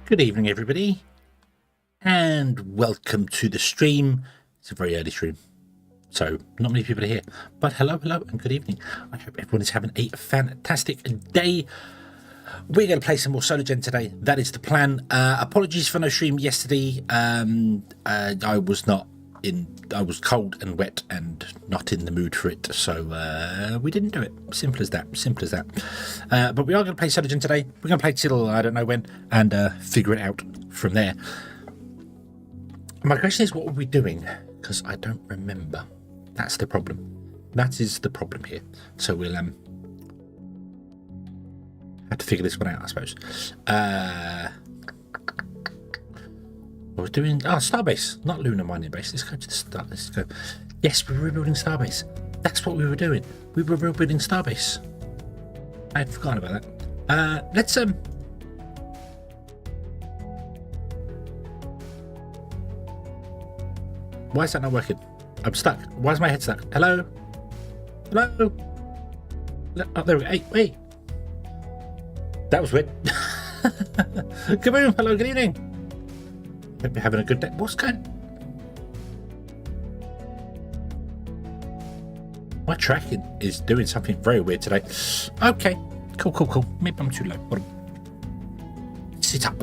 Good evening, everybody, and welcome to the stream. It's a very early stream, so not many people are here, but hello, and good evening. I hope everyone is having a fantastic day. We're going to play some more Solargene today. That is the plan. Apologies for no stream yesterday. I was not in. I was cold and wet and not in the mood for it, so we didn't do it. Simple as that. But we are going to play Solargene today. We're going to play till I don't know when and figure it out from there. My question is, what are we doing? Because I don't remember. That's the problem. That is the problem here. So we'll have to figure this one out, I suppose. I was doing Starbase, not lunar mining base. Let's go to the start. Let's go. Yes, we were rebuilding Starbase. That's what we were doing. We were rebuilding Starbase. I had forgotten about that. Let's Why is that not working? I'm stuck. Why is my head stuck? Hello? Oh, there we go. Hey, wait. That was weird. Kaboom! Hello, good evening. Hope you're having a good day. What's going? My tracking is doing something very weird today. Okay, cool. Maybe I'm too low. Sit up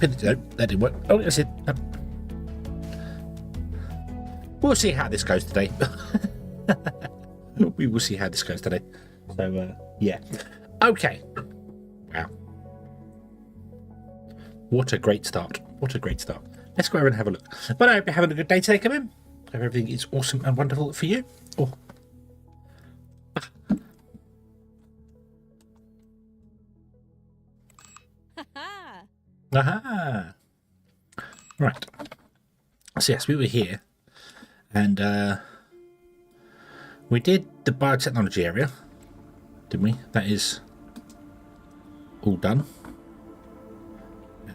in the. No, that didn't work. Oh, that's it. We'll see how this goes today. We will see how this goes today. So, yeah. Okay. Wow. What a great start. Let's go over and have a look. But I hope you're having a good day today, come in. Hope everything is awesome and wonderful for you. Oh. Aha. Right. So yes, we were here. And we did the biotechnology area, didn't we? That is all done.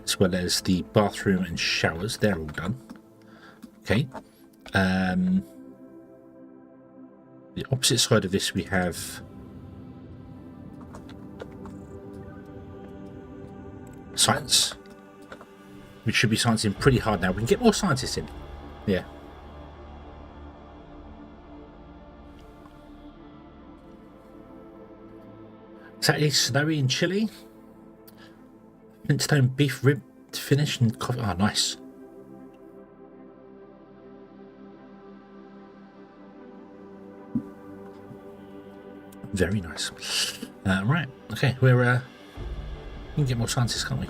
As well as the bathroom and showers, they're all done. Okay. The opposite side of this we have science, which should be sciencing pretty hard now. We can get more scientists in. Yeah. Saturday, snowy and chilly. Flintstone beef rib finish and coffee. Oh, nice. Very nice. Right. Okay. We can get more scientists, can't we?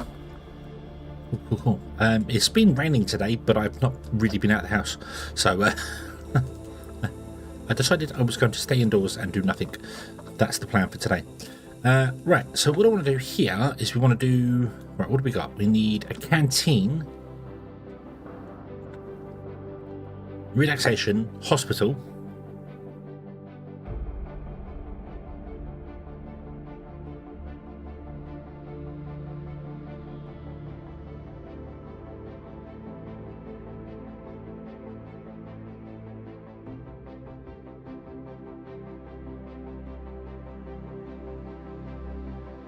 Cool. It's been raining today, but I've not really been out of the house, so I decided I was going to stay indoors and do nothing. That's the plan for today. Right, so what I want to do here is we want to do... Right, what do we got? We need a canteen, relaxation, hospital,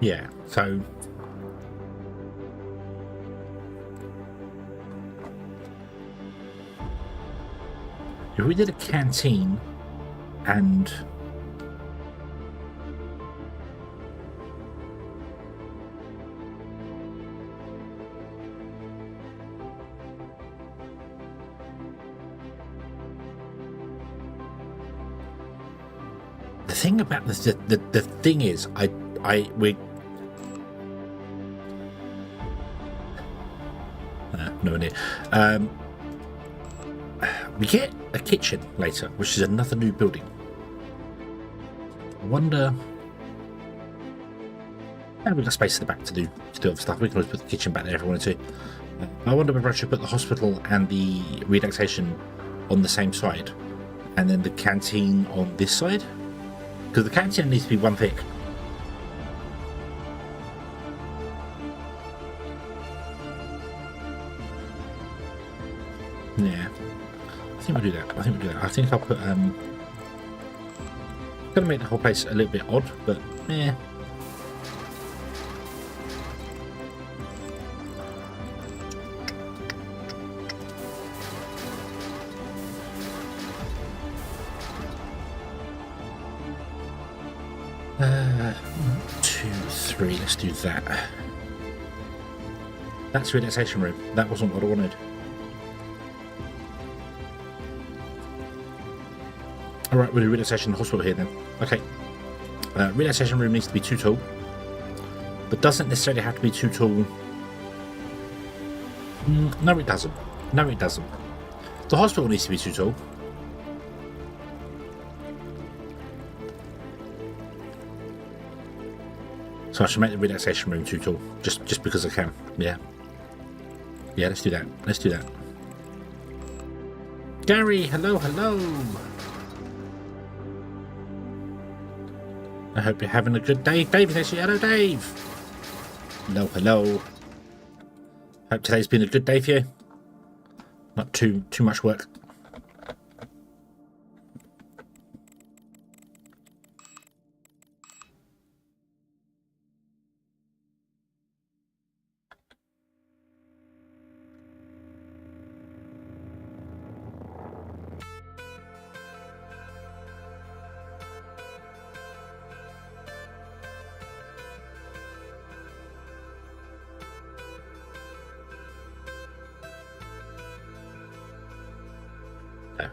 yeah, so if we did a canteen and the thing about this, the thing is, no idea. We get a kitchen later, which is another new building. I wonder. And we've got space at the back to do other stuff. We can always put the kitchen back there if we wanted to. I wonder whether I should put the hospital and the relaxation on the same side, and then the canteen on this side, because the canteen needs to be one thick. Yeah, I think we'll do that. I think I'll put gonna make the whole place a little bit odd, but yeah. 1, 2, 3. Let's do that. That's the relaxation room. That wasn't what I wanted. Alright, we'll do relaxation hospital here then. Okay. Relaxation room needs to be 2 tall. But doesn't necessarily have to be 2 tall. No, it doesn't. No, it doesn't. The hospital needs to be 2 tall. So I should make the relaxation room 2 tall. Just because I can. Yeah. Yeah, let's do that. Let's do that. Gary, hello, hello. I hope you're having a good day. Dave is actually, hello, Dave. Hello, hello. Hope today's been a good day for you. Not too much work.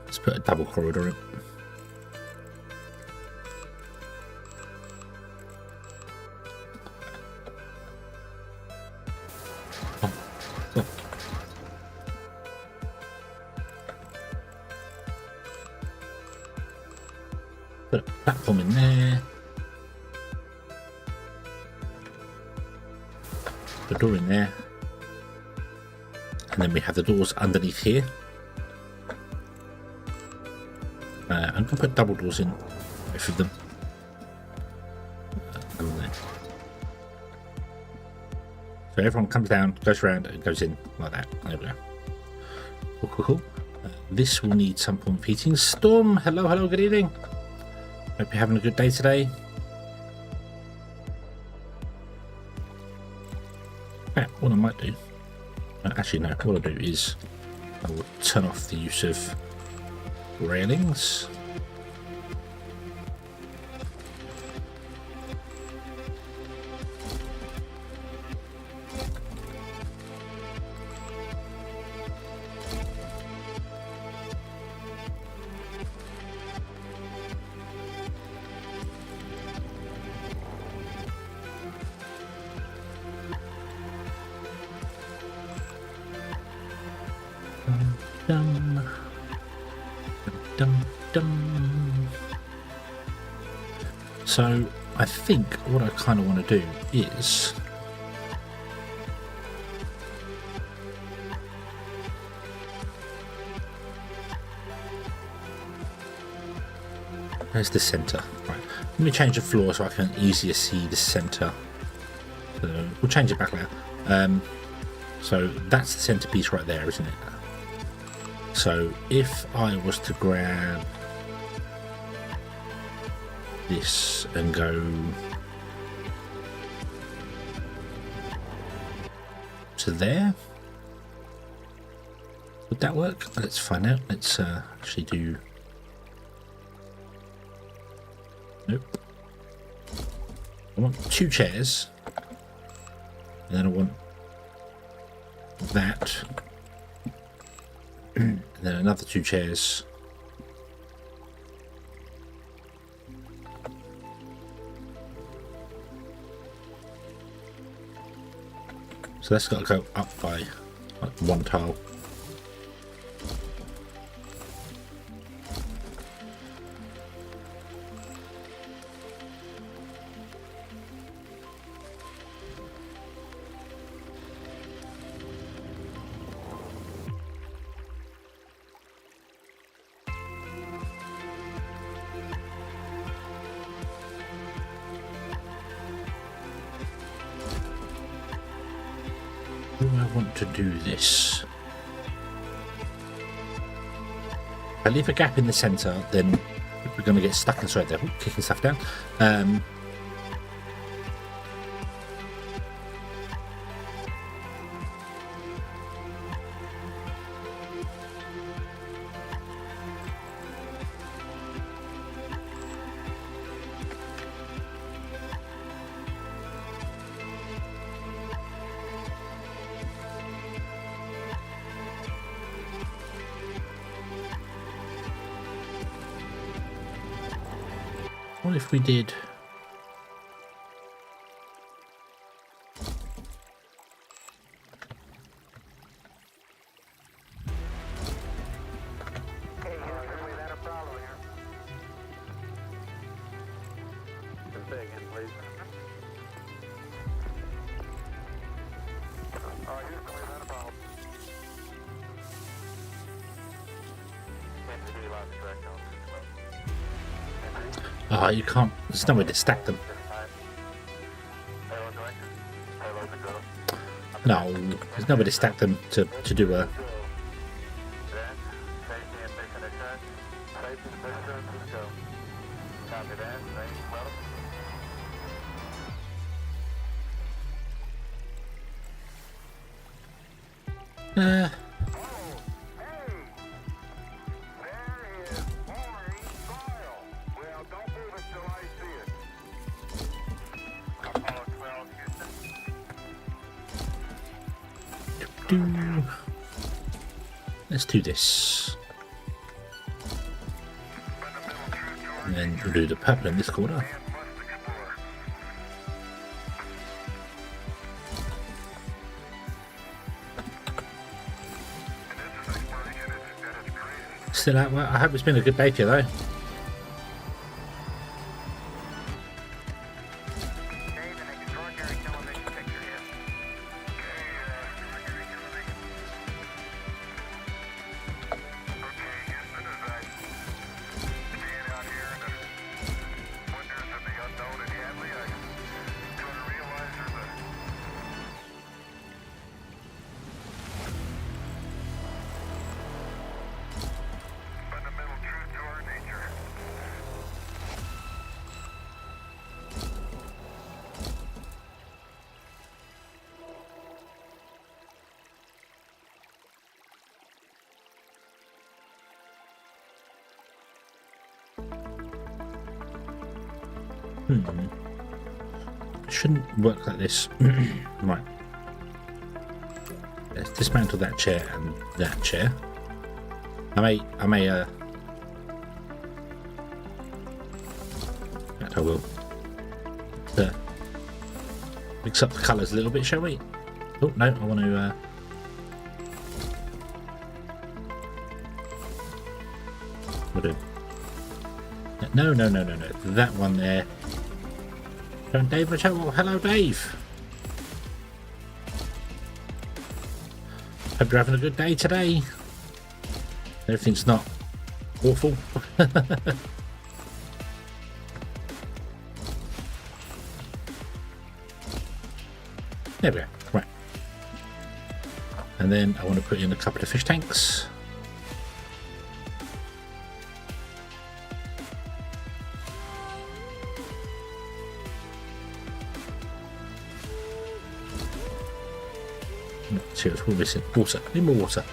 Let's put a double corridor in. Put a platform in there. The door in there. And then we have the doors underneath here. I'm going to put double doors in, both of them. So everyone comes down, goes around, and goes in like that. There we go. Cool, cool, cool. This will need some form of heating. Storm, hello, hello, good evening. Hope you're having a good day today. Yeah, what I might do, actually no, what I'll do is I will turn off the use of railings. So I think what I kind of want to do is there's the center. Right, let me change the floor so I can easier see the center. We'll change it back later. So that's the centerpiece right there, isn't it? So if I was to grab this and go to there, would that work? Let's find out. Let's actually do. Nope. I want 2 chairs, and then I want that, and then another 2 chairs. So that's got to go up by like 1 tile. Do I want to do this? If I leave a gap in the center, then we're going to get stuck inside there. Ooh, kicking stuff down. What if we did... Oh, you can't. There's no way to stack them. No, there's no way to stack them to do a... Let's do this. And then we'll do the purple in this corner. Still out. Well, I hope it's been a good day for you, though. Shouldn't work like this. Right. Let's dismantle that chair and that chair. I may I will mix up the colours a little bit, shall we? Oh no, I want to we'll do. No, that one there. Dave, hello Dave. Hope you're having a good day today. Everything's not awful. There we go. Right. And then I want to put in a couple of fish tanks. Cheers, we're missing water. Need more water.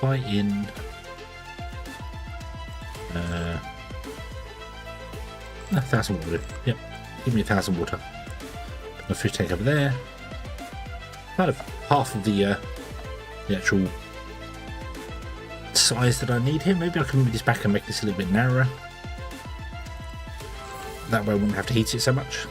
Buy in 1,000 water. Yep, give me 1,000 water. Put my fish tank over there. Kind of half of the actual size that I need here. Maybe I can move this back and make this a little bit narrower. That way I wouldn't have to heat it so much.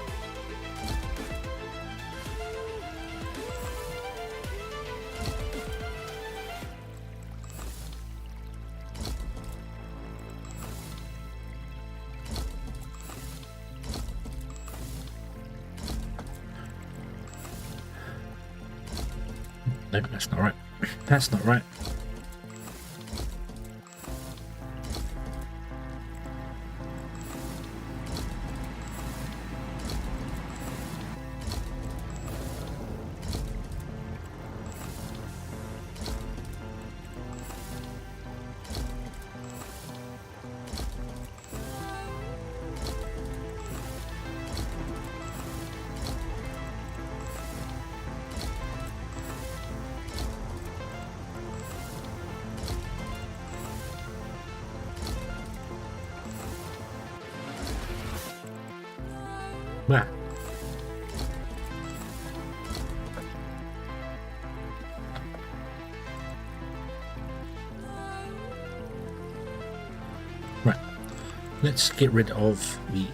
No, that's not right. That's not right. Where? Let's get rid of the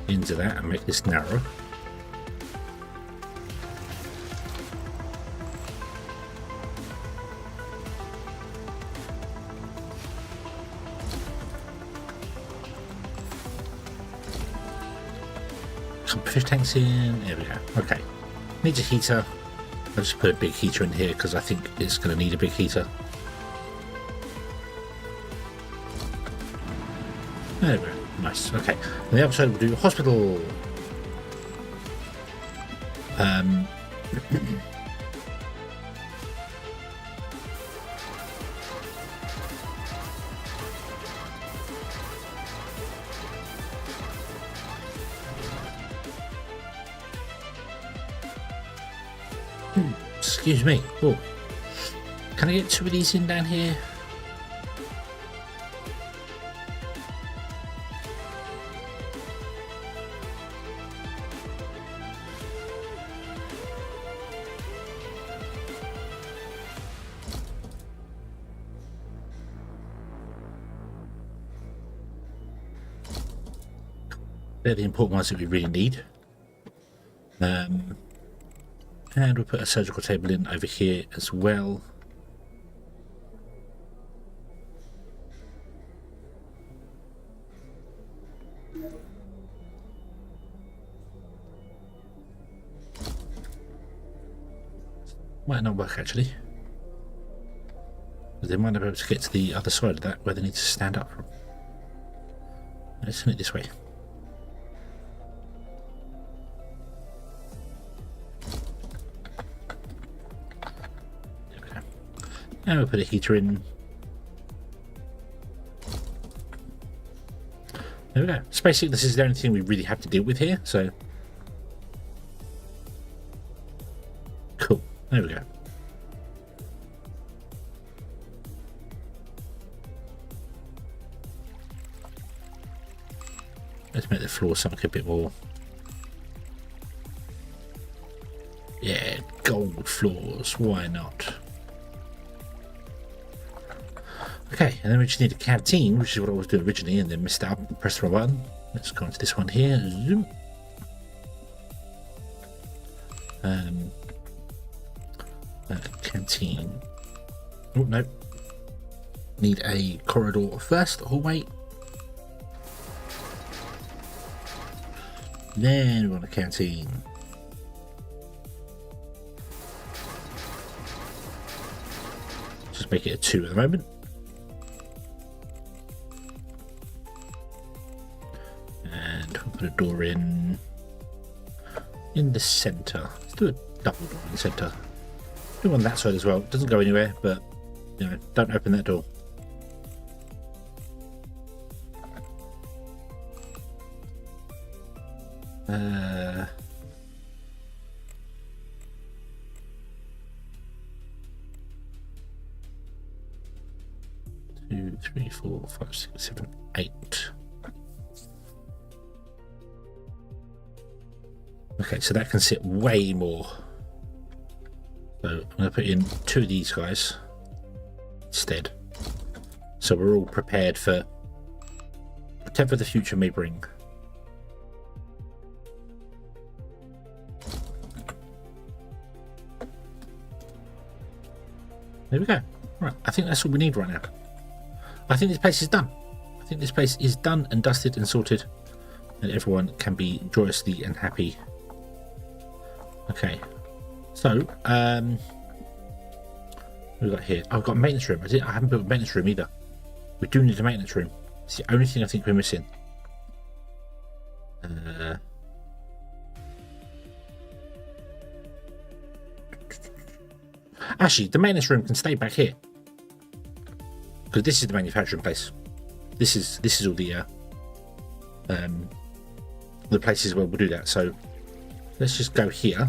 into that and make this narrow. Some fish tanks in. There we go. Okay. Needs a heater. I'll just put a big heater in here because I think it's going to need a big heater. There we go. Nice. Okay. On the other side, we'll do hospital. Excuse me. Oh, can I get 2 of these in down here? They're the important ones that we really need. And we'll put a surgical table in over here as well. Might not work actually. They might not be able to get to the other side of that where they need to stand up from. Let's turn it this way. And we'll put a heater in. There we go. So basically this is the only thing we really have to deal with here, so cool. There we go. Let's make the floor something a bit more, yeah, gold floors, why not? Okay, and then we just need a canteen, which is what I was doing originally and then missed out and pressed the wrong button. Let's go into this one here. Zoom. Canteen. Oh, no. Need a corridor first, hallway. Then we want a canteen. Just make it a 2 at the moment. Put a door in the center. Let's do a double door in the center. Do on that side as well. It doesn't go anywhere, but you know, don't open that door. Two, three, 4, 5, 6, 7, 8. Okay, so that can sit way more. So I'm going to put in 2 of these guys instead. So we're all prepared for whatever the future may bring. There we go. Right, I think that's all we need right now. I think this place is done. I think this place is done and dusted and sorted, and everyone can be joyously and happy. Okay, so what we got here? I've got a maintenance room. I haven't built a maintenance room either. We do need a maintenance room. It's the only thing I think we're missing. Actually, the maintenance room can stay back here because this is the manufacturing place. This is all the places where we'll do that. So let's just go here.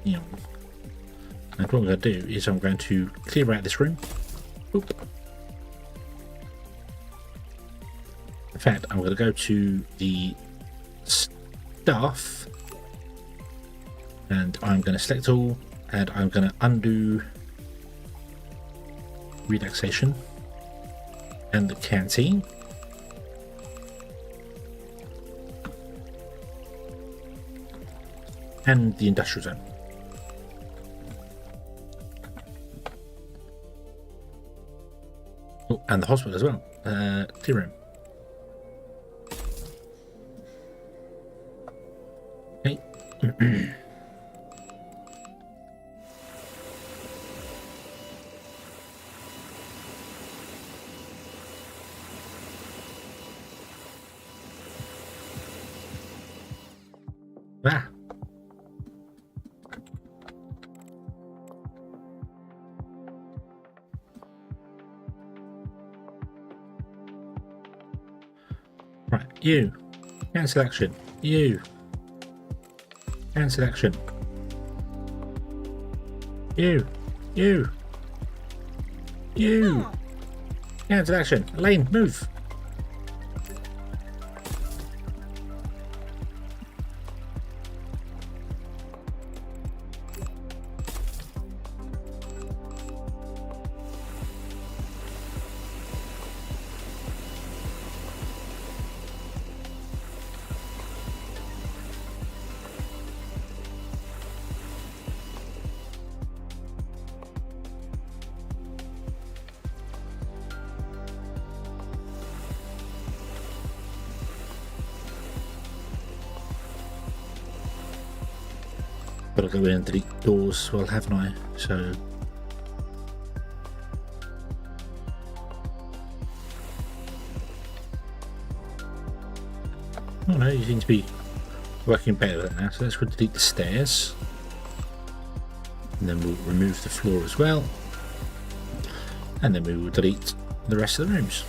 Yeah. And what I'm going to do is I'm going to clear out this room. Oop. In fact, I'm going to go to the stuff. And I'm going to select all, and I'm going to undo relaxation and the canteen. And the industrial zone. Oh, and the hospital as well. Tea room. Okay. Ah. Right, you. Cancel action. You. Cancel action. You. You. You. Cancel action. Elaine, move. Got to go in and delete doors as well, haven't I? So oh no, you seem to be working better than that. So let's go delete the stairs, and then we'll remove the floor as well, and then we will delete the rest of the rooms.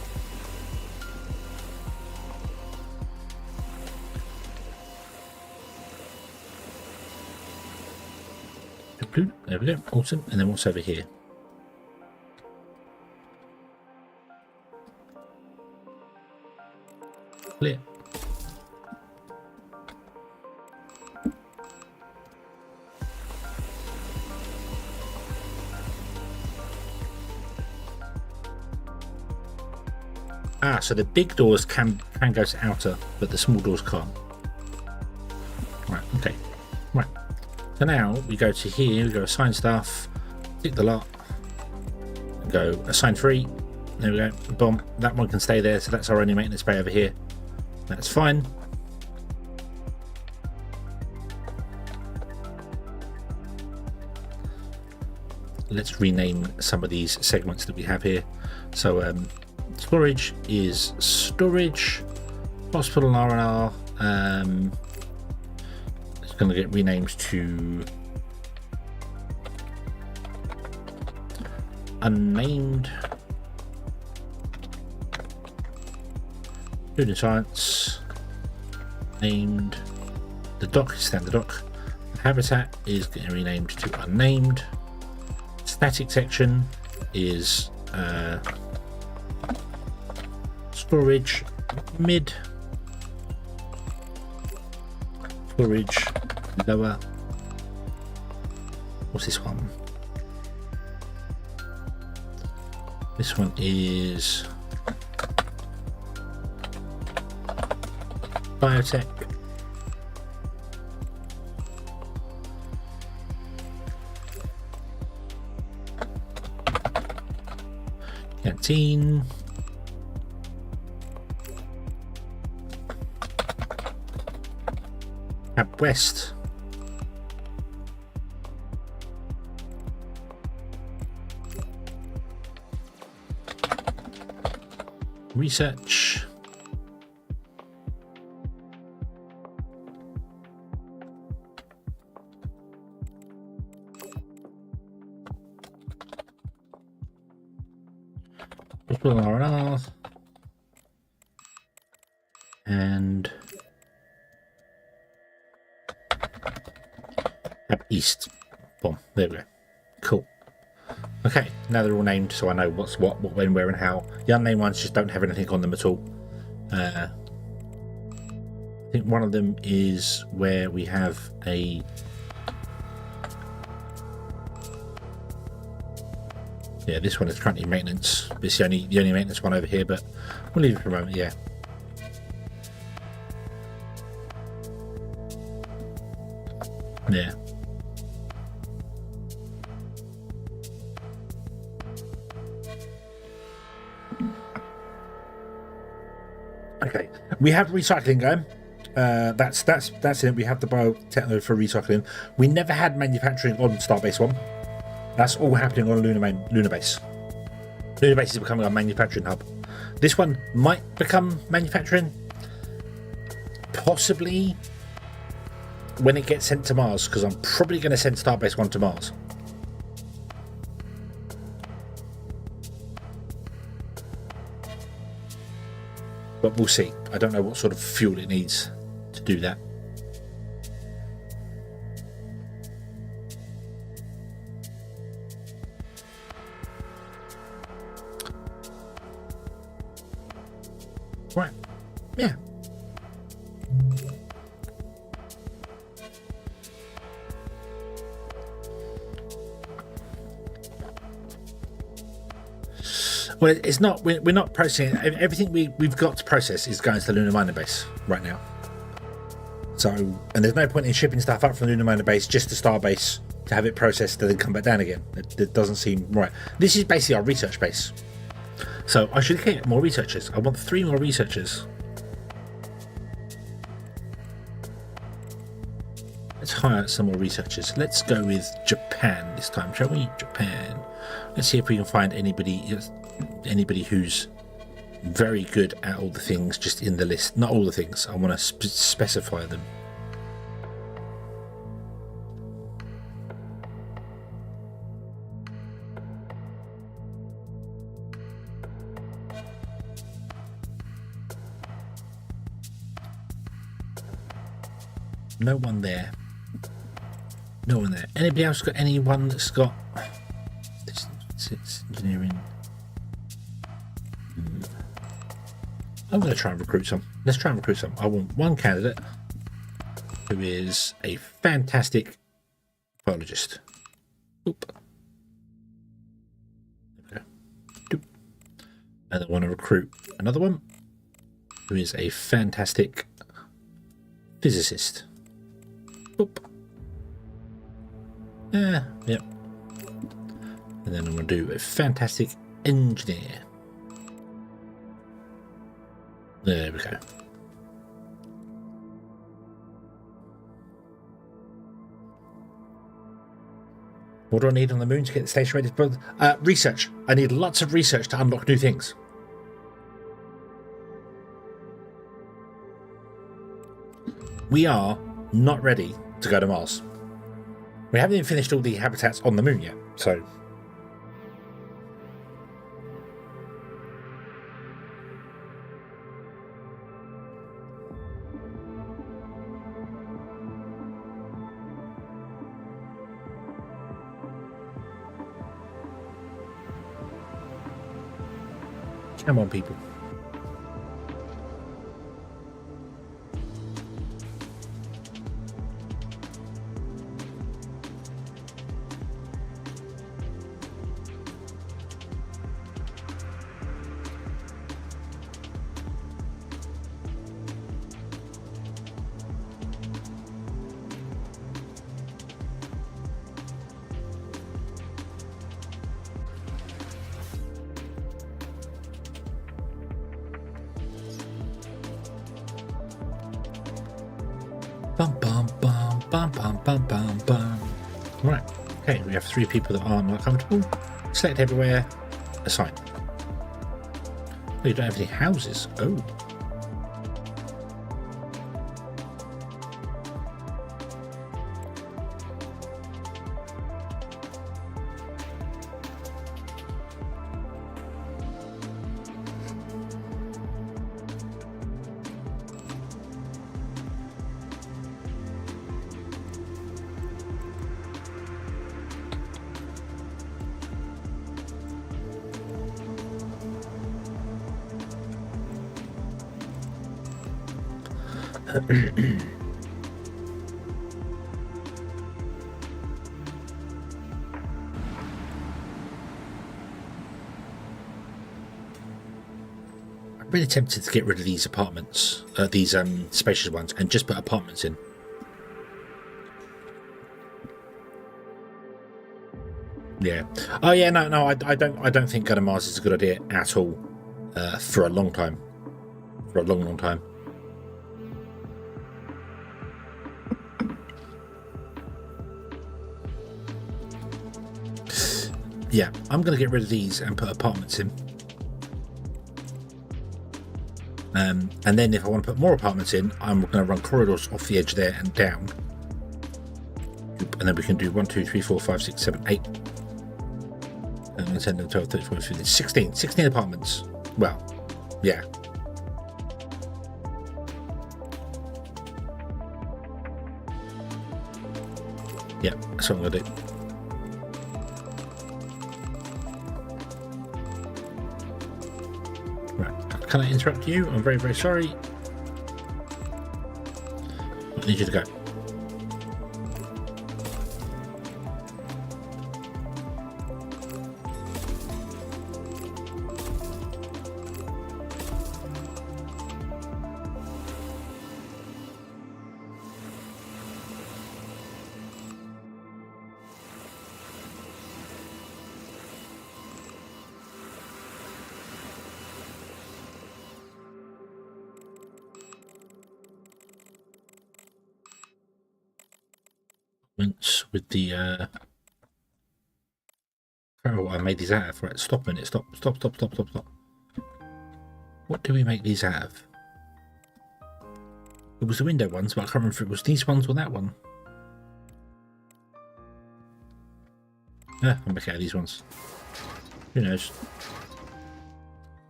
There we go, awesome. And then what's over here? Clear. Ah, so the big doors can go to outer, but the small doors can't. Right, okay. Right. So now we go to here, we go assign stuff, tick the lot, go assign free. There we go, boom. That one can stay there, so that's our only maintenance bay over here. That's fine. Let's rename some of these segments that we have here. So storage is storage, hospital R&R. It's going to get renamed to unnamed. Food and science named. The dock is standard dock. Habitat is getting renamed to unnamed. Static section is storage mid, storage lower. What's this one? This one is biotech. Canteen. Cab West. Research. R&R. And up east. Boom. There we go. Cool. Okay, now they're all named, so I know what's what, when, where, and how. The unnamed ones just don't have anything on them at all. I think one of them is where we have a... Yeah, this one is currently maintenance. It's the only maintenance one over here, but we'll leave it for a moment, yeah. Yeah. Okay, we have recycling going. That's it. We have the biotechno for recycling. We never had manufacturing on Starbase 1. That's all happening on Lunar Base. Lunar Base is becoming our manufacturing hub. This one might become manufacturing, possibly when it gets sent to Mars, because I'm probably going to send Starbase 1 to Mars. But we'll see. I don't know what sort of fuel it needs to do that. Right. Yeah. Well, it's not. We're not processing everything we've got to process is going to the lunar mining base right now. So, and there's no point in shipping stuff up from the lunar mining base just to Starbase to have it processed and then come back down again. It doesn't seem right. This is basically our research base. So I should get more researchers. I want 3 more researchers. Let's hire some more researchers. Let's go with Japan this time, shall we? Japan. Let's see if we can find anybody who's very good at all the things just in the list. Not all the things. I want to specify them. No one there. No one there. Anybody else got anyone that's got it's engineering? I'm going to try and recruit some. Let's try and recruit some. I want one candidate who is a fantastic biologist. Oop. Okay. Doop. And I want to recruit another one who is a fantastic physicist. Oop. Yep. And then I'm going to do a fantastic engineer. There we go. What do I need on the moon to get the station ready to build? Research. I need lots of research to unlock new things. We are not ready to go to Mars. We haven't even finished all the habitats on the moon yet, so... Come on, people. Bum, bum, bum, bum, bum, bum, bum, bum. Right, okay, we have 3 people that are not comfortable. Select everywhere, assign. Oh, you don't have any houses. Oh. I'm really tempted to get rid of these apartments, these spacious ones, and just put apartments in. Yeah. Oh yeah. No. I don't think going to Mars is a good idea at all. For a long time. For a long time. Yeah, I'm going to get rid of these and put apartments in. And then if I want to put more apartments in, I'm going to run corridors off the edge there and down. And then we can do 1, 2, 3, 4, 5, 6, 7, 8. And 10, 12, 13, 14, 15, 16 apartments. Well, yeah. Yeah, that's what I'm going to do. Right, can I interrupt you? I'm very, very sorry. I need you to go. With the oh, I made these out of. Right, stop a minute, stop. What do we make these out of? It was the window ones, but I can't remember if it was these ones or that one. Yeah, I'll make out of these ones. Who knows?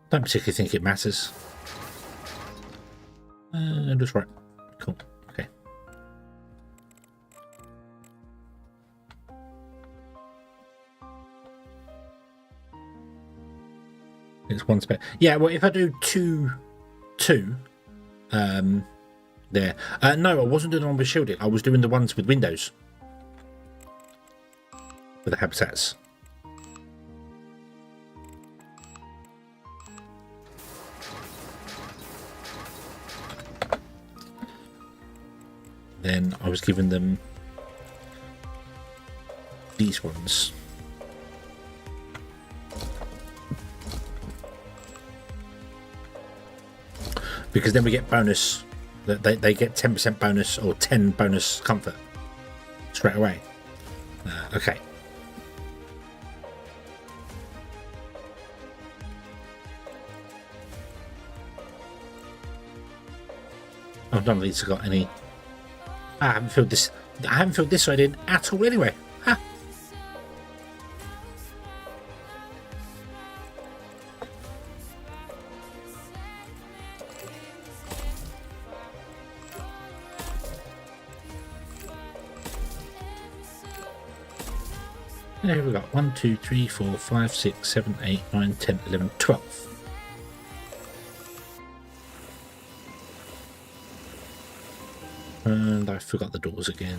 Don't particularly think it matters. Just right. Cool. Okay. It's one spare. Yeah, well, if I do two, there. No, I wasn't doing the one with shielding. I was doing the ones with windows. With the habitats. Then I was giving them these ones. Because then we get bonus, they get 10% bonus or 10 bonus comfort straight away. Okay. Oh, none of these have got any. I haven't filled this. I haven't filled this side in at all anyway. Ha! There we got 1, 2, 3, 4, 5, 6, 7, 8, 9, 10, 11, 12. And I forgot the doors again.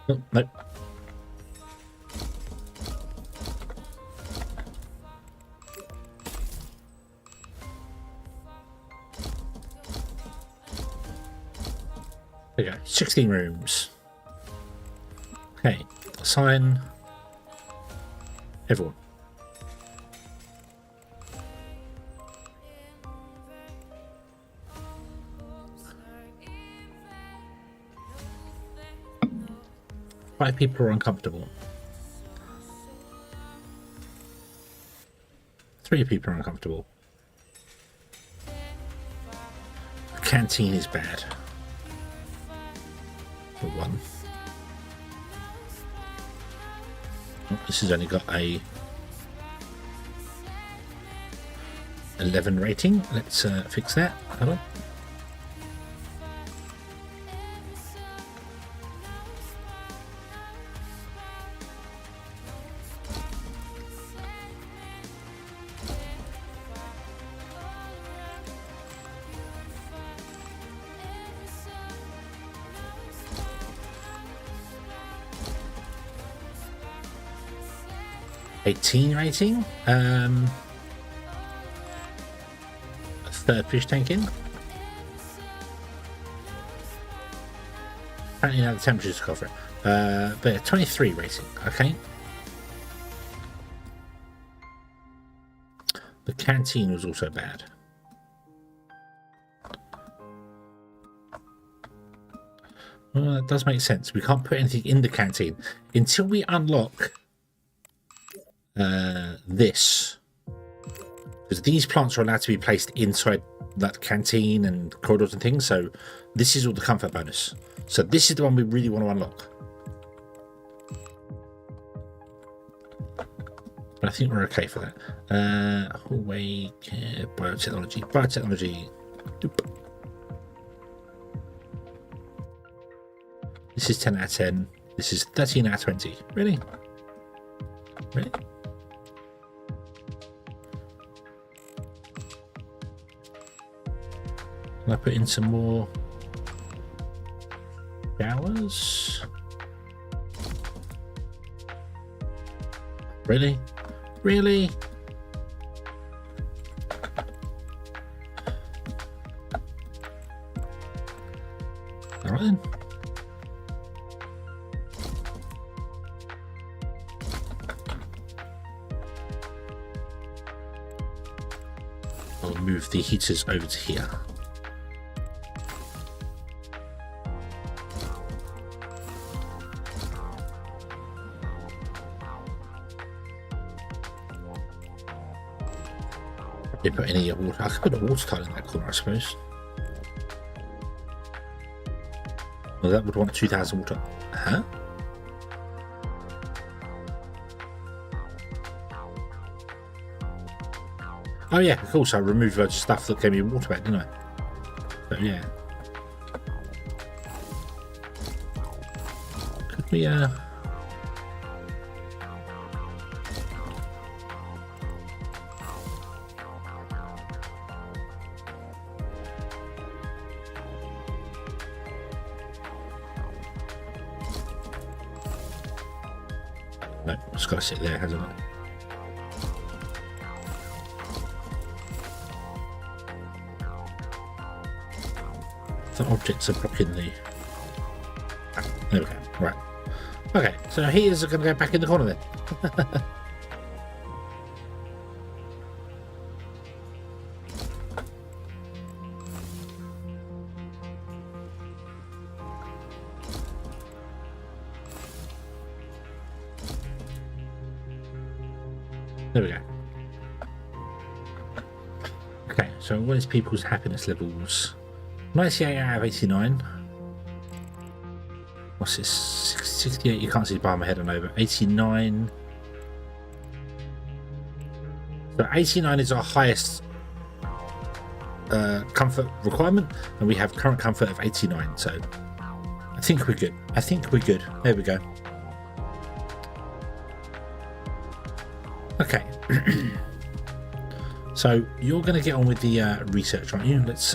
Oh, no. There you go, 16 rooms. Okay, assign everyone. Five people are uncomfortable. 3 people are uncomfortable. The canteen is bad. For 1. Oh, this has only got a 11 rating. Let's fix that. Hold on. Rating. Third fish tank in. Apparently now the temperature's cover it. But 23 rating. Okay. The canteen was also bad. Well, that does make sense. We can't put anything in the canteen until we unlock this, because these plants are allowed to be placed inside that canteen and corridors and things. So this is all the comfort bonus. So this is the one we really want to unlock. But I think we're okay for that. Hallway care, biotechnology. Doop. This is 10 out of 10. This is 13 out of 20. Really? Can I put in some more showers? Really? All right then. I'll move the heaters over to here. Didn't put any water. I could put a water tile in that corner, I suppose. Well, that would want 2,000 water. Huh? Oh yeah, of course I removed loads of stuff that gave me water back, didn't I? So yeah. Could we no, it's got to sit there, hasn't it? The objects are blocking the... Ah, there we go. Right. Okay, so heaters are going to go back in the corner then. There we go. Okay, so what is people's happiness levels? 98 out of 89. What's this? 68. You can't see the bar of my head on over. 89. So 89 is our highest comfort requirement, and we have current comfort of 89. So I think we're good. There we go. Okay. So you're going to get on with the research, aren't you? Let's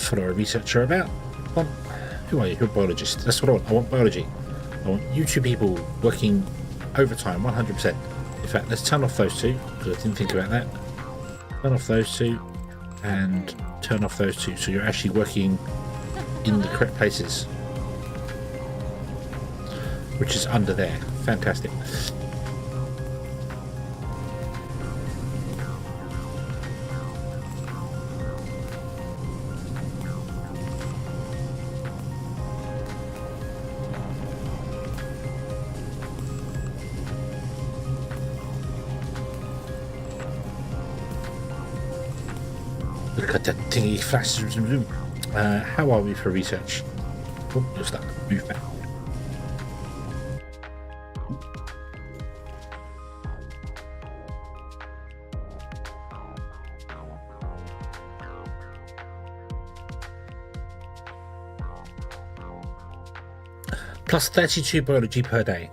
follow a researcher about. Who are you? You're a biologist. That's what I want. I want biology. I want you two people working overtime, 100%. In fact, let's turn off those two, because I didn't think about that. Turn off those two, and turn off those two, so you're actually working in the correct places. Which is under there. Fantastic. The got that thingy flash. How are we for research? Oh, you're stuck. Move back. Plus 32 biology per day.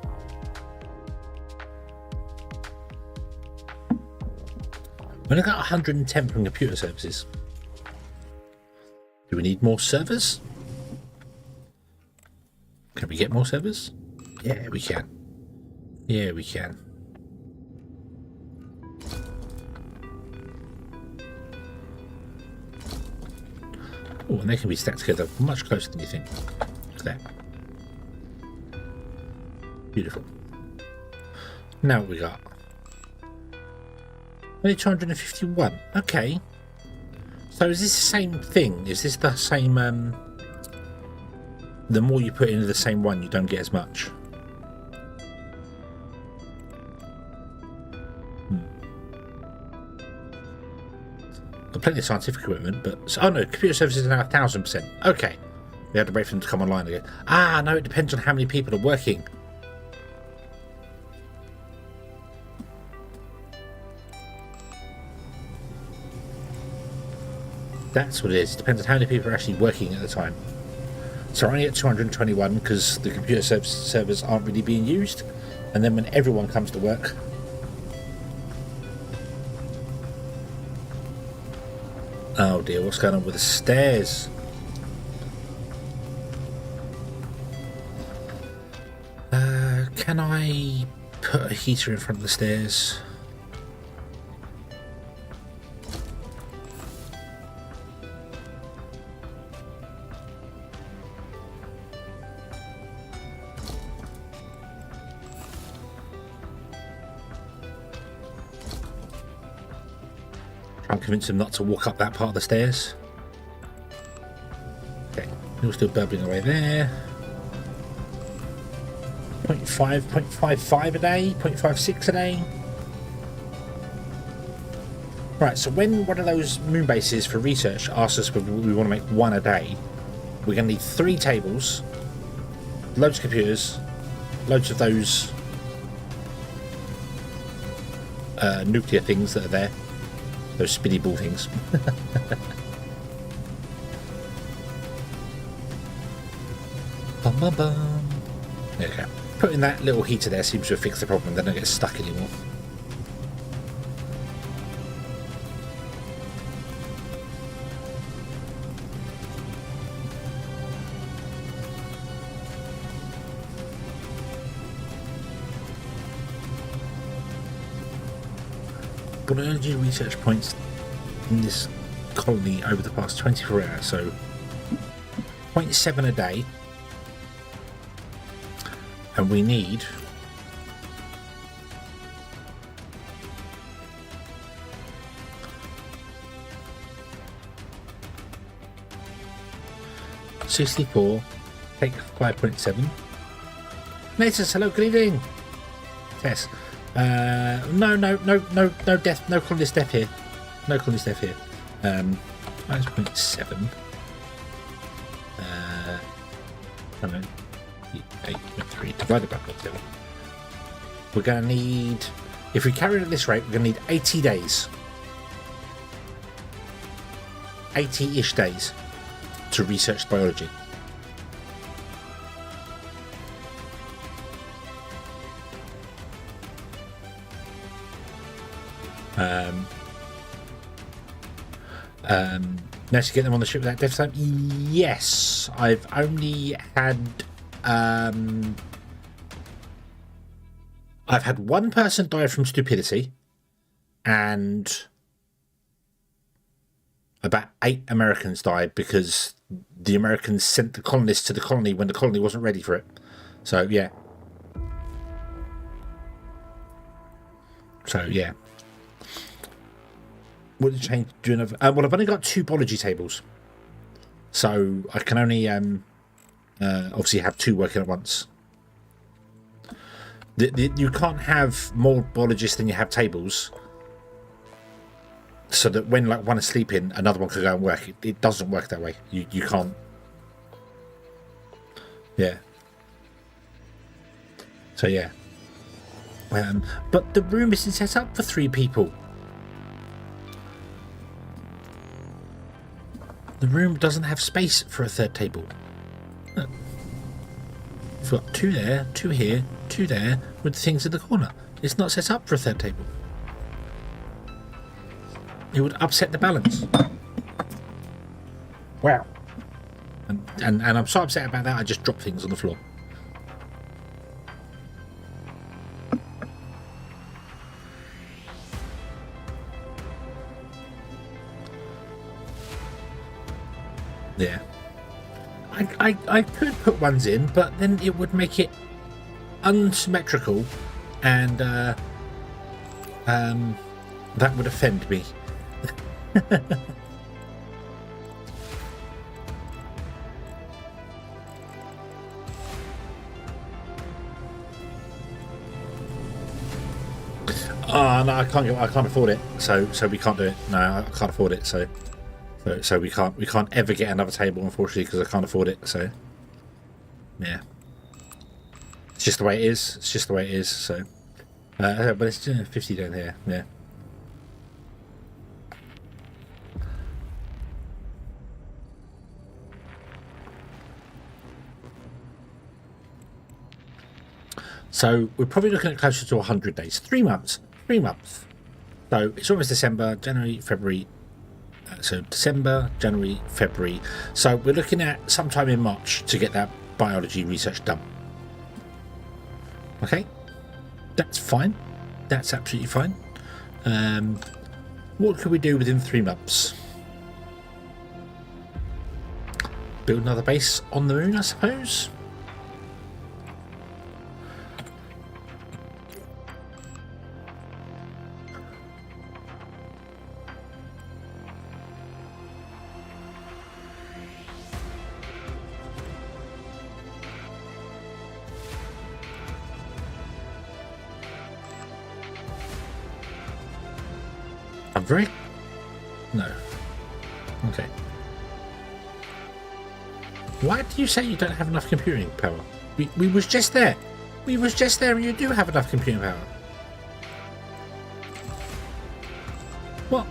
We only got 110 from computer services. Do we need more servers? Can we get more servers? Yeah, we can. Yeah, we can. Oh, and they can be stacked together much closer than you think. Look at that. Beautiful. Now what we got? Only 251. Okay. So is this the same thing? Is this the same, the more you put into the same one, you don't get as much? Got plenty of scientific equipment, but... Oh no, computer services are now 1000%. Okay. We had to wait for them to come online again. Ah, no, it depends on how many people are working. That's what it is. It depends on how many people are actually working at the time. So we're only at 221 because the computer servers aren't really being used. And then when everyone comes to work... Oh dear, what's going on with the stairs? Can I put a heater in front of the stairs? Try and convince him not to walk up that part of the stairs. Okay, you're still burbling away there. 0.5, 0.55 a day, 0.56 a day. Right, so when one of those moon bases for research asks us whether we want to make one a day, we're going to need 3 tables, loads of computers, loads of those nuclear things that are there, those spinny ball things. Bum, bum, bum. There we go. Putting that little heater there seems to have fixed the problem. They don't get stuck anymore. Got energy research points in this colony over the past 24 hours, so 0.7 a day. And we need $64, take 5.7. Nathan, hello, good evening. Yes. No death, no colonist death here. No colonist death here. 5.7. I don't know. 8.3 divided by 0.7. We're going to need, if we carry it at this rate, we're going to need 80 days. 80-ish days to research biology. Now to get them on the ship without death time? Yes, I've only had I've had one person die from stupidity, and about 8 Americans died because the Americans sent the colonists to the colony when the colony wasn't ready for it. So yeah. What did you change? Do another? Well, I've only got 2 biology tables, so I can only obviously have 2 working at once. You can't have more biologists than you have tables, so that when like one is sleeping, another one can go and work. It doesn't work that way. You can't. Yeah. So yeah. But the room isn't set up for 3 people. The room doesn't have space for a 3rd table. Look. We've got 2 there, 2 here, 2 there, with things in the corner. It's not set up for a 3rd table. It would upset the balance. Wow. And I'm so upset about that, I just drop things on the floor. Yeah. I could put ones in, but then it would make it unsymmetrical, and that would offend me. Oh no, I can't afford it. So we can't do it. No, I can't afford it. So we can't ever get another table, unfortunately, because I can't afford it. So yeah, it's just the way it is. It's just the way it is. So, but it's 50 down here. Yeah. So we're probably looking at closer to 100 days. 3 months. 3 months. So it's almost December, January, February. So December, January, February. So we're looking at sometime in March to get that biology research done. Okay, that's fine. That's absolutely fine. What could we do within 3 months? Build another base on the moon, I suppose. I'm very... No. Okay. Why do you say you don't have enough computing power? We was just there. We was just there and you do have enough computing power. What?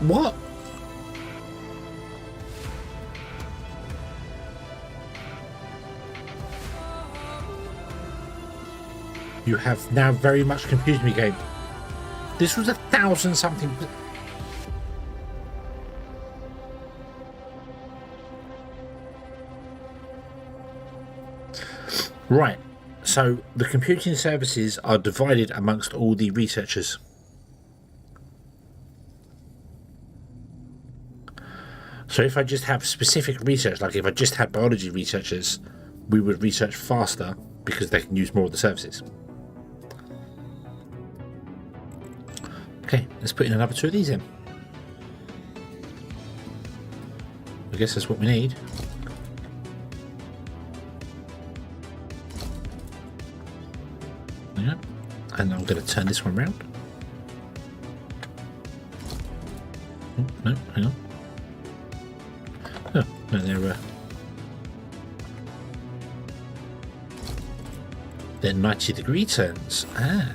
What? You have now very much confused me, game. This was 1,000 something. Right. So the computing services are divided amongst all the researchers. So if I just have specific research, like if I just had biology researchers, we would research faster because they can use more of the services. Okay, let's put in another 2 of these in. I guess that's what we need. Yeah. And I'm going to turn this one round. Oh, no, hang on. Oh, no, they're 90-degree turns. Ah.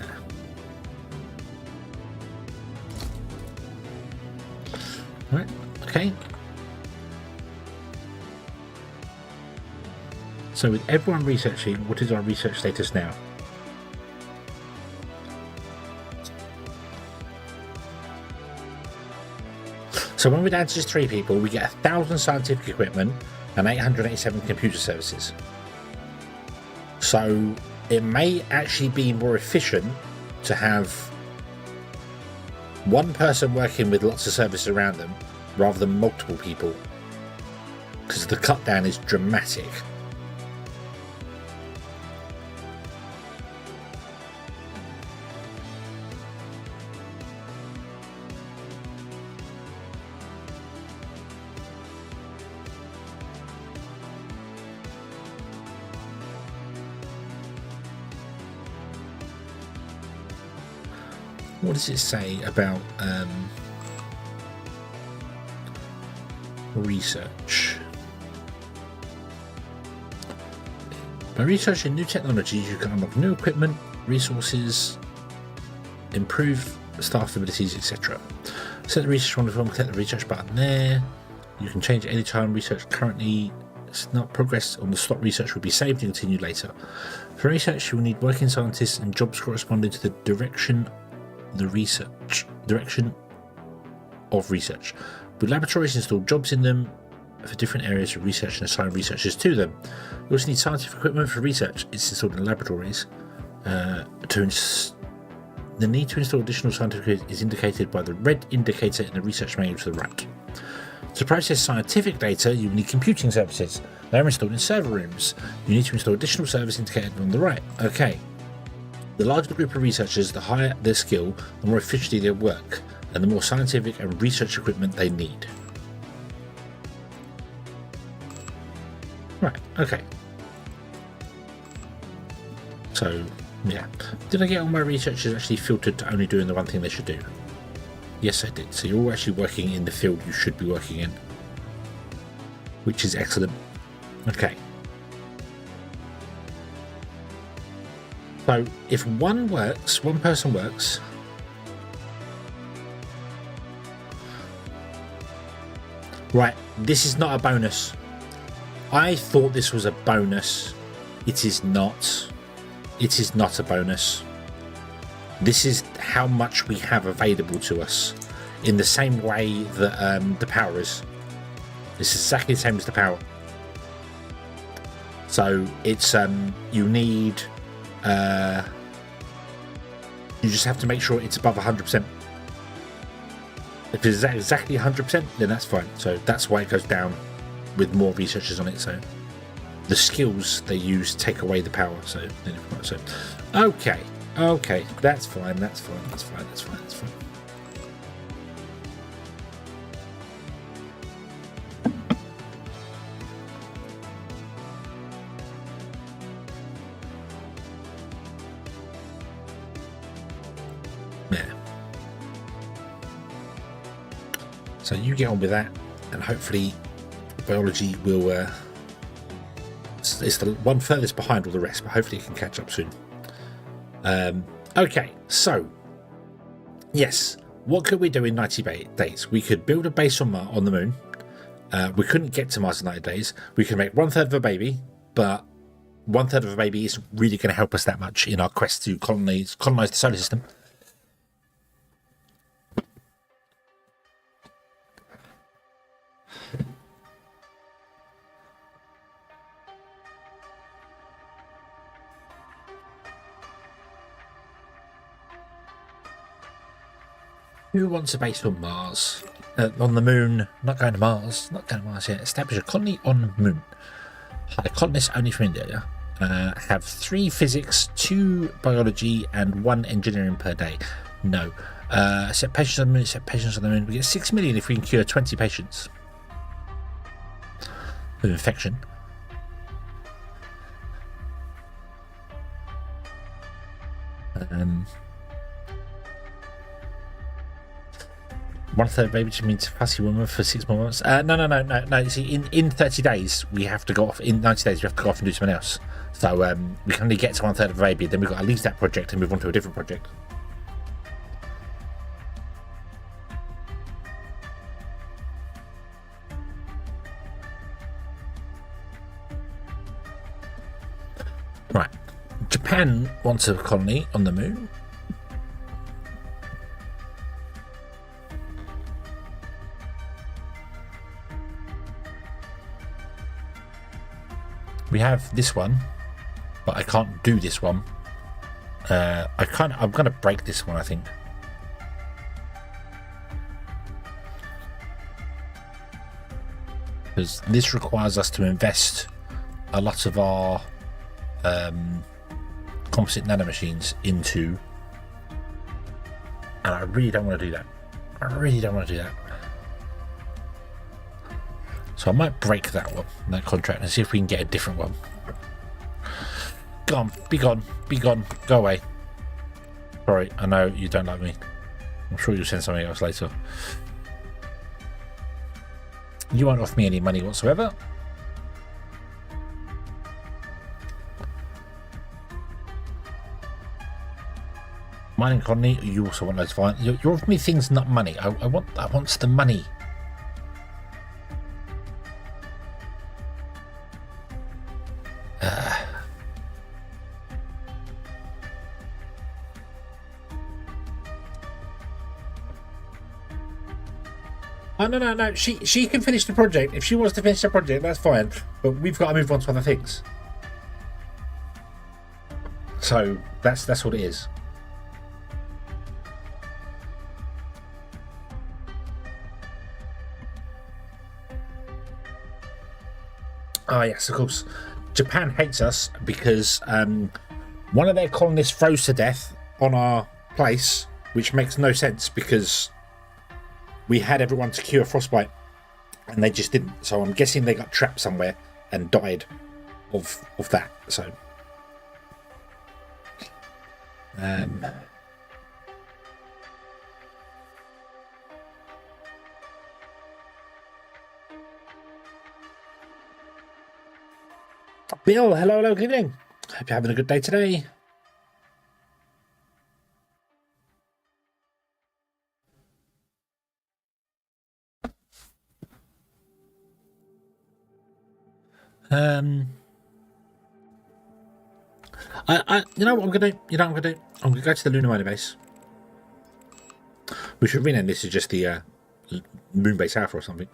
Right, okay. So with everyone researching, what is our research status now? So when we're down to just 3 people, we get 1,000 scientific equipment and 887 computer services. So it may actually be more efficient to have one person working with lots of services around them rather than multiple people, because the cut down is dramatic. What does it say about research? By researching new technologies, you can unlock new equipment, resources, improve staff abilities, etc. Set the research wonderful and click the research button there. You can change it anytime. Research currently is not progress on the stop research will be saved and continued later. For research, you will need working scientists and jobs corresponding to the direction of research. With laboratories, install jobs in them for different areas of research and assign researchers to them. You also need scientific equipment for research. It's installed in laboratories. The need to install additional scientific equipment is indicated by the red indicator in the research manual to the right. To process scientific data, you need computing services. They are installed in server rooms. You need to install additional servers indicated on the right. Okay. The larger the group of researchers, the higher their skill, the more efficiently they work, and the more scientific and research equipment they need. Right, okay. So, yeah. Did I get all my researchers actually filtered to only doing the one thing they should do? Yes, I did. So you're all actually working in the field you should be working in, which is excellent. Okay. So if one person works, right, this is not a bonus. I thought this was a bonus. It is not. It is not a bonus. This is how much we have available to us, in the same way that the power is. It's exactly the same as the power. So it's you need. You just have to make sure it's above 100%. If it's exactly 100%, then that's fine. So that's why it goes down with more researchers on it. So the skills they use take away the power. So okay, that's fine. That's fine. Yeah. So you get on with that, and hopefully biology will. It's the one furthest behind all the rest, but hopefully it can catch up soon. Okay, so yes, what could we do in 90 days? We could build a base on the moon. We couldn't get to Mars in 90 days. We can make 1/3 of a baby, but 1/3 of a baby isn't really going to help us that much in our quest to colonize the solar system. Who wants a base on Mars? On the moon? Not going to Mars. Not going to Mars yet. Establish a colony on the moon. Hire colonists only from India. Have 3 physics, 2 biology, and 1 engineering per day. No. Set patients on the moon. Set patients on the moon. We get 6 million if we can cure 20 patients with infection. One-third baby just means fussy woman for 6 more months. No. You see, in 30 days we have to go off. In 90 days we have to go off and do something else. So we can only get to 1/3 of a baby. Then we've got to leave that project and move on to a different project. Right. Japan wants a colony on the moon. We have this one, but I can't do this one. I'm gonna break this one, I think. Because this requires us to invest a lot of our composite nanomachines into, and I really don't want to do that. So I might break that contract, and see if we can get a different one. Be gone, go away. Sorry, I know you don't like me. I'm sure you'll send something else later. You won't offer me any money whatsoever. Mining colony, you also want notifying. You're offering me things, not money. I want the money. Oh, no. She can finish the project. If she wants to finish the project, that's fine. But we've got to move on to other things. So that's what it is. Oh yes, of course. Japan hates us because one of their colonists froze to death on our place, which makes no sense because we had everyone to cure frostbite and they just didn't. So I'm guessing they got trapped somewhere and died of that. So Bill, hello, good evening. Hope you're having a good day today. You know what I'm gonna do? I'm gonna go to the lunar mining base. We should rename this as just the moon base alpha or something.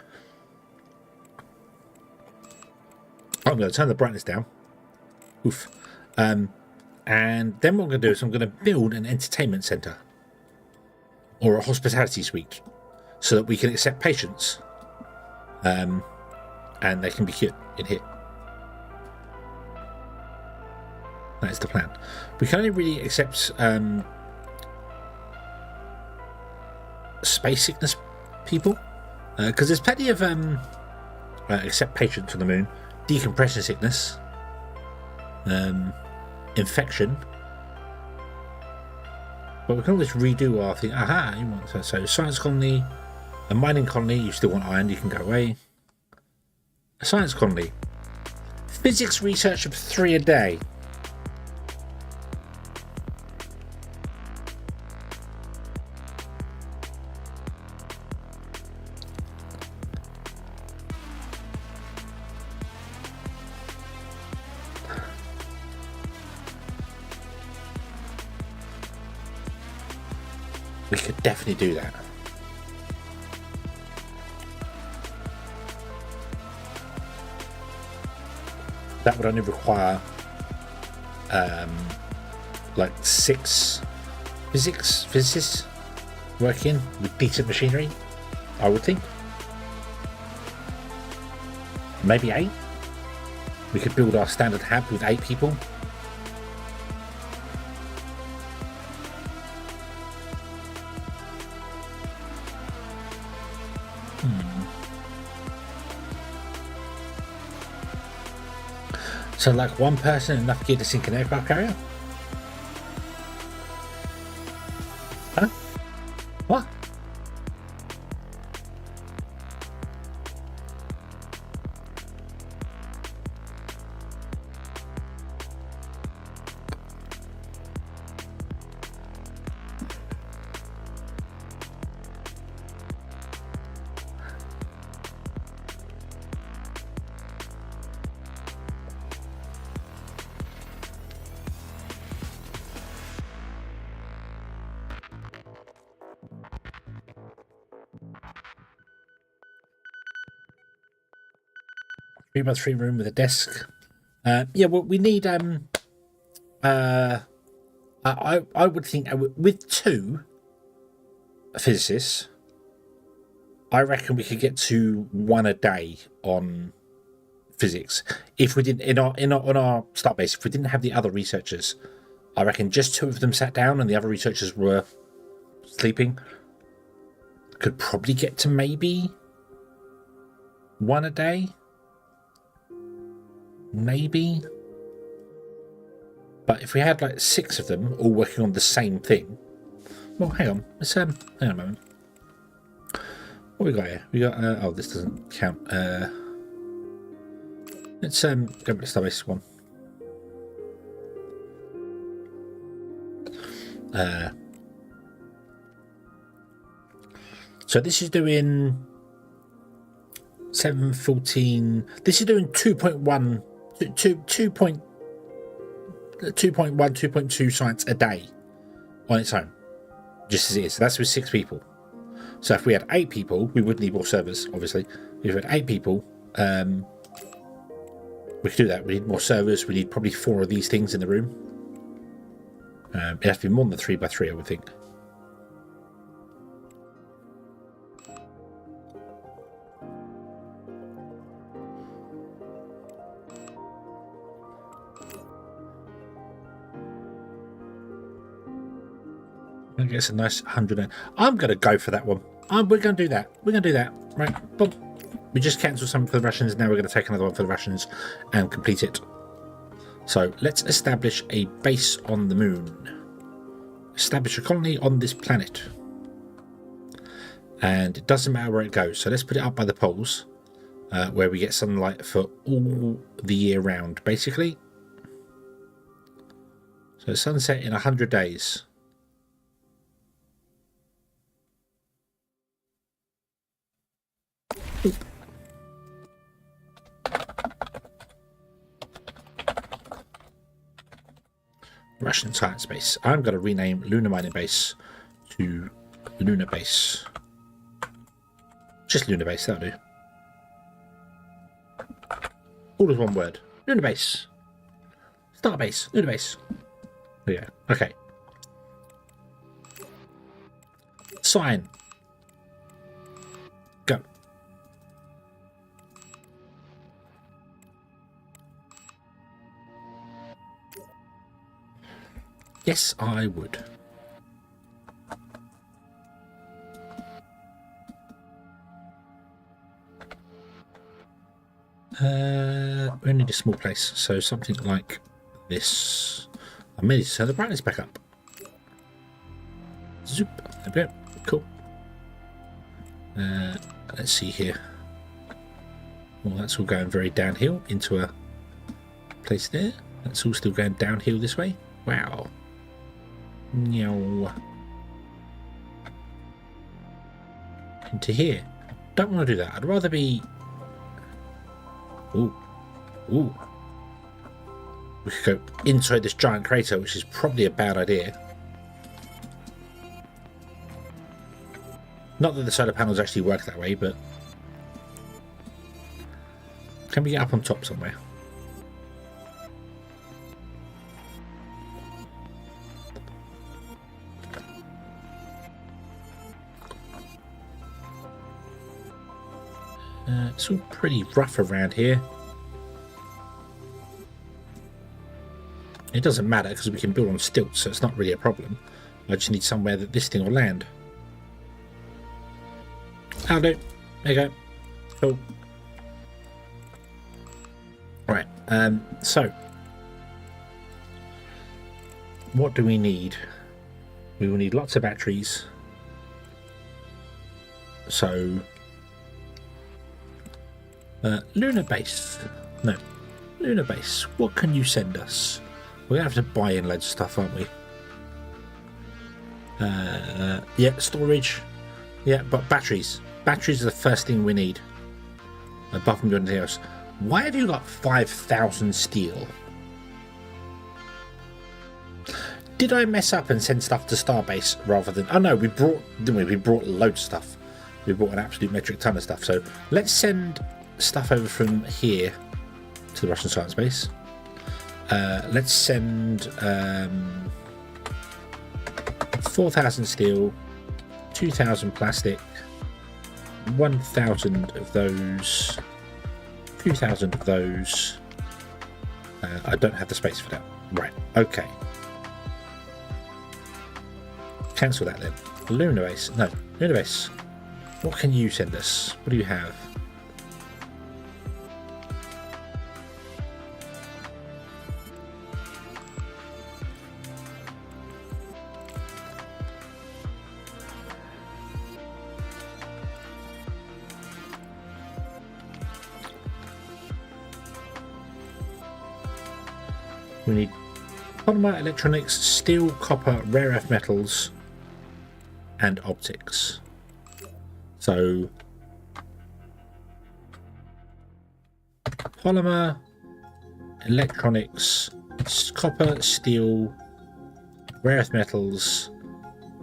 I'm gonna turn the brightness down. Oof. And then what I'm gonna do is I'm gonna build an entertainment center or a hospitality suite so that we can accept patients. And they can be cured in here. That is the plan. We can only really accept space sickness people because there's plenty of accept patients on the moon, decompression sickness, infection. But we can always redo our thing. Aha, you want to, so science colony, a mining colony. You still want iron? You can go away. A science colony, physics research of 3 a day. We could definitely do that. That would only require like 6 physicists working with decent machinery, I would think. Maybe 8. We could build our standard hab with 8 people. So like 1 person enough gear to sink an aircraft carrier? Huh? What? Three room with a desk. Yeah, well, we need I would think with 2 physicists, I reckon we could get to 1 a day on physics. If we didn't on our start base, if we didn't have the other researchers, I reckon just 2 of them sat down and the other researchers were sleeping. Could probably get to maybe 1 a day. Maybe. But if we had like 6 of them all working on the same thing, well, hang on, let's hang on a moment. What we got here? We got oh, this doesn't count. Let's go back to Starbase 1. So this is doing 714. This is doing 2.1, 2.2 science a day on its own, just as it is. So that's with 6 people. So if we had 8 people, we would need more servers, obviously. If we had 8 people, we could do that. We need more servers. We need probably 4 of these things in the room. It has to be more than 3x3, I would think. I guess a nice 100. I'm going to go for that one. We're going to do that. We're going to do that. Right. Boom. We just cancelled some for the Russians. Now we're going to take another one for the Russians and complete it. So let's establish a base on the moon. Establish a colony on this planet. And it doesn't matter where it goes. So let's put it up by the poles, where we get sunlight for all the year round, basically. So sunset in 100 days. Oop. Russian science base. I'm going to rename Lunar Mining Base to Lunar Base. Just Lunar Base, that'll do. All as one word. Lunar Base. Star Base. Lunar Base. There you go. Okay. Sign. Go. Yes, I would. We need a small place, so something like this. I may need to turn the brightness back up. Zoop. There we go. Cool. Let's see here. Well, that's all going very downhill into a place there. That's all still going downhill this way. Wow. Meow. Into here. Don't want to do that. I'd rather be... Ooh. Ooh. We could go inside this giant crater, which is probably a bad idea. Not that the solar panels actually work that way, but... Can we get up on top somewhere? It's all pretty rough around here. It doesn't matter because we can build on stilts, so it's not really a problem. I just need somewhere that this thing will land. That'll do. There you go. Cool. Alright, so what do we need? We will need lots of batteries. So Lunar Base. No. Lunar Base. What can you send us? We're going to have to buy in loads of stuff, aren't we? Yeah, storage. Yeah, but batteries. Batteries are the first thing we need. Above and beyond anything else. Why have you got 5,000 steel? Did I mess up and send stuff to Starbase rather than... Oh no, we brought... Didn't we? We brought loads of stuff. We brought an absolute metric ton of stuff. So let's send stuff over from here to the Russian science base. Let's send 4,000 steel, 2,000 plastic, 1,000 of those, 2,000 of those. I don't have the space for that. Right, okay. Cancel that then. Lunar Base. No, Lunar Base. What can you send us? What do you have? We need polymer, electronics, steel, copper, rare earth metals, and optics. So polymer, electronics, copper, steel, rare earth metals,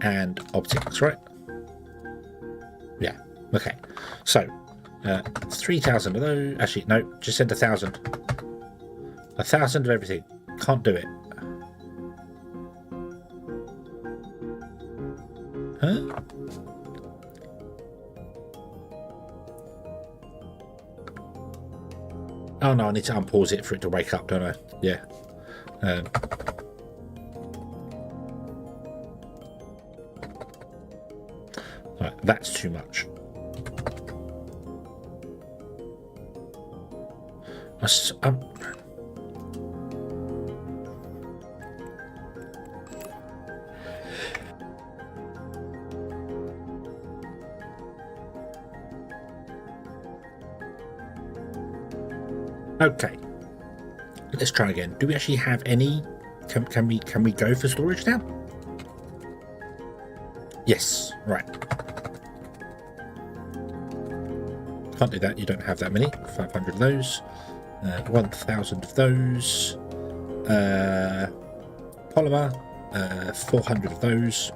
and optics, right? Yeah, okay. So 3,000 of those. Actually, no, just send 1,000. 1,000 of everything. Can't do it. Huh? Oh no, I need to unpause it for it to wake up, don't I? Yeah. Right, that's too much. Okay, let's try again. Do we actually have any? Can we go for storage now? Yes, right. Can't do that. You don't have that many. 500 of those. 1,000 of those. Polymer. 400 of those.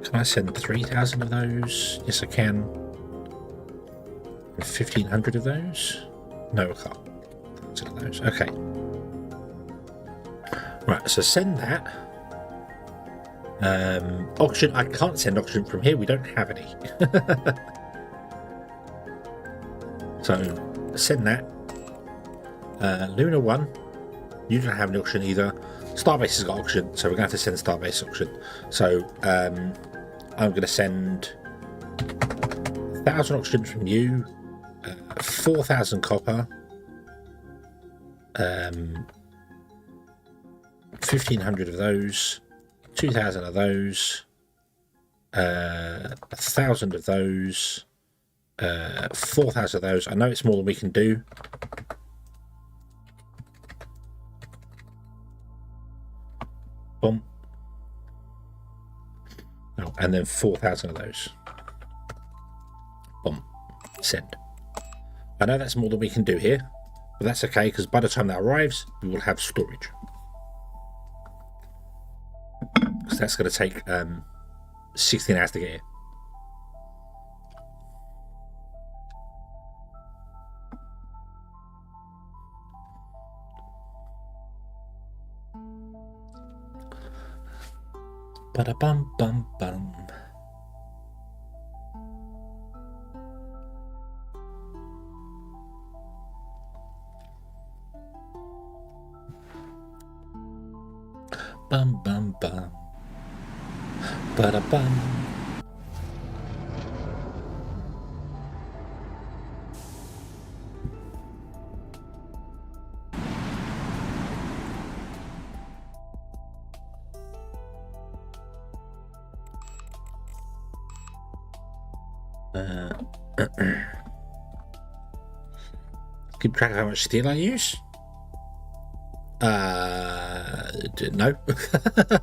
Can I send 3,000 of those? Yes, I can. 1,500 of those? No, I can't. 1,000 of those. Okay. Right, so send that. Oxygen. I can't send oxygen from here. We don't have any. So send that. Luna 1. You don't have any oxygen either. Starbase has got oxygen, so we're going to have to send Starbase oxygen. So I'm going to send 1,000 oxygen from you. 4,000 copper, 1,500 of those, 2,000 of those, 1,000 of those, 4,000 of those. I know it's more than we can do. Boom. Oh, and then 4,000 of those. Boom. Send. I know that's more than we can do here, but that's okay, because by the time that arrives, we will have storage. Because that's going to take 16 hours to get here. Ba-da-bum-bum-bum. Bum bum bum. Ba bum. Keep track of how much steel I use. No.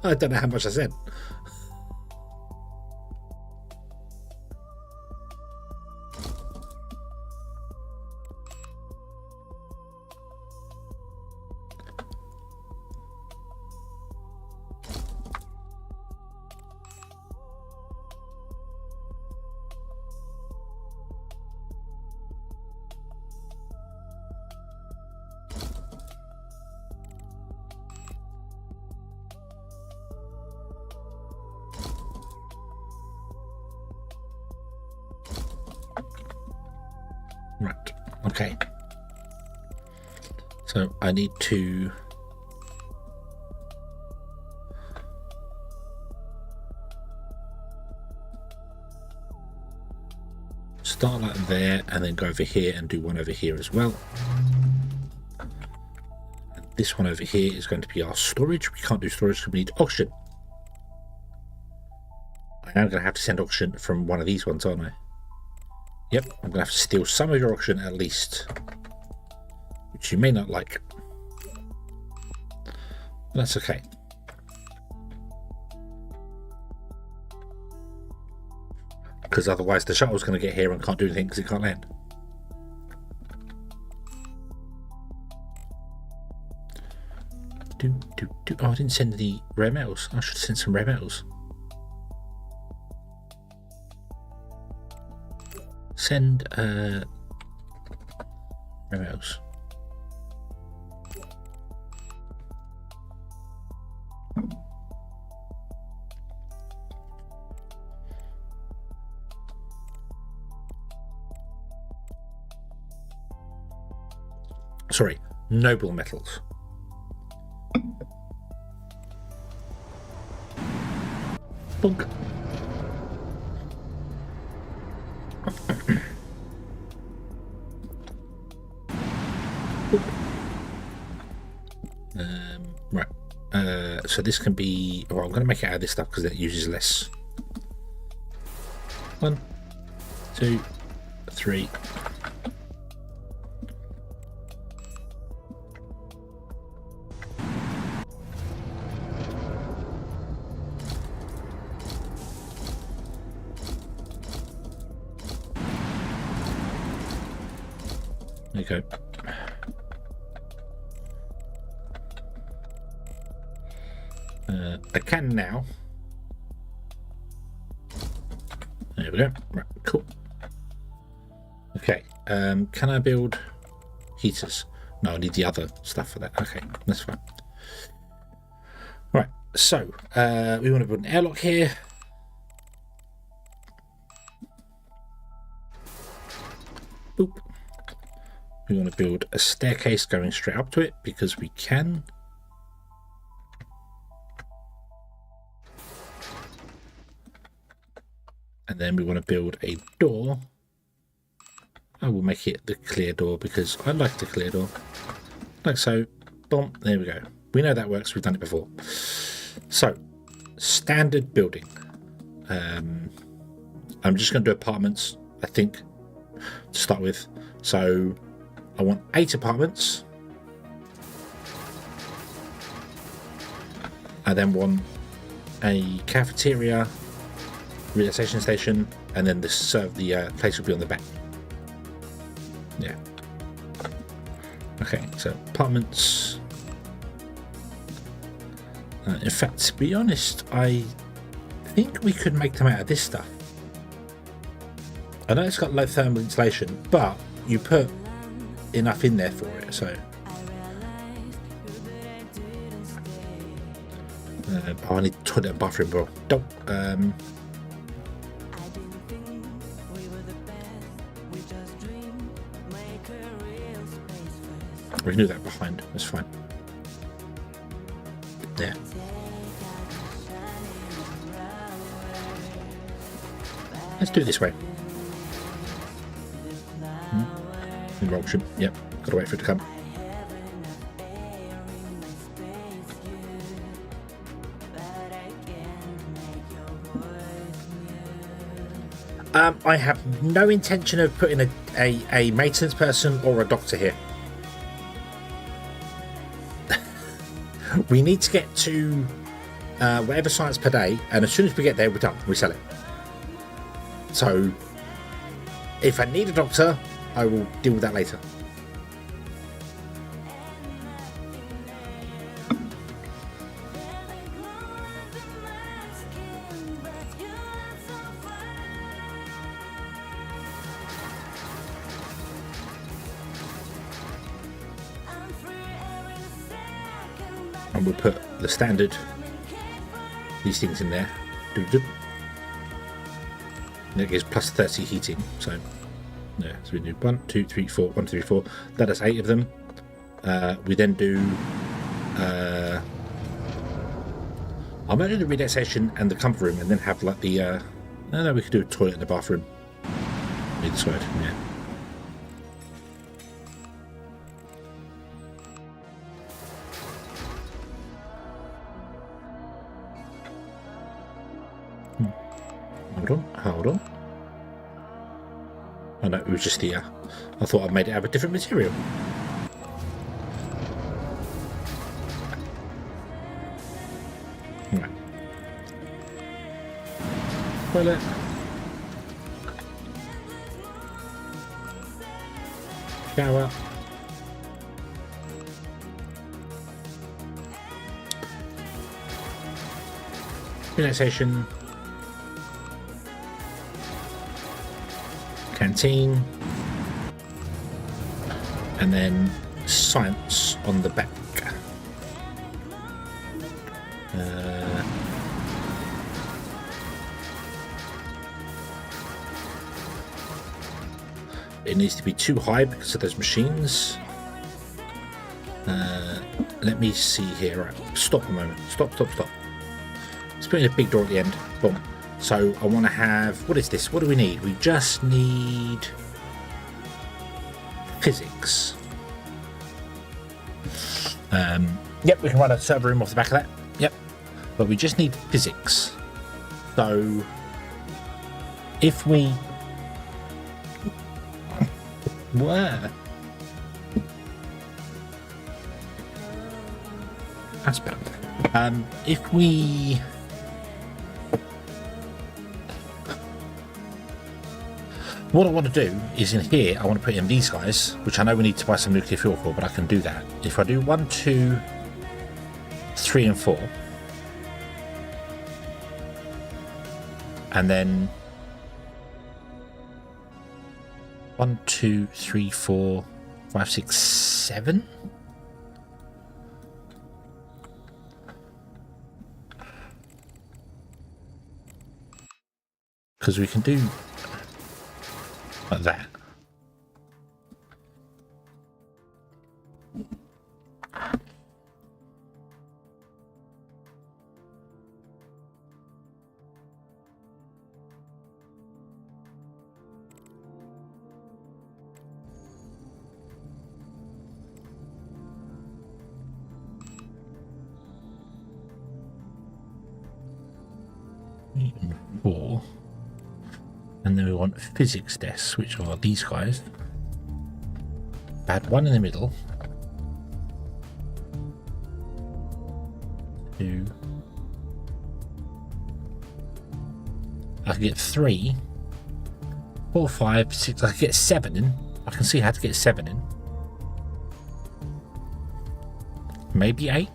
I don't know how much I said. Right, okay. So I need to start like there and then go over here and do one over here as well. And this one over here is going to be our storage. We can't do storage because we need oxygen. I am going to have to send oxygen from one of these ones, aren't I? Yep, I'm going to have to steal some of your oxygen at least. which you may not like. But that's okay. Because otherwise the shuttle's going to get here and can't do anything because it can't land. Oh, I didn't send the rare metals. I should send some rare metals. Send rare metals. Sorry, noble metals. Bonk. Right. So this can be. Well, I'm going to make it out of this stuff because it uses less. 1, 2, 3. There you go. I can now. There we go. Right, cool. Okay. Can I build heaters? No, I need the other stuff for that. Okay, that's fine. Right. So we want to build an airlock here. Boop. We want to build a staircase going straight up to it because we can. And then we want to build a door. I will make it the clear door because I like the clear door. Like so. Boom. There we go. We know that works. We've done it before. So, standard building. I'm just going to do apartments, I think, to start with. So, I want 8 apartments. I then want a cafeteria, relaxation station, and then the place will be on the back. Yeah. Okay, so apartments. In fact, to be honest, I think we could make them out of this stuff. I know it's got low thermal insulation, but you put enough in there for it, so. I need toilet and bathroom, bro. Don't. We can do that behind. That's fine. There. Let's do it this way. Involution. Yep. Gotta wait for it to come. I have no intention of putting a maintenance person or a doctor here. We need to get to whatever science per day, and as soon as we get there, we're done. We sell it. So, if I need a doctor, I will deal with that later. And we'll put the standard, these things in there. And it gives plus 30 heating. So, yeah, so we do 1, 2, 3, 4, 1, 2, 3, 4. That is 8 of them. We then do. I'm going to do the relaxation and the comfort room, and then have like the. No, we could do a toilet and a bathroom. Either side, yeah. Hold on. Oh no, it was just the. I thought I made it out of a different material. Toilet. Shower. Relaxation. Canteen. And then science on the back. It needs to be too high because of those machines. Let me see here. Right, stop a moment. Stop. Let's put in a big door at the end. Boom. So I want to have... What is this? What do we need? We just need... physics. Yep, we can run a server room off the back of that. Yep. But we just need physics. So... if we... Where? That's bad. If we... What I want to do is in here, I want to put in these guys, which I know we need to buy some nuclear fuel for, but I can do that. If I do 1, 2, 3 and 4, and then 1, 2, 3, 4, 5, 6, 7. Because we can do like that. And 4. And then we want physics desks, which are these guys. Add 1 in the middle. 2. I can get 3, 4, 5, 6. I can get 7 in. I can see how to get 7 in. Maybe 8.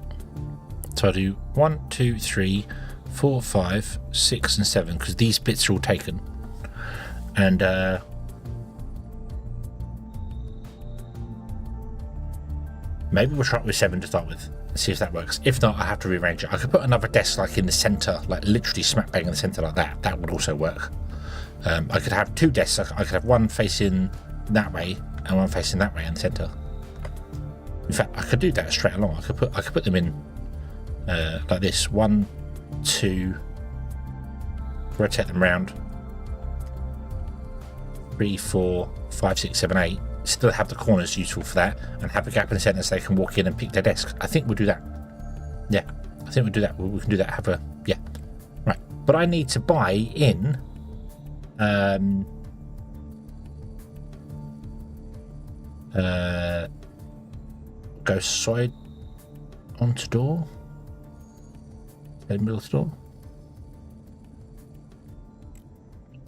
So I do 1, 2, 3, 4, 5, 6 and 7 because these bits are all taken. And maybe we'll try it with 7 to start with. See if that works. If not, I have to rearrange it. I could put another desk like in the center, like literally smack bang in the center like that. That would also work. I could have 2 desks. I could have one facing that way and one facing that way in the center. In fact, I could do that straight along. I could put them in like this. 1, 2. Rotate them round. 3, 4, 5, 6, 7, 8. Still have the corners useful for that, and have a gap in the centre so they can walk in and pick their desks. I think we'll do that. Yeah, I think we'll do that. We can do that. Have a yeah, right. But I need to buy in. Go side onto door. Middle to door.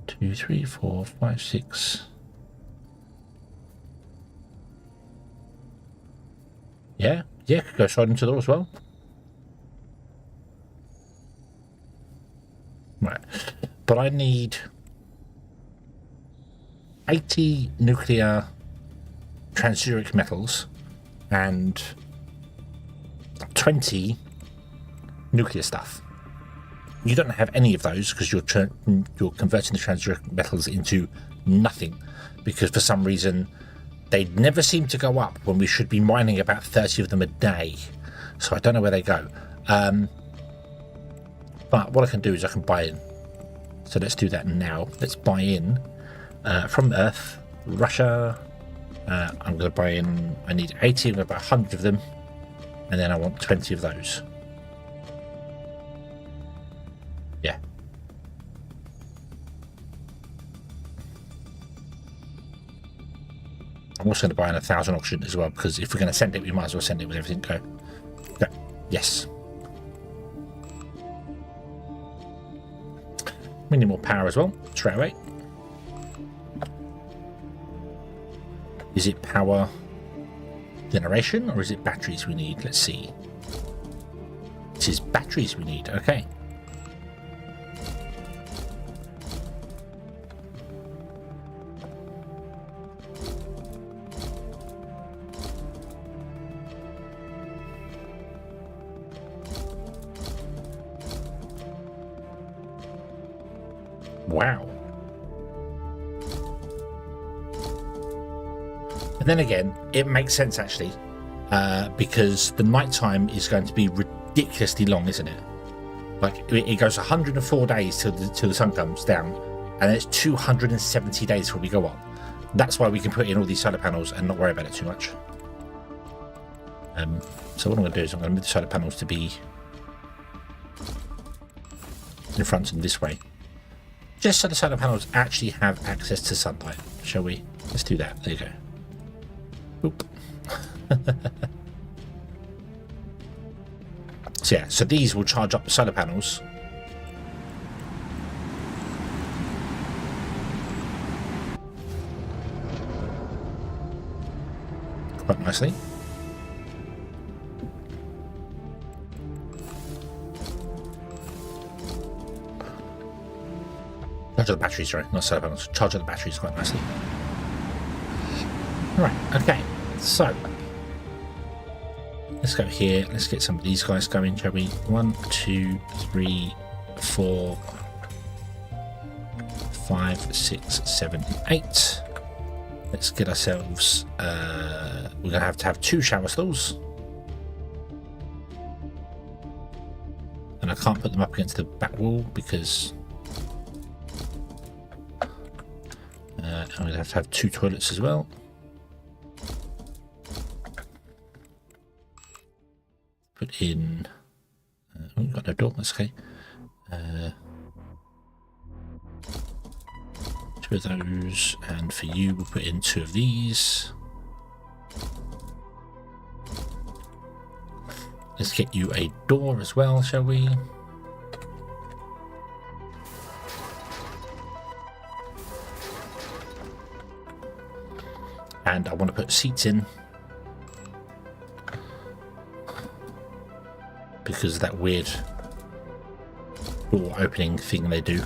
2, 3, 4, 5, 6. Yeah, could go side into the door as well. Right, but I need 80 nuclear transuric metals and 20 nuclear stuff. You don't have any of those because you're converting the transuric metals into nothing, because for some reason they never seem to go up when we should be mining about 30 of them a day. So I don't know where they go. But what I can do is I can buy in. So let's do that now. Let's buy in from Earth, Russia. I'm going to buy in. I need 80. I'm going to buy 100 of them, and then I want 20 of those. Yeah. I'm also going to buy in 1,000 oxygen as well, because if we're going to send it, we might as well send it with everything. Go. Yes. We need more power as well, straight away. Is it power generation or is it batteries we need? Let's see. This is batteries we need, okay. Wow. And then again, it makes sense actually, because the nighttime is going to be ridiculously long, isn't it? Like it goes 104 days till the sun comes down, and it's 270 days before we go up. That's why we can put in all these solar panels and not worry about it too much. So what I'm going to do is I'm going to move the solar panels to be in front and this way. Just so the solar panels actually have access to sunlight, shall we? Let's do that. There you go. Oop. So yeah, so these will charge up the solar panels. Quite nicely. Charge of the batteries, sorry, not solar panels. Charge of the batteries quite nicely. Right, okay, so let's go here. Let's get some of these guys going, shall we? 1, 2, 3, 4, 5, 6, 7, 8. Let's get ourselves. We're going to have 2 shower stalls. And I can't put them up against the back wall because I'm going to have 2 toilets as well. Put in. Oh, we've got no door. That's okay. 2 of those, and for you, we'll put in 2 of these. Let's get you a door as well, shall we? And I want to put seats in because of that weird door opening thing they do.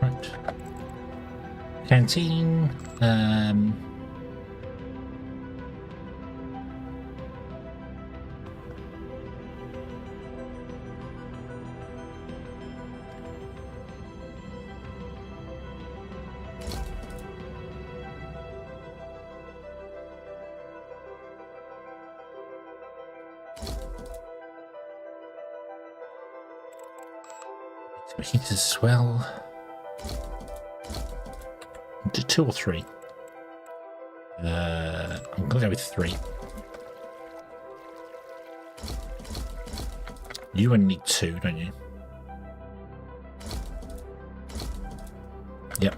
Right. Canteen. Heaters as well. Do 2 or 3. I'm gonna go with 3. You only need 2, don't you? Yep.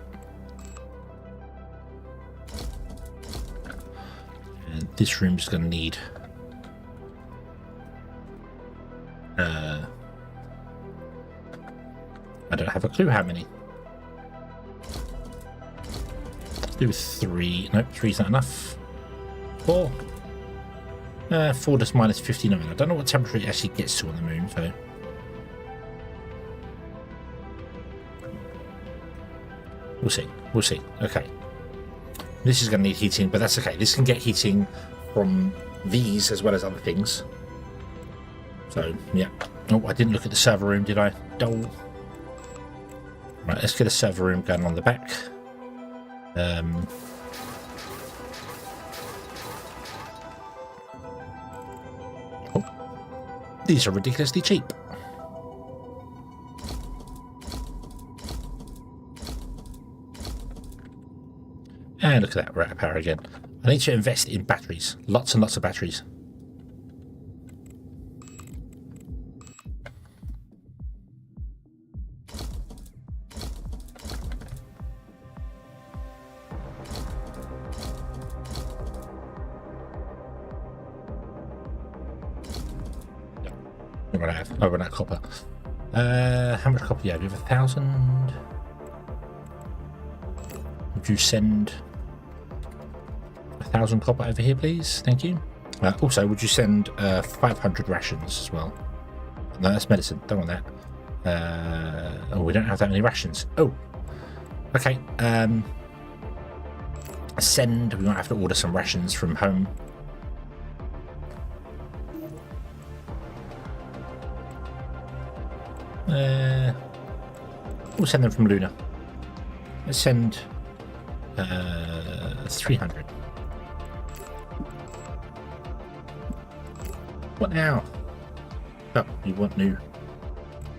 And this room's gonna need I don't have a clue how many. Let's do 3. Nope, 3's not enough. 4. 4 just minus 59. I don't know what temperature it actually gets to on the moon, so. We'll see. We'll see. Okay. This is going to need heating, but that's okay. This can get heating from these as well as other things. So, yeah. Oh, I didn't look at the server room, did I? Dull. Right, let's get a server room going on the back. Oh, these are ridiculously cheap. And look at that, we're out of power again. I need to invest in batteries. Lots and lots of batteries. I run out of copper. How much copper do you have? You have 1,000. Would you send 1,000 copper over here, please? Thank you. Also, would you send 500 rations as well? No, that's medicine. Don't want that. Oh, we don't have that many rations. Oh, okay. Send. We might have to order some rations from home. We'll send them from Luna. Let's send 300. What now? Oh, you want new?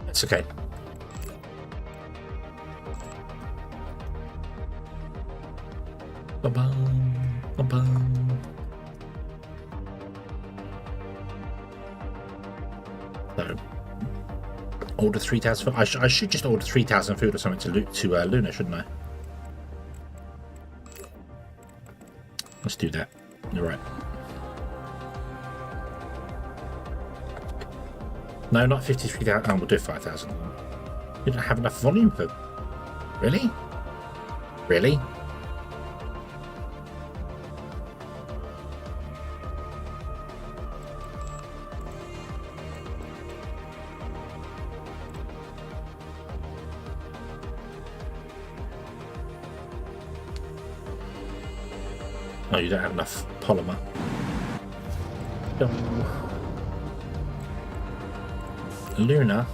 That's okay. Ba-bum, ba-bum. So, order 3,000 food. I should just order 3,000 food or something to Luna, shouldn't I? Let's do that. You're right. No, not 53,000. Oh, we'll do 5,000. We don't have enough volume for. Really? Really? Oh, you don't have enough polymer. Luna.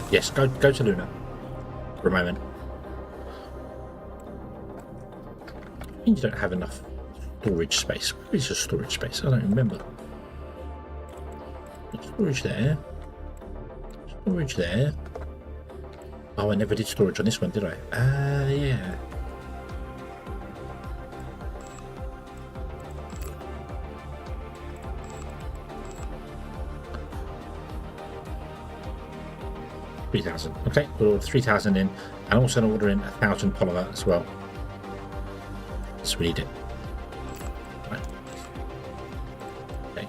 Yes, go to Luna for a moment. You don't have enough storage space. Where is your storage space? I don't remember. Storage there. Storage there. Oh, I never did storage on this one, did I? Yeah. $3,000. Okay, we'll order 3,000 in, and also going to order in 1,000 polymer as well. Let's read it. Right. Okay.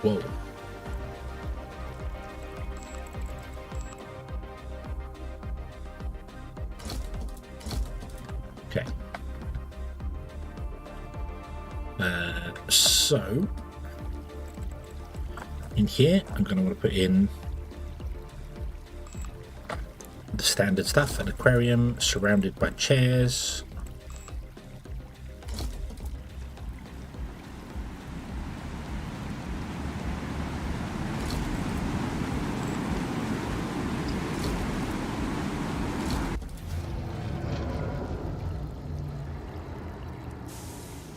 Whoa. Okay. So in here, I'm going to want to put in the standard stuff: an aquarium surrounded by chairs.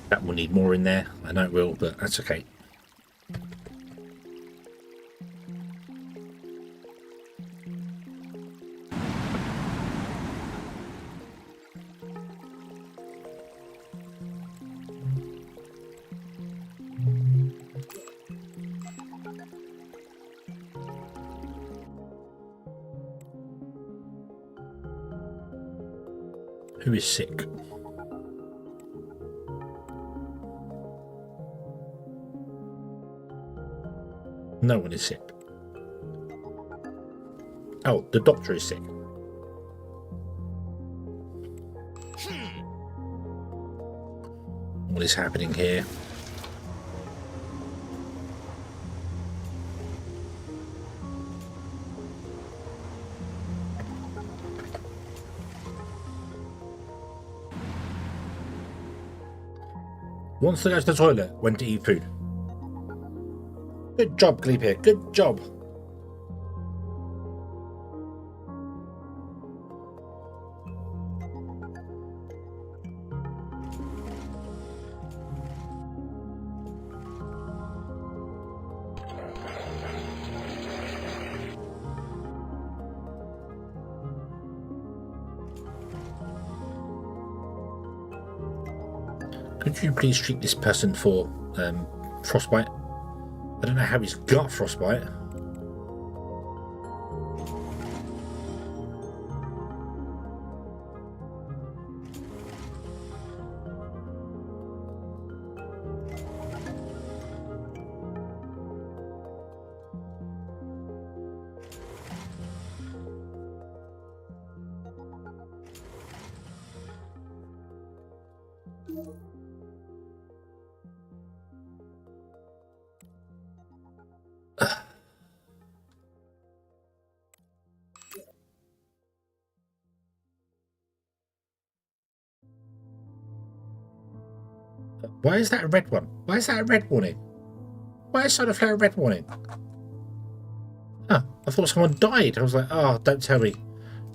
That will need more in there. I know it will, but that's okay. Who is sick? No one is sick. Oh, the doctor is sick. What is happening here? Wants to go to the toilet, went to eat food. Good job, Gleep here. Good job. Could you please treat this person for frostbite? I don't know how he's got frostbite. Why is that a red one? Why is that a red warning? Why is Solargene a red warning? Oh, I thought someone died. I was like, oh, don't tell me.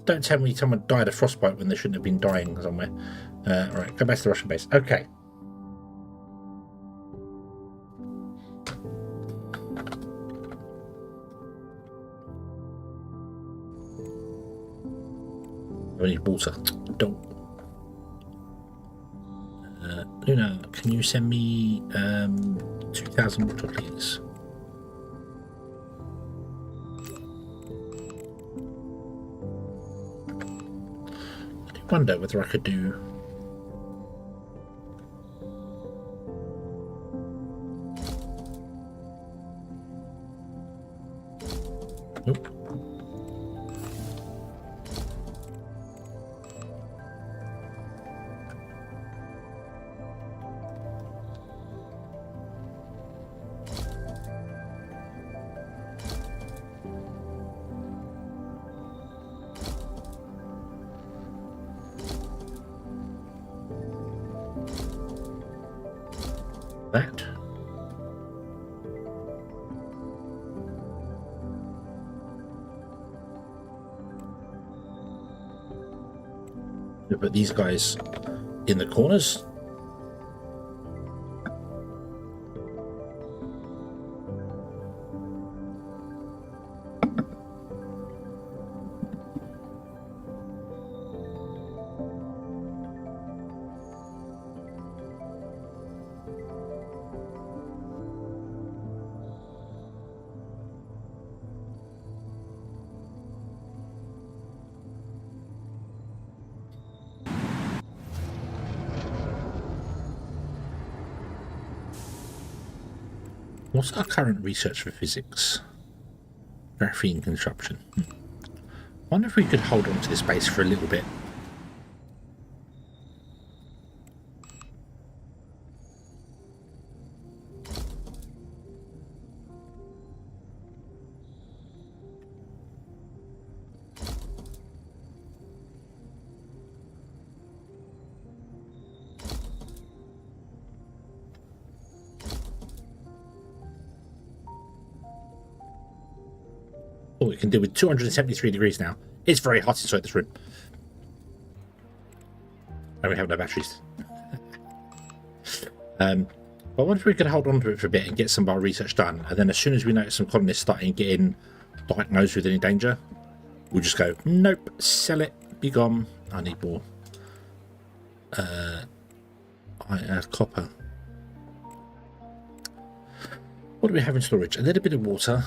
Don't tell me someone died of frostbite when they shouldn't have been dying somewhere. Right, go back to the Russian base. Okay. I need water. Don't. Luna, can you send me 2,000 water, please? I do wonder whether I could do. Nope. That. We put these guys in the corners. What's our current research for physics? Graphene construction. Wonder if we could hold on to this base for a little bit. Oh, we can deal with 273 degrees now. It's very hot inside this room. And we have no batteries. I wonder if we could hold on to it for a bit and get some of our research done. And then as soon as we notice some colonists starting getting diagnosed with any danger, we'll just go, nope, sell it, be gone. I need more copper. What do we have in storage? A little bit of water.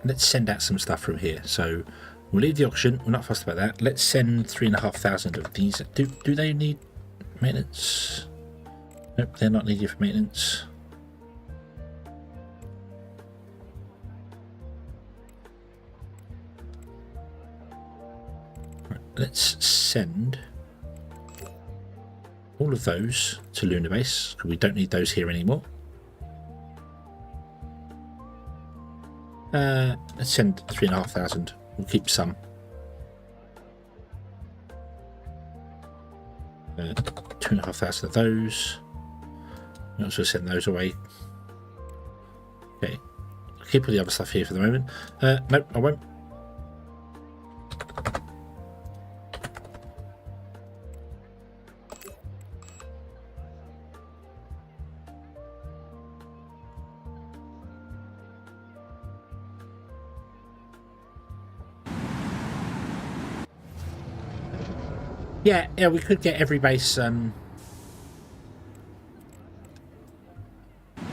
Let's send out some stuff from here. So we'll leave the auction. We're not fussed about that. Let's send 3,500 of these. Do they need maintenance? Nope, they're not needed for maintenance. Right, let's send all of those to Lunar Base, because we don't need those here anymore. Let's send 3,500. We'll keep some. 2,500 of those. We'll also send those away. Okay. I'll keep all the other stuff here for the moment. Nope, I won't. Yeah, we could get every base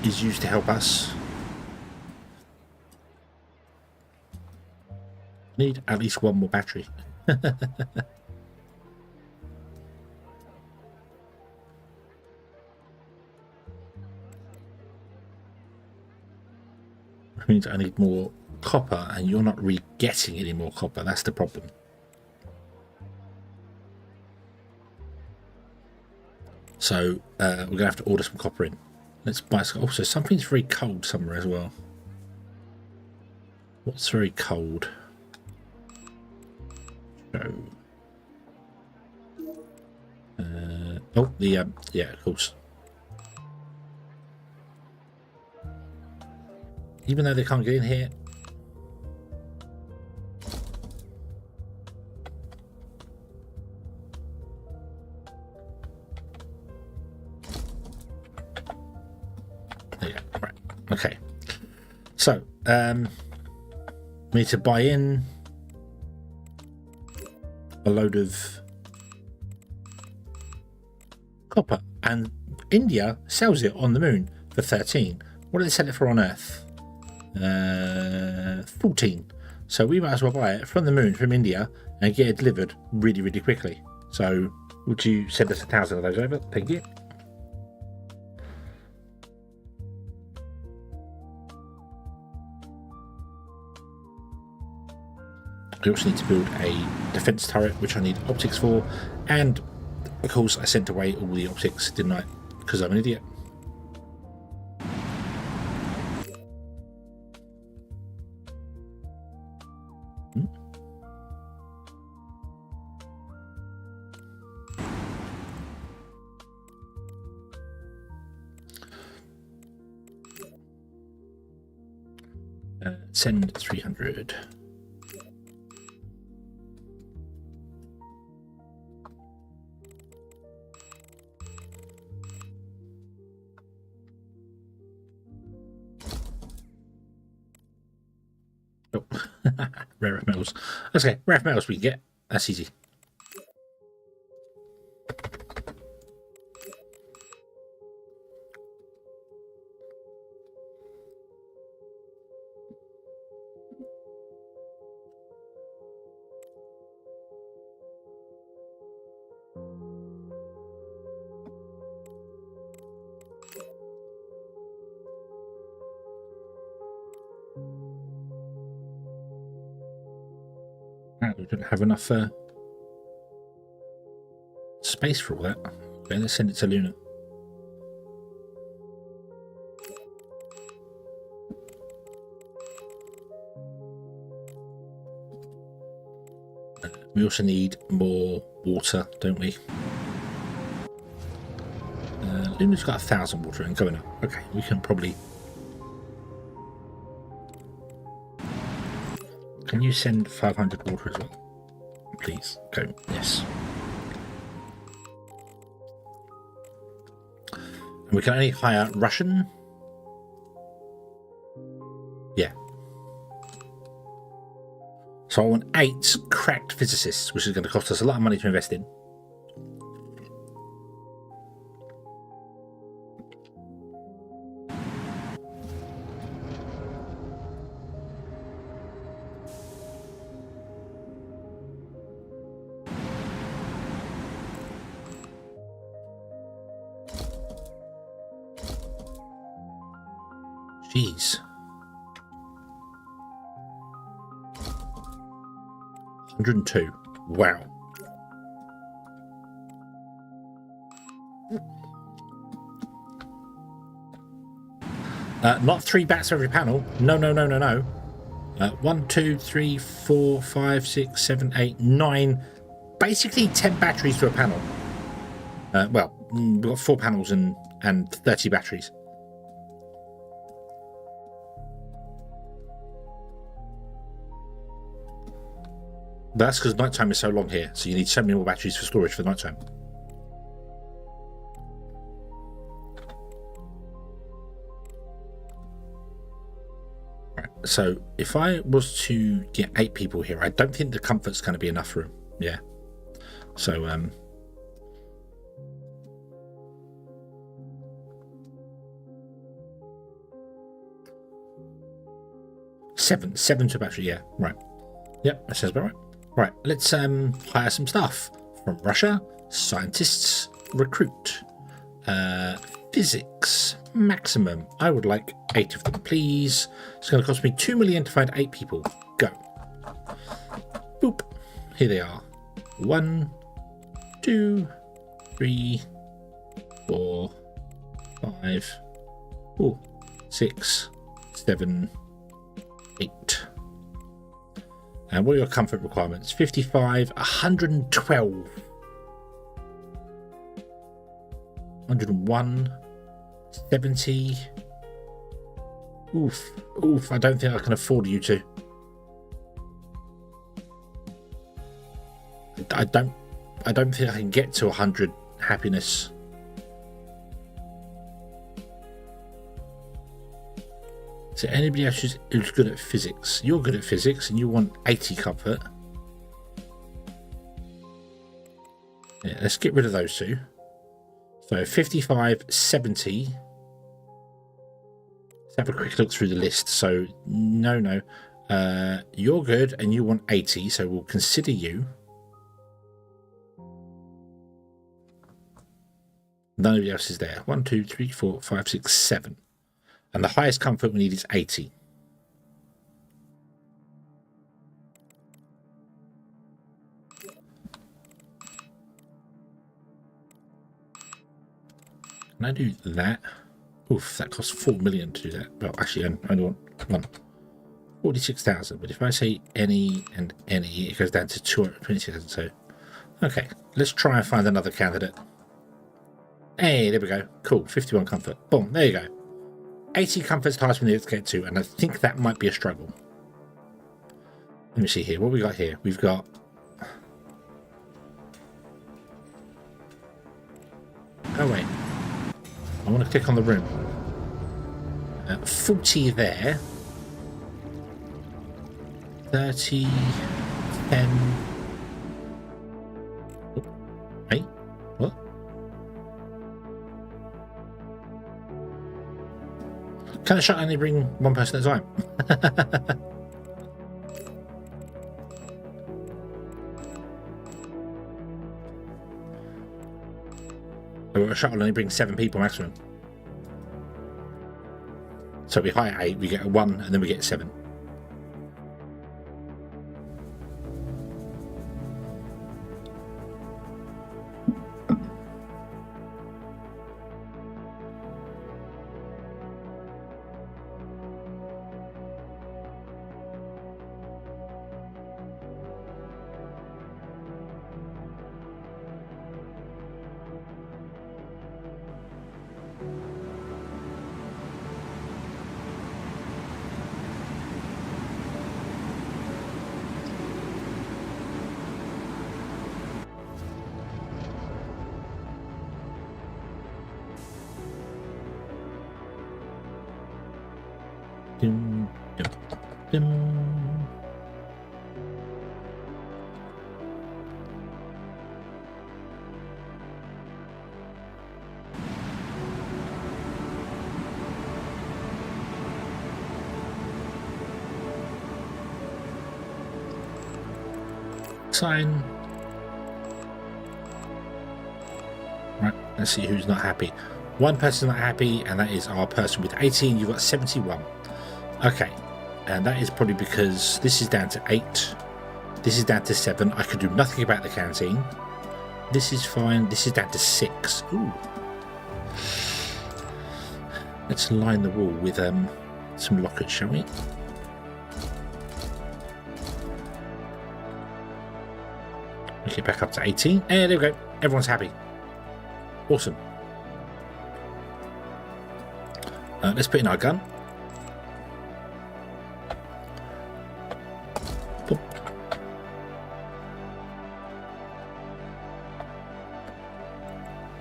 is used to help us. Need at least one more battery. Which means I need more copper, and you're not really getting any more copper. That's the problem. So we're going to have to order some copper in. Let's buy some. Also, something's very cold somewhere as well. What's very cold? So, oh, the yeah, of course. Even though they can't get in here. There you go. Right. Okay. So, we need to buy in a load of copper, and India sells it on the moon for 13. What do they sell it for on Earth? 14. So we might as well buy it from the moon, from India, and get it delivered really, really quickly. So would you send us 1,000 of those over? Thank you. I also need to build a defense turret, which I need optics for, and of course I sent away all the optics, didn't I? Because I'm an idiot. Send 300. Oh, rare earth metals. Okay, rare earth metals we can get. That's easy. We don't have enough space for all that. Okay, let's send it to Luna. We also need more water, don't we? Luna's got 1,000 water and going up. Okay, we can probably... Can you send 500 water as well? Please, go. Yes. And we can only hire Russian. Yeah. So I want 8 cracked physicists, which is going to cost us a lot of money to invest in. Jeez. 102. Wow. Not 3 bats for every panel. No, no, no, no, no. 1, 2, 3, 4, 5, 6, 7, 8, 9. Basically 10 batteries to a panel. Well, we've got 4 panels and 30 batteries. But that's because nighttime is so long here, so you need so many more batteries for storage for nighttime. Right, so if I was to get 8 people here, I don't think the comfort's going to be enough room. Yeah. So Seven to battery, yeah, right. Yep, that sounds about right. Right, let's hire some staff. From Russia, scientists, recruit. Physics, maximum. I would like 8 of them, please. It's going to cost me 2 million to find 8 people. Go. Boop. Here they are. 1, 2, 3, 4, 5, 6, 7, 8. And what are your comfort requirements? 55, 112, 101, 70. Oof, I don't think I can afford you two. I don't think I can get to 100 happiness. So anybody else who's good at physics? You're good at physics and you want 80 comfort. Yeah, let's get rid of those two. So 55, 70. Let's have a quick look through the list. So no. You're good and you want 80, so we'll consider you. Nobody else is there. 1, 2, 3, 4, 5, 6, 7. And the highest comfort we need is 80. Can I do that? Oof, that costs 4 million to do that. Well, actually, I only want 46,000. But if I say any and any, it goes down to 220,000. So, okay, let's try and find another candidate. Hey, there we go. Cool, 51 comfort. Boom, there you go. 80 comfort's the highest we need to get to, and I think that might be a struggle. Let me see here. What we got here? We've got... Oh, wait. I want to click on the room. 40 there. 30... 10... Oh, hey, what? Can a shot only bring one person at a time? A shot will only bring 7 people maximum. So we hire 8, we get a 1, and then we get 7. Dum, dum, dum. Sign. Right, let's see who's not happy. One person not happy, and that is our person with 18. You've got 71. Okay, and that is probably because this is down to 8. This is down to 7. I could do nothing about the canteen. This is fine. This is down to 6. Ooh. Let's line the wall with some lockers, shall we? Okay, back up to 18. And there we go. Everyone's happy. Awesome. Let's put in our gun.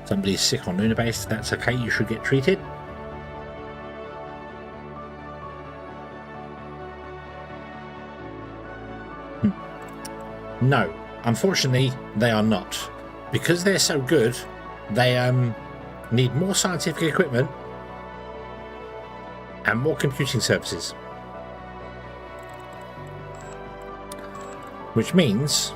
Somebody's sick on lunar base. That's okay. You should get treated. No, unfortunately, they are not. Because they're so good, they need more scientific equipment and more computing services. Which means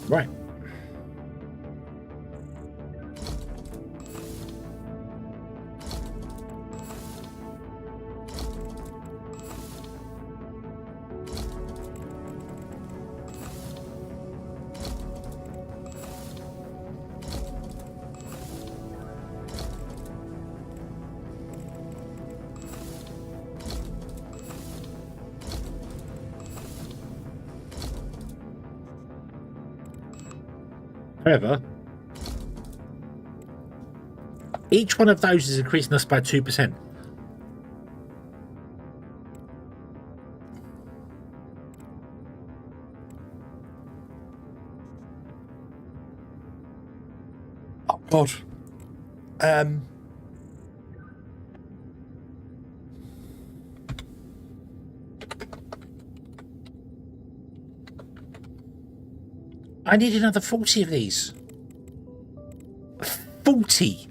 right. However, each one of those is increasing us by 2%. Oh God. I need another 40 of these. 40!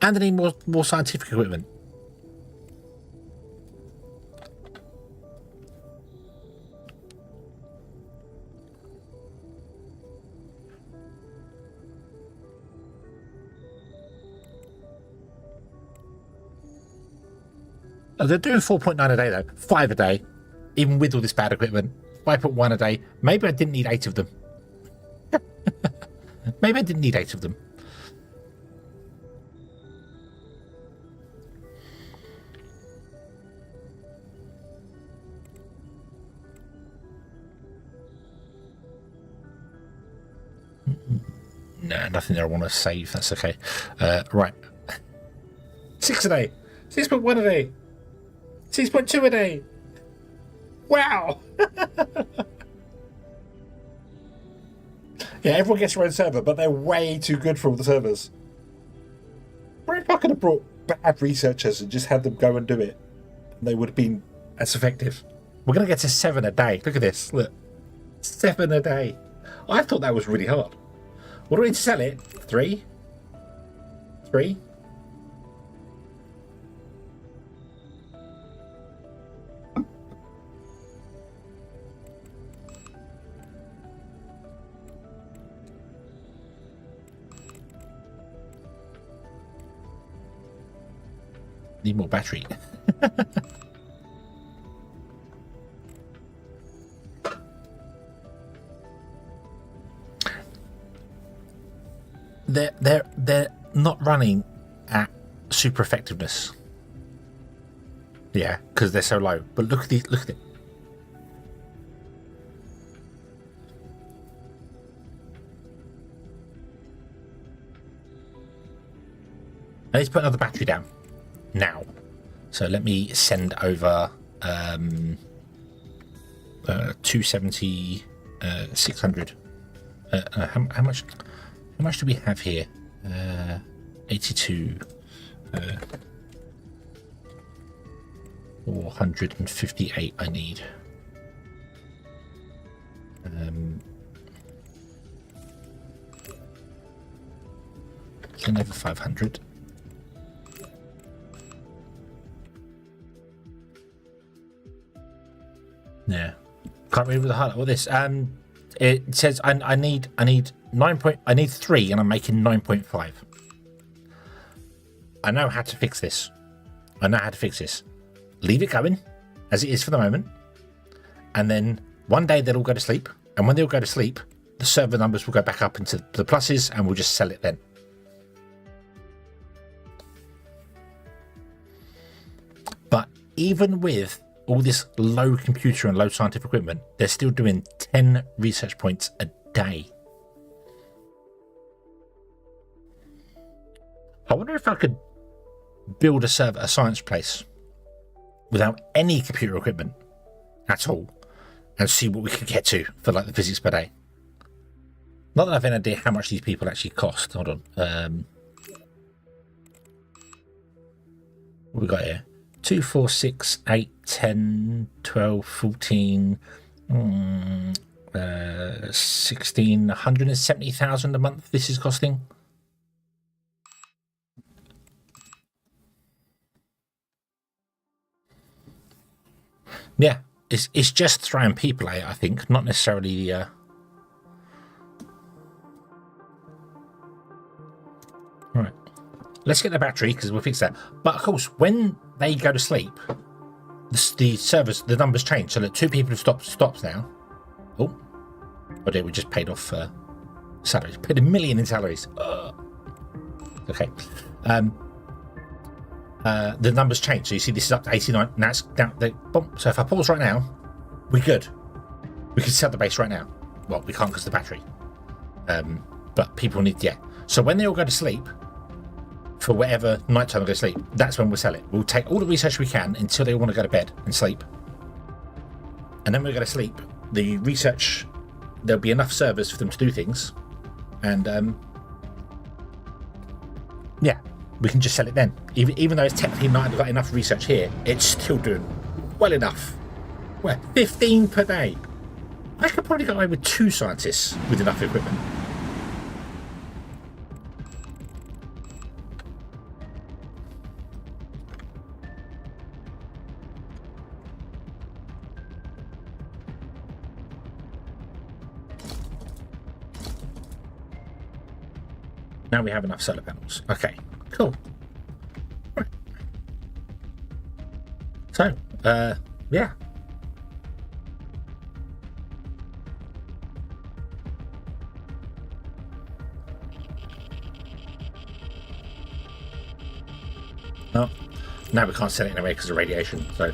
And I need more scientific equipment. Oh, they're doing 4.9 a day though. 5 a day. Even with all this bad equipment. 5.1 a day. Maybe I didn't need 8 of them. Maybe I didn't need 8 of them. No, nothing there I want to save. That's okay. Right. 6 a day. 6.1 a day. 6.2 a day. Wow. Yeah, everyone gets their own server, but they're way too good for all the servers. What if I could have brought bad researchers and just had them go and do it? And they would have been as effective. We're going to get to 7 a day. Look at this. Look. 7 a day. I thought that was really hard. What do we need to sell it? 3? 3? Need more battery. They're not running at super effectiveness. Yeah, because they're so low. But look at these. Look at it. I need to put another battery down now. So let me send over 270, 600. How much? How much do we have here? 82. 458 I need. Send over 500. Yeah, can't read with the highlight. What this? It says I need 9 point. I need 3, and I'm making 9.5. I know how to fix this. Leave it going as it is for the moment, and then one day they'll all go to sleep. And when they all go to sleep, the server numbers will go back up into the pluses, and we'll just sell it then. But even with all this low computer and low scientific equipment, they're still doing 10 research points a day. I wonder if I could build a server, a science place, without any computer equipment at all, and see what we could get to for like the physics per day. Not that I have any idea how much these people actually cost. Hold on. What we got here? 2, 4, 6, 8, 10, 12, 14, 16, 170,000 a month this is costing. Yeah, it's just throwing people at it, I think, not necessarily Right. Let's get the battery, because we'll fix that. But, of course, when they go to sleep, the servers, the numbers change. So that 2 people have stopped now. Oh. Oh, dear, we just paid off salaries. Paid $1 million in salaries. Okay. The numbers change. So you see this is up to 89. Now it's down. So if I pause right now, we're good. We can sell the base right now. Well, we can't because of the battery. But people need, yeah. So when they all go to sleep, for whatever nighttime they go to sleep, that's when we'll sell it. We'll take all the research we can until they all want to go to bed and sleep. And then when we go to sleep, the research, there'll be enough servers for them to do things. And yeah, we can just sell it then. Even though it's technically not got enough research here, it's still doing well enough. Well, 15 per day. I could probably get away with 2 scientists with enough equipment. Now we have enough solar panels. Okay, cool. Right. So, yeah. Oh, now we can't sell it anyway because of radiation. So,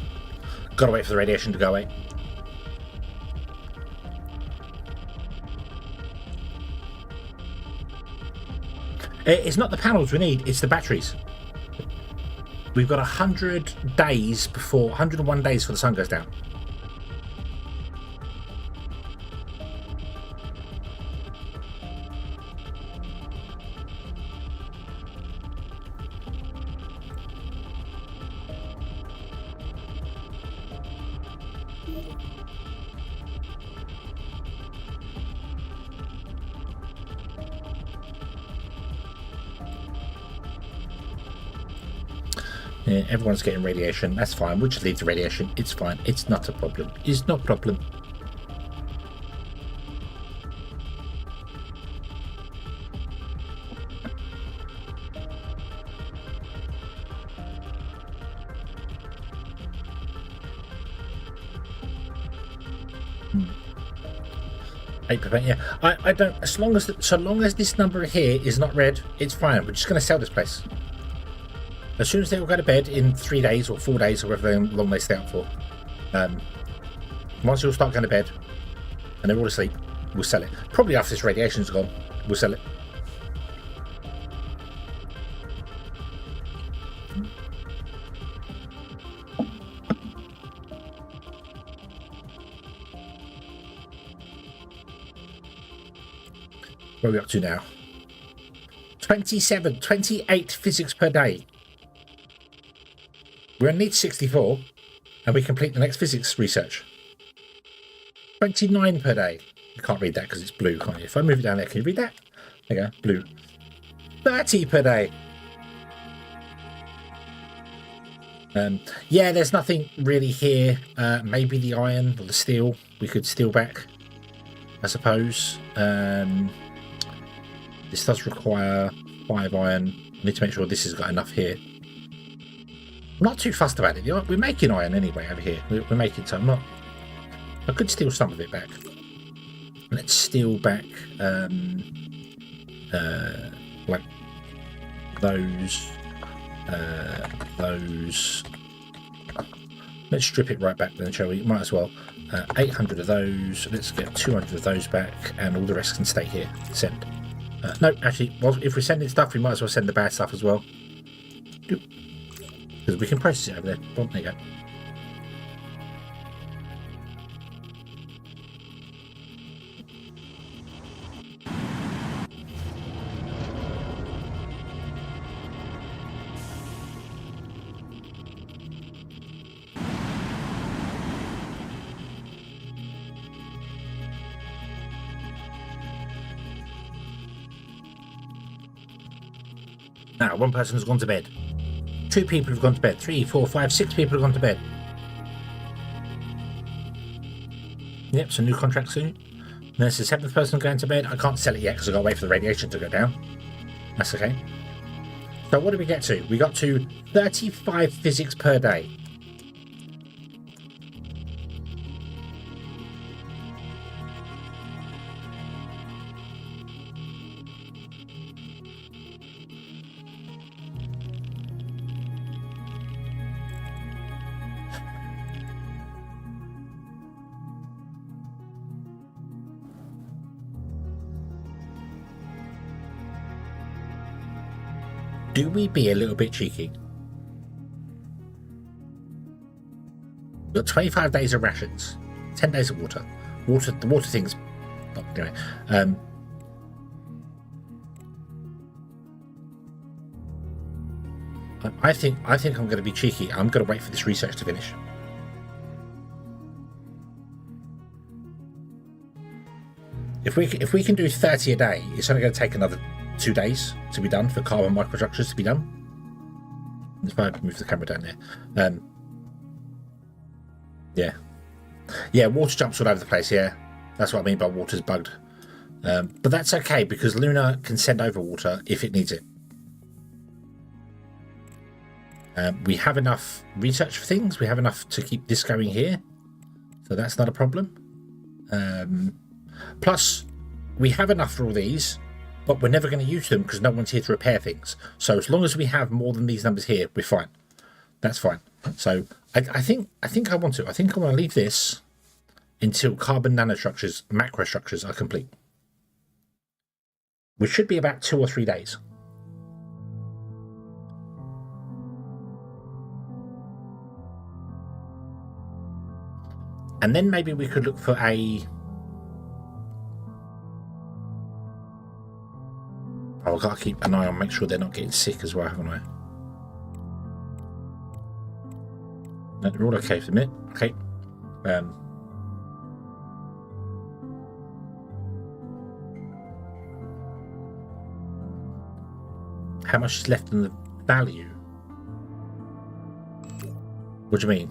gotta wait for the radiation to go away. It's not the panels we need, it's the batteries. We've got 100 days before, 101 days before the sun goes down. Yeah, everyone's getting radiation. That's fine. We'll just leave the radiation. It's fine. It's not a problem. It's no problem. %, yeah. I don't. So long as this number here is not red, it's fine. We're just going to sell this place. As soon as they all go to bed in 3 days or 4 days or however long they stay up for, once they all start going to bed and they're all asleep, we'll sell it. Probably after this radiation's gone, we'll sell it. Where are we up to now? 28 physics per day. We only need 64, and we complete the next physics research. 29 per day. You can't read that because it's blue, can't you? If I move it down there, can you read that? There you go, blue. 30 per day. Yeah, there's nothing really here. Maybe the iron or the steel. We could steal back, I suppose. This does require 5 iron. I need to make sure this has got enough here. I'm not too fussed about it. You know, we're making iron anyway over here. We're making some. I could steal some of it back. Let's steal back like those. Let's strip it right back then, shall we? Might as well. 800 of those. Let's get 200 of those back, and all the rest can stay here. Send. No, actually, well, if we're sending stuff, we might as well send the bad stuff as well. Because we can process it over there. Boom, there you go. Now, one person has gone to bed. 2 people have gone to bed. 3, 4, 5, 6 people have gone to bed. Yep, so new contract soon. There's the 7th person going to bed. I can't sell it yet because I've got to wait for the radiation to go down. That's okay. So what did we get to? We got to 35 physics per day. Do we be a little bit cheeky? We've got 25 days of rations, 10 days of water. The water thing's... Oh, anyway. I think I'm going to be cheeky. I'm going to wait for this research to finish. If we can do 30 a day, it's only going to take another 2 days to be done for carbon microstructures to be done. If I move the camera down there, yeah, water jumps all over the place. Yeah, that's what I mean by water's bugged. But that's okay because Luna can send over water if it needs it. We have enough research for things. We have enough to keep this going here, so that's not a problem. Plus, we have enough for all these. But we're never going to use them because no one's here to repair things. So as long as we have more than these numbers here, we're fine. That's fine. So I think I want to leave this until carbon nanostructures, macrostructures are complete. Which should be about 2 or 3 days. And then maybe we could look for a... Oh, I've got to keep an eye on, make sure they're not getting sick as well, haven't I? No, they're all okay for the minute. Okay. How much is left in the value? What do you mean?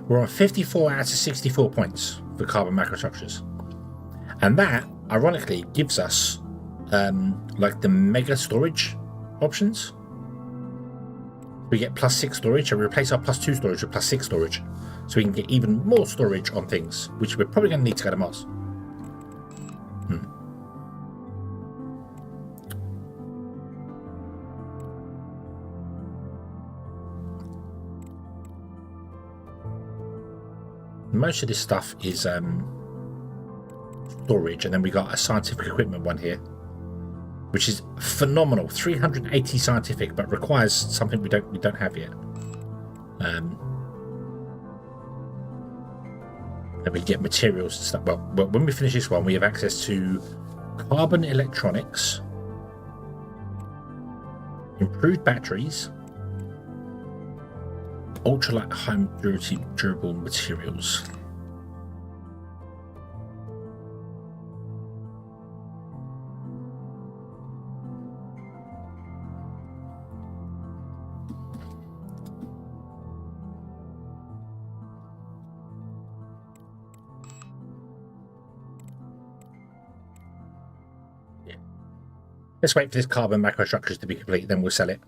We're on 54 out of 64 points for carbon macrostructures. And that, ironically, gives us like the mega storage options. We get +6 storage, so we replace our +2 storage with +6 storage, so we can get even more storage on things, which we're probably going to need to go to Mars. Most of this stuff is storage, and then we got a scientific equipment one here, which is phenomenal. 380 scientific, but requires something we don't have yet. And we get materials and stuff. Well, when we finish this one, we have access to carbon electronics, improved batteries, ultralight high durable materials. Let's wait for this carbon macrostructures to be complete, then we'll sell it.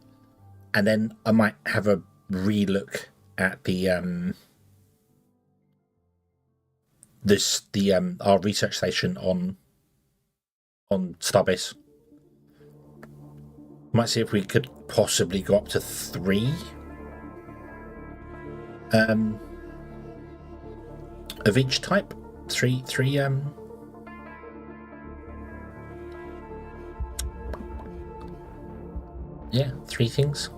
And then I might have a re-look at the our research station on Starbase. Might see if we could possibly go up to 3 of each type. Three Yeah, 3 things.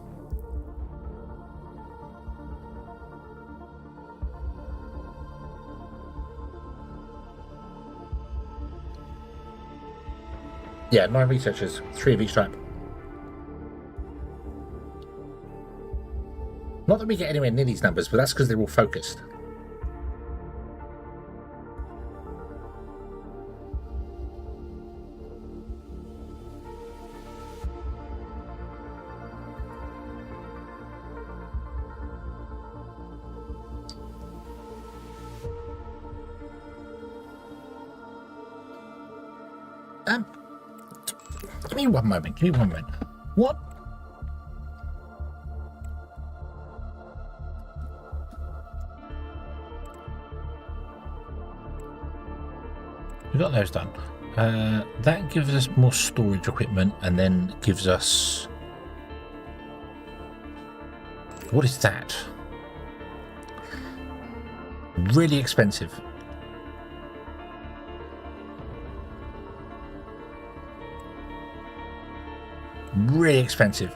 Yeah, 9 researchers, 3 of each type. Not that we get anywhere near these numbers, but that's because they're all focused. Give me one moment. Give me one moment. What? We got those done. That gives us more storage equipment, and then gives us. What is that? Really expensive. Really expensive.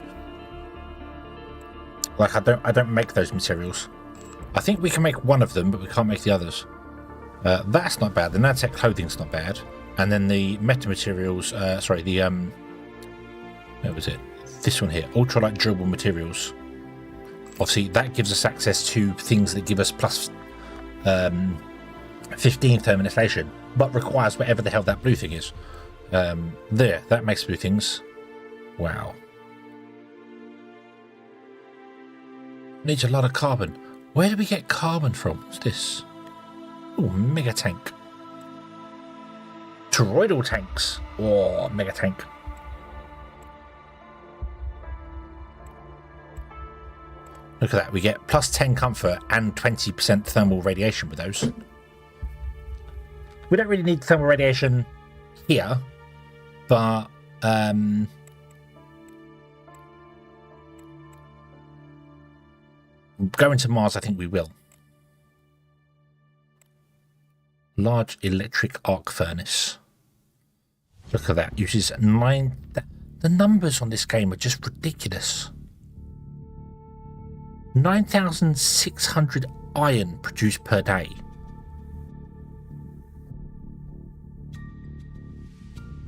Like I don't make those materials. I think we can make one of them, but we can't make the others. That's not bad. The Nadtech clothing's not bad. And then the metamaterials, sorry, the where was it? This one here, ultralight durable materials. Obviously, that gives us access to things that give us plus 15 thermoinstallation, but requires whatever the hell that blue thing is. There, that makes blue things. Wow. Needs a lot of carbon. Where do we get carbon from? What's this? Oh, mega tank. Toroidal tanks. Oh, mega tank. Look at that. We get plus 10 comfort and 20% thermal radiation with those. We don't really need thermal radiation here, but going to Mars, I think we will. Large electric arc furnace. Look at that. Uses 9. The numbers on this game are just ridiculous. 9,600 iron produced per day.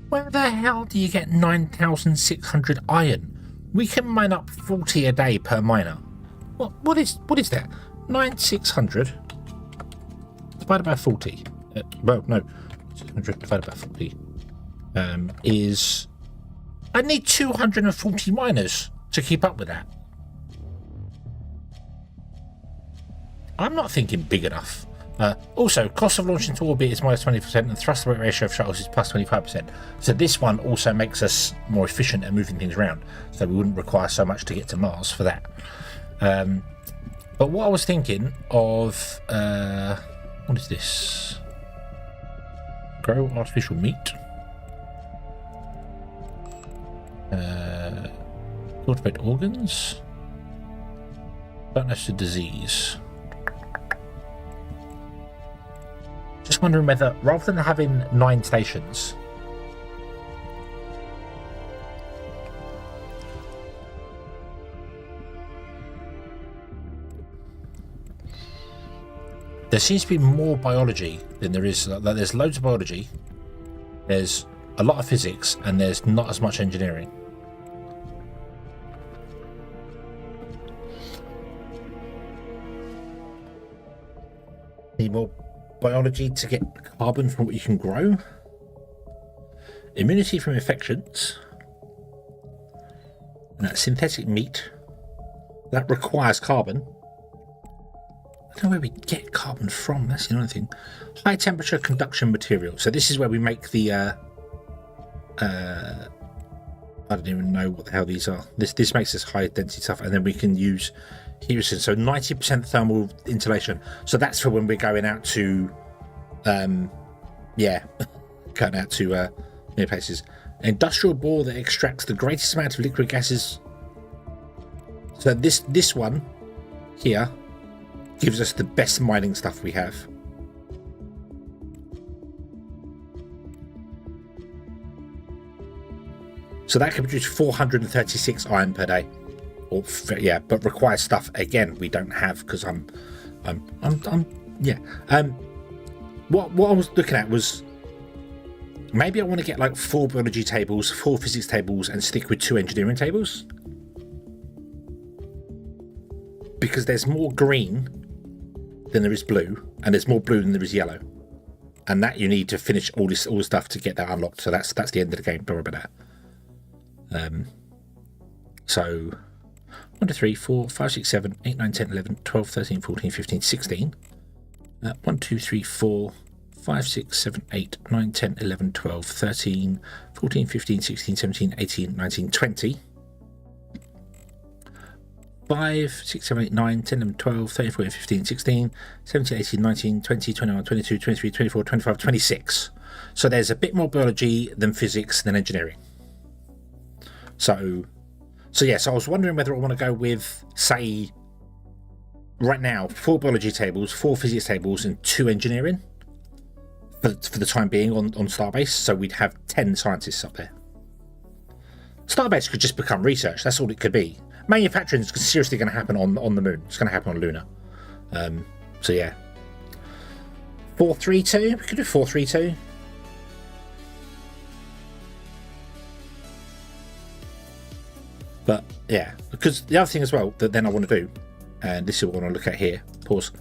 Where the hell do you get 9,600 iron? We can mine up 40 a day per miner. What is that? 9,600 divided by 40. Well, no, 600 divided by 40 is. I need 240 miners to keep up with that. I'm not thinking big enough. Also, cost of launch into orbit is minus 20%, and thrust to weight ratio of shuttles is plus 25%. So this one also makes us more efficient at moving things around. So we wouldn't require so much to get to Mars for that. But what I was thinking of, what is this? Grow artificial meat. Cultivate organs. Furnace to disease. Just wondering whether, rather than having 9 stations, there seems to be more biology than there is. Like, there's loads of biology, there's a lot of physics, and there's not as much engineering. Need more biology to get carbon from what you can grow. Immunity from infections. And that's synthetic meat. That requires carbon. I don't know where we get carbon from. That's the only thing. High temperature conduction material. So this is where we make the I don't even know what the hell these are. This makes this high density stuff, and then we can use Houston. So 90% thermal insulation. So that's for when we're going out to yeah, going out to near places. Industrial bore that extracts the greatest amount of liquid gases. So this one here gives us the best mining stuff we have. So that can produce 436 iron per day. Or yeah, but requires stuff again we don't have because I'm yeah. What I was looking at was maybe I want to get like 4 biology tables, 4 physics tables, and stick with 2 engineering tables. Because there's more green than there is blue, and there's more blue than there is yellow. And that you need to finish all this stuff to get that unlocked. So that's the end of the game. Don't worry about that. So 1, 2, 3, 4, 5, 6, 7, 8, 9, 10, 11, 12, 13, 14, 15, 16. 1, 2, 3, 4, 5, 6, 7, 8, 9, 10, 11, 12, 13, 14, 15, 16, 17, 18, 19, 20. 5, 6, 7, 8, 9, 10, 11, 12, 13, 14, 15, 16, 17, 18, 19, 20, 21, 22, 23, 24, 25, 26. So there's a bit more biology than physics than engineering. So yeah, so I was wondering whether I want to go with, say, right now, 4 biology tables, 4 physics tables, and 2 engineering for the time being on Starbase. So we'd have 10 scientists up there. Starbase could just become research. That's all it could be. Manufacturing is seriously going to happen on the moon. It's going to happen on Luna. So yeah. 432. We could do 432. But yeah, because the other thing as well that then I want to do, and this is what I want to look at here. Pause.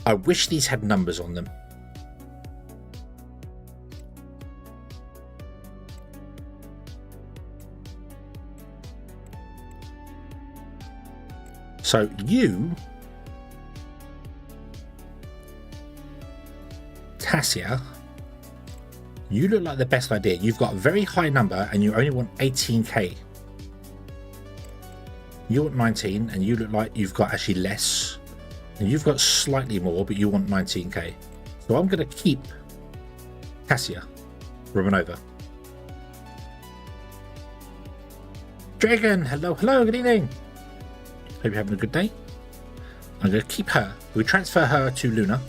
I wish these had numbers on them. So you, Tassia, you look like the best idea. You've got a very high number and you only want 18k. You want 19 and you look like you've got actually less. And you've got slightly more, but you want 19k. So I'm going to keep Tassia Romanova. Dragon, hello, good evening. Hope you're having a good day. I'm going to keep her. We transfer her to Luna,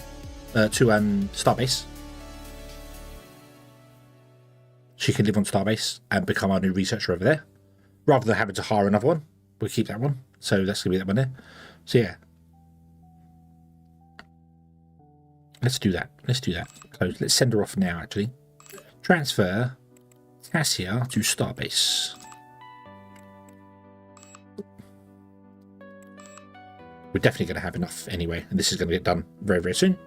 to Starbase. She can live on Starbase and become our new researcher over there. Rather than having to hire another one, we'll keep that one. So that's going to be that one there. So yeah. Let's do that. Close. Let's send her off now, actually. Transfer Tassia to Starbase. We're definitely going to have enough anyway, and this is going to get done very, very soon.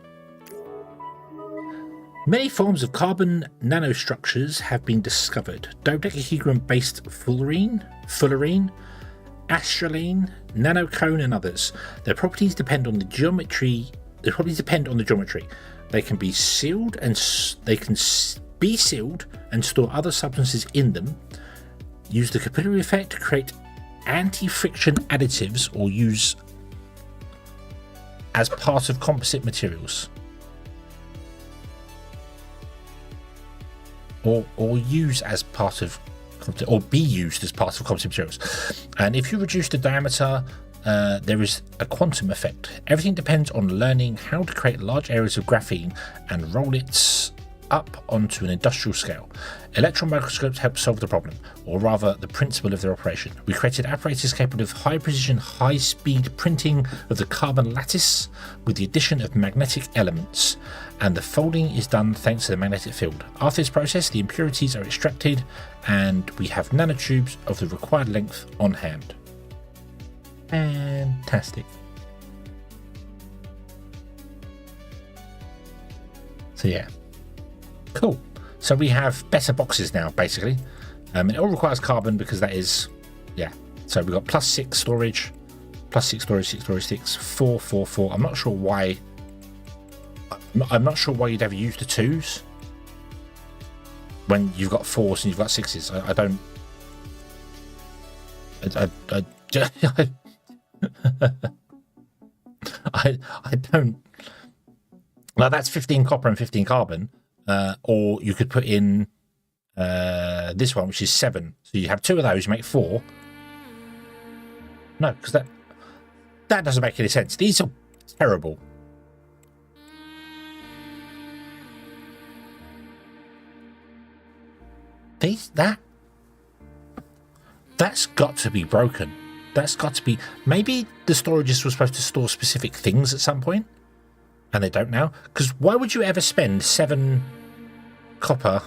Many forms of carbon nanostructures have been discovered. Dodecahedron-based fullerene, astralene, nanocone, and others. Their properties depend on the geometry. They can be sealed and store other substances in them. Use the capillary effect to create anti-friction additives or use as part of composite materials. Or use as part of, or be used as part of composite materials. And if you reduce the diameter, there is a quantum effect. Everything depends on learning how to create large areas of graphene and roll it up onto an industrial scale. Electron microscopes help solve the problem, or rather the principle of their operation. We created apparatus capable of high precision, high speed printing of the carbon lattice with the addition of magnetic elements, and the folding is done thanks to the magnetic field. After this process, the impurities are extracted and we have nanotubes of the required length on hand. Fantastic. So yeah. Cool. So we have better boxes now, basically. It all requires carbon because that is, yeah. So we've got +6 storage, +6 storage, 6 storage, 6, 4, 4, 4. I'm not sure why you'd ever use the 2s when you've got 4s and you've got 6s. I don't. I don't. Now that's 15 copper and 15 carbon. Or you could put in this one, which is 7. So you have 2 of those, you make 4. No, because that doesn't make any sense. These are terrible. That's got to be broken. That's got to be... Maybe the storages were supposed to store specific things at some point, and they don't now. Because why would you ever spend 7 copper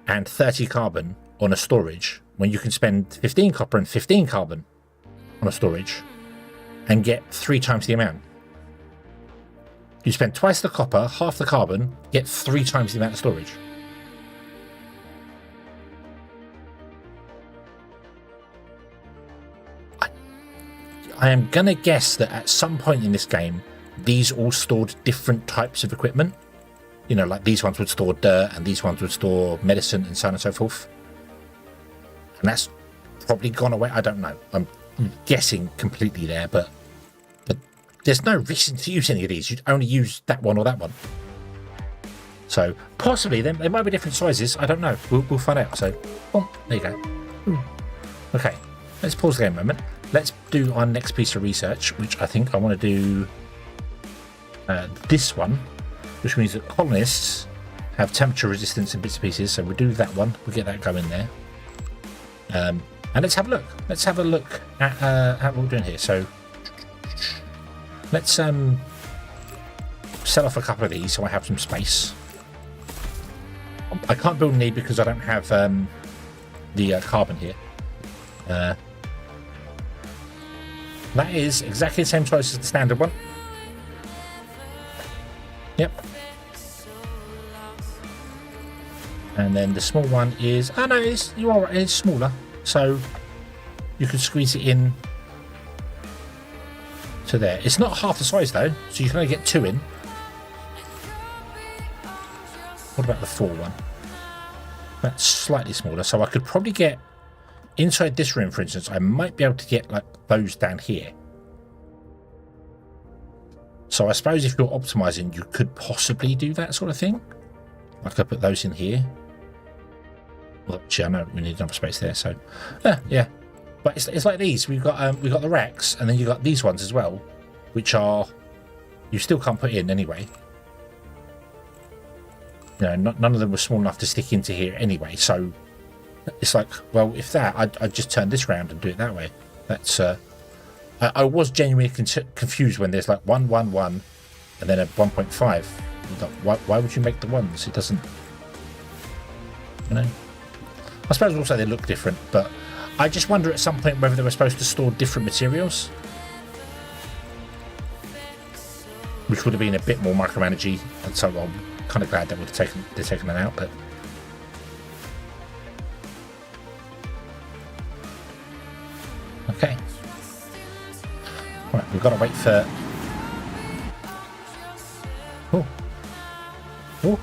and 30 carbon on a storage when you can spend 15 copper and 15 carbon on a storage and get 3 times the amount? You spend twice the copper, half the carbon, get 3 times the amount of storage. I am going to guess that at some point in this game, these all stored different types of equipment. You know, like these ones would store dirt and these ones would store medicine and so on and so forth. And that's probably gone away. I don't know. I'm guessing completely there, but there's no reason to use any of these. You'd only use that one or that one. So possibly they might be different sizes. I don't know. We'll find out. So, boom, there you go. Okay, let's pause the game a moment. Let's do our next piece of research, which I think I want to do this one, which means that colonists have temperature resistance in bits and pieces. So we'll do that one. We'll get that going there. And let's have a look. Let's have a look at what we're doing here. So let's sell off a couple of these so I have some space. I can't build any because I don't have the carbon here. That is exactly the same size as the standard one. Yep. And then the small one is... Oh no, you are right, it's smaller. So you could squeeze it in to there. It's not half the size though, so you can only get 2 in. What about the 4 one? That's slightly smaller, so I could probably get... Inside this room, for instance, I might be able to get like those down here. So I suppose if you're optimizing, you could possibly do that sort of thing. Like I put those in here. Well, actually, I know we need enough space there, so yeah. But it's like these. We've got the racks, and then you've got these ones as well, which are you still can't put in anyway. You know, none of them were small enough to stick into here anyway, so. It's like, well, if that, I'd just turn this round and do it that way. That's, I was genuinely confused when there's like 1, 1, 1, and then a 1.5. Why would you make the ones? It doesn't, you know. I suppose also they look different, but I just wonder at some point whether they were supposed to store different materials, which would have been a bit more micromanagey, and so I'm kind of glad that they've taken that out, but. Okay. Right, we've got to wait for... Oh. Oh.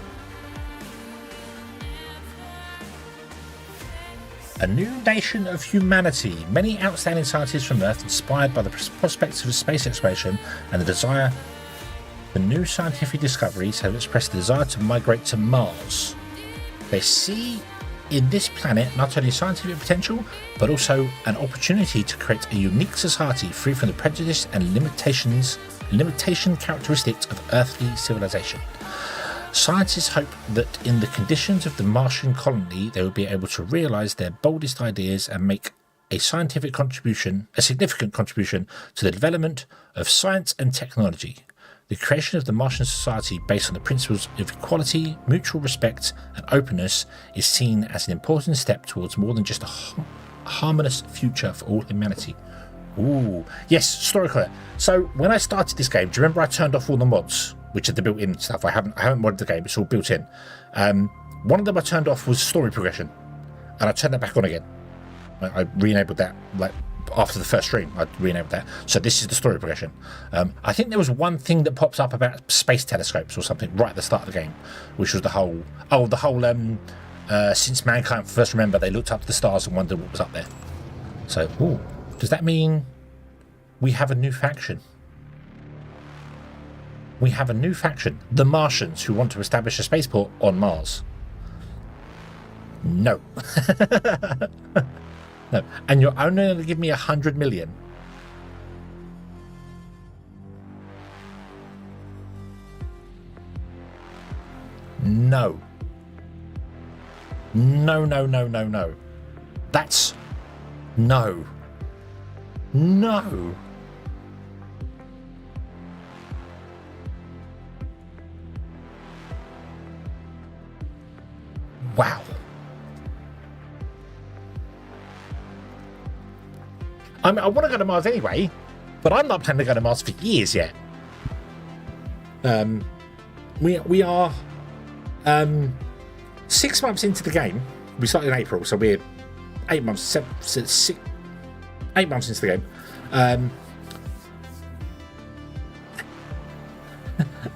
A new nation of humanity. Many outstanding scientists from Earth, inspired by the prospects of space exploration and the desire for new scientific discoveries, have expressed the desire to migrate to Mars. They see in this planet not only scientific potential, but also an opportunity to create a unique society free from the prejudice and limitation characteristics of earthly civilization. Scientists hope that in the conditions of the Martian colony, they will be able to realize their boldest ideas and make a significant contribution to the development of science and technology. The creation of the Martian society based on the principles of equality, mutual respect, and openness is seen as an important step towards more than just a harmonious future for all humanity. Ooh, yes, story clear. So when I started this game, do you remember I turned off all the mods, which are the built-in stuff? I haven't modded the game; it's all built in. One of them I turned off was story progression, and I turned that back on again. I re-enabled that like after the first stream. I re-enabled that. So this is the story progression. I think there was one thing that pops up about space telescopes or something right at the start of the game, which was the whole since mankind first remembered, they looked up to the stars and wondered what was up there. So, ooh, does that mean we have a new faction? We have a new faction, the Martians, who want to establish a spaceport on Mars. No. No. And you're only going to give me 100 million. No. No, no, no, no, no. That's... No. No. Wow. I mean, I want to go to Mars anyway, but I'm not planning to go to Mars for years yet. We are 6 months into the game. We started in April, so we're 8 months, 8 months into the game.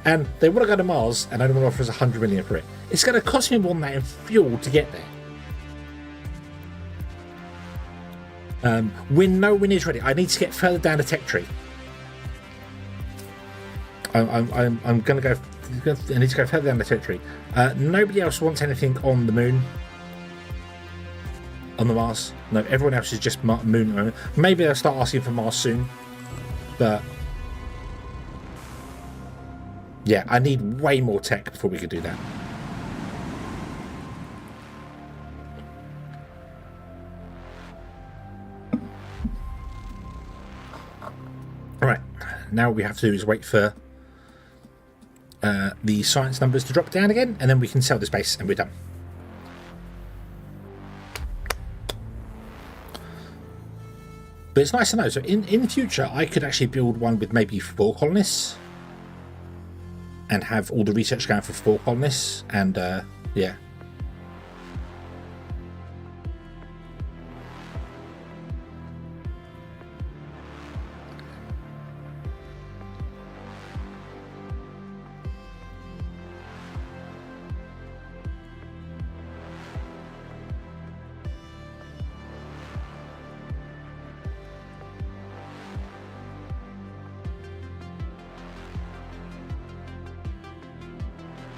And they want to go to Mars, and only want to offer us 100 million for it. It's going to cost me more than that in fuel to get there. We're nowhere near ready. I need to get further down the tech tree. I'm going to go. I need to go further down the tech tree. Nobody else wants anything on the moon. On the Mars. No, everyone else is just moon. Maybe they'll start asking for Mars soon. But yeah, I need way more tech before we could do that. Alright, now what we have to do is wait for the science numbers to drop down again, and then we can sell this base and we're done. But it's nice to know. So in the future, I could actually build one with maybe 4 colonists and have all the research going for 4 colonists. And yeah.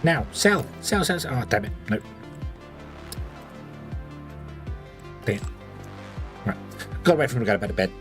Now, sell. Oh, damn it. Nope. Damn. Right. Gotta wait for him to go to bed.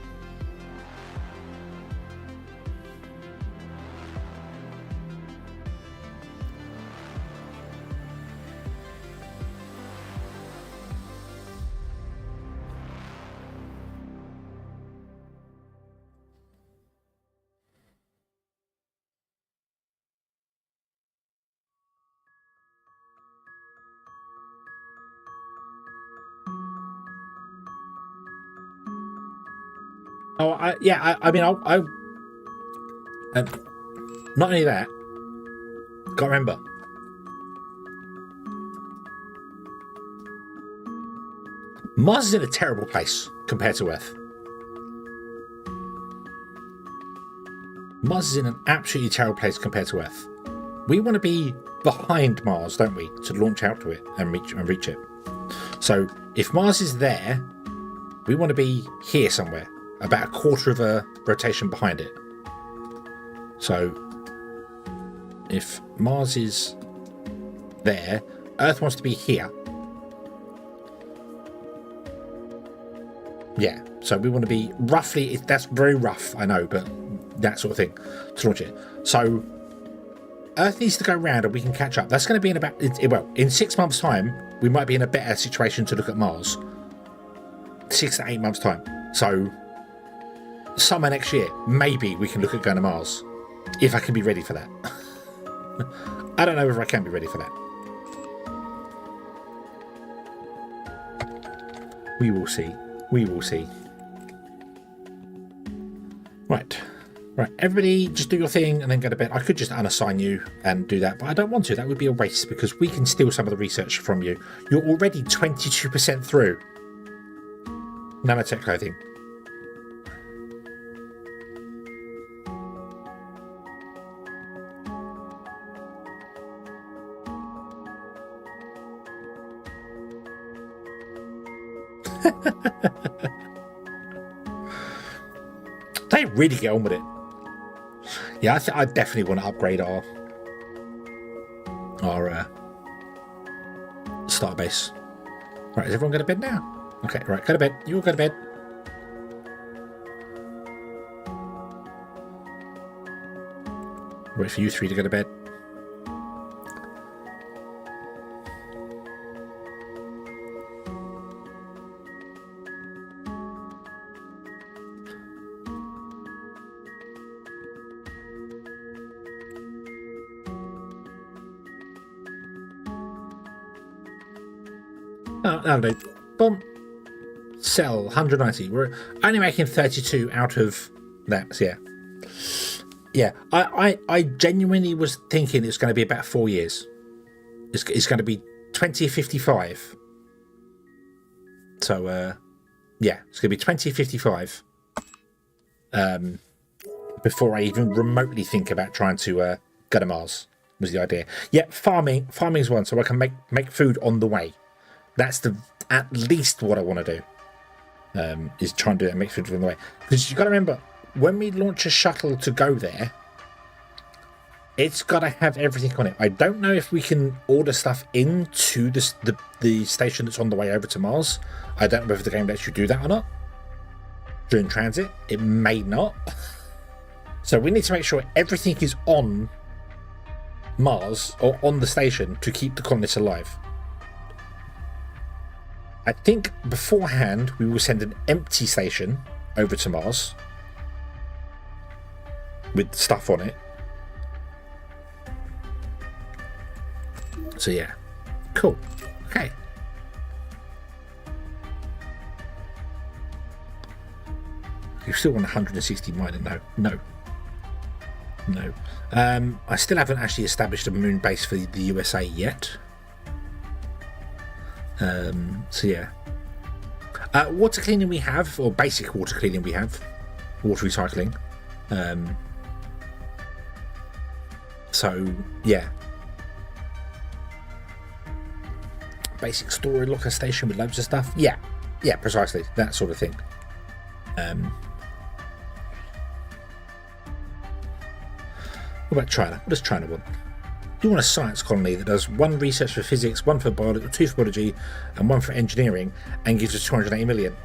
Oh, I mean, not only that, gotta remember, Mars is in a terrible place compared to Earth. Mars is in an absolutely terrible place compared to Earth. We want to be behind Mars, don't we, to launch out to it and reach it. So if Mars is there, we want to be here somewhere, about a quarter of a rotation behind it. So if Mars is there, Earth wants to be here. Yeah, so we want to be roughly, that's very rough, I know, but that sort of thing to launch it. So Earth needs to go round and we can catch up. That's going to be in about, well, in 6 months' time, we might be in a better situation to look at Mars. 6 to 8 months' time. So summer next year, maybe we can look at going to Mars. If I can be ready for that. I don't know if I can be ready for that. We will see. We will see. Right. Right, everybody just do your thing and then go to bed. I could just unassign you and do that, but I don't want to. That would be a waste because we can steal some of the research from you. You're already 22% through nanotech clothing. They really get on with it. Yeah, I definitely want to upgrade our starter base. Right, is everyone going to bed now? Okay, right, go to bed. You all go to bed. Wait for you 3 to go to bed. Oh, that'll do. Boom. Sell 190. We're only making 32 out of that. So yeah. Yeah. I genuinely was thinking it's going to be about 4 years. It's going to be 2055. So, yeah, it's going to be 2055 before I even remotely think about trying to go to Mars, was the idea. Yeah, farming is one, so I can make food on the way. That's at least what I want to do, is try and do it and make food on the way. Because you've got to remember, when we launch a shuttle to go there, it's got to have everything on it. I don't know if we can order stuff into the station that's on the way over to Mars. I don't know if the game lets you do that or not. During transit, it may not. So we need to make sure everything is on Mars or on the station to keep the colonists alive. I think beforehand we will send an empty station over to Mars with stuff on it. So yeah, cool. Okay. You still want 160 mining? No. I still haven't actually established a moon base for the USA yet. So yeah. Water cleaning we have, or basic water cleaning we have. Water recycling. So yeah. Basic storage locker station with loads of stuff. Yeah, precisely. That sort of thing. What about China? What does China want? You want a science colony that does one research for physics, one for biology, two for biology, and one for engineering, and gives us 280 million.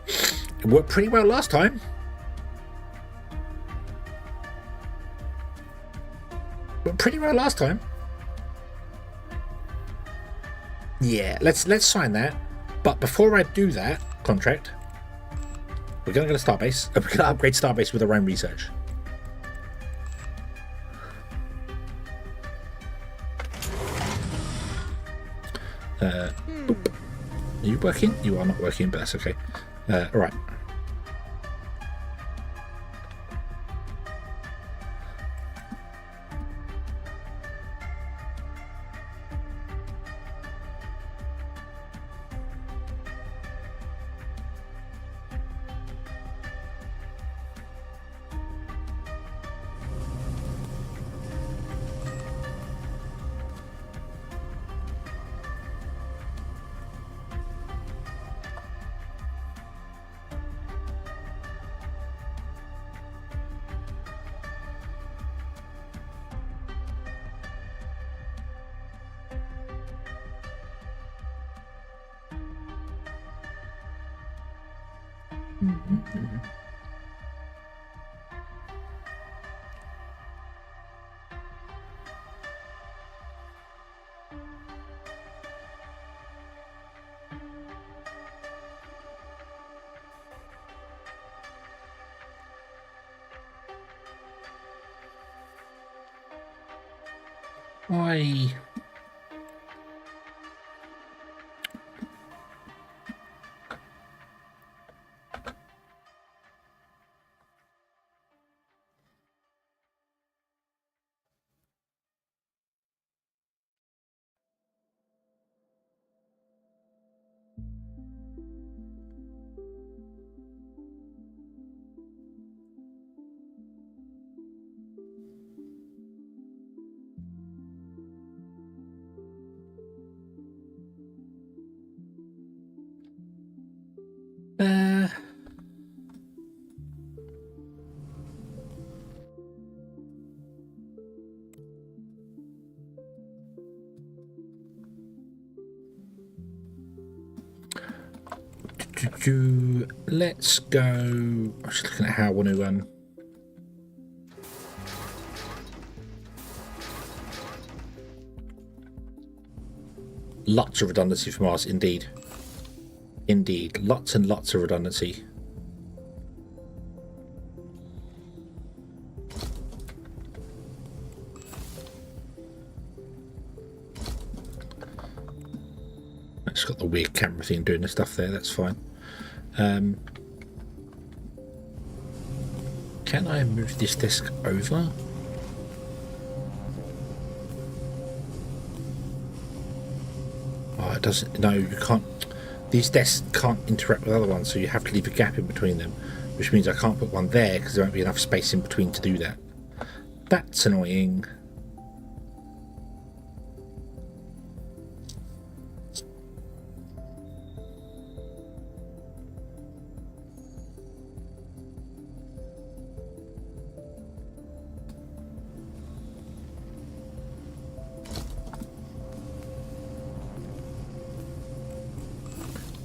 It worked pretty well last time. Yeah, let's sign that. But before I do that contract, we're going to go to Starbase. We're going to upgrade Starbase with our own research. Boop. Are you working? You are not working, but that's okay. All right. I let's go. I'm just looking at how I want to lots of redundancy from Mars, indeed, lots and lots of redundancy. It's got the weird camera thing doing the stuff there. That's fine. Can I move this desk over? Oh, it doesn't. No, you can't. These desks can't interact with other ones, so you have to leave a gap in between them, which means I can't put one there because there won't be enough space in between to do that. That's annoying.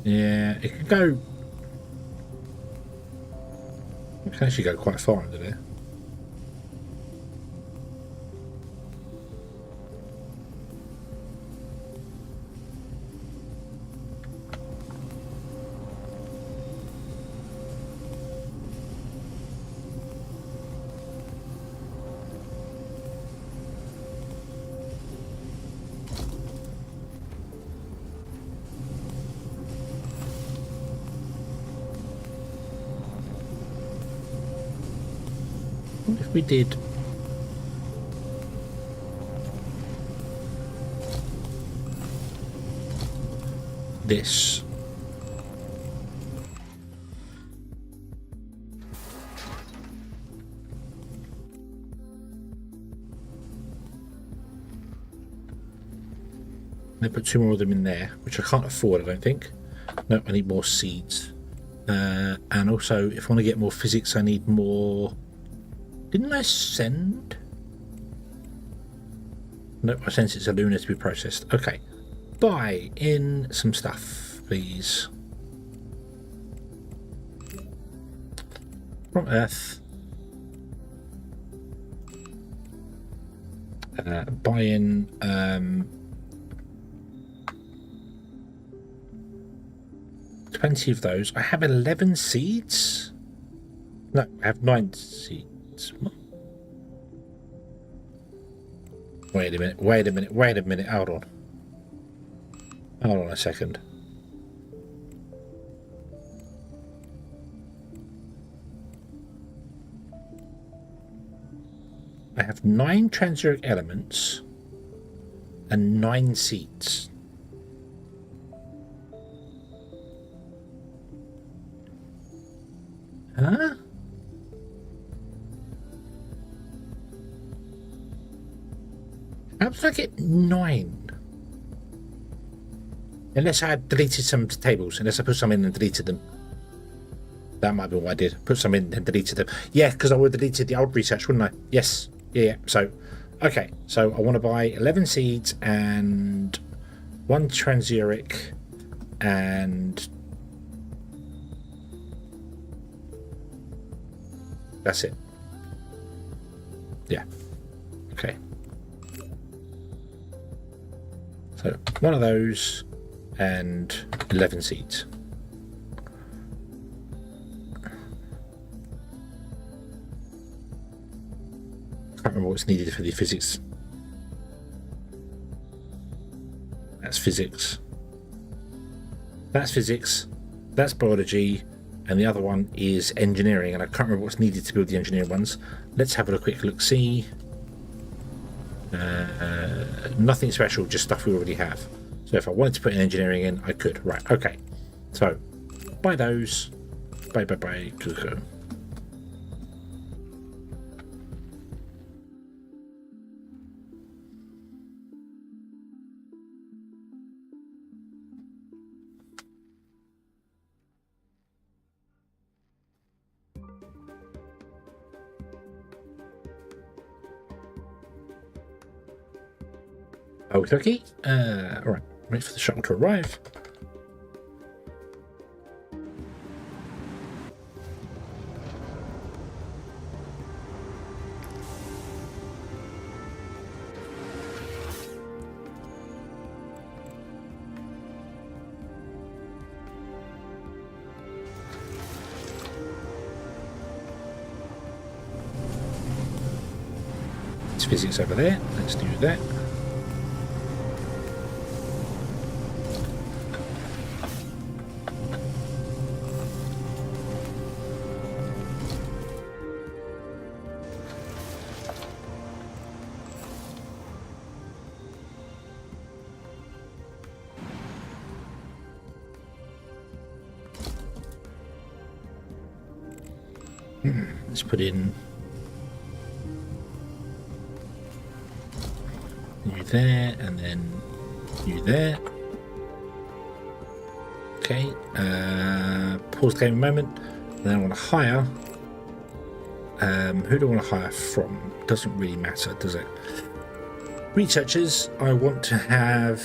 Yeah, it could go. It can actually go quite far under there. What if we did this? They put 2 more of them in there, which I can't afford, I don't think. No, I need more seeds. And also, if I want to get more physics, I need more... Didn't I send? Nope, I sent it to Luna to be processed. Okay. Buy in some stuff, please. From Earth. Buy in 20 of those. I have 11 seeds. No, I have 9 seeds. Wait a minute, hold on a second. I have 9 transeric elements and 9 seeds. Huh? How did I get 9? Unless I had deleted some tables. Unless I put some in and deleted them. That might be what I did. Put some in and deleted them. Yeah, because I would have deleted the old research, wouldn't I? Yes. Yeah. So, okay. So I want to buy 11 seeds and 1 transeric and... That's it. Yeah. Okay. So 1 of those and 11 seeds. Can't remember what's needed for the physics. That's physics. That's physics. That's biology. And the other one is engineering. And I can't remember what's needed to build the engineering ones. Let's have a quick look. See. Nothing special, just stuff we already have. So if I wanted to put in engineering in, I could. Right, okay. So, buy those. Buy. Cuckoo. Okay. Alright, wait for the shuttle to arrive. It's physics over there. Let's do that. Let's put in you there, and then you there. Okay, pause the game a moment. Then I want to hire. Who do I want to hire from? Doesn't really matter, does it? Researchers, I want to have...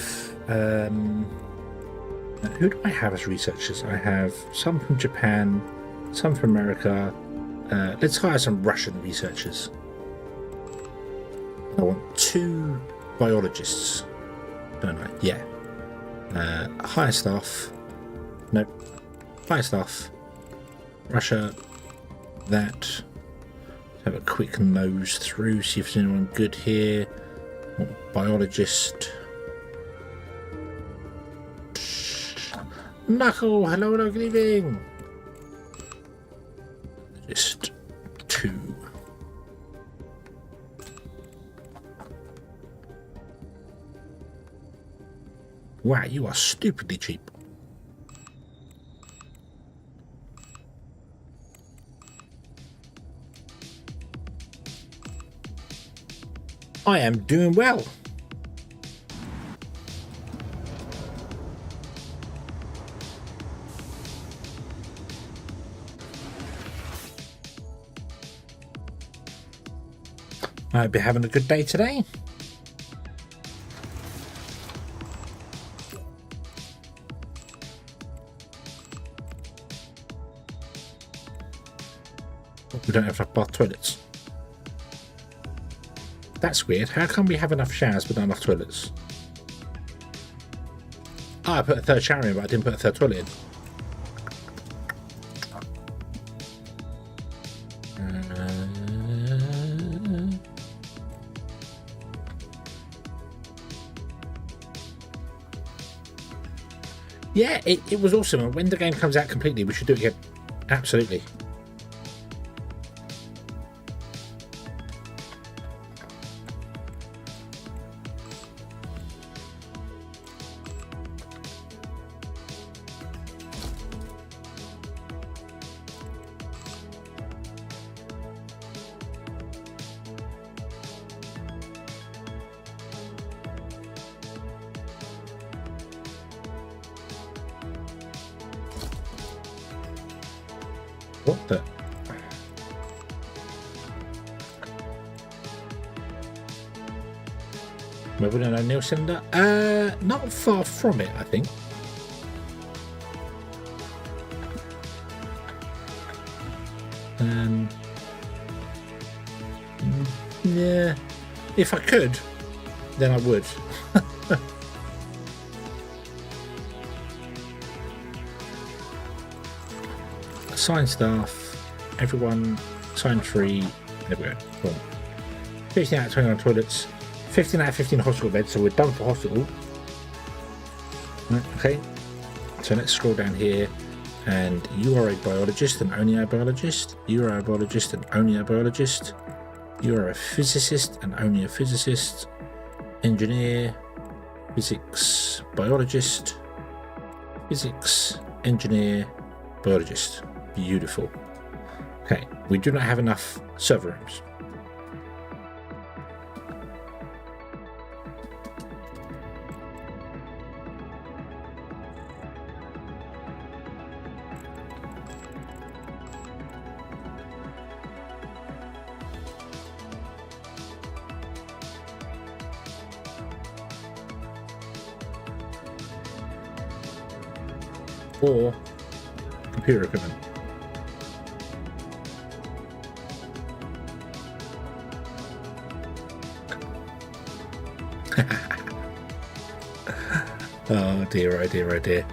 who do I have as researchers? I have some from Japan, some from America. Let's hire some Russian researchers. I want 2 biologists, don't I? Yeah. Hire staff. Nope. Hire staff. Russia. That. Have a quick nose through, see if there's anyone good here. Biologist. Knuckle, hello, good evening. Just 2. Wow, you are stupidly cheap. I am doing well. I hope you're having a good day today. We don't have enough bath toilets. That's weird. How come we have enough showers but not enough toilets? Oh, I put a 3rd shower in, but I didn't put a 3rd toilet in. Yeah, it was awesome. And when the game comes out completely, we should do it again. Absolutely. What the? Moving on a new cylinder? Not far from it, I think. Yeah. If I could, then I would. Assign staff, everyone, sign free. There we go. Cool. 15 out of 21 toilets, 15 out of 15 hospital beds, so we're done for hospital. Right, okay, so let's scroll down here, and you are a biologist and only a biologist. You are a biologist and only a biologist. You are a physicist and only a physicist. Engineer, physics, biologist, physics, engineer, biologist. Beautiful. Okay, we do not have enough server rooms. Or computer equipment. Oh dear, oh dear, oh dear.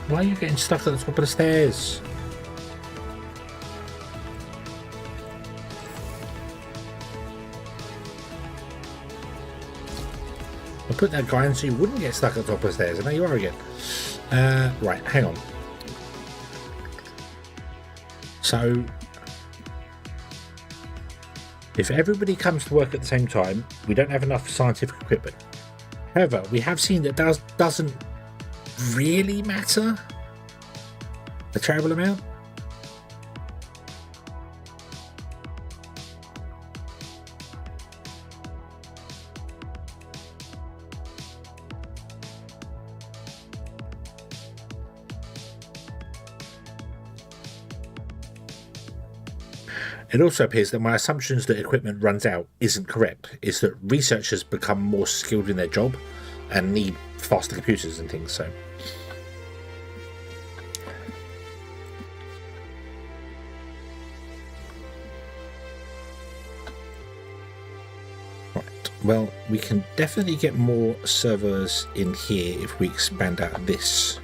Why are you getting stuck at the top of the stairs? I put that guy in so you wouldn't get stuck at the top of the stairs, and now you are again. Right, hang on. So, if everybody comes to work at the same time, we don't have enough scientific equipment. However, we have seen that doesn't really matter a terrible amount. It also appears that my assumptions that equipment runs out isn't correct. It's that researchers become more skilled in their job and need faster computers and things, so. Right, well, we can definitely get more servers in here if we expand out this.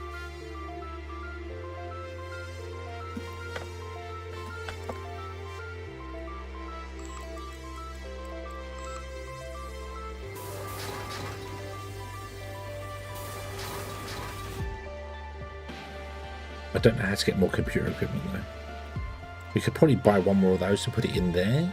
I don't know how to get more computer equipment though. We could probably buy one more of those to put it in there.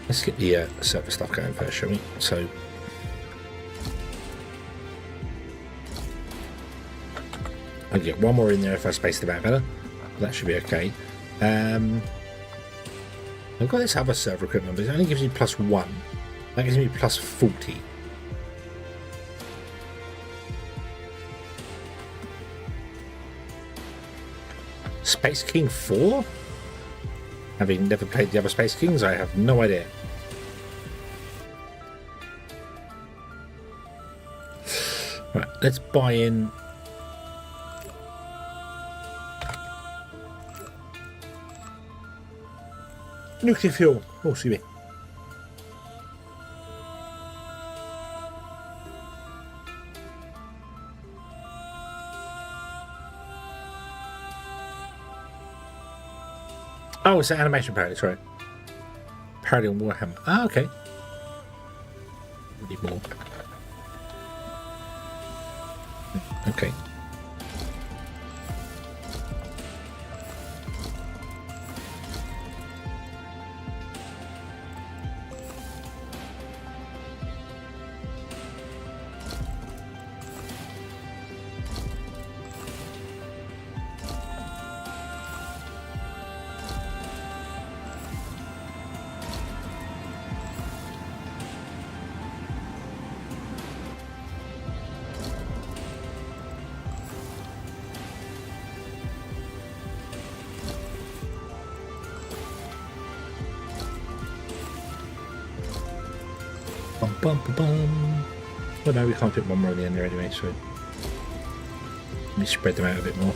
Let's get the server stuff going first, shall we? So, I'll get one more in there if I spaced it out better. That should be okay. I've got this other server equipment, but it only gives me +1. That gives me +40. Space King 4? Having never played the other Space Kings, I have no idea. Right, let's buy in. Nuclear fuel. Oh, excuse me. Oh, it's an animation parody, sorry. Parody on Warhammer. Ah, okay. We need more. Okay. Bum, bum, bum. Well, no, we can't fit one more in the end there anyway, so let me spread them out a bit more.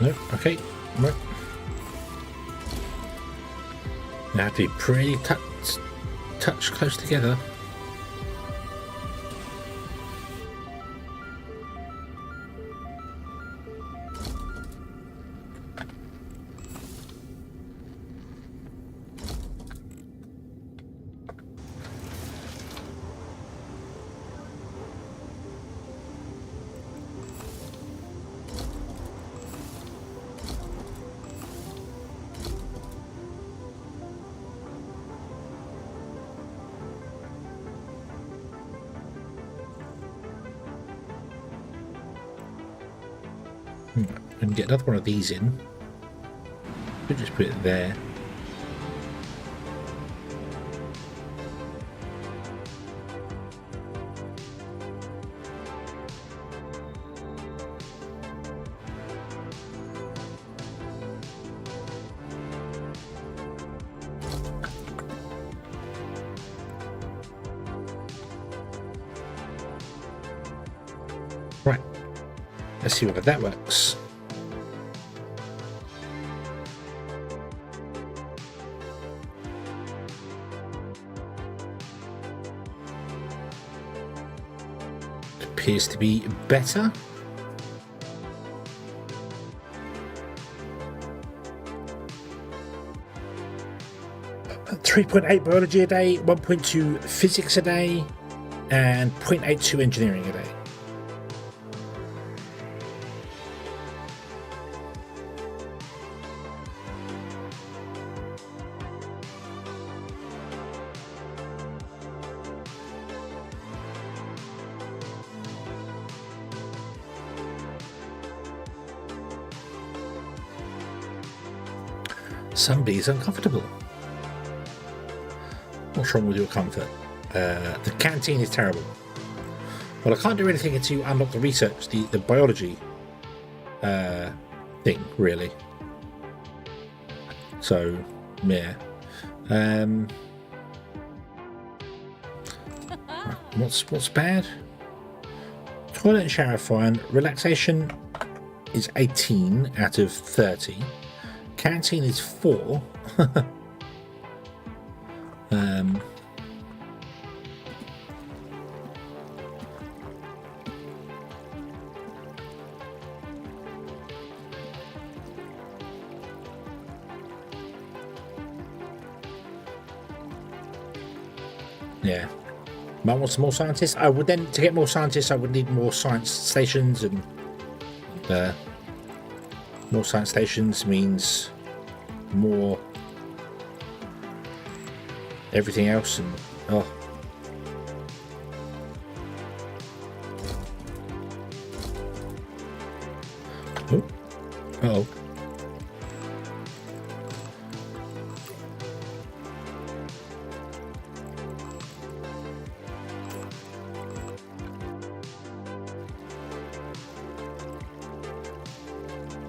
No, okay, right. They have to be pretty touch close together. And get another one of these in. Could just put it there. Right. Let's see whether that works. It appears to be better. At 3.8 biology a day, 1.2 physics a day, and 0.82 engineering a day. Somebody's uncomfortable. What's wrong with your comfort? The canteen is terrible. Well, I can't do anything until you unlock the research, the biology thing, really. So, yeah. What's bad? Toilet and shower fine. Relaxation is 18 out of 30. Canteen is 4. Yeah. Might want some more scientists. I would then, to get more scientists, I would need more science stations, and more science stations means more everything else, and oh. Uh-oh.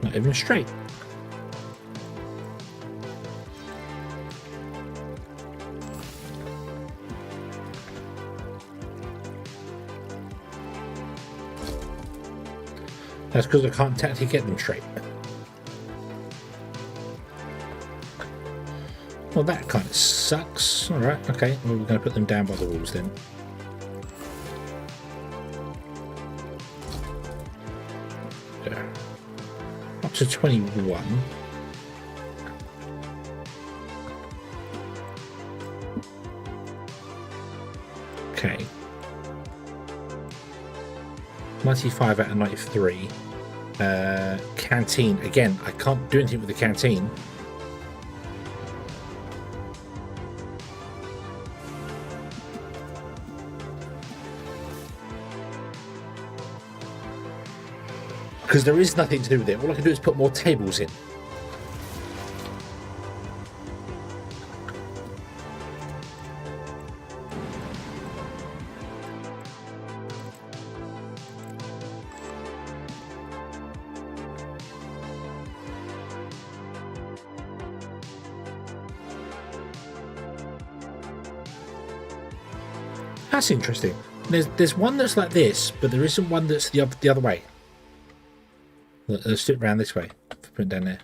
Not even straight. That's because I can't technically get them straight. Well, that kind of sucks. Alright, okay. Well, we're going to put them down by the walls then. Yeah. Up to 21. Okay. 95 out of 93. Canteen. Again, I can't do anything with the canteen. Because there is nothing to do with it. All I can do is put more tables in. That's interesting. There's one that's like this, but there isn't one that's the other way. Let's do it around this way. Put it down there.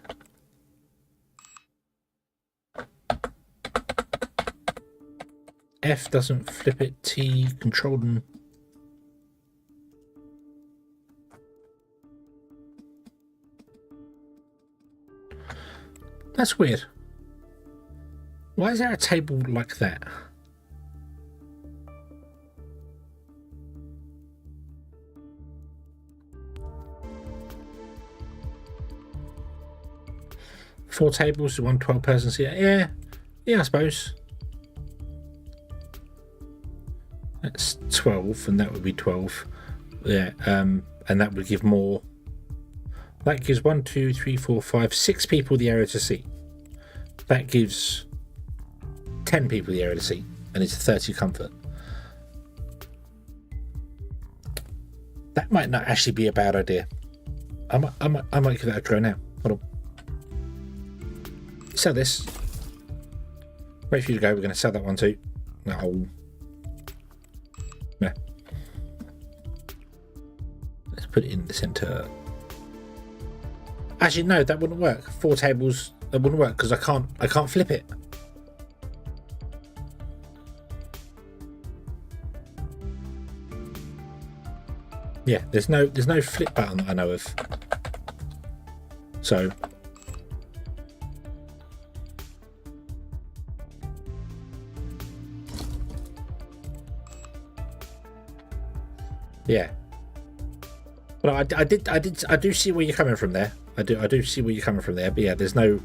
F doesn't flip it. T controlled and that's weird. Why is there a table like that? Four tables to 1 12-person seat. Yeah, I suppose. That's 12, and that would be 12. Yeah, and that would give more. That gives 1, 2, 3, 4, 5, 6 people the area to see. That gives 10 people the area to see, and it's 30 comfort. That might not actually be a bad idea. I might give that a go now. Hold on. Sell this. Wait for you to go. We're going to sell that one too. No. Yeah. put it in the center. Actually, no, that wouldn't work. 4 tables, that wouldn't work because I can't flip it. Yeah, there's no flip button that I know of. So yeah, but I do see where you're coming from there. I do see where you're coming from there. But yeah, there's no.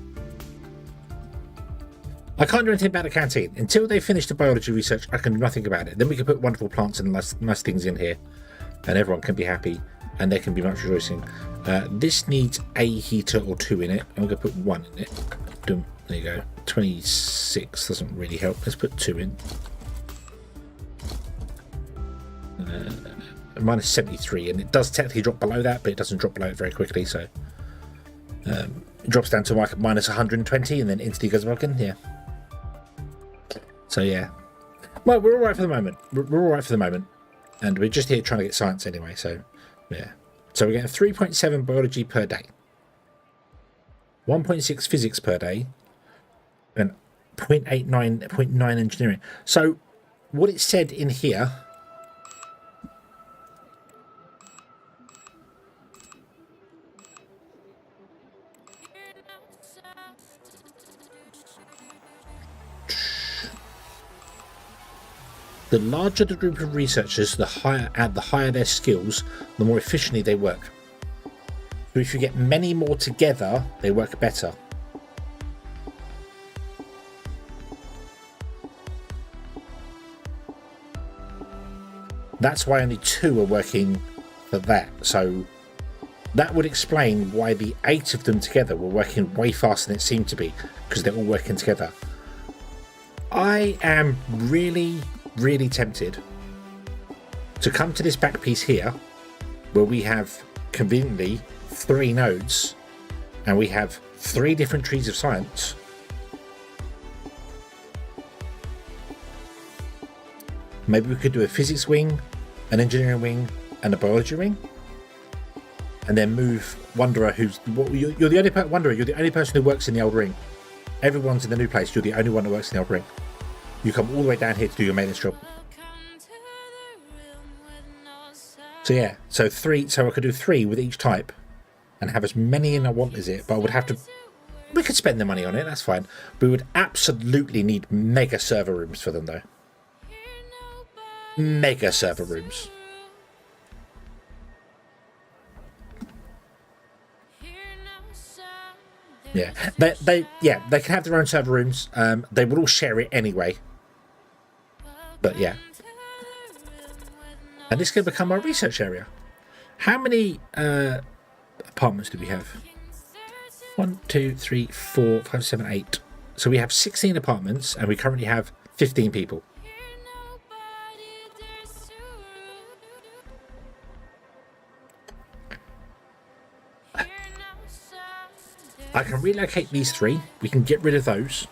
I can't do anything about the canteen until they finish the biology research. I can do nothing about it. Then we can put wonderful plants and nice things in here, and everyone can be happy, and there can be much rejoicing. This needs a heater or 2 in it. I'm going to put 1 in it. There you go. 26 doesn't really help. Let's put 2 in. Minus 73, and it does technically drop below that, but it doesn't drop below it very quickly. So it drops down to like minus 120, and then instantly goes back in. Yeah. So yeah. Well, we're all right for the moment. We're all right for the moment, and we're just here trying to get science anyway. So yeah. So we're getting 3.7 biology per day, 1.6 physics per day, and 0.9 engineering. So what it said in here. The larger the group of researchers, the higher their skills, the more efficiently they work. So if you get many more together, they work better. That's why only 2 are working for that. So that would explain why the 8 of them together were working way faster than it seemed to be, because they're all working together. I am really tempted to come to this back piece here where we have conveniently 3 nodes and we have 3 different trees of science. Maybe we could do a physics wing, an engineering wing, and a biology wing, and then move Wanderer, you're the only Wanderer, you're the only person who works in the old ring. Everyone's in the new place, you're the only one who works in the old ring. You come all the way down here to do your maintenance job. So yeah, so I could do 3 with each type and have as many in I want as it, but I would have to, we could spend the money on it, that's fine. We would absolutely need mega server rooms for them though. Mega server rooms. Yeah, they can have their own server rooms. They would all share it anyway. But yeah. And this can become our research area. How many apartments do we have? 1, 2, 3, 4, 5, 7, 8. So we have 16 apartments and we currently have 15 people. I can relocate these 3. We can get rid of those.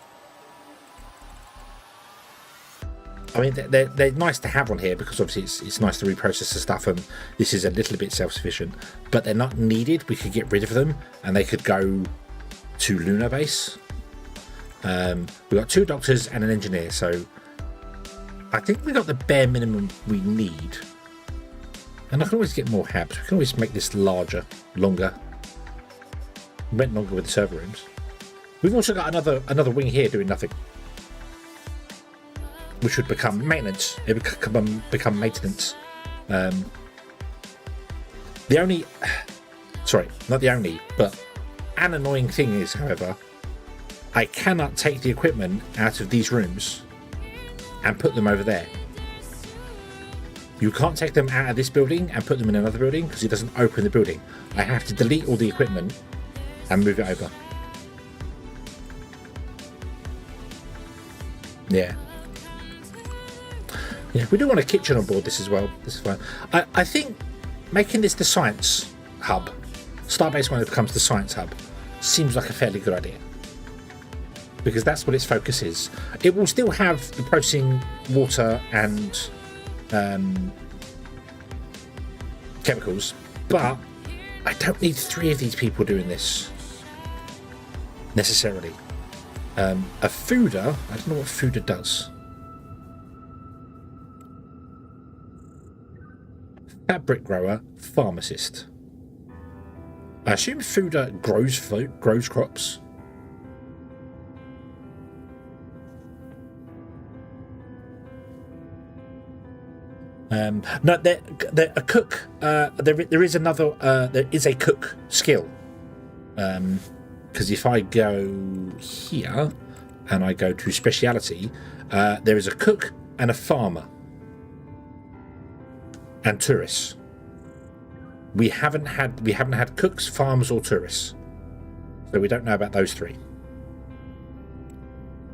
I mean, they're nice to have on here because obviously it's nice to reprocess the stuff, and this is a little bit self-sufficient. But they're not needed. We could get rid of them, and they could go to Lunar Base. We've got 2 doctors and an engineer, so I think we got the bare minimum we need. And I can always get more habs. We can always make this larger, longer. Went longer with the server rooms. We've also got another wing here doing nothing, which would become maintenance. It would become maintenance. But an annoying thing is, however, I cannot take the equipment out of these rooms and put them over there. You can't take them out of this building and put them in another building because it doesn't open the building. I have to delete all the equipment and move it over. Yeah. Yeah, we do want a kitchen on board this as well. This is fine. I think making this the science hub, Starbase when it becomes the science hub, seems like a fairly good idea. Because that's what its focus is. It will still have the processing water and chemicals, But I don't need 3 of these people doing this necessarily. A fooder, I don't know what fooder does. Fabric grower, pharmacist. I assume fooder grows crops. No, a cook. There is another. There is a cook skill. Because if I go here and I go to speciality, there is a cook and a farmer and tourists. We haven't had cooks, farmers, or tourists, so we don't know about those 3.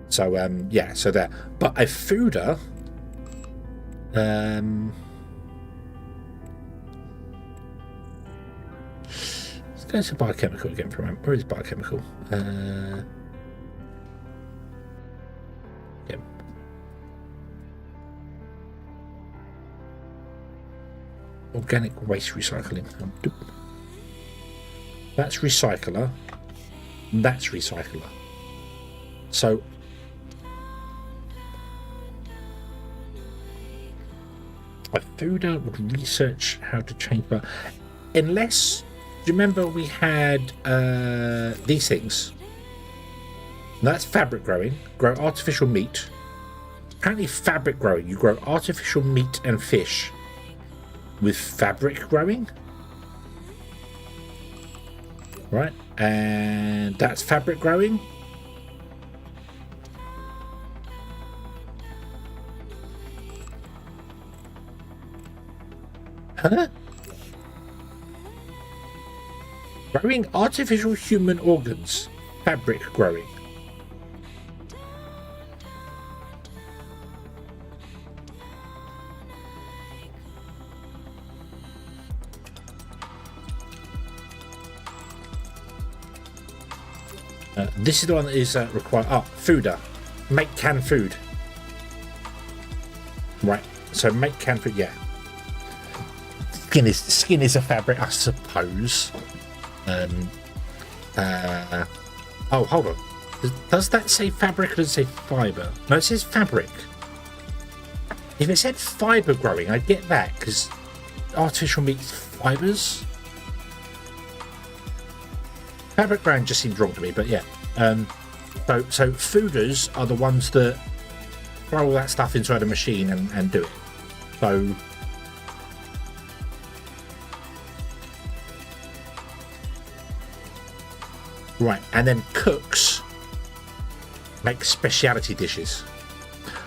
So yeah, so there. But a fooder. Let's go to biochemical again for a moment. Where is biochemical? Yeah. Organic waste recycling. That's recycler. That's recycler. So a fooder would research how to change, but unless, do you remember we had these things? That's fabric growing. Grow artificial meat. Apparently fabric growing, you grow artificial meat and fish with fabric growing, right? And that's fabric growing. Huh? Growing artificial human organs. Fabric growing. This is the one that is required. Oh, fooder. Make canned food. Right. So make canned food, yeah. Skin is a fabric, I suppose. Oh, hold on. Does that say fabric or does it say fibre? No, it says fabric. If it said fibre growing, I'd get that, because artificial meat's fibres. Fabric growing just seems wrong to me, but yeah. So fooders are the ones that throw all that stuff inside a machine and do it. So right, and then cooks make speciality dishes.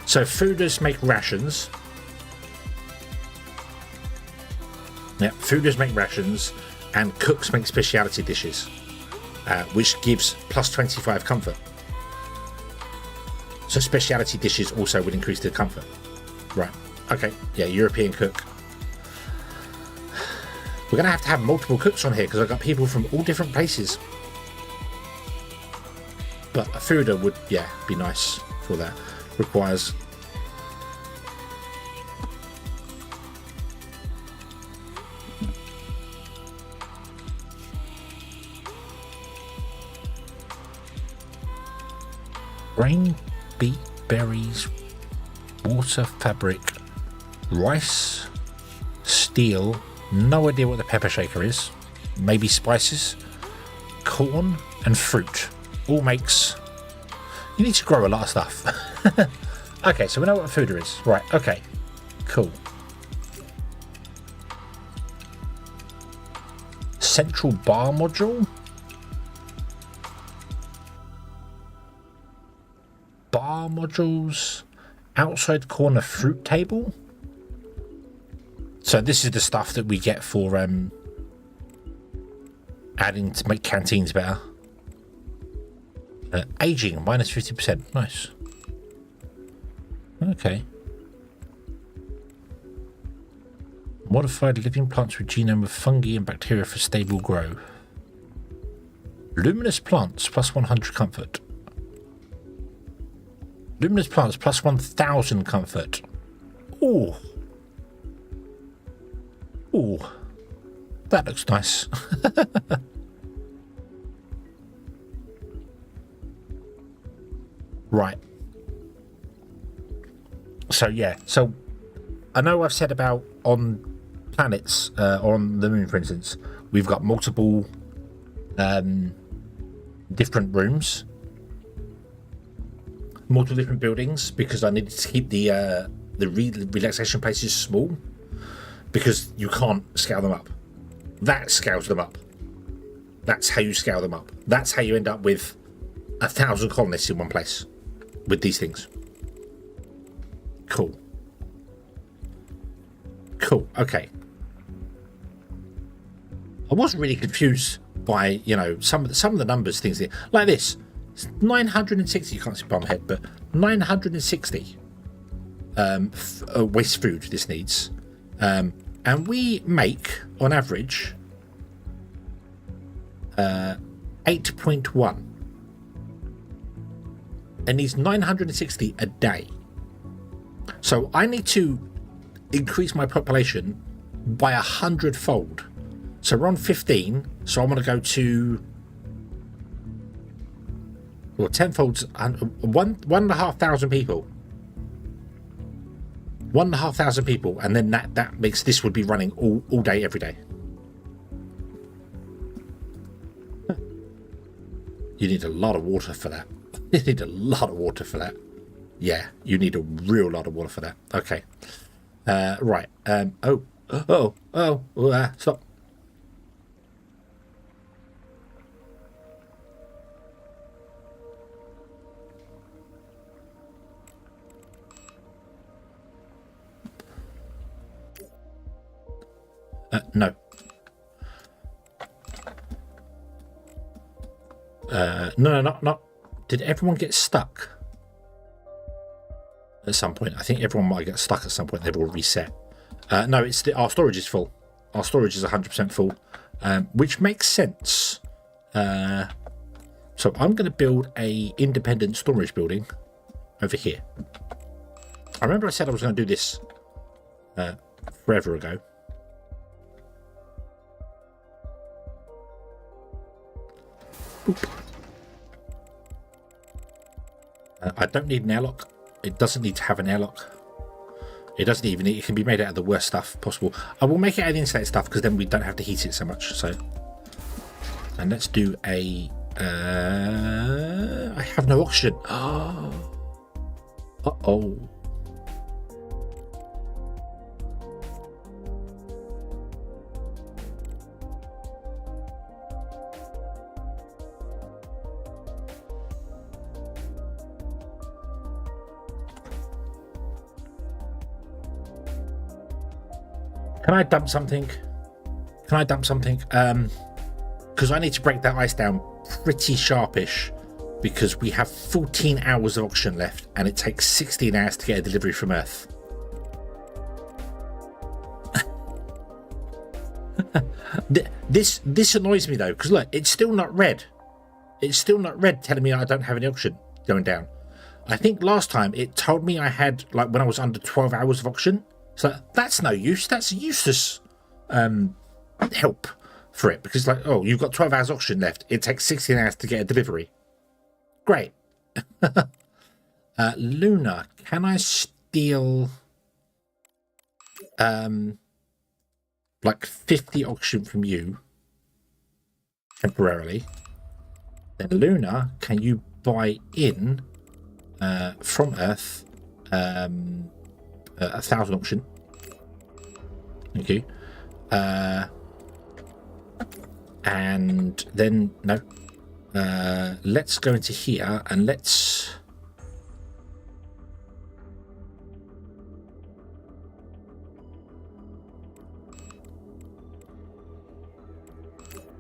So fooders make rations. Yeah, fooders make rations, and cooks make speciality dishes, which gives plus 25 comfort. So speciality dishes also would increase the comfort. Right. Okay. Yeah, European cook. We're going to have multiple cooks on here because I've got people from all different places. But a fooder would, yeah, be nice for that. Requires grain, beet, berries, water, fabric, rice, steel, no idea what the pepper shaker is, maybe spices, corn, and fruit. All makes... You need to grow a lot of stuff. Okay, so we know what a fooder is. Right, okay. Cool. Central bar module? Bar modules. Outside corner fruit table. So this is the stuff that we get for adding to make canteens better. Aging, minus 50%. Nice. Okay. Modified living plants with genome of fungi and bacteria for stable grow. Luminous plants, plus 100 comfort. Luminous plants, plus 1000 comfort. Ooh. Ooh. That looks nice. Right. So yeah, so I know I've said about on planets, on the moon, for instance, we've got multiple different rooms, multiple different buildings, because I needed to keep the relaxation places small, because you can't scale them up. That scales them up. That's how you scale them up. That's how you end up with 1,000 colonists in one place with these things. Cool. Cool. Okay. I was really confused by, you know, some of the numbers, things here, like this. It's 960. You can't see by my head, but 960 waste food this needs, and we make on average 8.1. And needs 960 a day. So I need to increase my population by 100-fold. So we're on 15. So I'm going to go to, well, 10-folds, 1,500 people. 1,500 people, and then that makes this would be running all day, every day. You need a lot of water for that. You need a lot of water for that. Yeah, you need a real lot of water for that. Okay. Right. Stop. No. No. Did everyone get stuck at some point? I think everyone might get stuck at some point. They've all reset. No, it's our storage is full. Our storage is 100% full, which makes sense. So I'm going to build a independent storage building over here. I remember I said I was going to do this forever ago. Boop. I don't need an airlock. It doesn't need to have an airlock. It doesn't even need, it can be made out of the worst stuff possible. I will make it out of the insulated stuff because then we don't have to heat it so much. So, and let's do a. I have no oxygen. Uh-oh. Can I dump something? Because I need to break that ice down pretty sharpish, because we have 14 hours of oxygen left and it takes 16 hours to get a delivery from Earth. This annoys me though, because look, it's still not red. It's still not red telling me I don't have any oxygen going down. I think last time it told me I had, like, when I was under 12 hours of oxygen. So that's no use. That's useless help for it, because like, oh, you've got 12 hours oxygen left. It takes 16 hours to get a delivery. Great. Luna, can I steal like 50 oxygen from you temporarily? Then Luna, can you buy in from Earth 1,000 oxygen? Thank you. And then no. Let's go into here and let's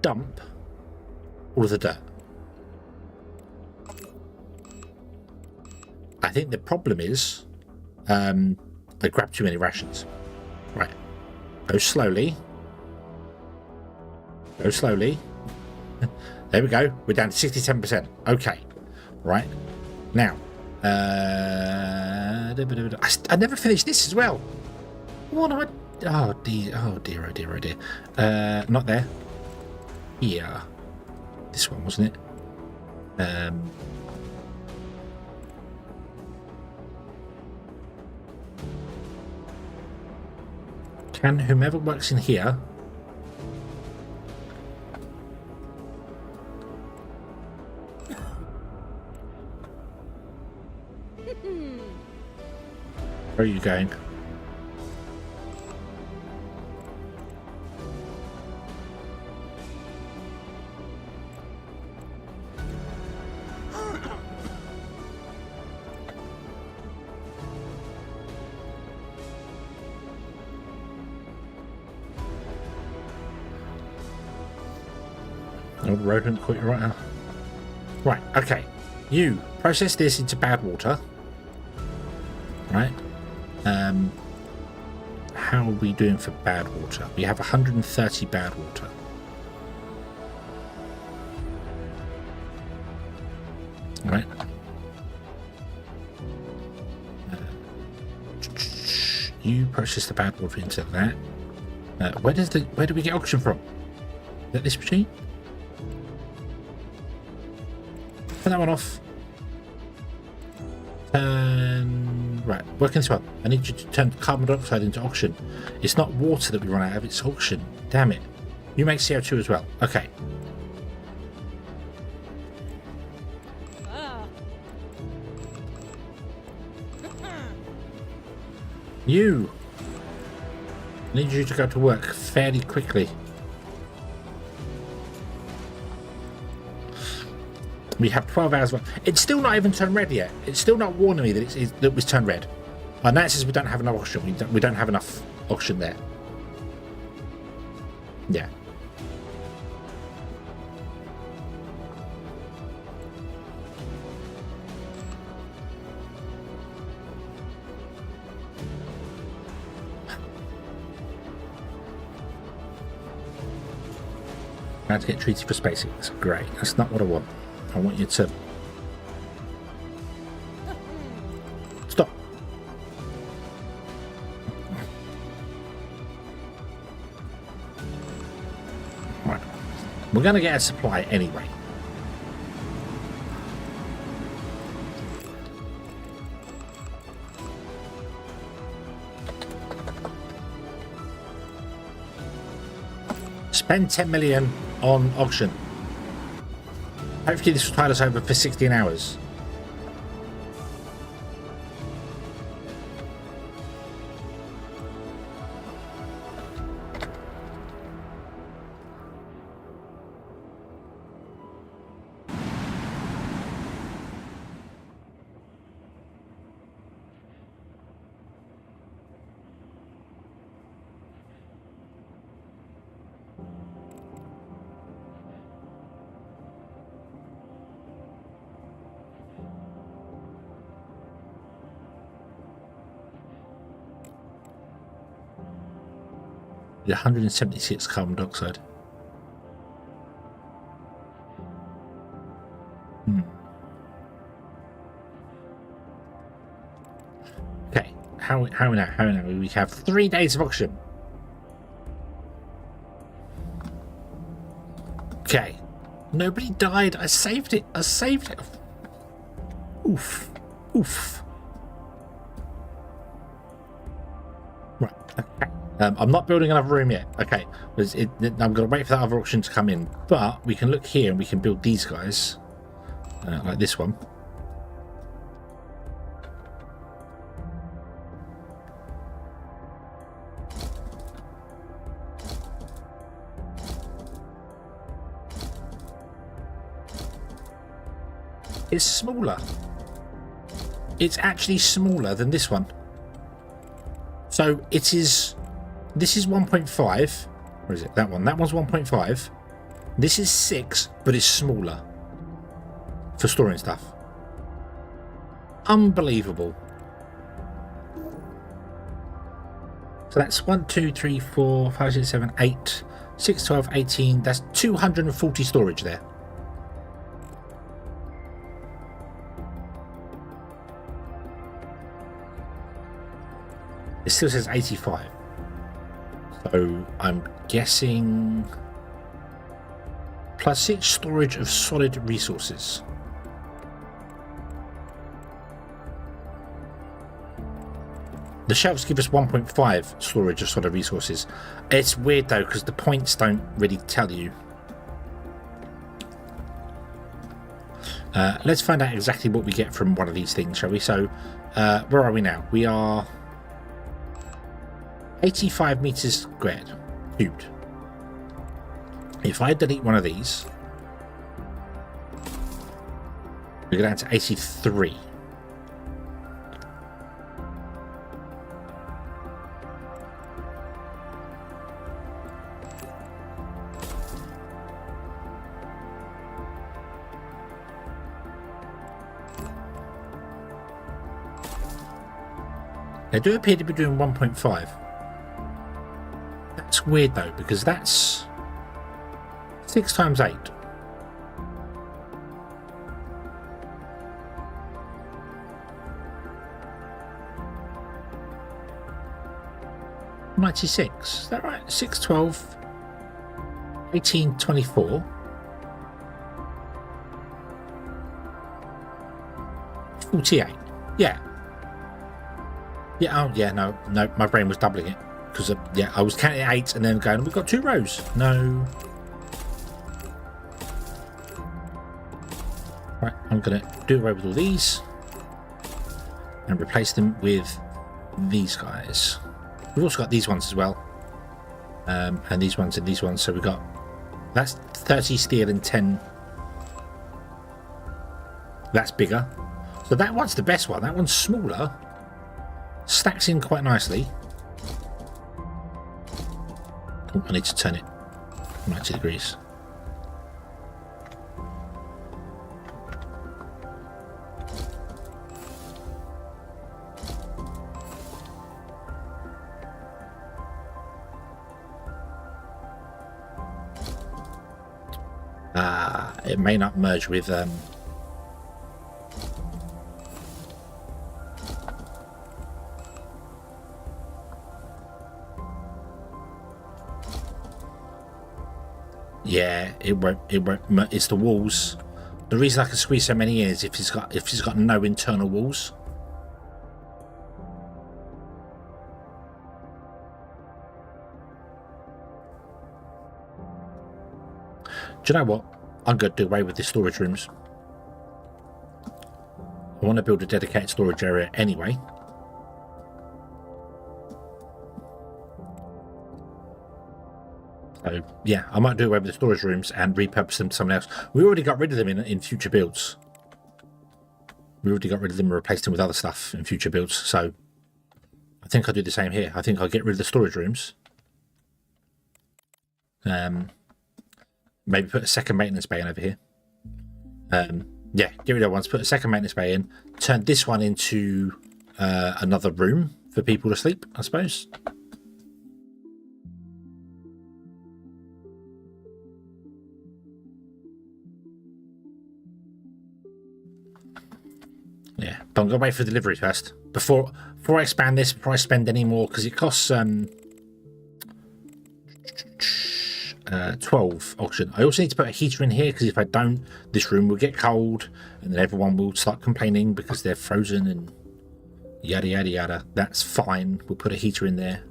dump all of the dirt. I think the problem is they grab too many rations. Right. Go slowly. Go slowly. There we go. We're down to 67%. Okay. Right. Now. I never finished this as well. What am I Oh dear, oh dear, oh dear, oh dear. Not there. Here. This one, wasn't it? Can whomever works in here where are you going? Old rodent caught you right now. Right, okay. You process this into bad water. Right. How are we doing for bad water? We have 130 bad water. Right. You process the bad water into that. Where do we get oxygen from? Is that this machine? Turn that one off. Right, working this one. I need you to turn carbon dioxide into oxygen. It's not water that we run out of, it's oxygen. Damn it. You make CO2 as well. Okay. You. I need you to go to work fairly quickly. We have 12 hours left. It's still not even turned red yet. It's still not warning me that it was turned red. And that says we don't have enough oxygen. We don't have enough oxygen there. Yeah. How to get treated for spacing. That's great. That's not what I want. I want you to stop. Right. We're going to get a supply anyway. Spend 10 million on oxygen. Hopefully this will tide us over for 16 hours. You're 176 carbon dioxide. Okay, how now? We have 3 days of oxygen. Okay, nobody died. I saved it. Oof. Right. Okay. I'm not building another room yet. Okay, I'm going to wait for that other option to come in. But we can look here and we can build these guys. Like this one. It's smaller. It's actually smaller than this one. So it is... This is 1.5. Where is it? That one. That one's 1.5. This is 6, but it's smaller. For storing stuff. Unbelievable. So that's 1, 2, 3, 4, 5, 6, 7, 8, 6, 12, 18. That's 240 storage there. It still says 85. So I'm guessing +6 storage of solid resources. The shelves give us 1.5 storage of solid resources. It's weird though, because the points don't really tell you. Let's find out exactly what we get from one of these things, shall we? So, where are we now? We are 85 meters squared, cubed. If I delete one of these, we go down to 83. They do appear to be doing 1.5. That's weird though, because that's 6 times 8. $96. Is that right? 6, 12, 18, 24. 48. Yeah. Yeah, oh yeah, no, my brain was doubling it. Because, yeah, I was counting 8 and then going, we've got 2 rows. No. Right, I'm going to do away with all these. And replace them with these guys. We've also got these ones as well. And these ones and these ones. So we've got, that's 30 steel and 10. That's bigger. So that one's the best one. That one's smaller. Stacks in quite nicely. Oh, I need to turn it 90 degrees. It may not merge with yeah, it won't. It's the walls. The reason I can squeeze so many in is if it's got no internal walls. Do you know what? I'm going to do away with the storage rooms. I want to build a dedicated storage area anyway. So, yeah, I might do away with the storage rooms and repurpose them to someone else. We already got rid of them in future builds. We already got rid of them and replaced them with other stuff in future builds. So, I think I'll do the same here. I think I'll get rid of the storage rooms. Maybe put a second maintenance bay in over here. Yeah, get rid of ones, put a second maintenance bay in. Turn this one into another room for people to sleep, I suppose. Yeah, but I'm going to wait for delivery first. Before I expand this, before I spend any more, because it costs 12 oxygen. I also need to put a heater in here, because if I don't, this room will get cold, and then everyone will start complaining because they're frozen and yada yada yada. That's fine. We'll put a heater in there.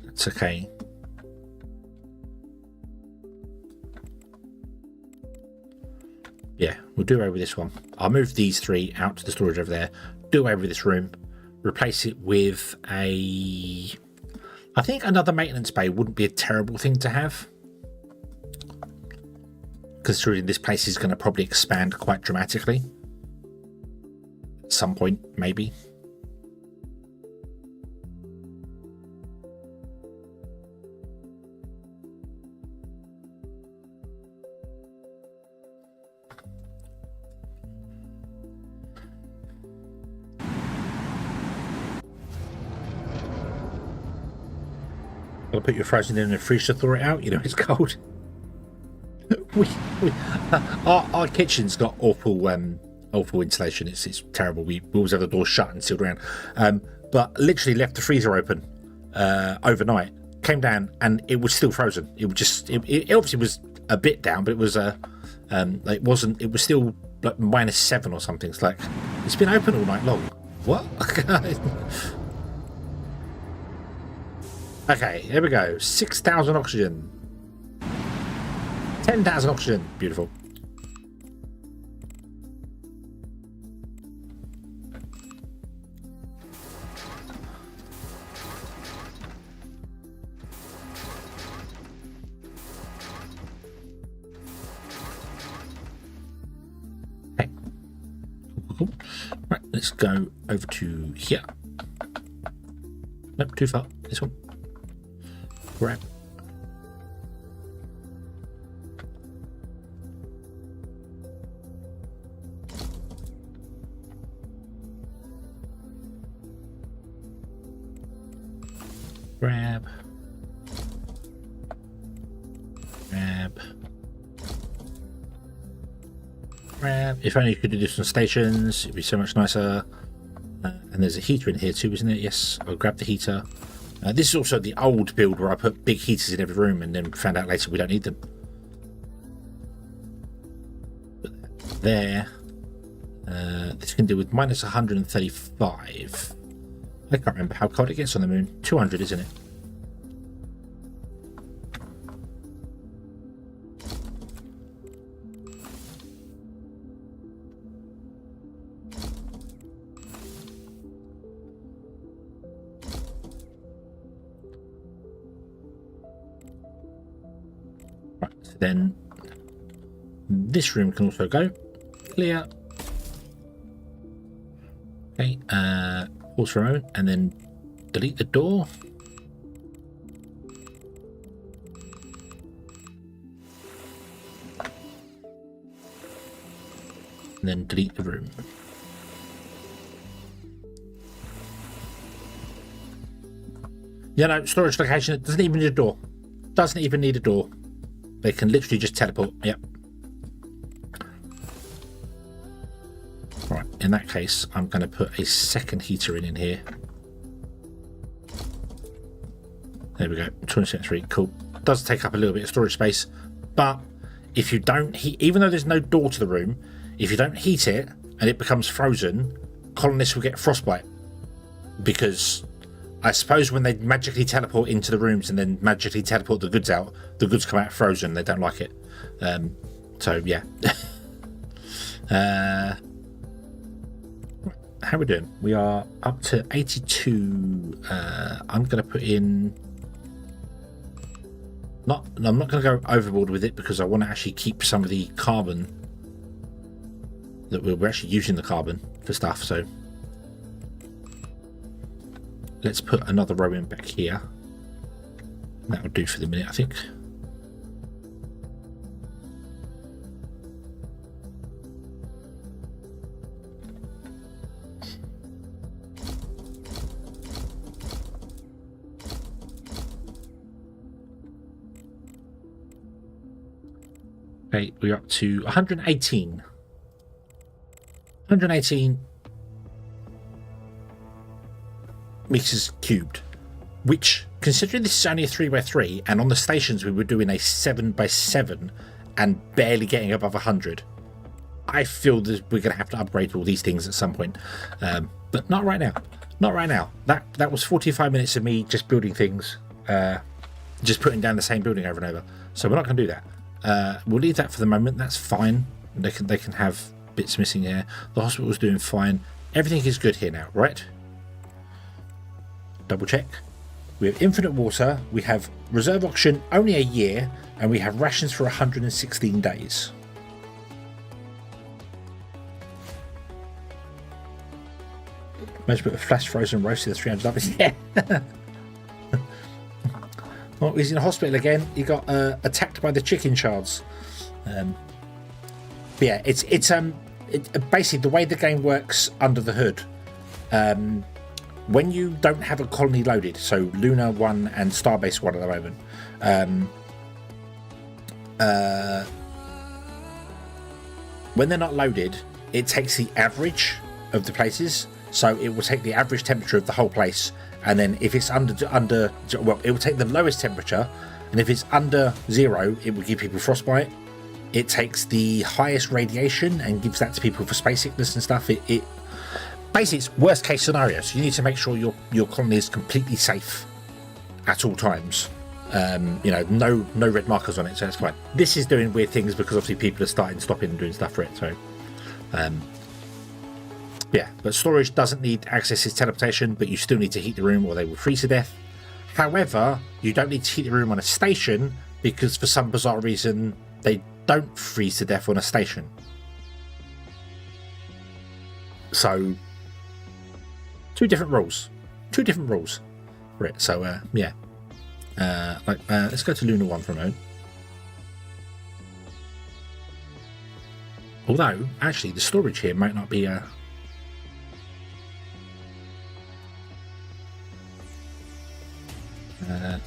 That's okay. Yeah, we'll do away with this one. I'll move these 3 out to the storage over there. Do away with this room. Replace it with a... I think another maintenance bay wouldn't be a terrible thing to have. Considering this place is going to probably expand quite dramatically. At some point, maybe. I'll put your frozen in the fridge to thaw it out. You know it's cold. Our kitchen's got awful insulation. It's terrible. We always have the door shut and sealed around. But literally left the freezer open overnight, came down and it was still frozen. It was just it obviously was a bit down, but it was it wasn't. It was still like -7 or something. It's like it's been open all night long. What? Okay, here we go. 6,000 oxygen. 10,000 oxygen. Beautiful. Okay. Cool. Right, let's go over to here. Nope, too far. This one. Grab. Grab. Grab. Grab. If only you could do this on stations, it'd be so much nicer. And there's a heater in here too, isn't it? Yes, I'll grab the heater. This is also the old build where I put big heaters in every room and then found out later we don't need them. Put that there. This can do with -135. I can't remember how cold it gets on the moon. 200, isn't it? Then this room can also go clear. Okay, pause for a moment and then delete the door. And then delete the room. Yeah, no, storage location, it doesn't even need a door. Doesn't even need a door. They can literally just teleport. Yep. Right, in that case, I'm going to put a second heater in here. There we go, 2073, cool. Does take up a little bit of storage space, but if you don't heat, even though there's no door to the room, if you don't heat it and it becomes frozen, colonists will get frostbite. Because I suppose when they magically teleport into the rooms and then magically teleport the goods out, the goods come out frozen. They don't like it. So, yeah. How are we doing? We are up to 82. I'm going to put in... I'm not going to go overboard with it because I want to actually keep some of the carbon. That we're actually using the carbon for stuff, so... Let's put another row in back here. That will do for the minute, I think. Okay, we're up to 118. 118 meters cubed, which, considering this is only a 3x3 and on the stations we were doing a 7x7 and barely getting above 100, I feel that we're going to have to upgrade all these things at some point, but not right now. Not right now. That was 45 minutes of me just building things, just putting down the same building over and over, so we're not going to do that. We'll leave that for the moment. That's fine. They can have bits missing here. The hospital's doing fine. Everything is good here now, right? Double check. We have infinite water, we have reserve oxygen only a year, and we have rations for 116 days. Imagine put a flash frozen roasted at 300 levels. Yeah. Well, he's in a hospital again. He got attacked by the chicken shards. But yeah, it's basically the way the game works under the hood. When you don't have a colony loaded, so Luna 1 and Starbase 1 at the moment, when they're not loaded, it takes the average of the places So it will take the average temperature of the whole place, and then if it's under, well, it will take the lowest temperature, and if it's under 0, it will give people frostbite. It takes the highest radiation and gives that to people for space sickness and stuff. It basically, it's worst case scenario. So you need to make sure your colony is completely safe at all times. You know, no red markers on it, so that's fine. This is doing weird things because obviously people are stopping and doing stuff for it. So, yeah, but storage doesn't need access to teleportation, but you still need to heat the room or they will freeze to death. However, you don't need to heat the room on a station because for some bizarre reason they don't freeze to death on a station. So, two different rules for it. So, yeah. Let's go to Lunar 1 for a moment. Although, actually, the storage here might not be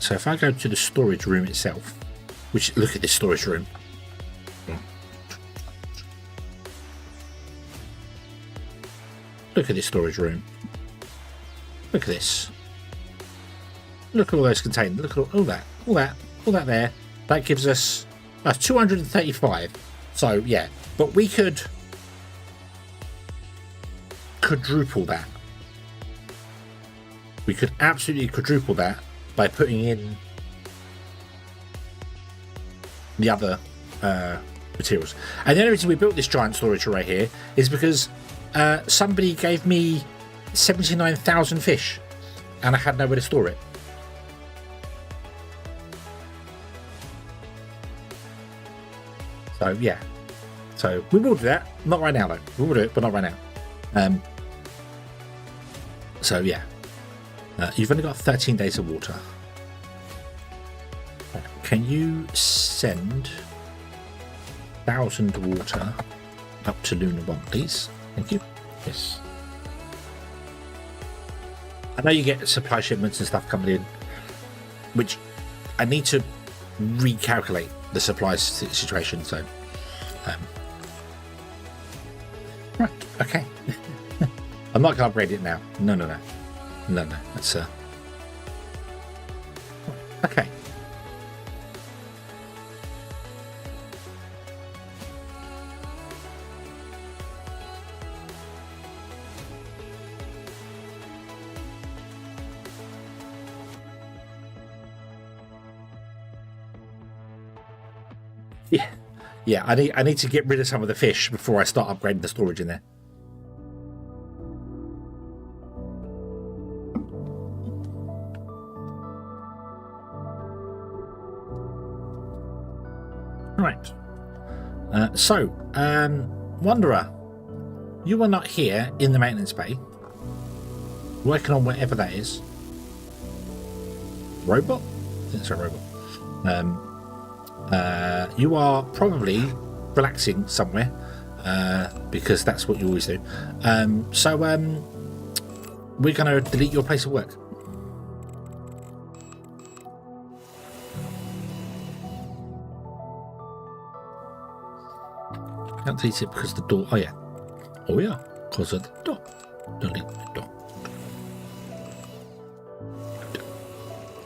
so if I go to the storage room itself, which, look at this storage room. Look at this storage room. Look at this. Look at all those containers. Look at all that there. That gives us 235. So yeah, but we could quadruple that. We could absolutely quadruple that by putting in the other materials. And the only reason we built this giant storage array here is because somebody gave me 79,000 fish, and I had nowhere to store it. So yeah, so we will do that. Not right now though. We will do it, but not right now. So yeah, you've only got 13 days of water. Can you send 1,000 water up to Lunar 1, please? Thank you. Yes. I know you get supply shipments and stuff coming in, which I need to recalculate the supply situation. So, right, okay. I'm not going to upgrade it now. No. That's okay. Yeah. I need to get rid of some of the fish before I start upgrading the storage in there. Right. Wanderer, you are not here in the maintenance bay, working on whatever that is. Robot? I think it's a robot. You are probably relaxing somewhere, because that's what you always do. We're going to delete your place of work. Can't delete it because the door. Oh yeah, because of the door. Delete the door.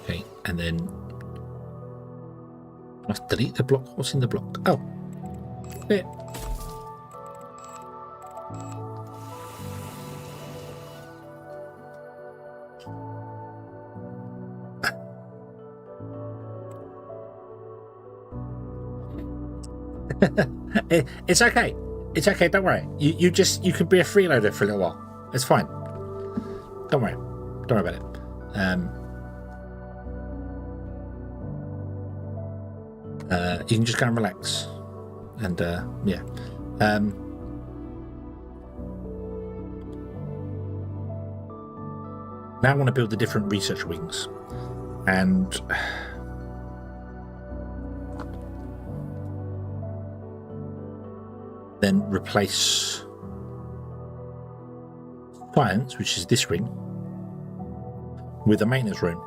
Okay, and then must delete the block. What's in the block? Oh, there. It's okay. It's okay. Don't worry. You could be a freeloader for a little while. It's fine. Don't worry. Don't worry about it. You can just go and relax, and yeah. Now I want to build the different research wings, and then replace science, which is this wing, with a maintenance room.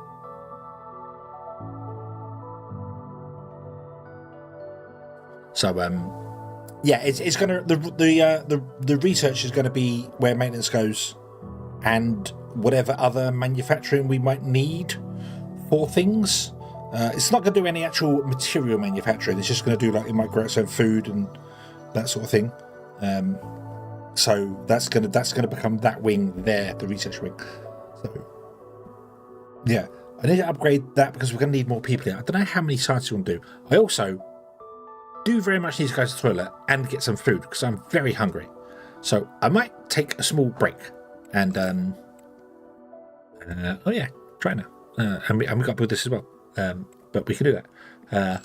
So yeah, it's gonna the research is gonna be where maintenance goes, and whatever other manufacturing we might need for things. It's not going to do any actual material manufacturing. It's just going to do like it might grow its own food and that sort of thing. So that's going to become that wing there, the research wing. So yeah, I need to upgrade that because we're going to need more people here. I don't know how many sites you want to do. I also do very much need to go to the toilet and get some food because I'm very hungry. So I might take a small break and oh yeah, try now. And we got to build this as well. But we can do that.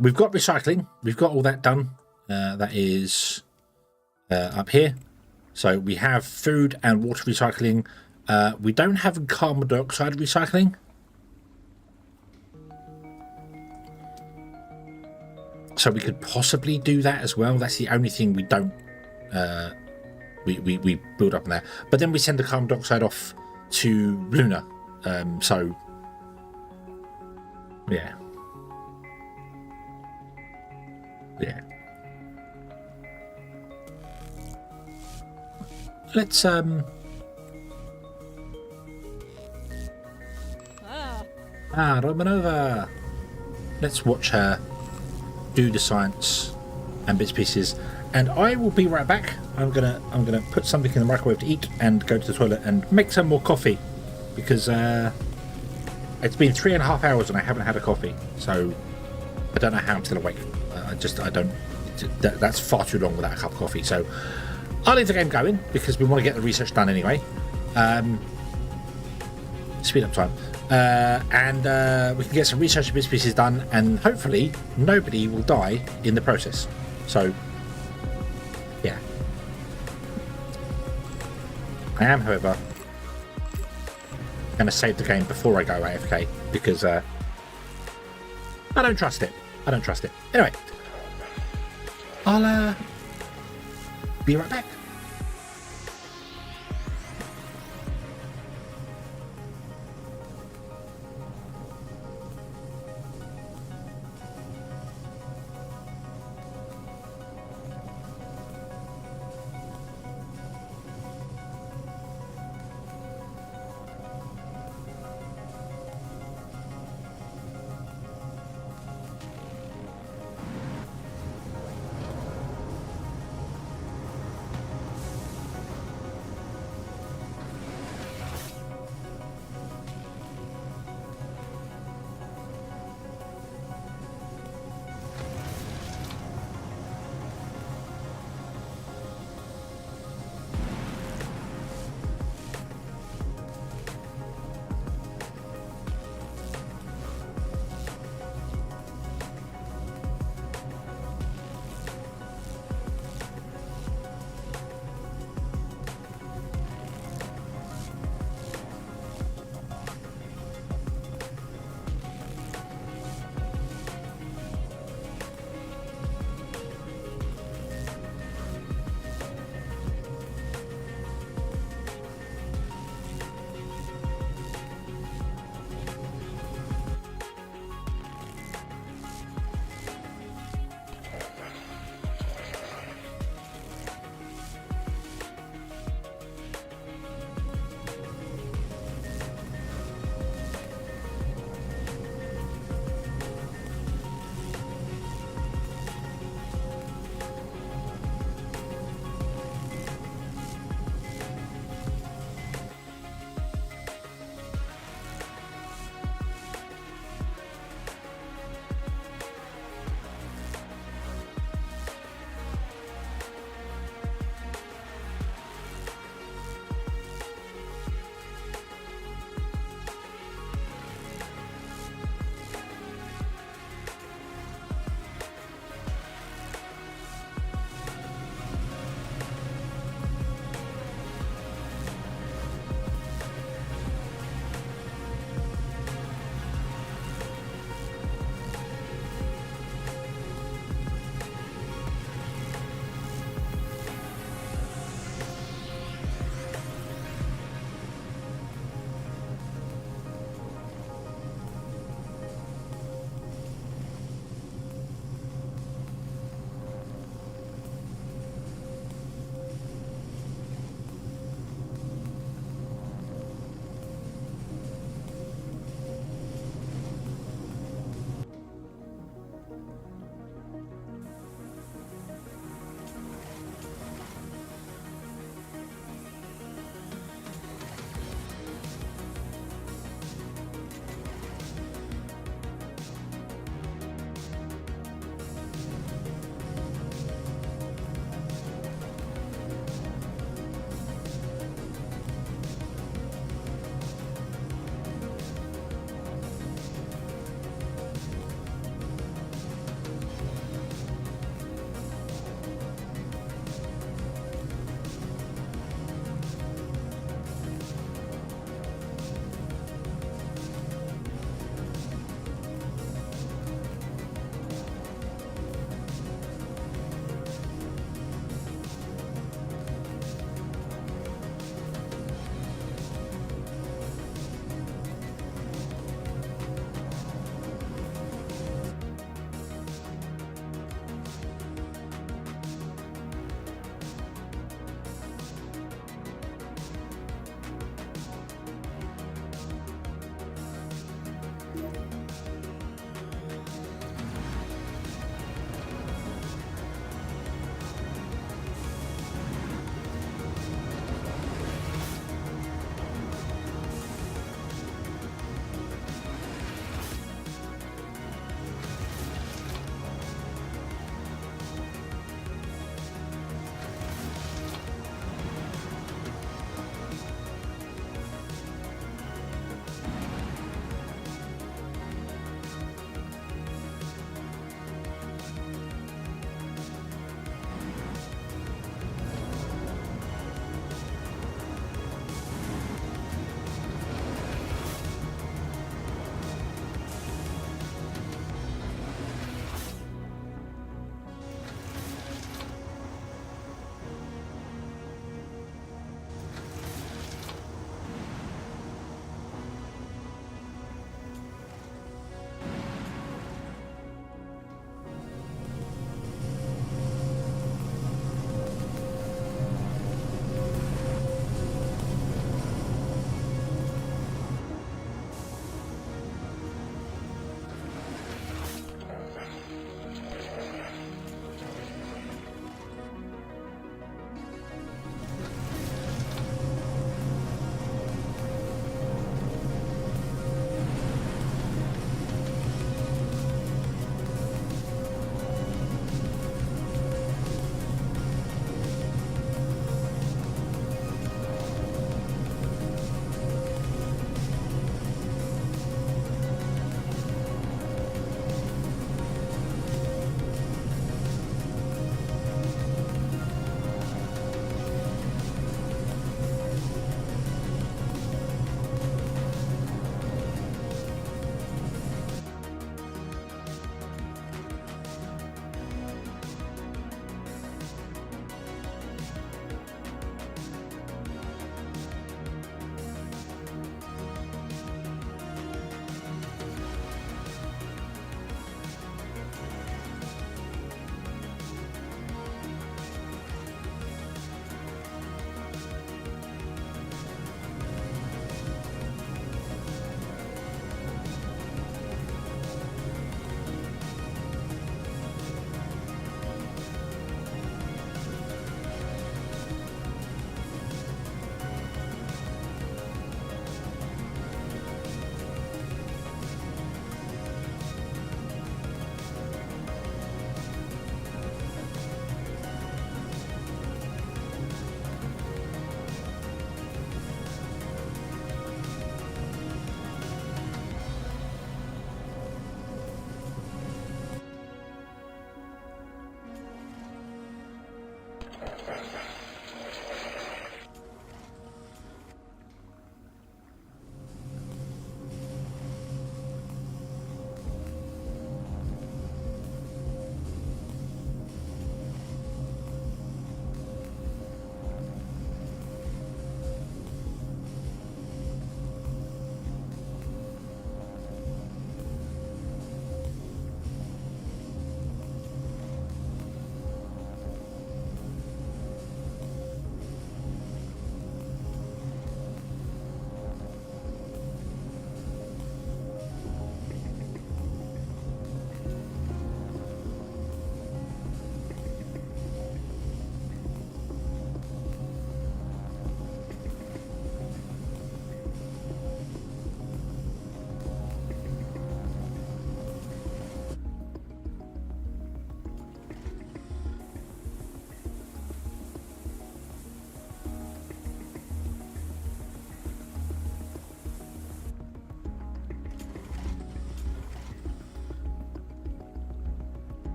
We've got recycling. We've got all that done. That is up here. So we have food and water recycling. We don't have carbon dioxide recycling. So we could possibly do that as well. That's the only thing we don't we build up in there. But then we send the carbon dioxide off to Luna. So yeah. Yeah. Let's Romanova. Let's watch her do the science and bits and pieces, and I will be right back. I'm gonna put something in the microwave to eat and go to the toilet and make some more coffee because it's been 3.5 hours and I haven't had a coffee, so I don't know how I'm still awake. I don't. That's far too long without a cup of coffee. So I'll leave the game going because we want to get the research done anyway. Speed up time. And we can get some research bits pieces done, and hopefully nobody will die in the process. So yeah. I am, however, going to save the game before I go AFK because I don't trust it. Anyway, I'll be right back.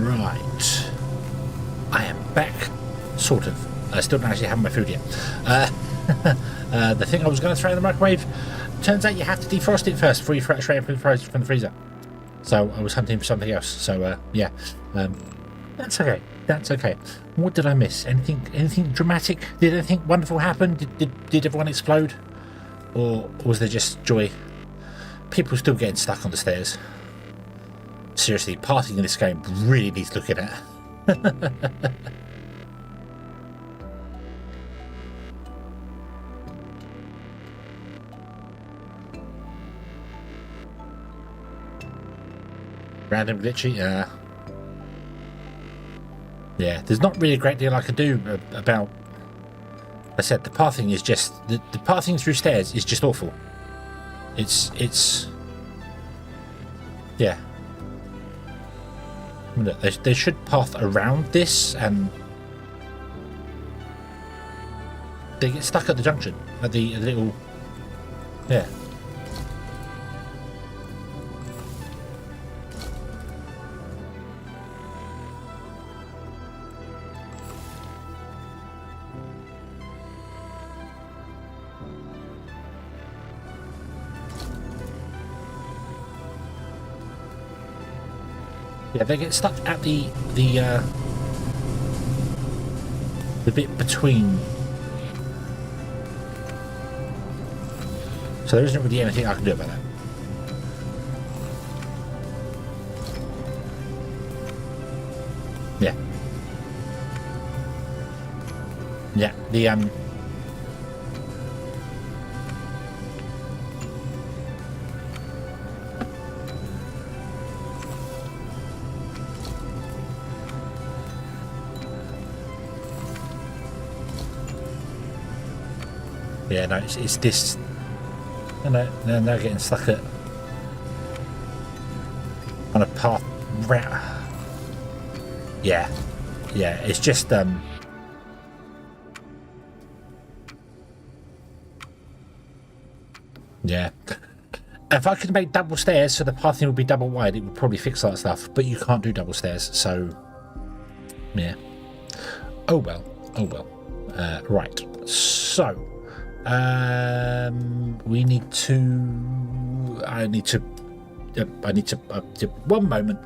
Right. I am back, sort of. I still don't actually have my food yet. The thing I was going to throw in the microwave, turns out you have to defrost it first before you throw it straight from the freezer. So I was hunting for something else. So yeah, that's okay. That's okay. What did I miss? Anything dramatic? Did anything wonderful happen? Did everyone explode? Or was there just joy? People still getting stuck on the stairs. Seriously, parting in this game really needs looking at. Random glitchy, yeah. There's not really a great deal I can do about. I said the pathing is just the pathing through stairs is just awful. It's yeah. Look, they should path around this, and they get stuck at the junction at the little yeah. Yeah, they get stuck at the bit between. So there isn't really anything I can do about that. Yeah. Yeah, the yeah, no, it's this. No, they're getting stuck at on a path route. Yeah, it's just yeah. If I could make double stairs so the pathing would be double wide, it would probably fix that stuff. But you can't do double stairs, so yeah. Oh well. Right. So. We need to. I need to. One moment.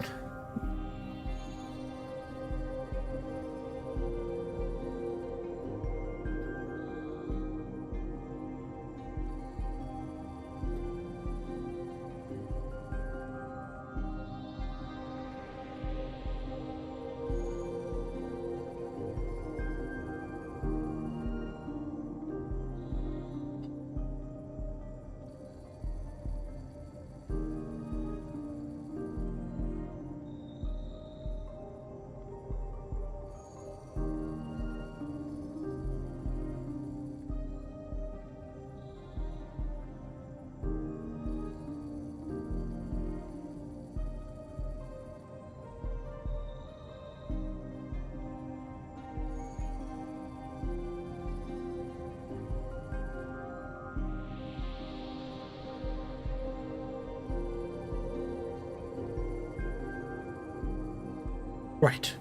Right.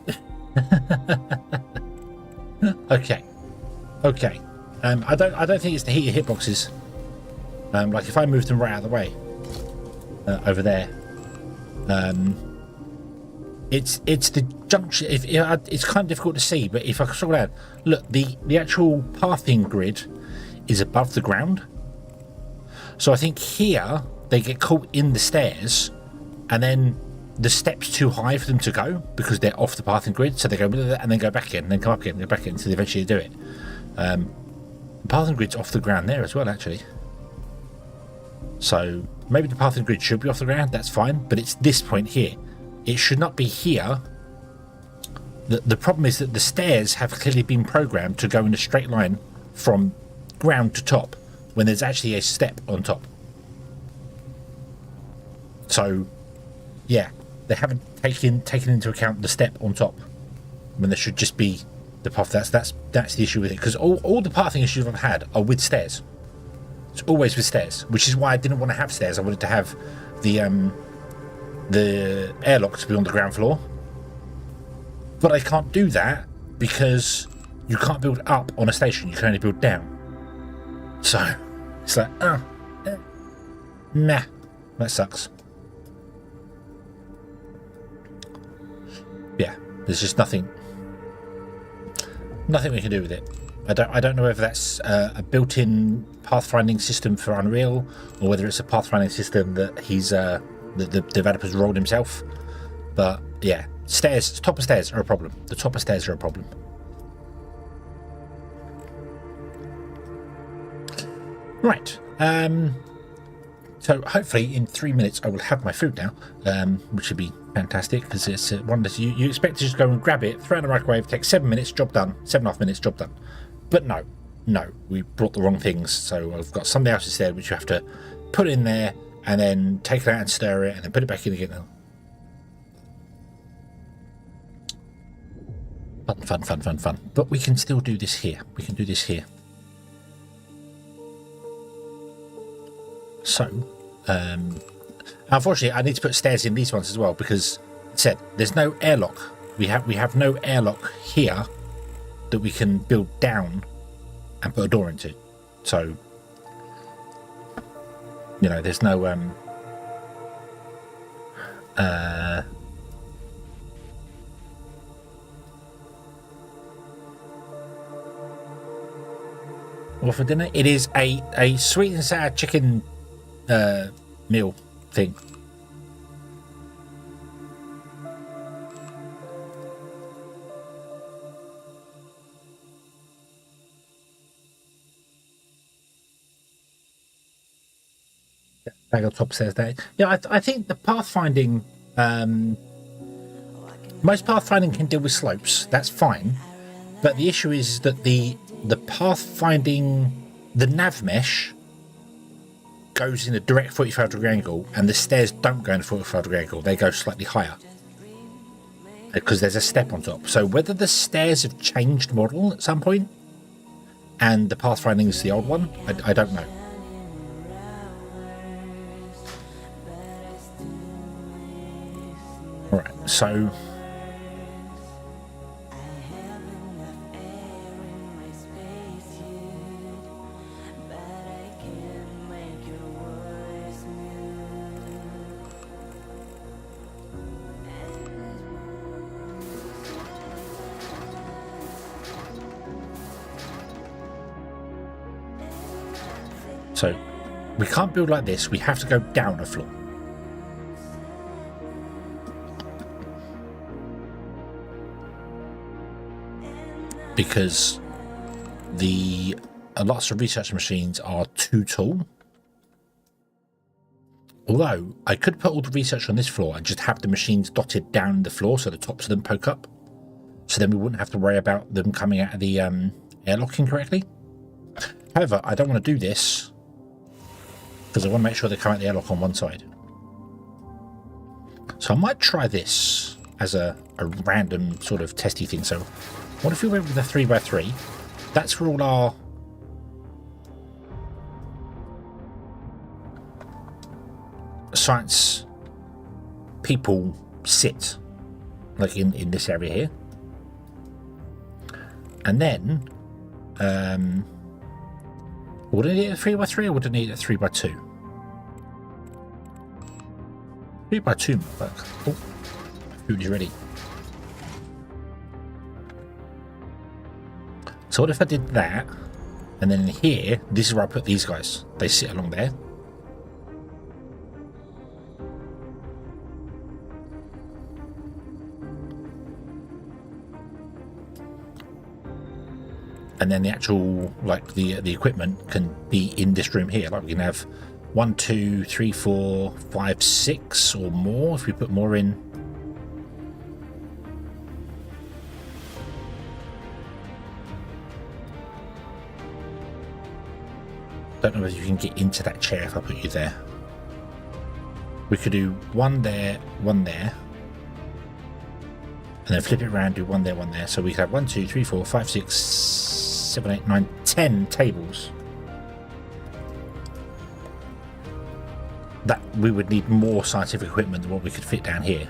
Okay. I don't think it's the heated hitboxes. Like if I move them right out of the way, over there, it's the junction. It's kind of difficult to see, but if I scroll down, look, the actual pathing grid is above the ground. So I think here they get caught in the stairs, and then the step's too high for them to go because they're off the pathing grid, so they go and then go back in, and then come up again, and go back in until they eventually do it. The pathing grid's off the ground there as well, actually. So maybe the pathing grid should be off the ground, that's fine, but it's this point here. It should not be here. The problem is that the stairs have clearly been programmed to go in a straight line from ground to top when there's actually a step on top. So, yeah, they haven't taken into account the step on top when there should just be the path. That's the issue with it, because all the pathing issues I've had are with stairs. It's always with stairs, which is why I didn't want to have stairs. I wanted to have the airlock to be on the ground floor, But I can't do that because you can't build up on a station. You can only build down. So it's like, nah, that sucks. Yeah, there's just nothing we can do with it. I don't know whether that's a built-in pathfinding system for Unreal, or whether it's a pathfinding system that the developer's rolled himself. But yeah, top of stairs are a problem. The top of stairs are a problem. Right. So hopefully in 3 minutes I will have my food now, which would be fantastic, because it's one that you expect to just go and grab it, throw it in the microwave, take 7 minutes, job done. 7.5 minutes, job done. But no, we brought the wrong things. So I've got something else instead, which you have to put in there and then take it out and stir it and then put it back in again. Fun. But we can still do this here. We can do this here. So, unfortunately, I need to put stairs in these ones as well, because I said there's no airlock. We have no airlock here that we can build down and put a door into. So, you know, there's no what for dinner? It is a sweet and sour chicken meal thing. Back on top says that. Yeah, I think the pathfinding, most pathfinding can deal with slopes. That's fine, but the issue is that the pathfinding, the nav mesh goes in a direct 45-degree angle, and the stairs don't go in a 45-degree angle. They go slightly higher because there's a step on top. So whether the stairs have changed model at some point and the pathfinding is the old one, I don't know. All right, so we can't build like this. We have to go down a floor. Because lots of research machines are too tall. Although I could put all the research on this floor and just have the machines dotted down the floor so the tops of them poke up. So then we wouldn't have to worry about them coming out of the airlock incorrectly. However, I don't want to do this because I want to make sure they come out the airlock on one side. So I might try this as a random sort of testy thing. So what if we went with a 3x3? That's where all our science people sit, like in this area here. And then would I need a 3x3 or would I need a 3x2? 3x2 might work. Oh, food is ready. So what if I did that, and then in here, this is where I put these guys. They sit along there. And then the actual, like the equipment can be in this room here. Like we can have 1, 2, 3, 4, 5, 6 or more if we put more in. Don't know whether you can get into that chair if I put you there. We could do one there, and then flip it around, do one there. So we could have 1, 2, 3, 4, 5, 6, 7, 8, 9, 10 tables. That we would need more scientific equipment than what we could fit down here.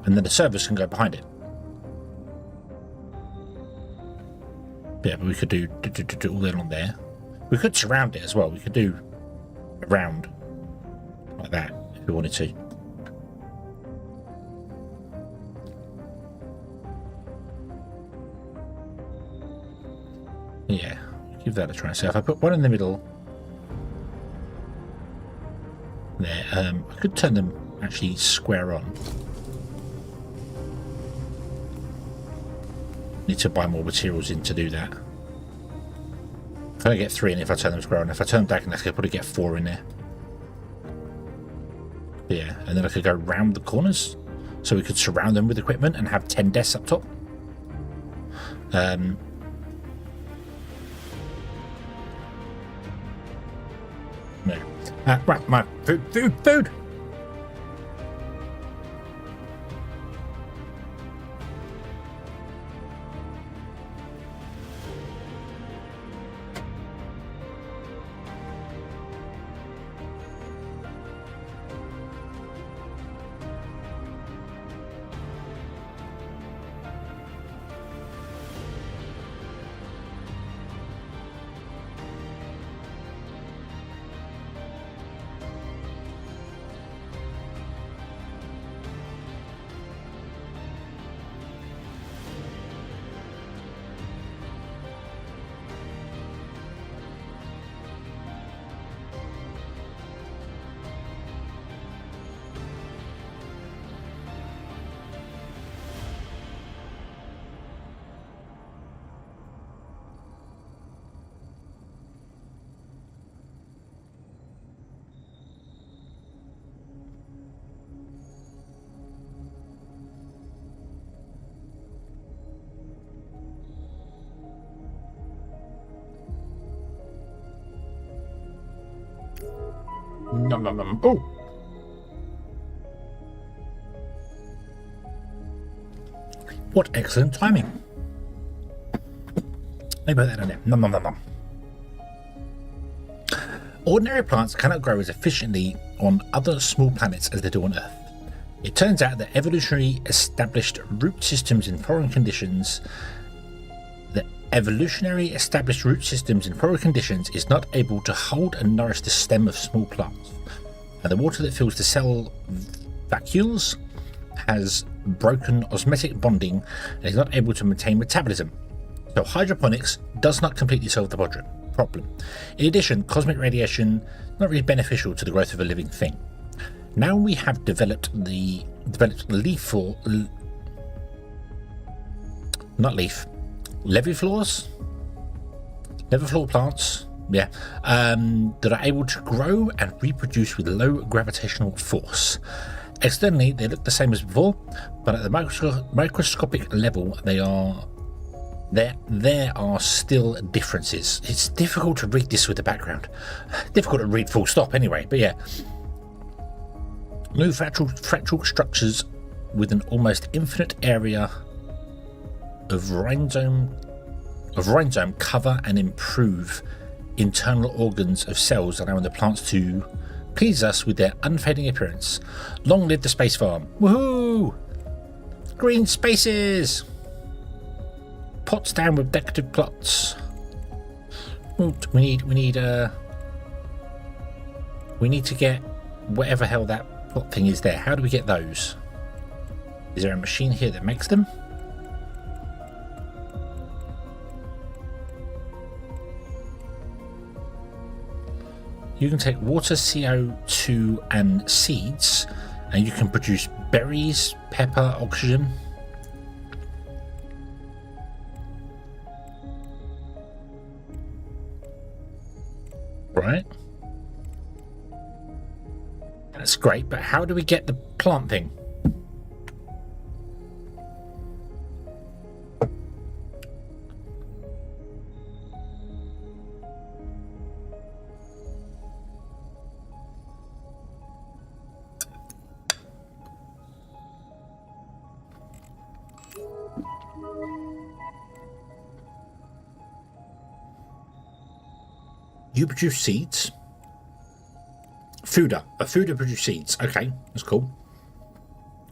and then the servers can go behind it. Yeah, but we could do all that on there. We could surround it as well. We could do around like that if we wanted to. Yeah, give that a try. So if I put one in the middle there, I could turn them actually square on. Need to buy more materials in to do that. If I get 3 in, if I turn them square on, if I turn them diagonal, I could probably get 4 in there. Yeah, and then I could go round the corners, so we could surround them with equipment and have 10 desks up top. No. Right, my food! Nom nom nom. Oh! What excellent timing. Let me put that on there. Nom nom nom nom. Ordinary plants cannot grow as efficiently on other small planets as they do on Earth. It turns out that evolutionary established root systems in foreign conditions is not able to hold and nourish the stem of small plants. And the water that fills the cell vacuoles has broken osmotic bonding and is not able to maintain metabolism. So hydroponics does not completely solve the problem. In addition, cosmic radiation is not really beneficial to the growth of a living thing. Now we have developed leviflor plants, that are able to grow and reproduce with low gravitational force. Externally, they look the same as before, but at the microscopic level, there are still differences. It's difficult to read this with the background. Difficult to read full stop anyway, but yeah. New fractal structures with an almost infinite area of rhizome cover and improve internal organs of cells, allowing the plants to please us with their unfading appearance. Long live the space farm! Woohoo! Green spaces! Pots down with decorative plots. Ooh, we need to get whatever hell that plot thing is there. How do we get those? Is there a machine here that makes them? You can take water, CO2 and seeds, and you can produce berries, pepper, oxygen. Right. That's great, but how do we get the plant thing? You produce seeds. A fooder produce seeds. Okay, that's cool.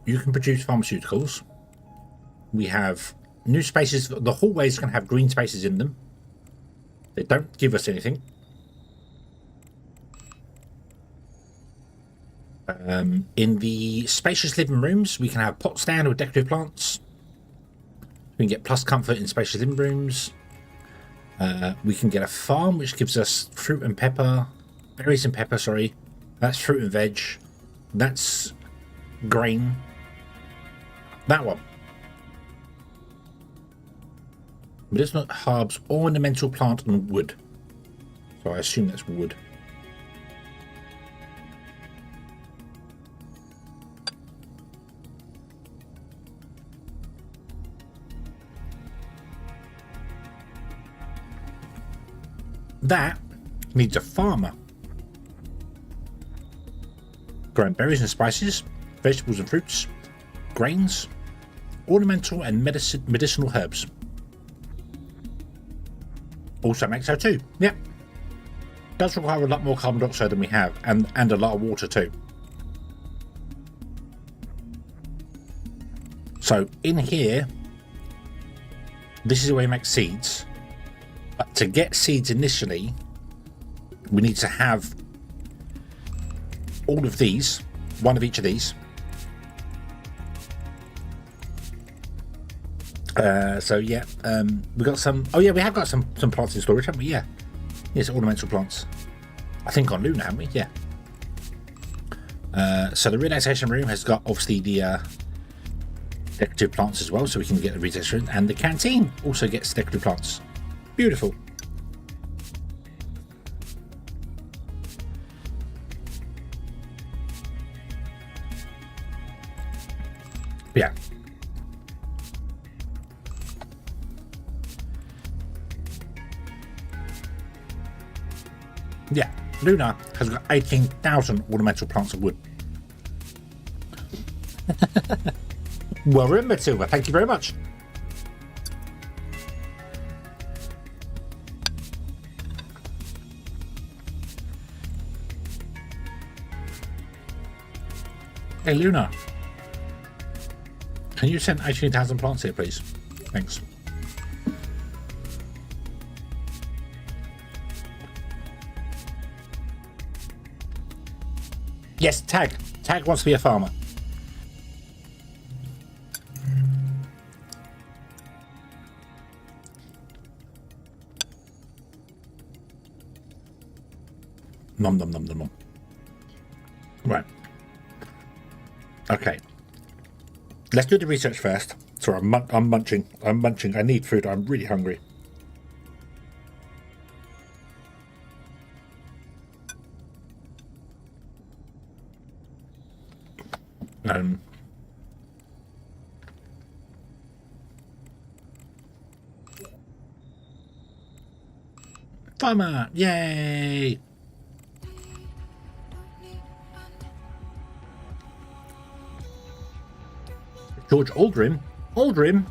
you can produce pharmaceuticals. We have new spaces. The hallways can have green spaces in them. They don't give us anything. In the spacious living rooms, we can have pot stand with decorative plants. We can get plus comfort in spacious living rooms. We can get a farm, which gives us fruit and pepper. Berries and pepper, sorry. That's fruit and veg. That's grain. That one. Medicinal herbs, ornamental plant, and wood. So I assume that's wood. That needs a farmer. Growing berries and spices, vegetables and fruits, grains, ornamental and medicinal herbs. Also makes O2. Yep. Does require a lot more carbon dioxide than we have, and a lot of water too. So in here, this is where we make seeds. But to get seeds initially, we need to have all of these, one of each of these. So yeah, we got some. Oh yeah, we have got some plants in storage, haven't we? Yeah, yes, ornamental plants. I think on Luna, haven't we? Yeah. So the relaxation room has got obviously the decorative plants as well, so we can get the relaxation, and the canteen also gets decorative plants. Beautiful. Yeah. Yeah, Luna has got 18,000 ornamental plants of wood. Well remembered, Silver. Thank you very much. Hey, Luna. Can you send 18,000 plants here, please? Thanks. Yes, Tag. Tag wants to be a farmer. Nom nom nom nom nom. Right. Okay. Let's do the research first. Sorry, I'm munching. I'm munching. I need food. I'm really hungry. Farmer! Yay! George Aldrin? Aldrin?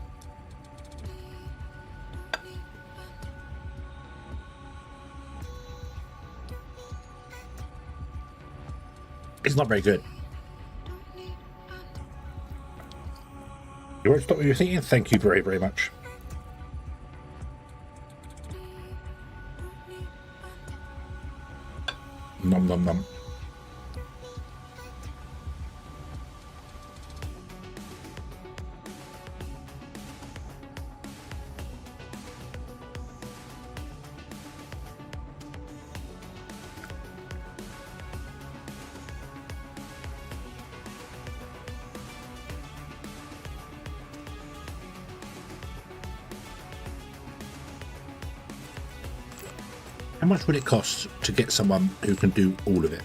It's not very good. You won't stop what you're thinking? Thank you very, very much. Nom nom nom. How much would it cost to get someone who can do all of it?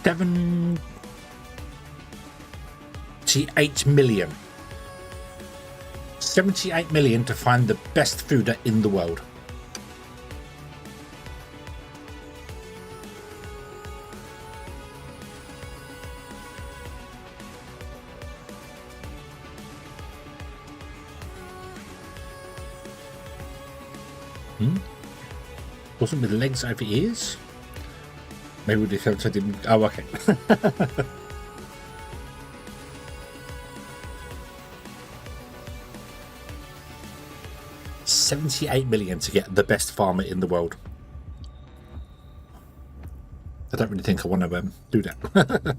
$78 million. 78 million to find the best fooder in the world. Wasn't with legs over ears? Maybe this episode didn't. Oh, okay. $78 million to get the best farmer in the world. I don't really think I want to do that.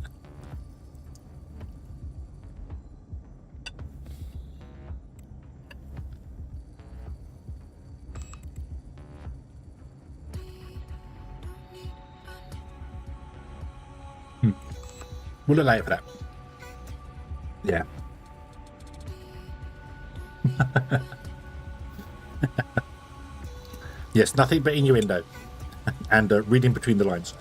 We'll look later for that. Yeah. Yes, nothing but innuendo and reading between the lines.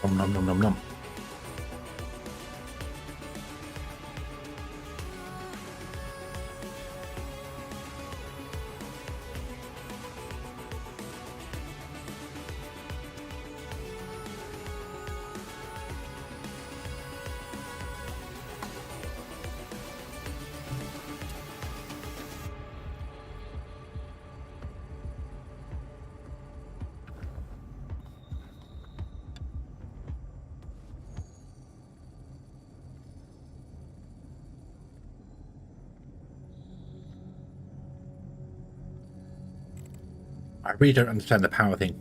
Nom nom nom nom. I really don't understand the power thing.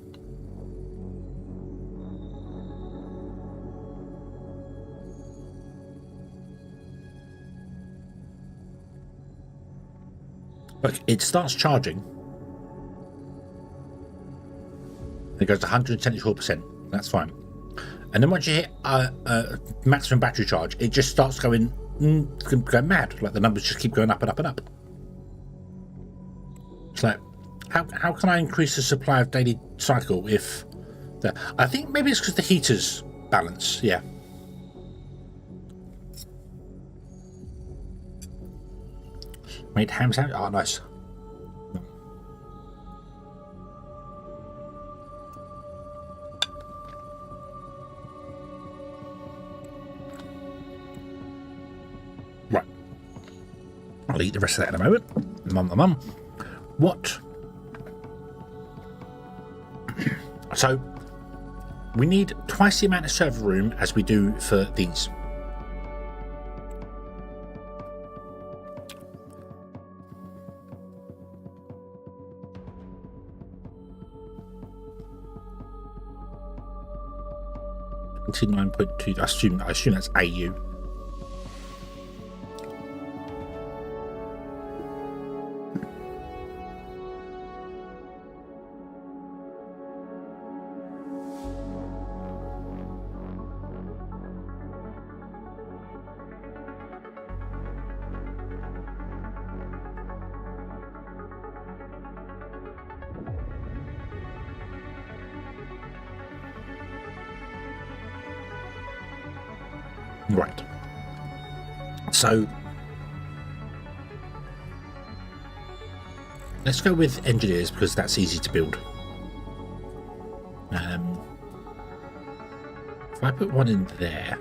Look, it starts charging. It goes to 174%. That's fine. And then once you hit maximum battery charge, it just starts going mad. Like the numbers just keep going up and up and up. It's like, how can I increase the supply of daily cycle if I think maybe it's because the heaters balance. Yeah. Made ham sandwich. Oh, nice. Right. I'll eat the rest of that in a moment. Mum. What? So, we need twice the amount of server room as we do for these. $29.2. I assume that's AU. Right. So let's go with engineers because that's easy to build. If I put one in there,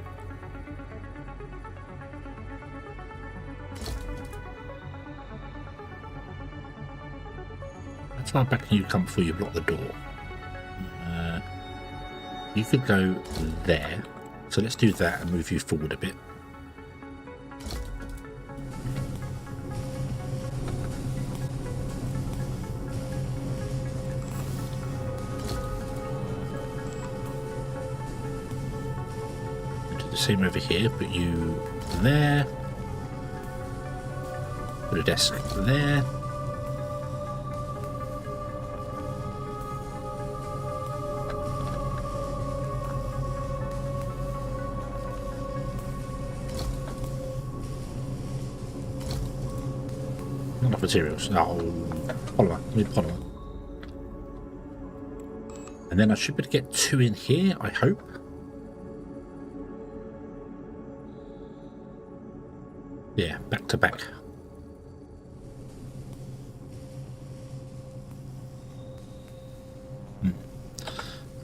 how far back can you come before you block the door? You could go there. So let's do that and move you forward a bit. Do the same over here, put you there. Put a desk there. materials. Oh, polymer. I need polymer. And then I should be able to get 2 in here, I hope. Yeah, back to back.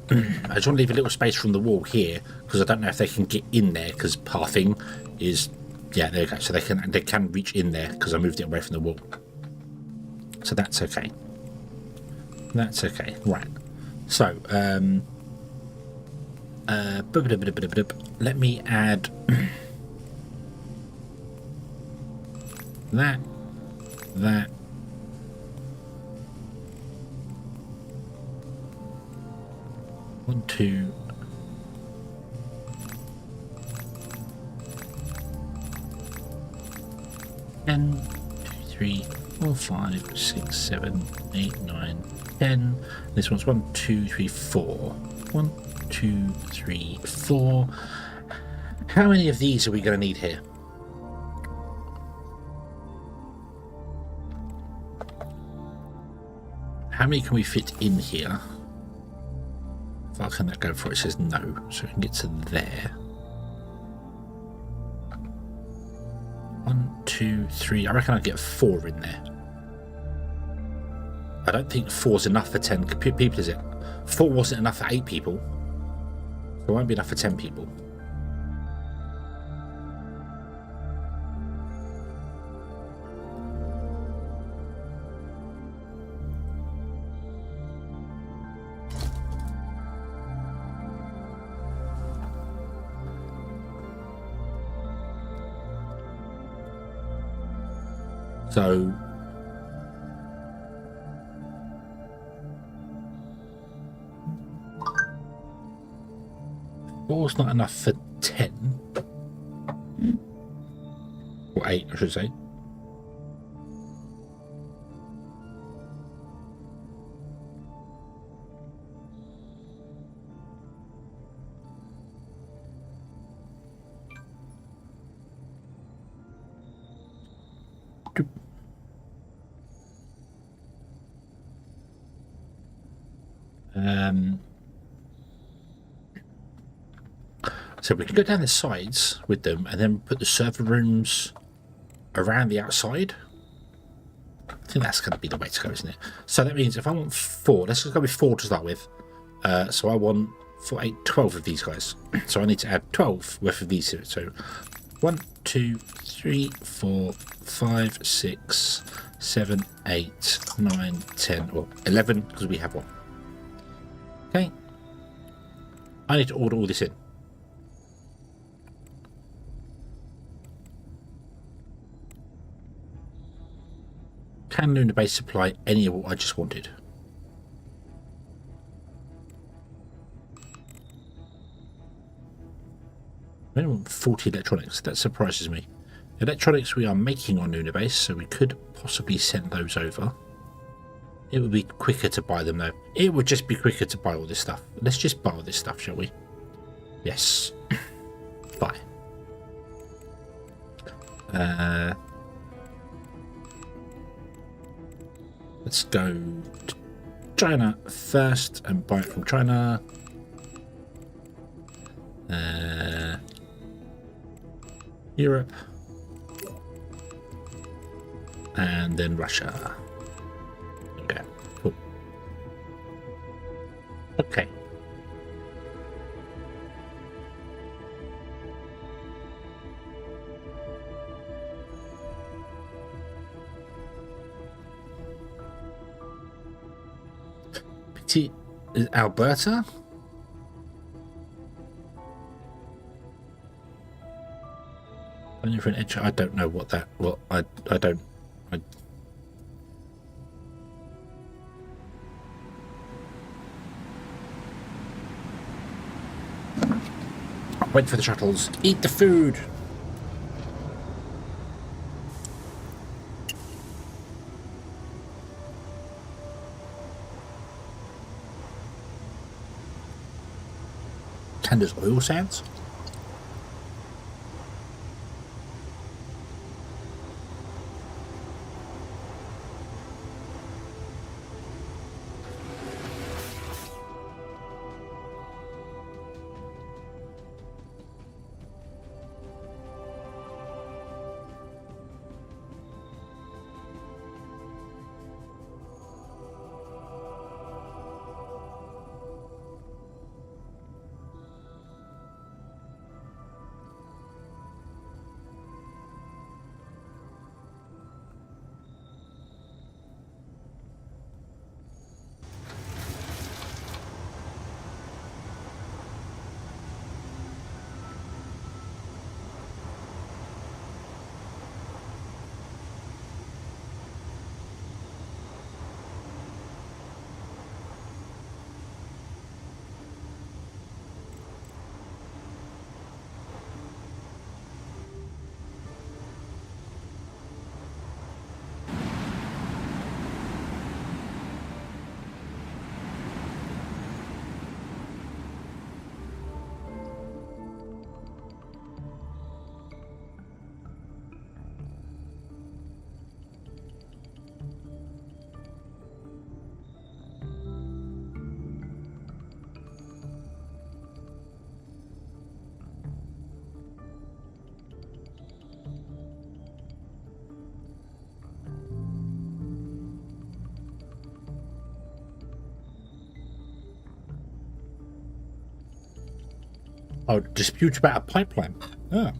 I just want to leave a little space from the wall here because I don't know if they can get in there because pathing is, yeah, there you go. So they can reach in there because I moved it away from the wall. So that's okay. That's okay. Right. So let me add that. 1, 2. Ten, 2, 3, 4, 5, 6, 7, 8, 9, 10. This one's 1, 2, 3, 4. 1, 2, 3, 4. How many of these are we going to need here? How many can we fit in here? How far can that go for? It says no, so we can get to there. 1, 2, 3. I reckon I'd get 4 in there. I don't think 4's enough for 10 people, is it? 4 wasn't enough for 8 people. So it won't be enough for 10 people. So four's not enough for 10 or 8, I should say. So we can go down the sides with them and then put the server rooms around the outside. I think that's going to be the way to go, isn't it? So that means if I want 4, let's just go with 4 to start with. So I want 4, 8, 12 of these guys. So I need to add 12 worth of these here. So 1, 2, 3, 4, 5, 6, 7, 8, 9, 10, or 11 because we have 1. Okay. I need to order all this in. Can Lunar Base supply any of what I just wanted? I only want 40 electronics. That surprises me. Electronics we are making on Lunar Base, so we could possibly send those over. It would be quicker to buy them though. It would just be quicker to buy all this stuff. Let's just buy all this stuff, shall we? Yes. Buy. Let's go to China first and buy it from China. Europe. And then Russia. Okay, cool. Okay. Is Alberta? Only for an edge. I don't know what that. Well, I don't. Wait for the shuttles. Eat the food. Candace oil sands. Oh, dispute about a pipeline. Oh.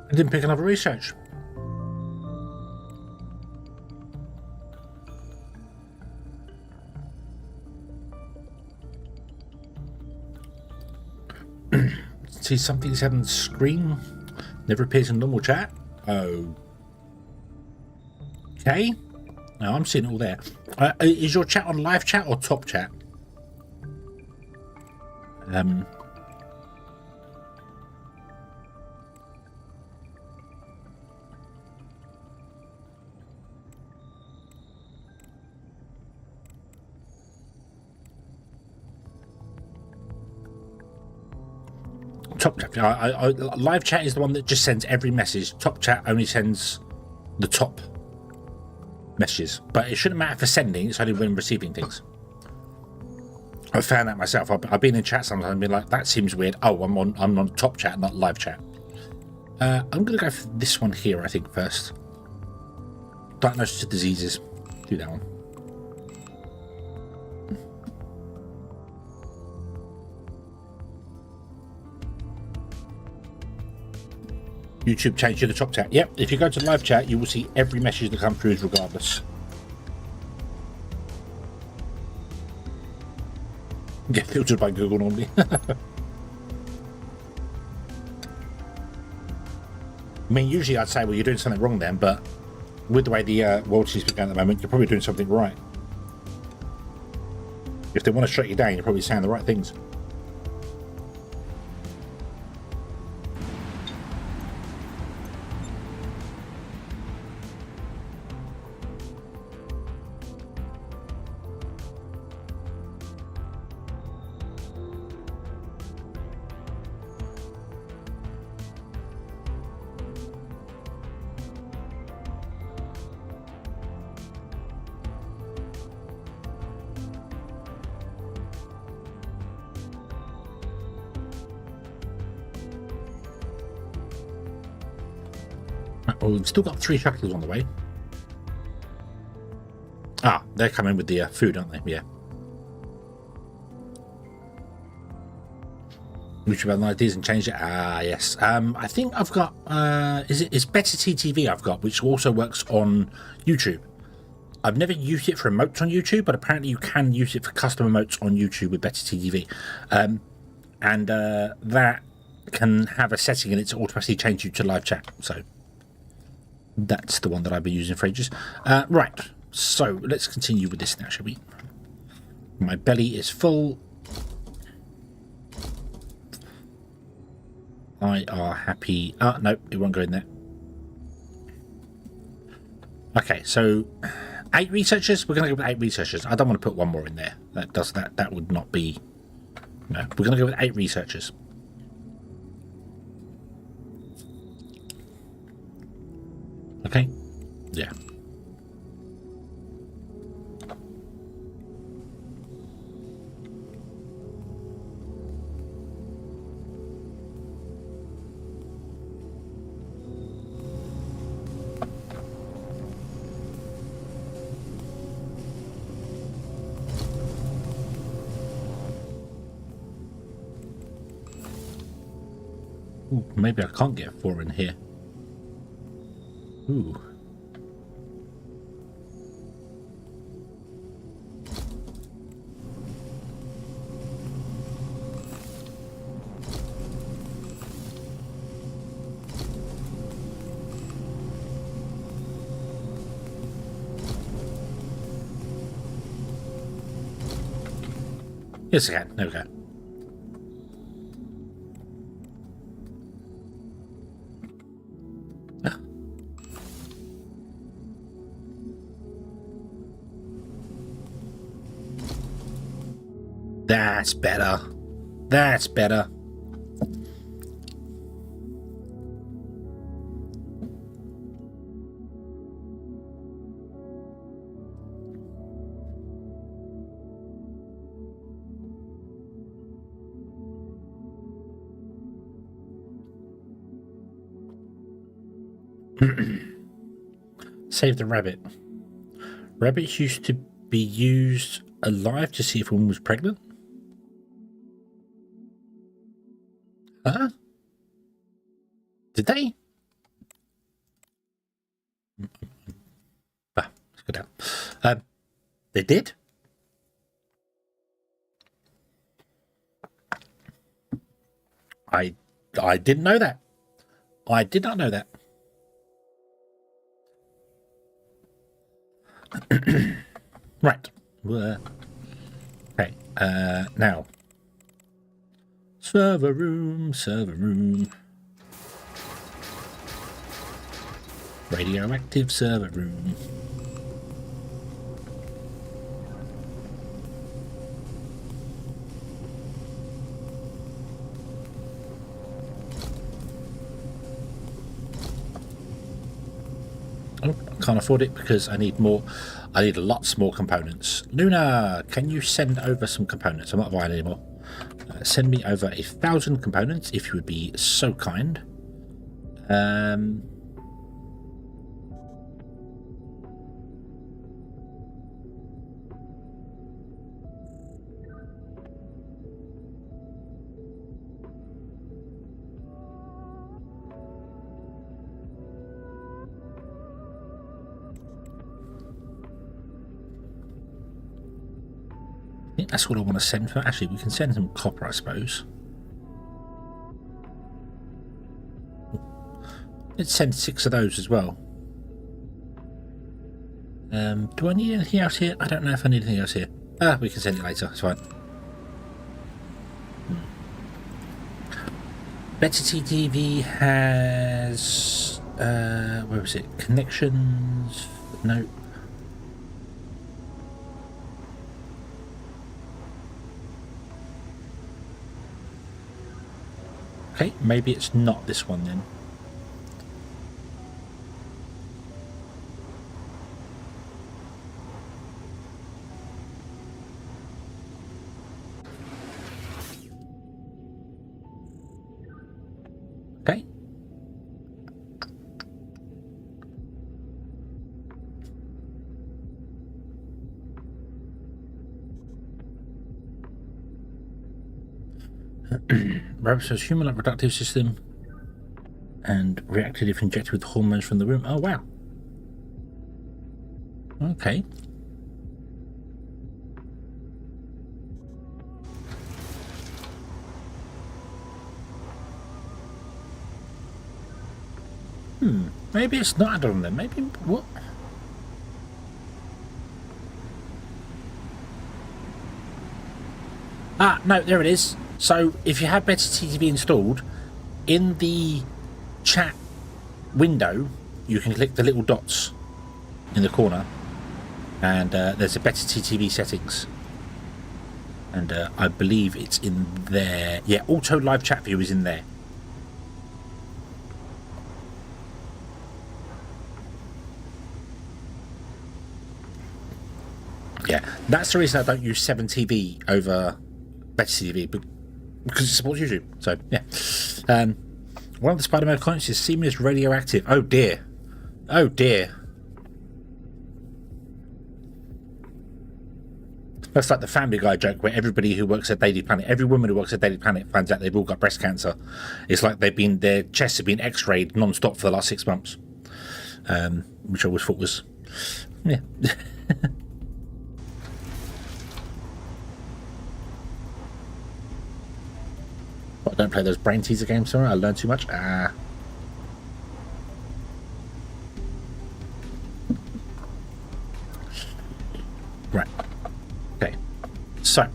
I didn't pick another research. See something said on the screen. Never appears in normal chat. Oh. Okay. No, I'm seeing it all there. Is your chat on live chat or top chat? Top chat. Live chat is the one that just sends every message. Top chat only sends the top messages, but it shouldn't matter for sending. It's only when receiving things. I found that myself. I've been in chat sometimes and been like, that seems weird. Oh, I'm on top chat, not live chat. I'm gonna go for this one here, I think, first. Diagnosis of diseases. Do that one. YouTube changed to the top chat. Yep, if you go to live chat, you will see every message that comes through regardless. Get filtered by Google normally. I mean, usually I'd say, well, you're doing something wrong then, but with the way the world seems to be going at the moment, you're probably doing something right. If they want to shut you down, you're probably saying the right things. Oh, we've still got 3 shuttles on the way. Ah, they're coming with the food, aren't they? Yeah. Which about ideas and change it. Ah, yes. I think I've got. It's Better TTV I've got, which also works on YouTube. I've never used it for emotes on YouTube, but apparently you can use it for custom emotes on YouTube with Better TTV, and that can have a setting in it to automatically change you to live chat. So. That's the one that I've been using for ages. Right, so let's continue with this now, shall we? My belly is full. I are happy. No, it won't go in there. Okay, so 8 researchers. We're going to go with 8 researchers. I don't want to put one more in there. That would not be. No, we're going to go with 8 researchers. Okay, yeah. Ooh, maybe I can't get 4 in here. Ooh. Yes, I can. There we go. Ah. That's better. That's better. Save the rabbit. Rabbits used to be used alive to see if a woman was pregnant. Huh? Did they? Ah, let's go down. They did? I didn't know that. I did not know that. Right. Okay. Now. Server room, server room. Radioactive server room. Oh, I can't afford it because I need more. I need lots more components. Luna, can you send over some components? I'm not buying anymore. Send me over 1,000 components if you would be so kind. I think that's what I want to send for. Actually, we can send some copper, I suppose. Let's send 6 of those as well. Do I need anything else here? I don't know if I need anything else here. Ah, we can send it later. It's fine. Better TTV has... where was it? Connections? No. Okay, maybe it's not this one then. Okay. Rabbit's human-like reproductive system and reacted if injected with hormones from the room. Oh, wow. Okay. Maybe it's not added on there. Maybe... What? Ah, no, there it is. So, if you have Better TTV installed, in the chat window, you can click the little dots in the corner, and there's a Better TTV settings. And I believe it's in there. Yeah, Auto Live Chat View is in there. Yeah, that's the reason I don't use 7TV over Better TV, because it supports YouTube. So, yeah. One of the Spider-Man colonies is seen as radioactive. Oh, dear. Oh, dear. That's like the Family Guy joke where everybody who works at Daily Planet, every woman who works at Daily Planet finds out they've all got breast cancer. It's like their chests have been x-rayed non-stop for the last 6 months. Which I always thought was... Yeah. I don't play those brain teaser games, sorry. I learned too much. Ah. Right. Okay. So,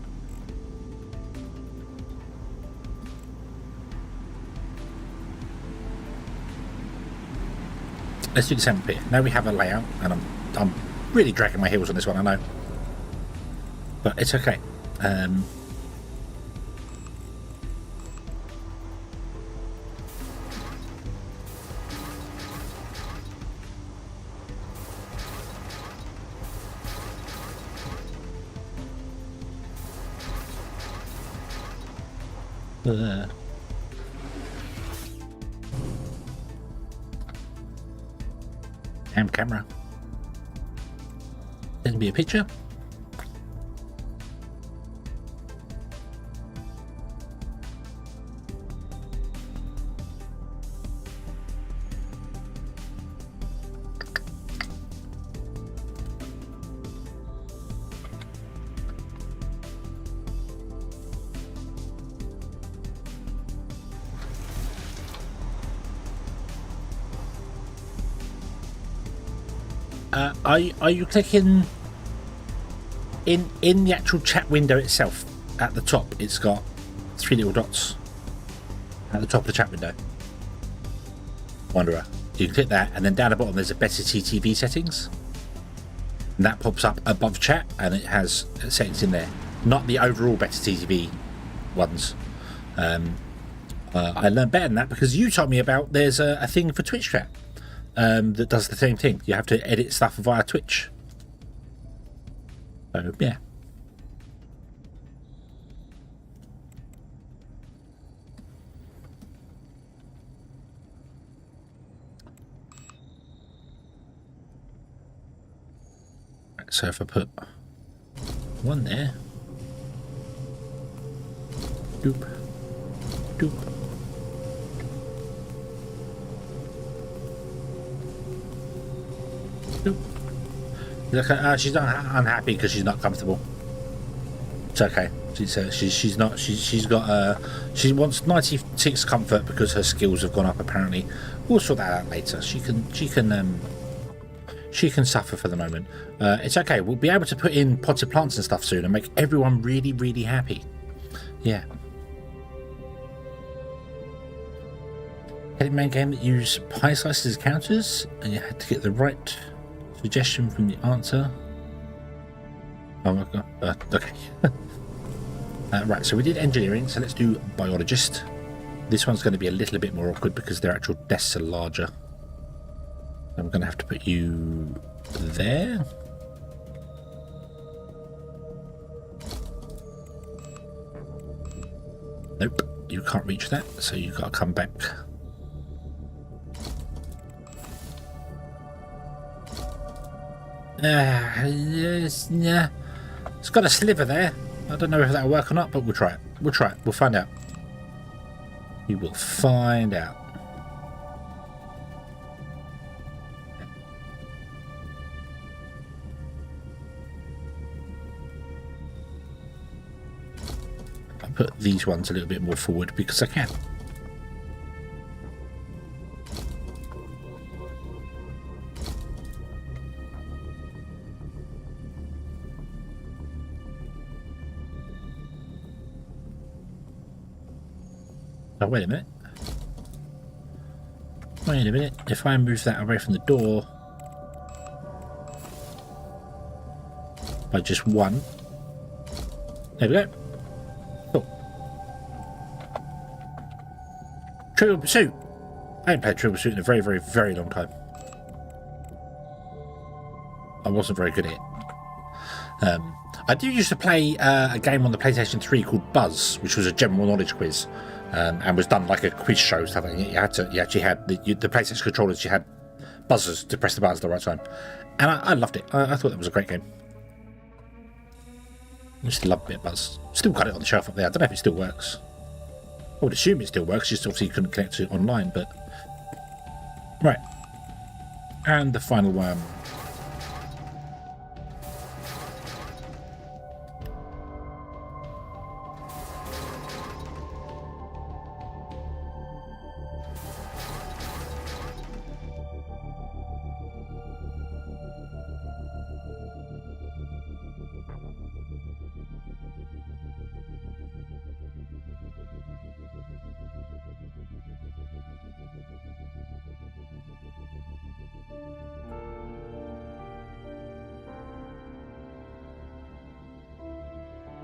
let's do the same up here. Now we have a layout, and I'm really dragging my heels on this one, I know. But it's okay. Damn camera. Send me a picture. Are you clicking in the actual chat window itself? At the top, it's got 3 little dots at the top of the chat window. Wanderer. You can click that, and then down the bottom there's a better TTV settings, and that pops up above chat, and it has settings in there, not the overall better TTV ones. I learned better than that because you told me about there's a thing for Twitch chat. That does the same thing. You have to edit stuff via Twitch. So, yeah. Right, so if I put one there. Doop. Doop. She's not unhappy because she's not comfortable. It's okay. She's not. She's got. She wants 96 comfort because her skills have gone up. Apparently, we'll sort that out later. She can suffer for the moment. It's okay. We'll be able to put in potted plants and stuff soon and make everyone really, really happy. Yeah. Main game that use pie slices as counters, and you had to get the right suggestion from the answer. Oh my god. Okay. Right, so we did engineering, so let's do biologist. This one's going to be a little bit more awkward because their actual desks are larger. I'm going to have to put you there. Nope, you can't reach that, so you've got to come back. Yes, yeah. It's got a sliver there. I don't know if that'll work or not, but we'll try it. We'll try it. We'll find out. We will find out. I'll put these ones a little bit more forward because I can. Oh, wait a minute. Wait a minute. If I move that away from the door by just one. There we go. Cool. Trivial Pursuit. I haven't played Trivial Pursuit in a very, very, very long time. I wasn't very good at it. I do used to play a game on the PlayStation 3 called Buzz, which was a general knowledge quiz. And was done like a quiz show stuff. And you actually had the PlayStation controllers. You had buzzers to press the buttons at the right time, and I loved it. I thought that was a great game. I just loved a bit of Buzz. Still got it on the shelf up there. I don't know if it still works. I would assume it still works. Just obviously you couldn't connect to it online. But right, and the final one.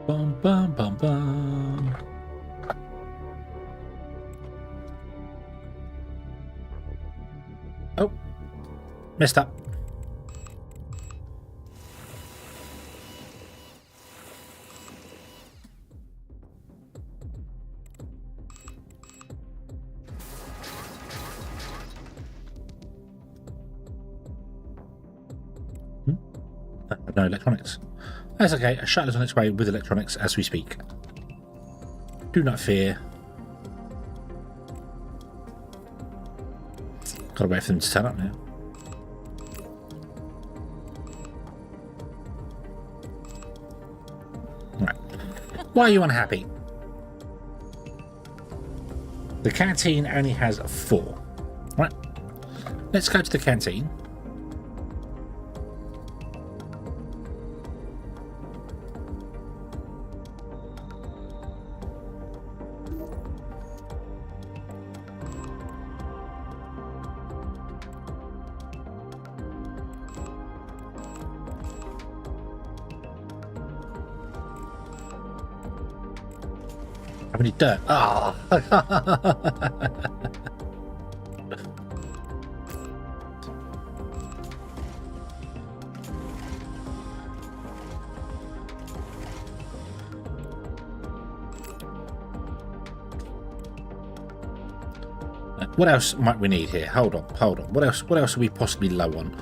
Bum, bum, bum, bum. Oh, messed up. No electronics. That's okay. A shuttle is on its way with electronics as we speak. Do not fear. Gotta wait for them to turn up now. Right. Why are you unhappy? The canteen only has 4. Right. Let's go to the canteen. How many dirt? Ah! What else might we need here? Hold on. What else are we possibly low on?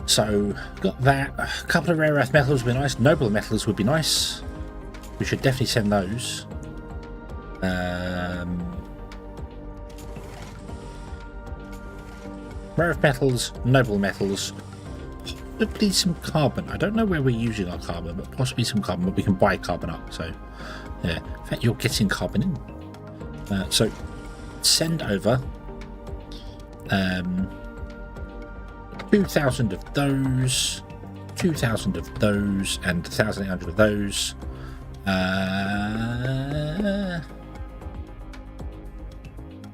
So, got that. A couple of rare earth metals would be nice. Noble metals would be nice. We should definitely send those. Rare earth metals, noble metals, possibly some carbon. I don't know where we're using our carbon, but possibly some carbon, but we can buy carbon up. So, yeah. In fact, you're getting carbon in. So, send over 2,000 of those, 2,000 of those, and 1,800 of those.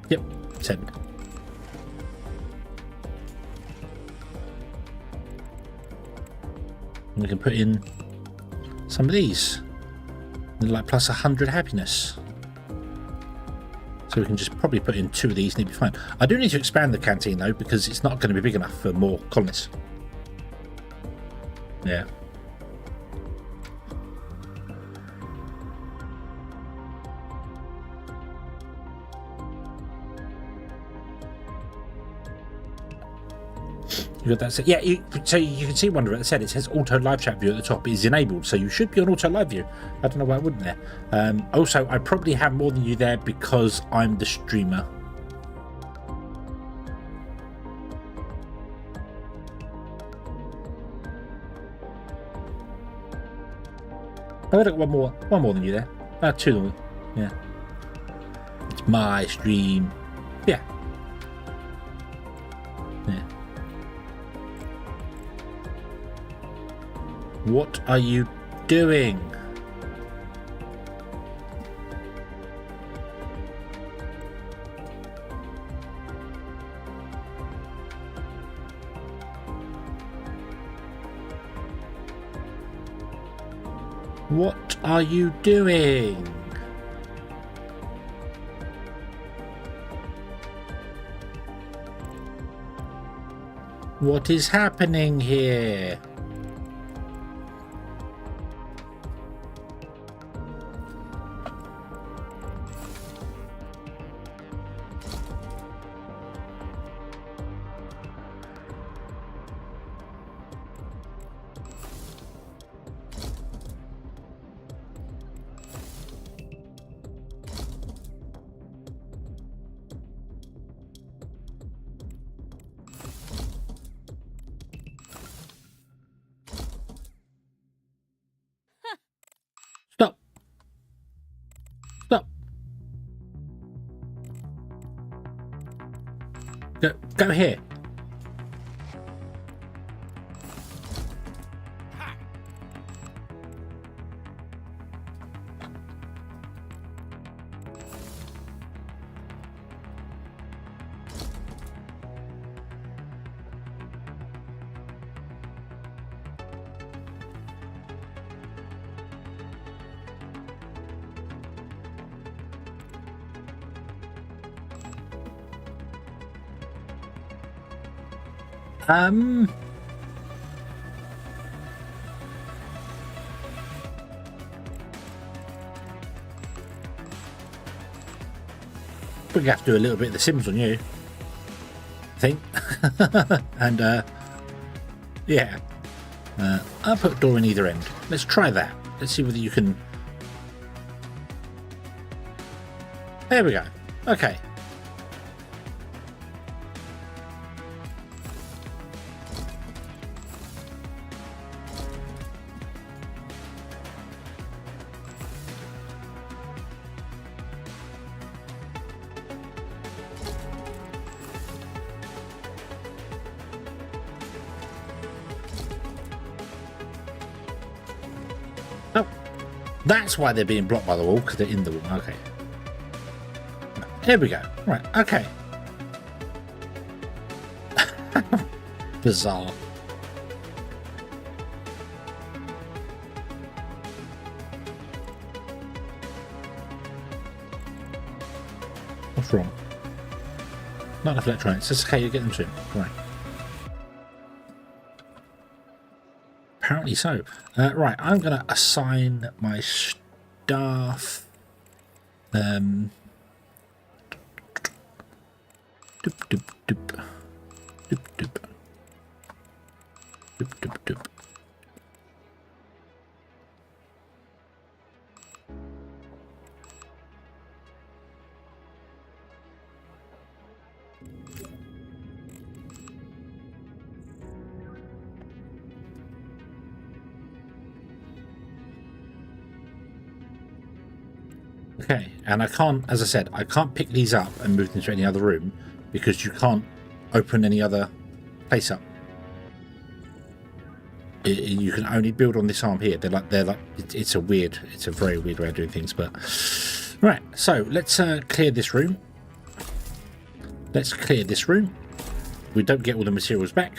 Yep, send. We can put in some of these, like plus 100 happiness. So we can just probably put in 2 of these and it'll be fine. I do need to expand the canteen though, because it's not going to be big enough for more colonies. Yeah. You got that set? Yeah, so you can see Wonder at the set. It says auto live chat view at the top. It is enabled, so you should be on auto live view. I don't know why I wouldn't there. Also, I probably have more than you there because I'm the streamer. I've got one more than you there. 2 than me. Yeah. It's my stream. Yeah. Yeah. What are you doing? What are you doing? What is happening here? Stop. Stop. Go here. We're gonna have to do a little bit of The Sims on you, I think. And yeah, I'll put a door in either end. Let's try that. Let's see whether you can. There we go. Okay. Oh, that's why they're being blocked by the wall, because they're in the wall. Okay. There we go. Right, okay. Bizarre. What's wrong? Not enough electronics. It's okay, you get them soon. Right. Apparently so. Right, I'm going to assign my staff. Doop, doop, doop. Doop, doop. Doop, doop, doop. Okay, and I can't, as I said, I can't pick these up and move them to any other room because you can't open any other place up. You can only build on this arm here. They're like, it's a very weird way of doing things. But right, so let's clear this room. Let's clear this room. We don't get all the materials back.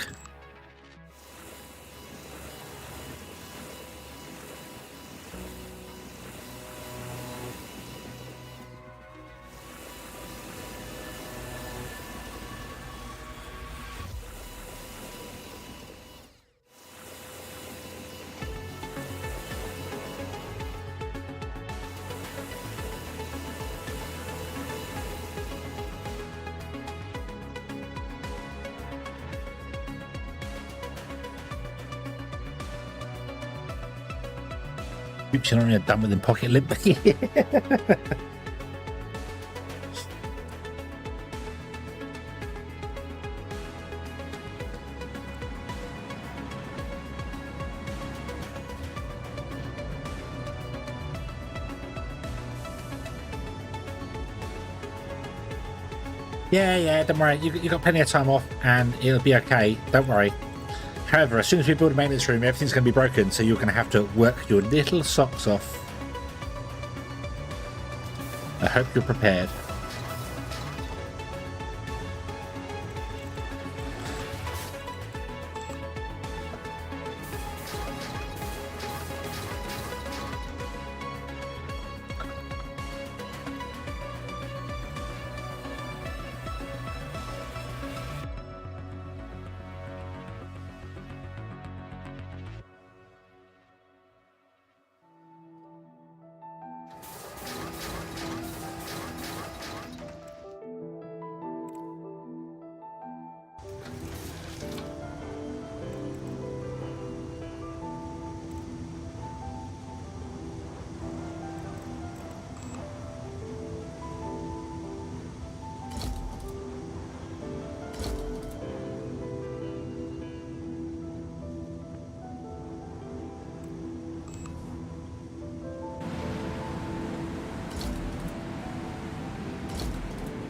Oops, you're not done with them pocket limp. Yeah, don't worry. You got plenty of time off and it'll be okay. Don't worry. However, as soon as we build a maintenance room, everything's going to be broken, so you're going to have to work your little socks off. I hope you're prepared.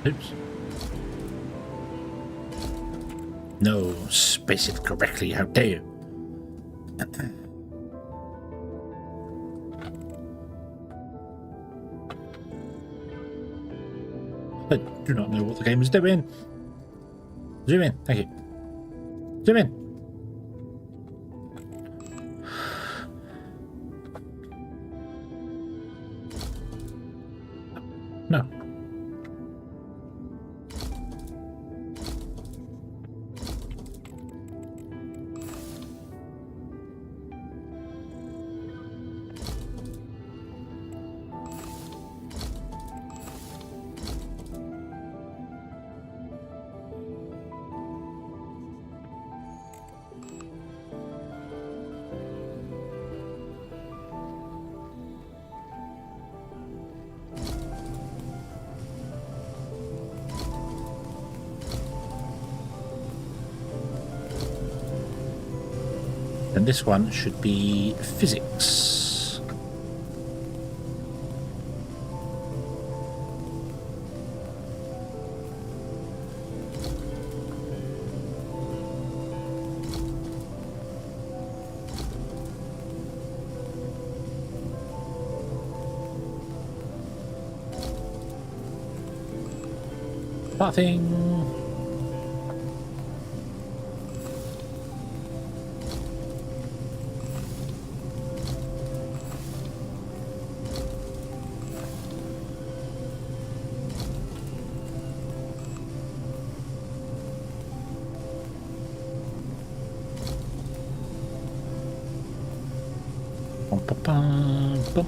Oops. No, space it correctly, how dare you? I do not know what the game is doing. Zoom in, thank you. Zoom in. No. And this one should be physics. Nothing. Bum, bum, bum, bum.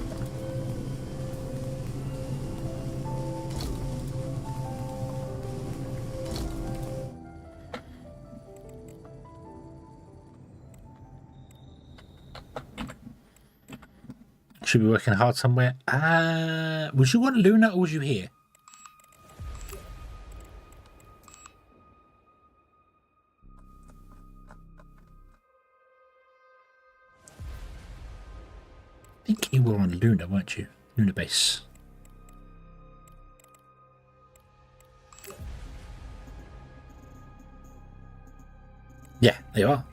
Should be working hard somewhere. Was you on Luna or was you here? I think you were on Luna, weren't you? Luna base. Yeah, there you are.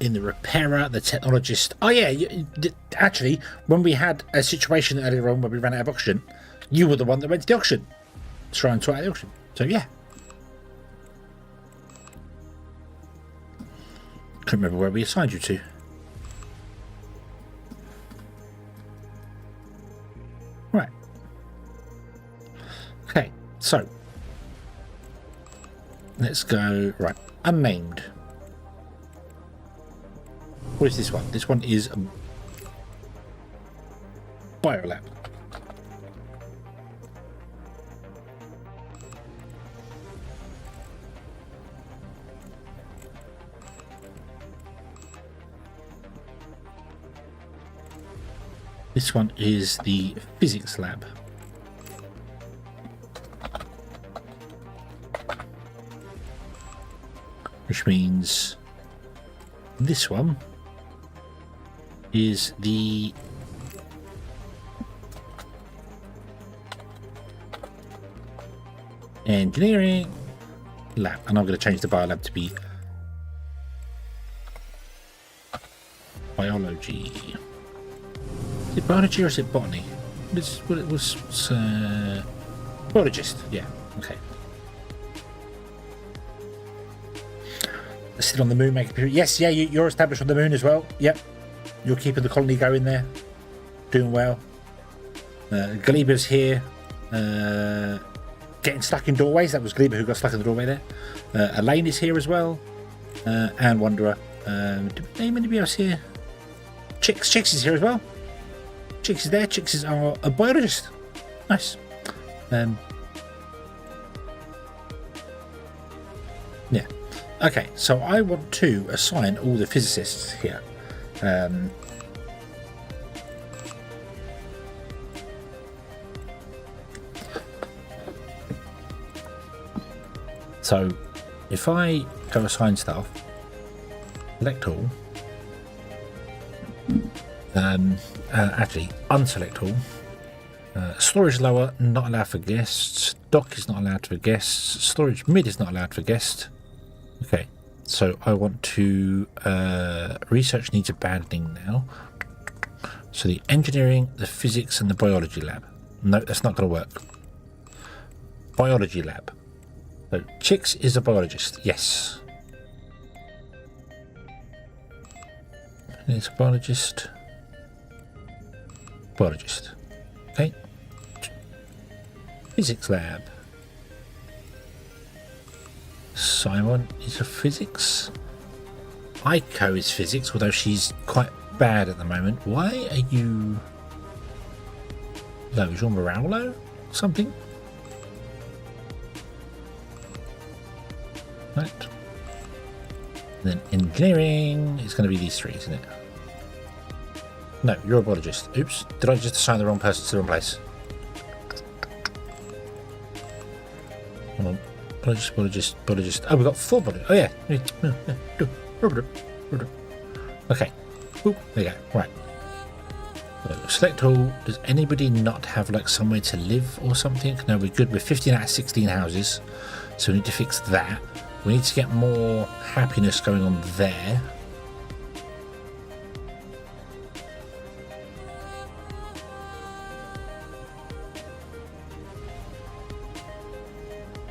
In the repairer, the technologist. Oh yeah, actually, when we had a situation earlier on where we ran out of oxygen, you were the one that went to the auction. Try and sort out the auction. So yeah. Couldn't remember where we assigned you to. Right. Okay, so let's go. Right, unnamed. What is this one? This one is a biolab. This one is the physics lab. Which means this one is the engineering lab, and I'm going to change the biolab to be biology. Is it biology or is it botany? It's what it was. Biologist. Yeah. Okay. Still on the moon, making. Yes. Yeah. You're established on the moon as well. Yep. You're keeping the colony going there. Doing well. Gleeber's here. Getting stuck in doorways. That was Gleeber who got stuck in the doorway there. Elaine is here as well. And Wanderer. Do we name anybody else here? Chicks is here as well. Chicks is there. Chicks is a biologist. Nice. Yeah. Okay, so I want to assign all the physicists here. So if I go assign stuff, select all, actually unselect all, storage lower, not allowed for guests, dock is not allowed for guests, storage mid is not allowed for guests. Okay, so I want to research needs abandoning now. So the engineering, the physics and the biology lab. No, that's not going to work. Biology lab. So Chicks is a biologist. Yes. It's a biologist. Biologist. Okay. Physics lab. Simon is a physics. Aiko is physics, although she's quite bad at the moment. Why are you low? Is your morale low? Something? Right. And then engineering is going to be these three, isn't it? No, you're a biologist. Oops. Did I just assign the wrong person to the wrong place? Hold on. Biologist. Oh, we've got 4 biologists. Oh, yeah. Okay. Ooh, there you go. Right. Select all. Does anybody not have like somewhere to live or something? No, we're good. We're 15 out of 16 houses. So we need to fix that. We need to get more happiness going on there.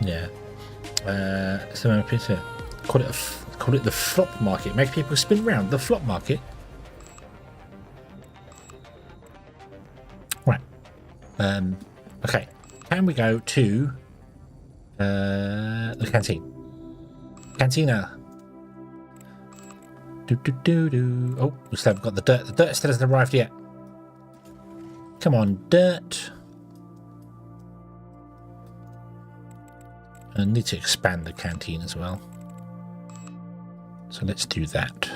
Yeah. So call it the flop market. Make people spin around the flop market. Right. Okay. Can we go to the canteen? Cantina. Oh, we still haven't got the dirt. The dirt still hasn't arrived yet. Come on, dirt. I need to expand the canteen as well. So let's do that.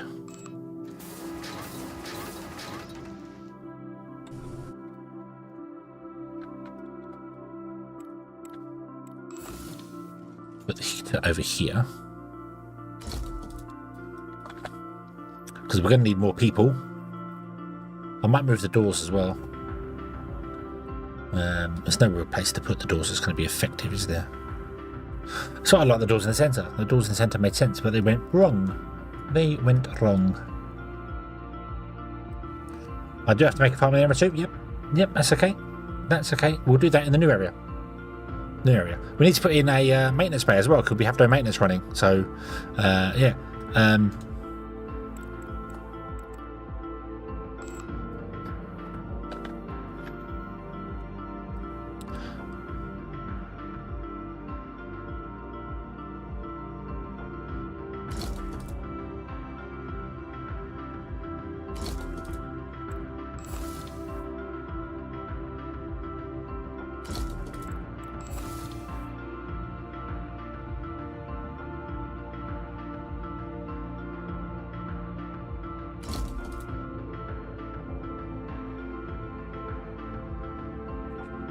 Put the heater over here. Because we're going to need more people. I might move the doors as well. There's no real place to put the doors that's going to be effective, is there? So I like the doors in the centre. The doors in the centre made sense, but they went wrong. They went wrong. I do have to make a farming area too. Yep, that's okay. That's okay. We'll do that in the new area. New area. We need to put in a maintenance bay as well, because we have no maintenance running. So, yeah.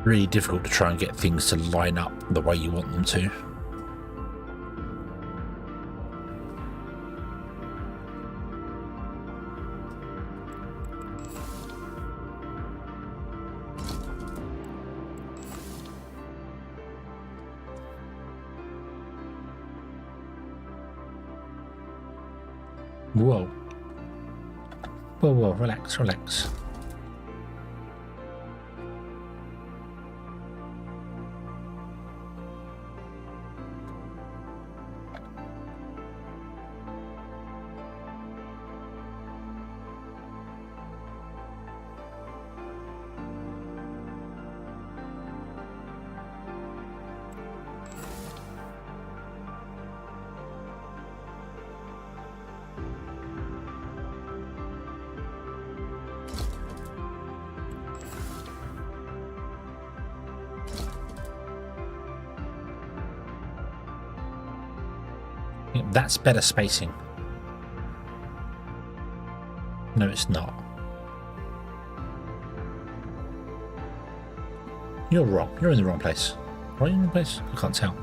Really difficult to try and get things to line up the way you want them to. Whoa. Whoa, relax. That's better spacing. No, it's not. You're wrong. You're in the wrong place. Are you in the place? I can't tell.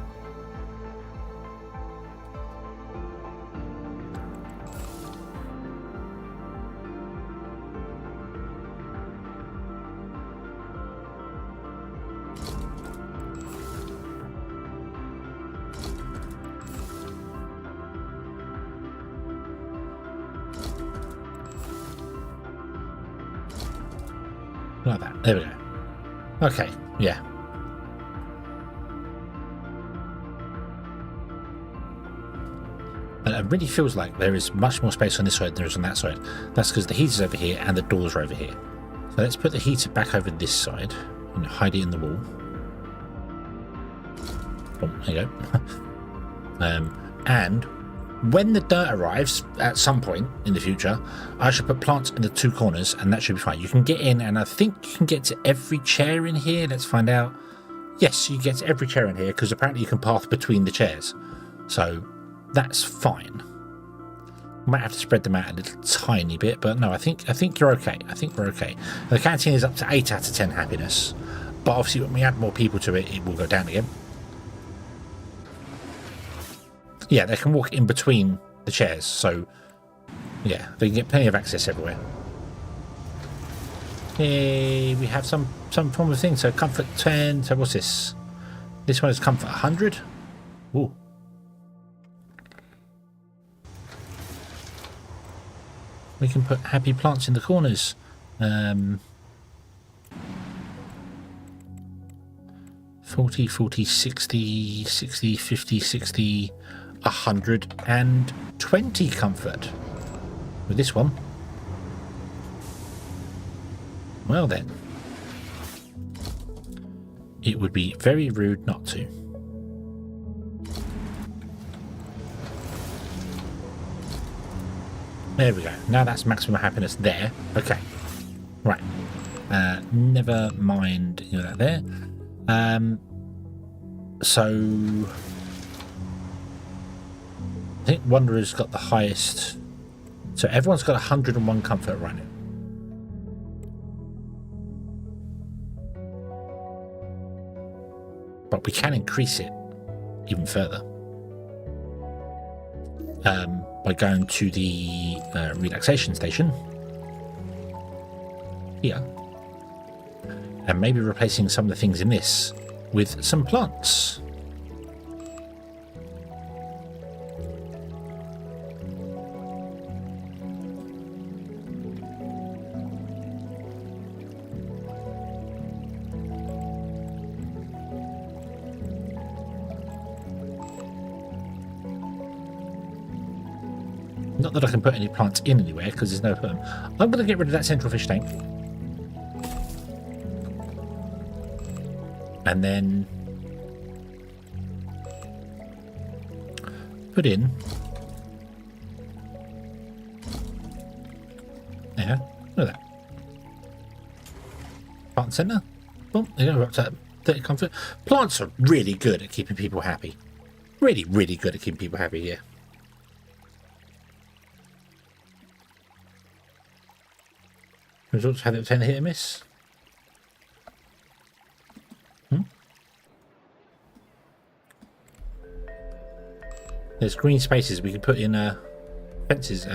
Like that. There we go. Okay, yeah. And it really feels like there is much more space on this side than there is on that side. That's because the heater's over here and the doors are over here. So let's put the heater back over this side and hide it in the wall. Oh, there you go. And when the dirt arrives at some point in the future, I should put plants in the 2 corners and that should be fine. You can get in, and I think you can get to every chair in here. Let's find out. Yes, you get to every chair in here because apparently you can path between the chairs. So that's fine. Might have to spread them out a little tiny bit, but no, I think you're okay. I think we're okay. The canteen is up to 8 out of 10 happiness, but obviously when we add more people to it, it will go down again. Yeah, they can walk in between the chairs, so yeah, they can get plenty of access everywhere. Hey, we have some form of thing. So comfort 10. So what's this? This one is comfort 100. Ooh. We can put happy plants in the corners. 40, 40, 60, 60, 50, 60, 120 comfort with this one. Well then, it would be very rude not to. There we go. Now that's maximum happiness there. Okay. Right. Never mind that there. So I think Wanderer's got the highest. So everyone's got 101 comfort right now. But we can increase it even further by going to the relaxation station here and maybe replacing some of the things in this with some plants. Not that I can put any plants in anywhere because there's no point. I'm going to get rid of that central fish tank. And then put in. Yeah, look at that. Plant center. Boom, there you go, up to 30 comfort. Plants are really good at keeping people happy. Really, really good at keeping people happy, yeah. Results had it 10 hit and miss. There's green spaces we can put in fences.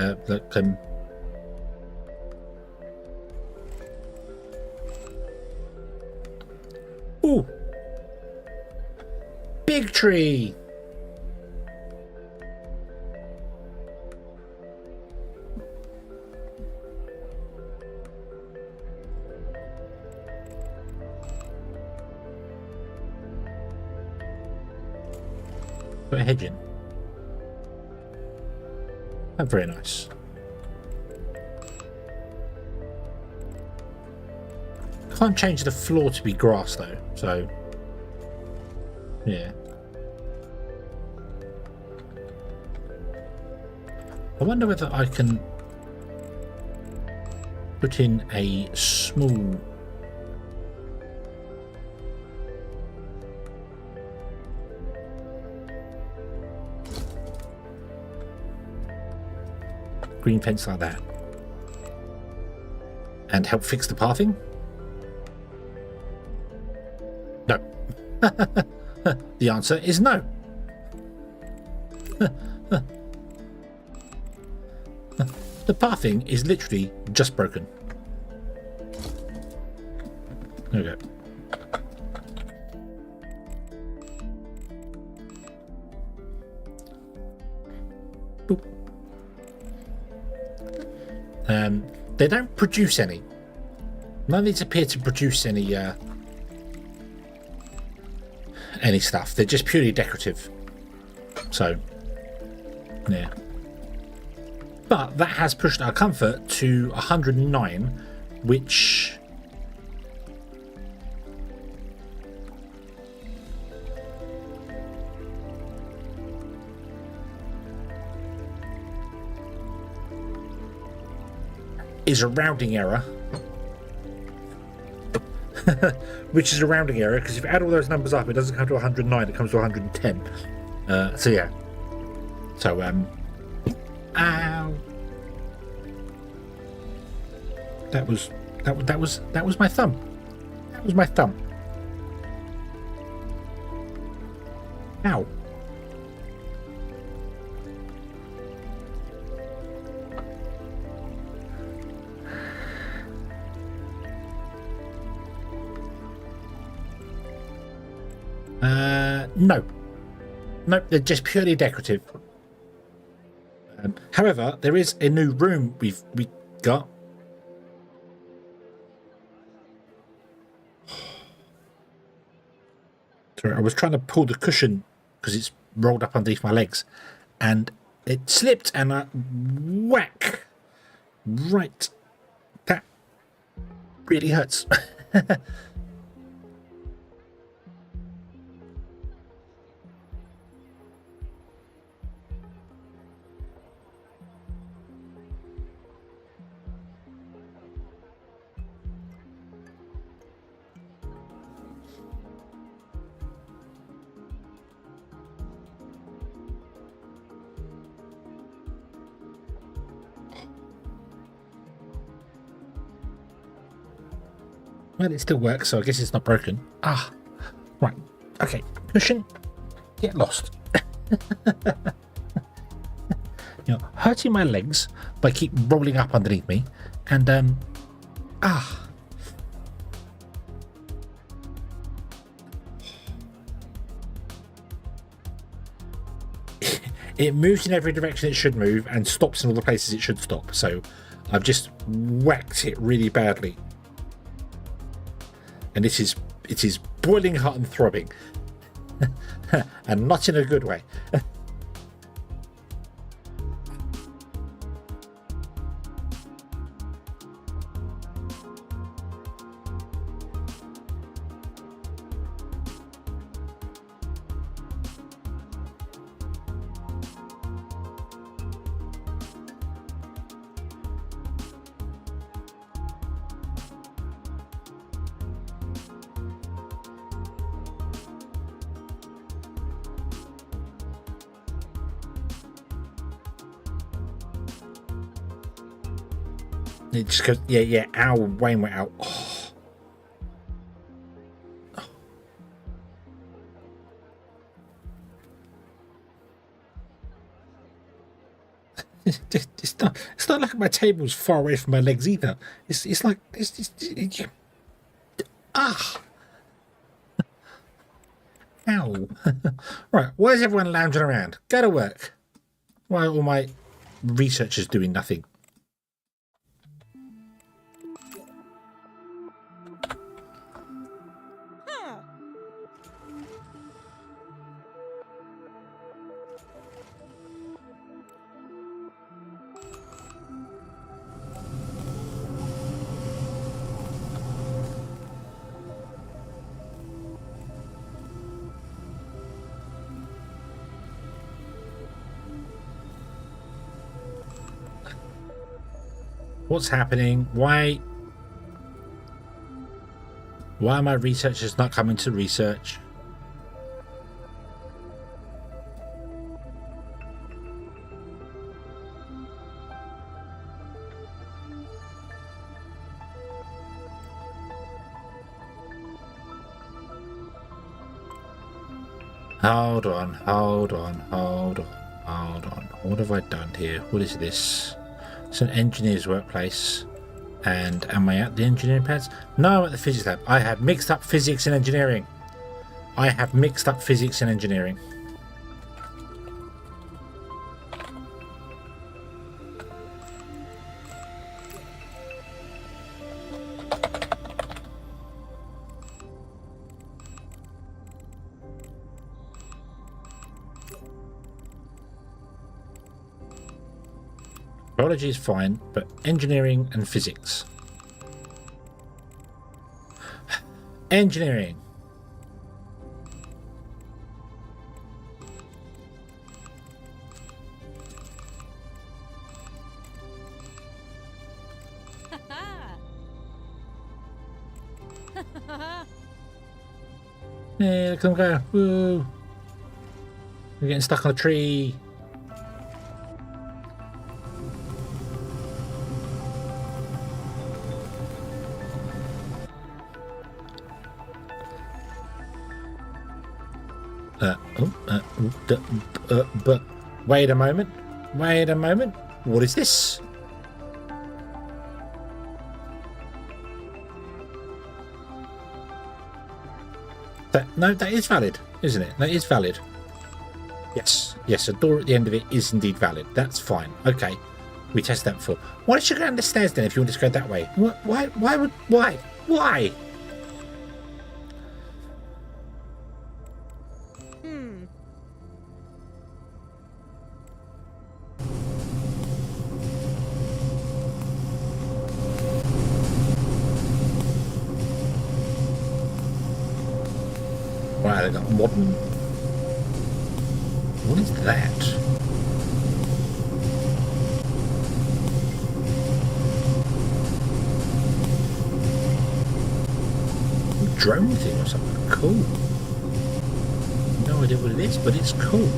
Ooh, big tree. Put a hedge in. Oh, very nice. Can't change the floor to be grass though, so yeah. I wonder whether I can put in a small green fence like that and help fix the pathing? No. The answer is no. The pathing is literally just broken. There we go. Boop. They don't produce any. None of these appear to produce any stuff. They're just purely decorative. So, yeah. But that has pushed our comfort to 109, which is a rounding error. Which is a rounding error because if you add all those numbers up, it doesn't come to 109, it comes to 110. So yeah. So ow. That was my thumb. That was my thumb. Ow. No. Nope, they're just purely decorative. However, there is a new room we got. Sorry, I was trying to pull the cushion because it's rolled up underneath my legs, and it slipped, and I whack right. That really hurts. Well, it still works, so I guess it's not broken. Ah, right. Okay, cushion, get lost. Hurting my legs by keep rolling up underneath me, and it moves in every direction it should move and stops in all the places it should stop. So I've just whacked it really badly. And it is boiling hot and throbbing. And not in a good way. It just goes, yeah, ow, Wayne went out. Oh. It's not like my table's far away from my legs either. It's like ow. Right, why is everyone lounging around? Go to work. Why are all my researchers doing nothing? What's happening? Why are my researchers not coming to research? Hold on. What have I done here? What is this? It's an engineer's workplace. And am I at the engineering pads? No, I'm at the physics lab. I have mixed up physics and engineering. Biology is fine, but engineering and physics. Engineering. Yeah, look at them go. Woo. We're getting stuck on a tree. But wait a moment. What is this? No, that is valid. isn't it? That is valid. Yes, yes, a door at the end of it is indeed valid. That's fine. Okay, we test that before. Why did you go down the stairs then if you want to go that way? Why? Why? Wow, they got modern. What is that? A drone thing or something? Cool. No idea what it is, but it's cool.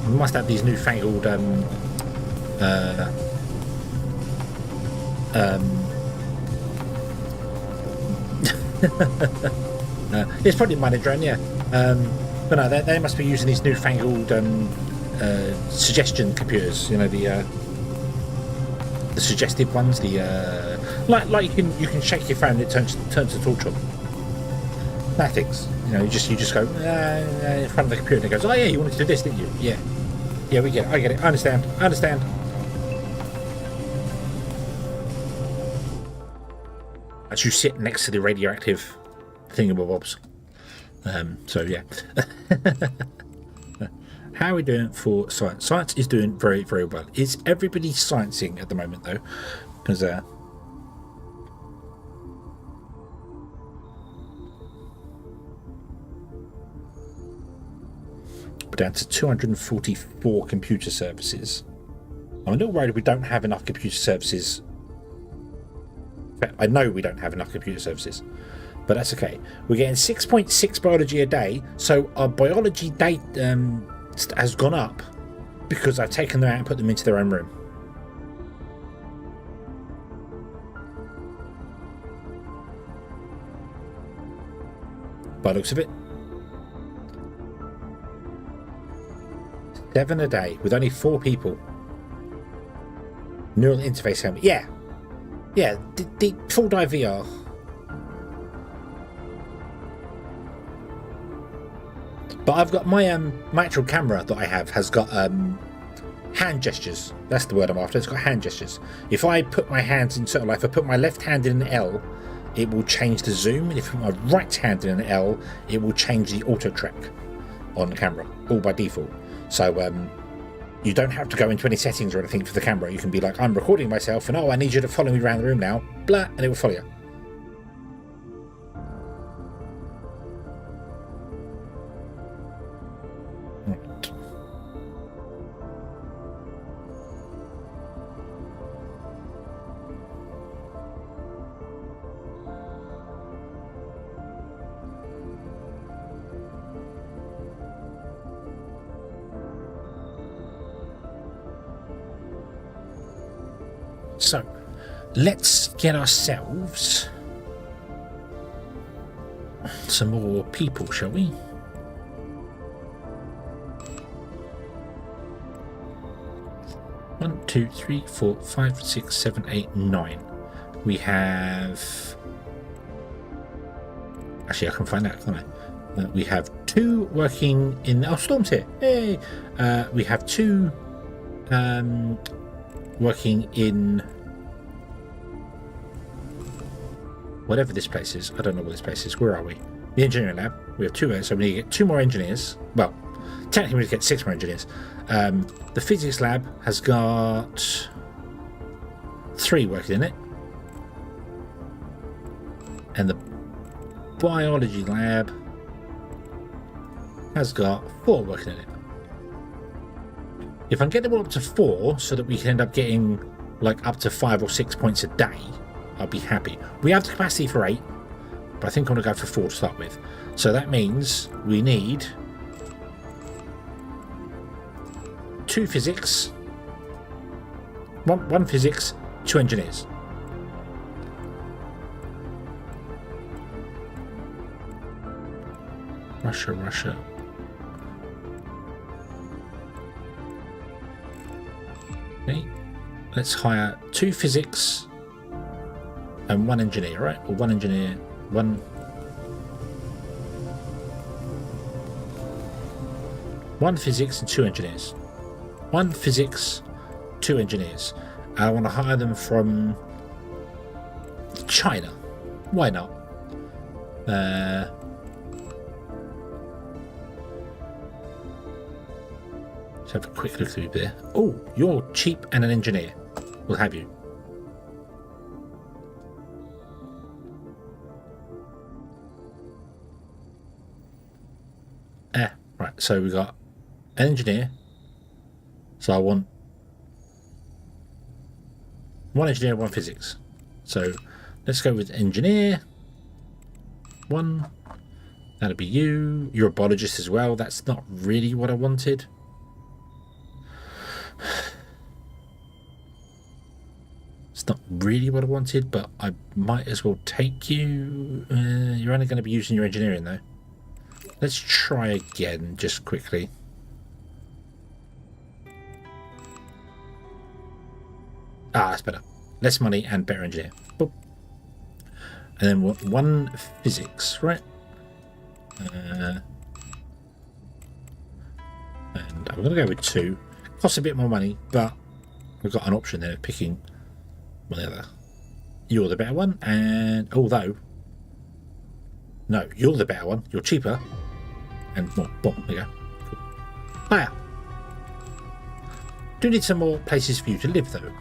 We must have these newfangled it's probably a minor drone, yeah. But no, they must be using these newfangled suggestion computers. You know, the suggestive ones. The like you can shake your phone and it turns the torch on. That things. You know, you just go in front of the computer and it goes, oh yeah, you wanted to do this, didn't you? Yeah, we get it. I get it. I understand. As you sit next to the radioactive thingamabobs. So yeah. How are we doing for science? Science is doing very, very well. Is everybody sciencing at the moment though? Because we're down to 244 computer services. I'm a little worried we don't have enough computer services. I know we don't have enough computer services, but that's okay. We're getting 6.6 biology a day, so our biology date has gone up because I've taken them out and put them into their own room. By the looks of it, 7 a day with only 4 people. Neural interface helmet. Yeah, the full dive VR. But I've got my actual camera that I have has got hand gestures. That's the word I'm after. It's got hand gestures. If I put my hands in if I put my left hand in an L, it will change the zoom, and if I put my right hand in an L, it will change the auto track on the camera, all by default. So you don't have to go into any settings or anything for the camera. You can be like, I'm recording myself, and I need you to follow me around the room now, blah, and it will follow you. Right. So, let's get ourselves some more people, shall we? One, two, three, 4, 5, 6, 7, 8, 9. We have... Actually, I can find out, can't I? We have 2 working in... Oh, Storm's here! Hey! We have 2... working in whatever this place is. I don't know what this place is. Where are we? The engineering lab. We have 2 there, so we need to get 2 more engineers. Well, technically we need to get 6 more engineers. The physics lab has got 3 working in it, and the biology lab has got 4 working in it. If I can get them all up to 4 so that we can end up getting like up to 5 or 6 points a day, I'll be happy. We have the capacity for 8, but I think I'm going to go for 4 to start with. So that means we need 2 physics, 1 physics, 2 engineers. Russia. Okay, let's hire 2 physics, and one engineer, right? Or one engineer, one physics and two engineers. One physics, two engineers. I want to hire them from China. Why not? Let's have a quick look through there. Oh, you're cheap and an engineer. We'll have you. Right, so we got an engineer. So I want one engineer, one physics. So let's go with engineer. One. That'll be you. You're a biologist as well. That's not really what I wanted. It's not really what I wanted, but I might as well take you. You're only going to be using your engineering though. Let's try again, just quickly. Ah, that's better. Less money and better engineer. Boop. And then one physics, right? And I'm going to go with two. Costs a bit more money, but we've got an option there of picking one of the other. You're the better one, and although... No, you're the better one. You're cheaper. And more. Boom, there you go. Cool. Hiya. Do need some more places for you to live, though.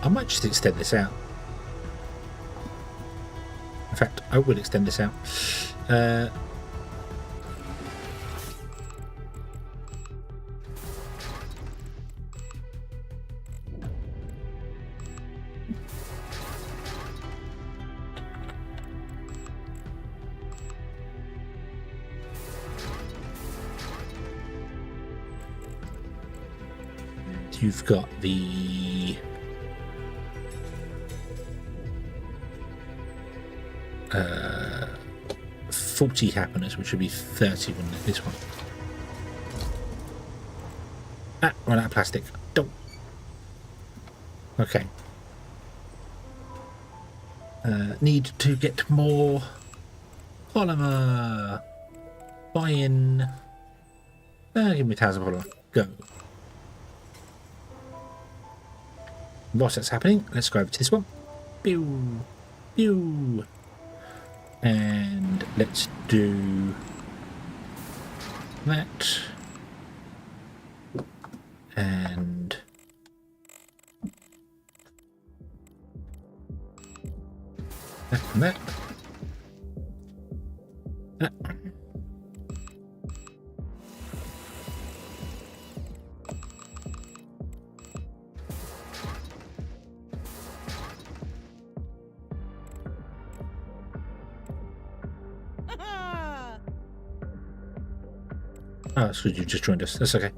I might just extend this out. In fact, I will extend this out. You've got the 40 happiness, which would be 30 wouldn't it, this one? Ah, run out of plastic. Don't. Okay. Need to get more polymer. Buy in. Give me 1,000 polymer. Go. Whilst that's happening, let's go over to this one. Pew, pew, and let's do that, and that and that. That. Oh, that's good, you just joined us. That's okay.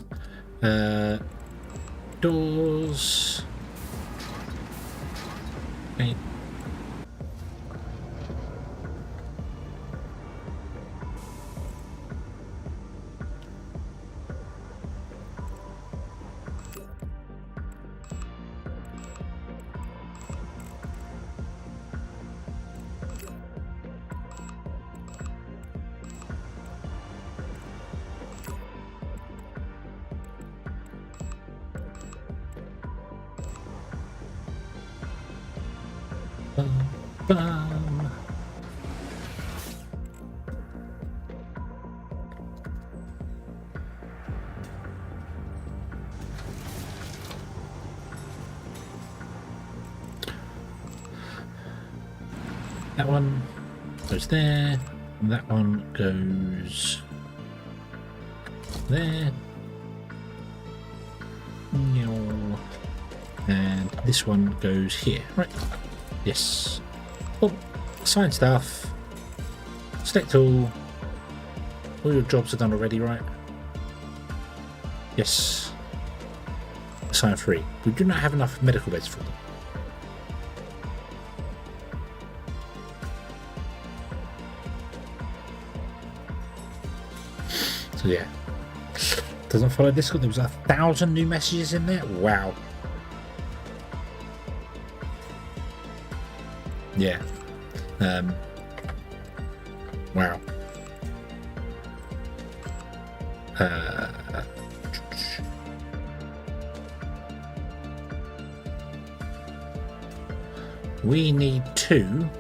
Doors. Okay. Bum. That one goes there, and that one goes there. And this one goes here, right? Yes. Oh, assign stuff. Select all. All your jobs are done already, right? Yes. Assign 3. We do not have enough medical beds for them. So yeah. Doesn't follow Discord. There was 1,000 new messages in there. Wow. Yeah. Wow. We need to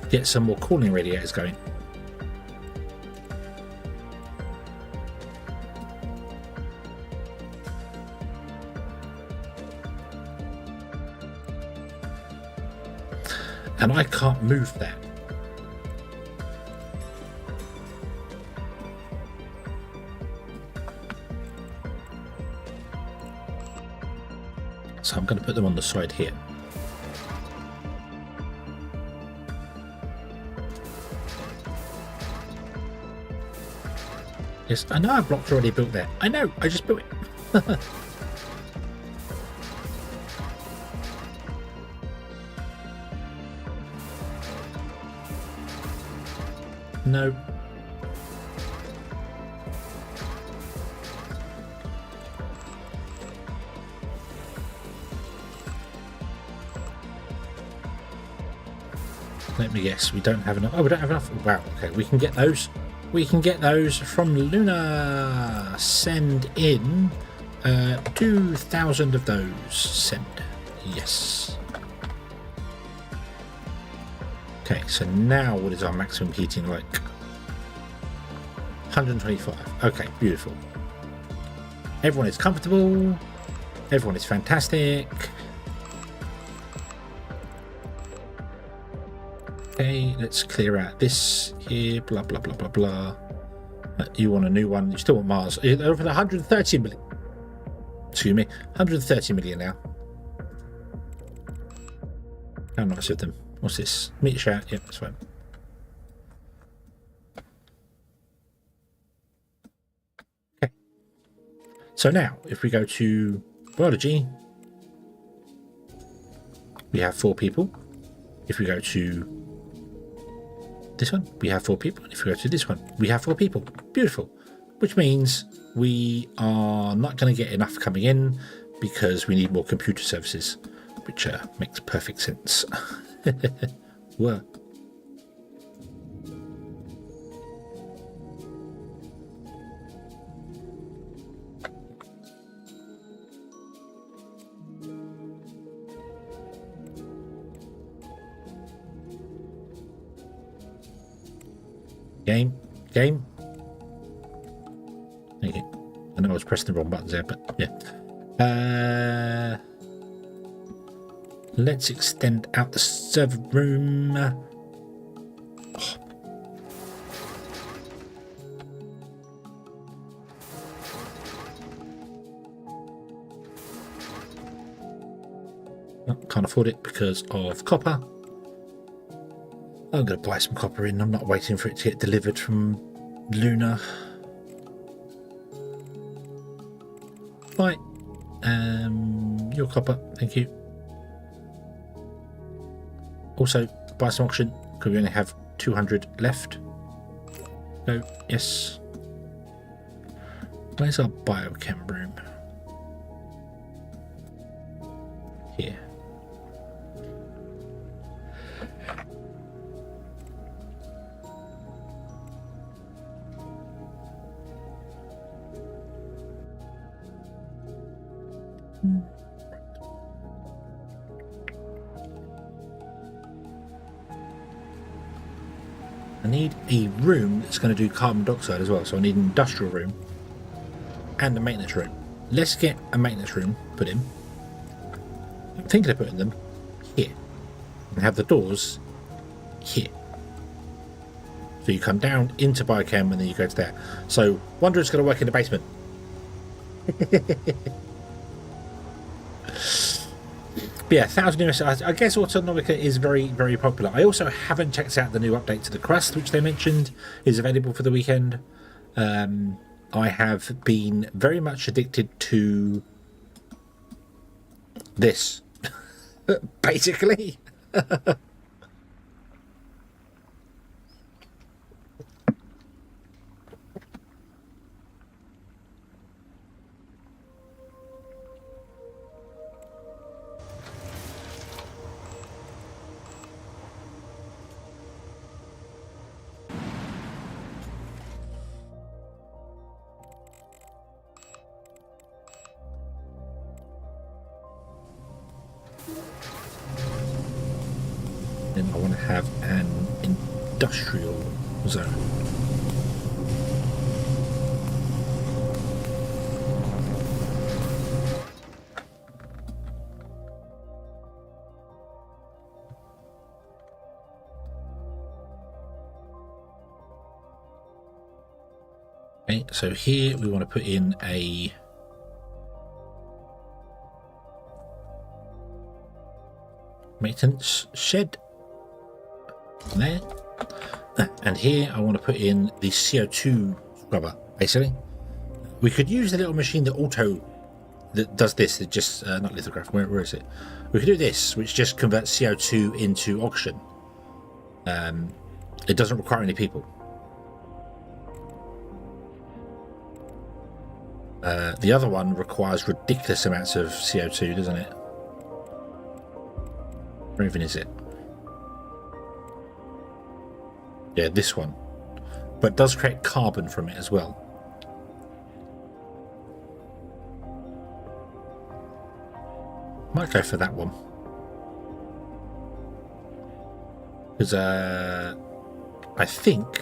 get some more cooling radiators going. And I can't move that. So I'm going to put them on the side here. Yes, I know our block's already built there. I know, I just built it. No. Let me guess, we don't have enough. Oh, we don't have enough. Wow, okay, we can get those. We can get those from Luna. Send in 2,000 of those. Send. Yes. Okay, so now what is our maximum heating like? 125. Okay, beautiful. Everyone is comfortable. Everyone is fantastic. Okay, let's clear out this here. Blah, blah, blah, blah, blah. You want a new one. You still want Mars. Over 130 million. Excuse me. 130 million now. How nice of them. What's this? Meet shout. Yep, that's fine. Okay. So now, if we go to biology, we have 4 people. If we go to this one, we have 4 people. And if we go to this one, we have 4 people. Beautiful. Which means we are not going to get enough coming in because we need more computer services, which makes perfect sense. Whoa. Game. Thank you. I know I was pressing the wrong buttons there, but yeah. Let's extend out the server room. Oh. Oh, can't afford it because of copper. I'm going to buy some copper in. I'm not waiting for it to get delivered from Luna. Right. Your copper. Thank you. Also, buy some oxygen because we only have 200 left. So, yes. Where's our biochem room? Here. I need a room that's going to do carbon dioxide as well, so I need an industrial room and a maintenance room. Let's get a maintenance room put in. I'm thinking of putting them here and have the doors here. So you come down into biochem and then you go to there. So Wanderer's going to work in the basement. But yeah, 1,000 US. I guess Autonomica is very, very popular. I also haven't checked out the new update to the Crust, which they mentioned is available for the weekend. I have been very much addicted to this, basically. to have an industrial zone. Okay, so here we want to put in a maintenance shed there, and here I want to put in the CO2 scrubber. Basically, we could use the little machine that does this. It just not lithograph. Where is it? We could do this, which just converts CO2 into oxygen. It doesn't require any people. The other one requires ridiculous amounts of CO2, doesn't it? Where even is it? Yeah, this one. But it does create carbon from it as well. Might go for that one. Because I think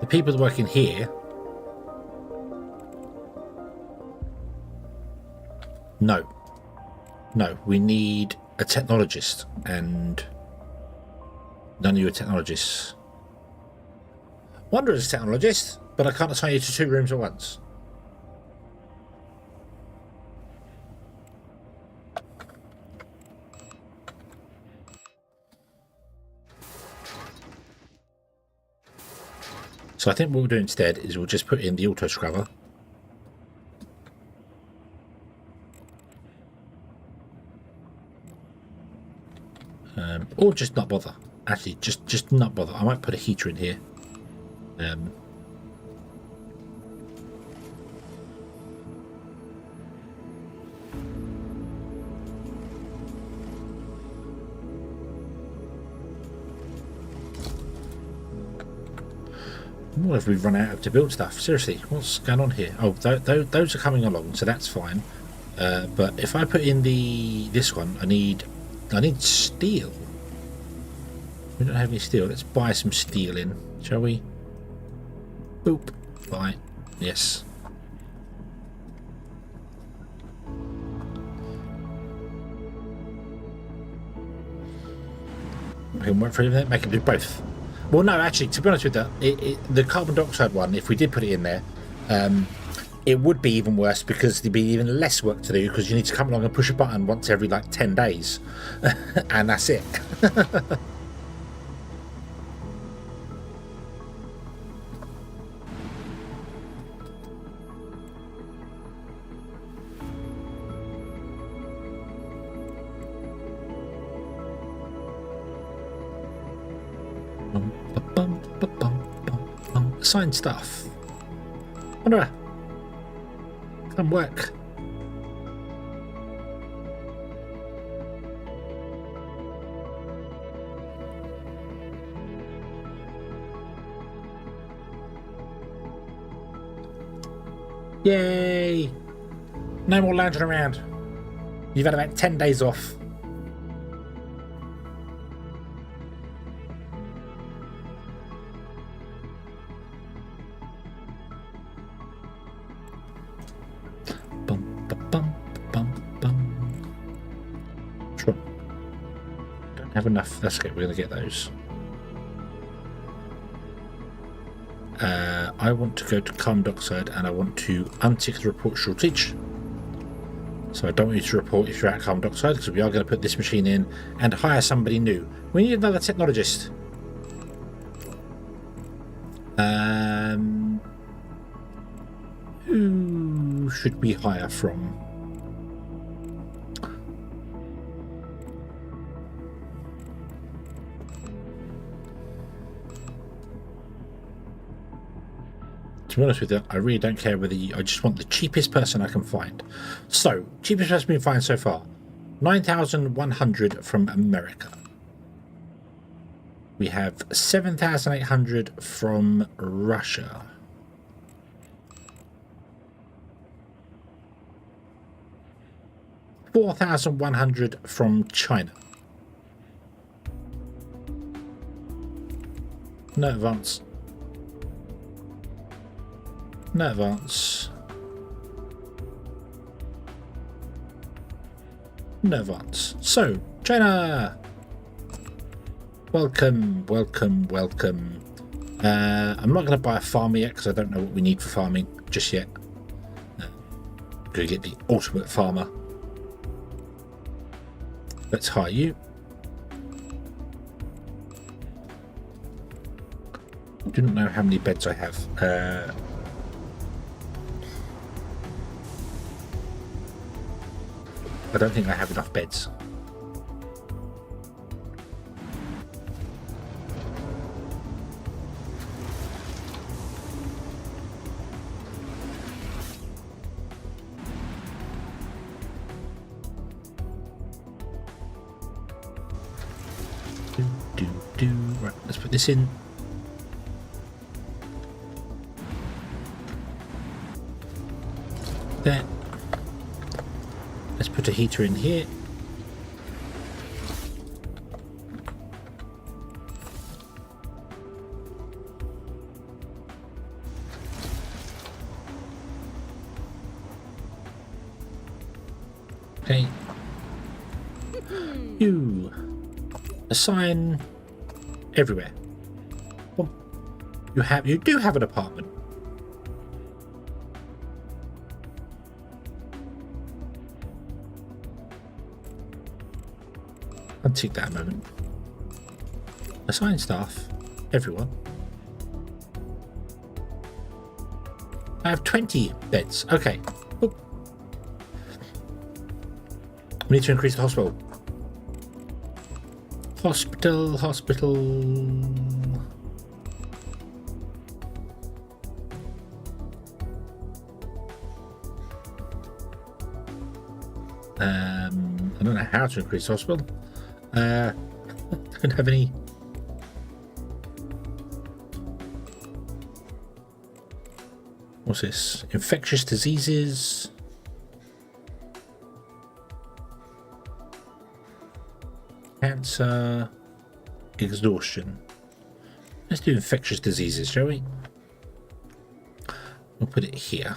the people working here... No, we need a technologist, and none of you are technologists. Wonder is a technologist, but I can't assign you to 2 rooms at once. So I think what we'll do instead is we'll just put in the auto scrubber. Or just not bother. Actually, just not bother. I might put a heater in here. What have we run out of to build stuff? Seriously, what's going on here? Oh, those are coming along, so that's fine. But if I put in this one, I need steel. We don't have any steel. Let's buy some steel in, shall we? Boop. Buy. Yes. We can work for everything. Make it do both. Well, no, actually, to be honest with you, the carbon dioxide one, if we did put it in there, it would be even worse because there'd be even less work to do because you need to come along and push a button once every like 10 days. And that's it. Assign stuff. Wonder. Come work. Yay! No more lounging around. You've had about 10 days off. Have enough. That's okay, we're going to get those. I want to go to carbon dioxide and I want to untick the report shortage. So I don't want you to report if you're at carbon dioxide because we are going to put this machine in and hire somebody new. We need another technologist. Who should we hire from? To be honest with you, I really don't care whether I just want the cheapest person I can find. So, cheapest person we can find so far, 9,100 from America. We have 7,800 from Russia. $4,100 from China. No advance. No advance. No advance. So, China! Welcome, welcome, welcome. I'm not going to buy a farmer yet because I don't know what we need for farming just yet. Go get the ultimate farmer. Let's hire you. I do not know how many beds I have. I don't think I have enough beds. Right, let's put this in. There. Let's put a heater in here. Okay. You assign everywhere. Well, you do have an apartment. I'll take that a moment. Assign staff, everyone. I have 20 beds. Okay. Oop. We need to increase the hospital. Hospital. I don't know how to increase the hospital. Don't have any. What's this? Infectious diseases. Cancer. Exhaustion. Let's do infectious diseases, shall we? We'll put it here.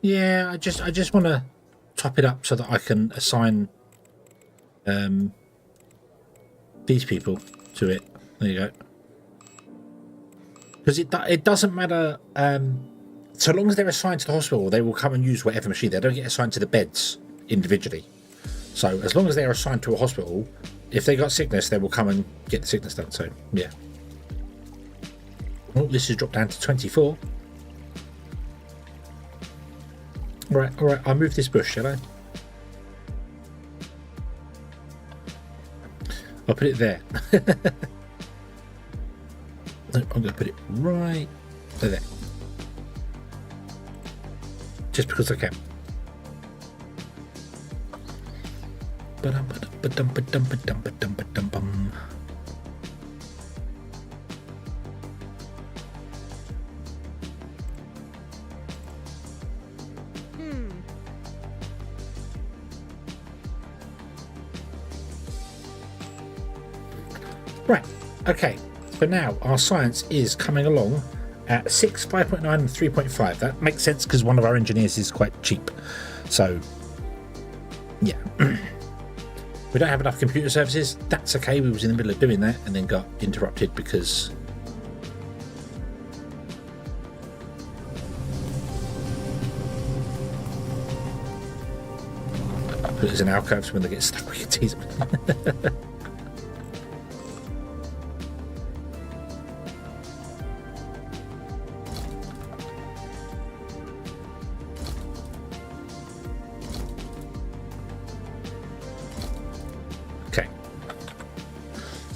Yeah, I just want to top it up so that I can assign these people to it. There you go. Because it doesn't matter, so long as they're assigned to the hospital, they will come and use whatever machine. They don't get assigned to the beds individually. So as long as they're assigned to a hospital, if they got sickness, they will come and get the sickness done. So yeah. Oh, this has dropped down to 24. Right, all right. I'll move this bush, shall I? I'll put it there. No, I'm going to put it right there. Just because I can. Right, okay. For now, our science is coming along at 6, 5.9 and 3.5. That makes sense because one of our engineers is quite cheap. So, yeah. We don't have enough computer services. That's okay. We was in the middle of doing that and then got interrupted because... I put it as an alcove so when they get stuck we can tease them.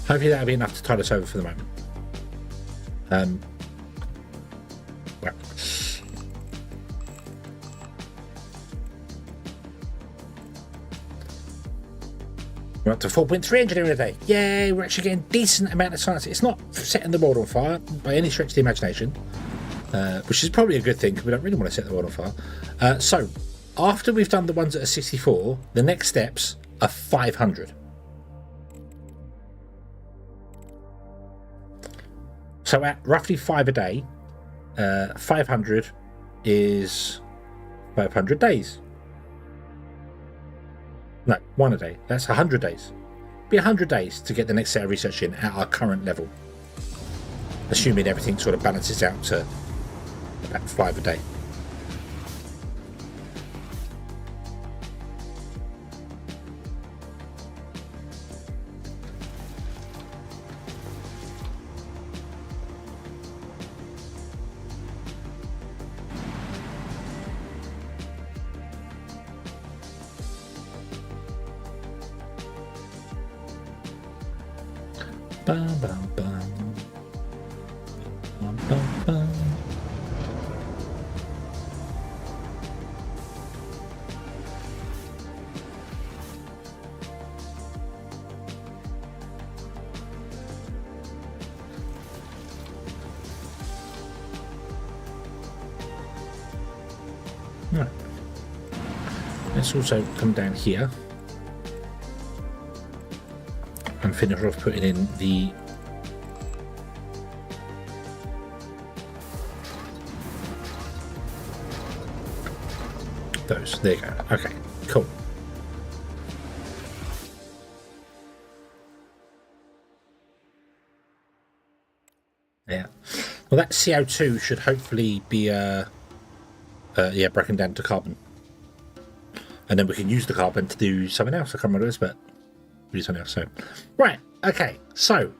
Hopefully that'll be enough to tide us over for the moment. Well. We're up to 4.3 engineering a day. Yay, we're actually getting a decent amount of science. It's not setting the world on fire by any stretch of the imagination, which is probably a good thing because we don't really want to set the world on fire. So after we've done the ones that are 64, the next steps are 500. So at roughly 5 a day, 500 is 500 days. No, 1 a day. That's 100 days. Be 100 days to get the next set of research in at our current level. Assuming everything sort of balances out to about 5 a day. Bum, bum, bum. Bum, bum, bum. Right. Let's also come down here and finish off putting in the those. There you go. Okay, cool. Yeah. Well, that CO2 should hopefully be yeah, broken down to carbon, and then we can use the carbon to do something else. I can't remember what it is, but do something else. So, right, okay. So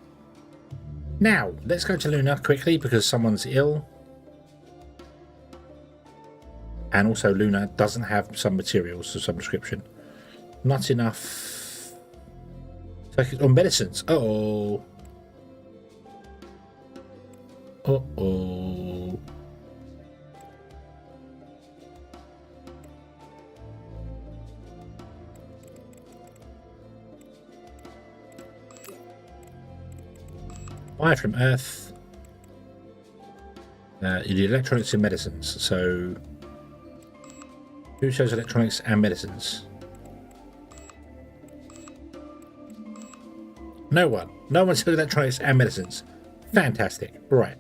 now let's go to Luna quickly because someone's ill, and also Luna doesn't have some materials of some description. Not enough. Oh, medicines. Uh-oh. Uh-oh. Wire from Earth. You do electronics and medicines. So, who shows electronics and medicines? No one. No one shows electronics and medicines. Fantastic. Right.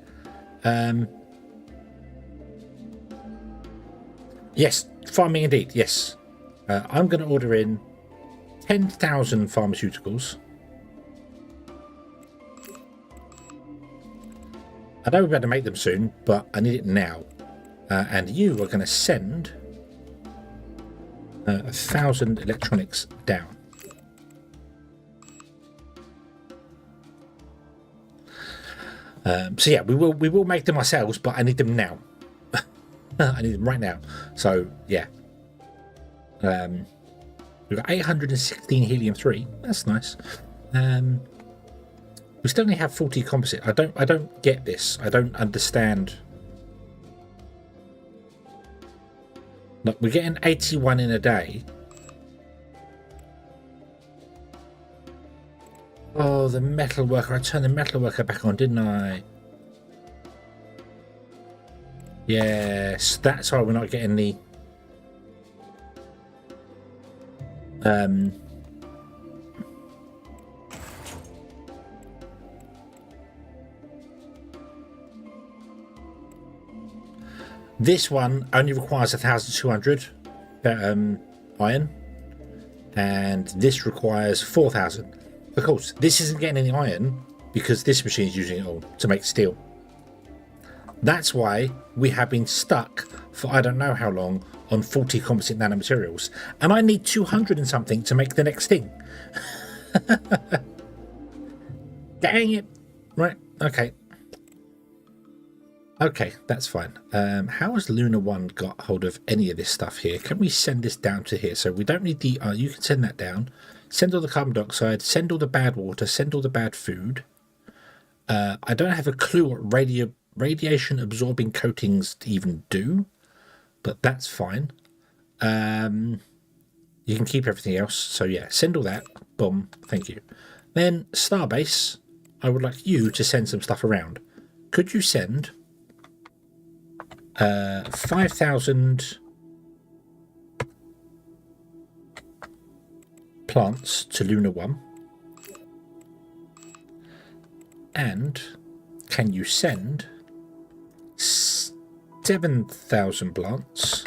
Yes, farming indeed. Yes. I'm going to order in 10,000 pharmaceuticals. I know we're about to make them soon, but I need it now. And you are going to send 1,000 electronics down. So yeah, we will make them ourselves, but I need them now. I need them right now. So yeah, we've got 816 helium-3. That's nice. We still only have 40 composite. I don't get this. I don't understand. Look, we're getting 81 in a day. Oh, the metal worker. I turned the metal worker back on, didn't I? Yes, that's why we're not getting the this one only requires 1,200 iron, and this requires 4,000. Of course, this isn't getting any iron because this machine is using it all to make steel. That's why we have been stuck for I don't know how long on 40 composite nanomaterials, and I need 200 and something to make the next thing. Dang it. Right, okay. Okay, that's fine. How has Luna 1 got hold of any of this stuff here? Can we send this down to here? So we don't need the... you can send that down. Send all the carbon dioxide, send all the bad water, send all the bad food. I don't have a clue what radiation absorbing coatings even do, but that's fine. You can keep everything else. So yeah, send all that. Boom. Thank you. Then Starbase, I would like you to send some stuff around. Could you send 5,000 plants to Luna 1. And can you send 7,000 plants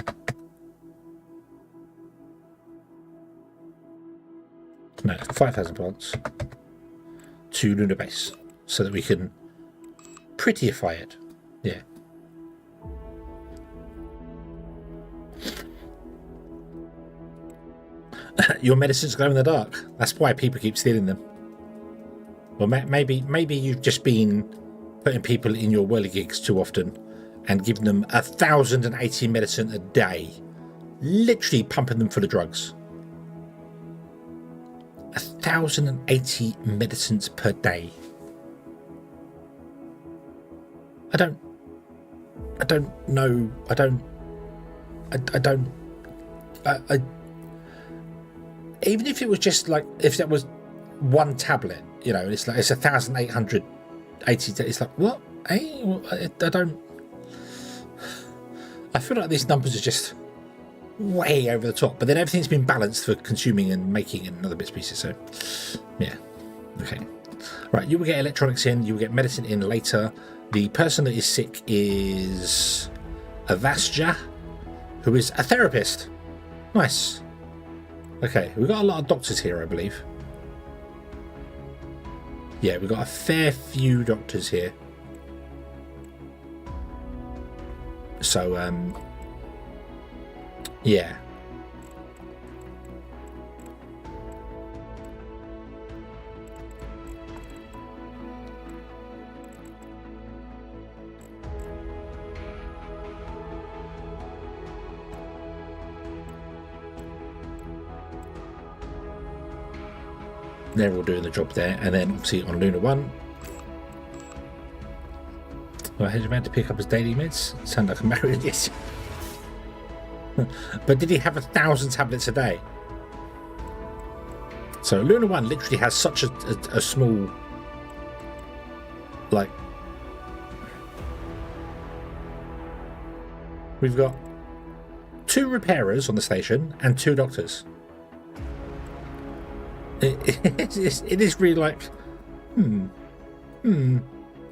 no 5,000 plants to Luna Base so that we can prettyify it? Yeah. Your medicines glow in the dark. That's why people keep stealing them. Well, maybe you've just been putting people in your whirligigs too often and giving them 1,080 medicine a day, literally pumping them full of drugs. 1,080 medicines per day. I don't know. Even if it was just like, if that was one tablet, you know, it's like, it's 1,880. It's like, what? Hey, I don't. I feel like these numbers are just way over the top. But then everything's been balanced for consuming and making and other bits and pieces. So, yeah. Okay. Right. You will get electronics in. You will get medicine in later. The person that is sick is Avasja, who is a therapist. Nice. Okay. We've got a lot of doctors here, I believe. Yeah, we've got a fair few doctors here. So, yeah. They're all doing the job there, and then obviously on Luna 1. Well, he's about to pick up his daily meds. Sound like a married, yes. But did he have 1,000 tablets a day? So Luna 1 literally has such a small, like, we've got 2 repairers on the station and 2 doctors. It is really like, And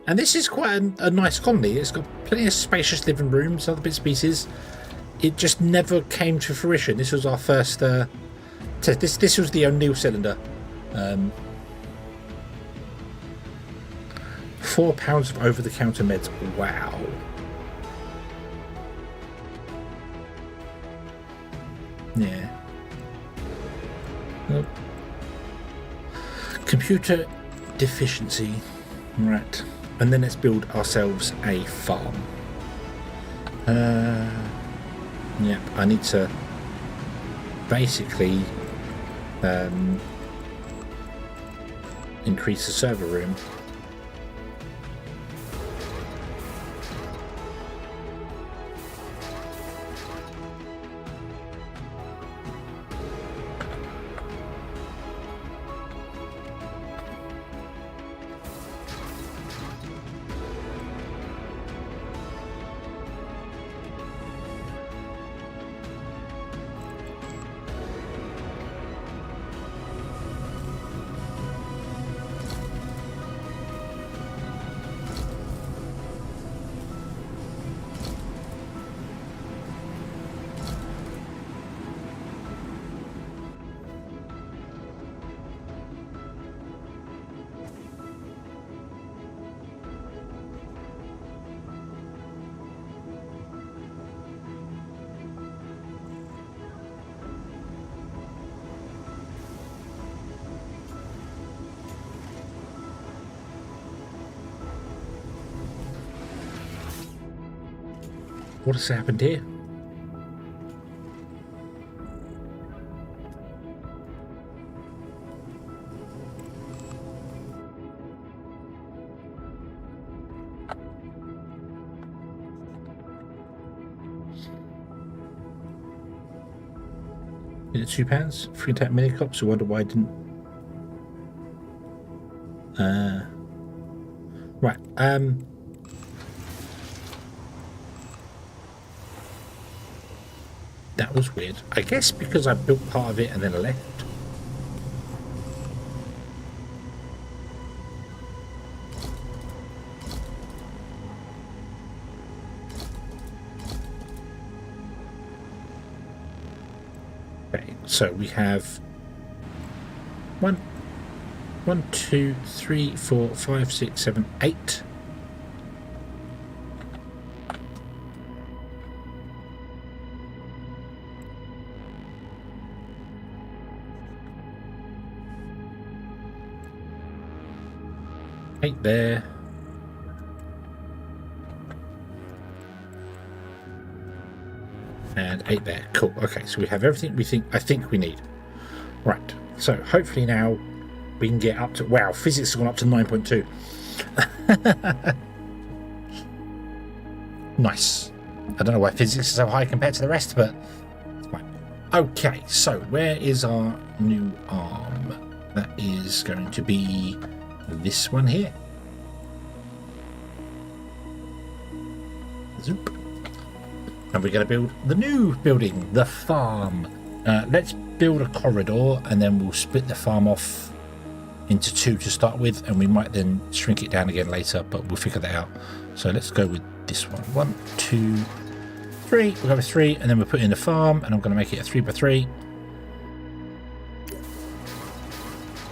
this is quite a nice colony. It's got plenty of spacious living rooms, other bits and pieces. It just never came to fruition. This was our first test. This was the O'Neill cylinder. 4 pounds of over-the-counter meds. Wow. Yeah. Nope. Computer deficiency. Right. And then let's build ourselves a farm. Yep, I need to basically increase the server room. What has happened here? Is it £2? Free tap mini cups. I wonder why I didn't. Right. That was weird. I guess because I built part of it and then left. Okay, so we have 1, 2, 3, 4, 5, 6, 7, 8. Eight there. And 8 there. Cool. Okay, so we have everything I think we need. Right. So hopefully now we can get up to, wow, physics has gone up to 9.2. Nice. I don't know why physics is so high compared to the rest, but it's fine. Okay, so where is our new arm? That is going to be this one here. Zoop. And we're going to build the new building, the farm. Let's build a corridor and then we'll split the farm off into 2 to start with, and we might then shrink it down again later, but we'll figure that out. So let's go with this one. 1, 2, 3. We'll go with 3, and then we'll put in the farm, and I'm going to make it a 3x3.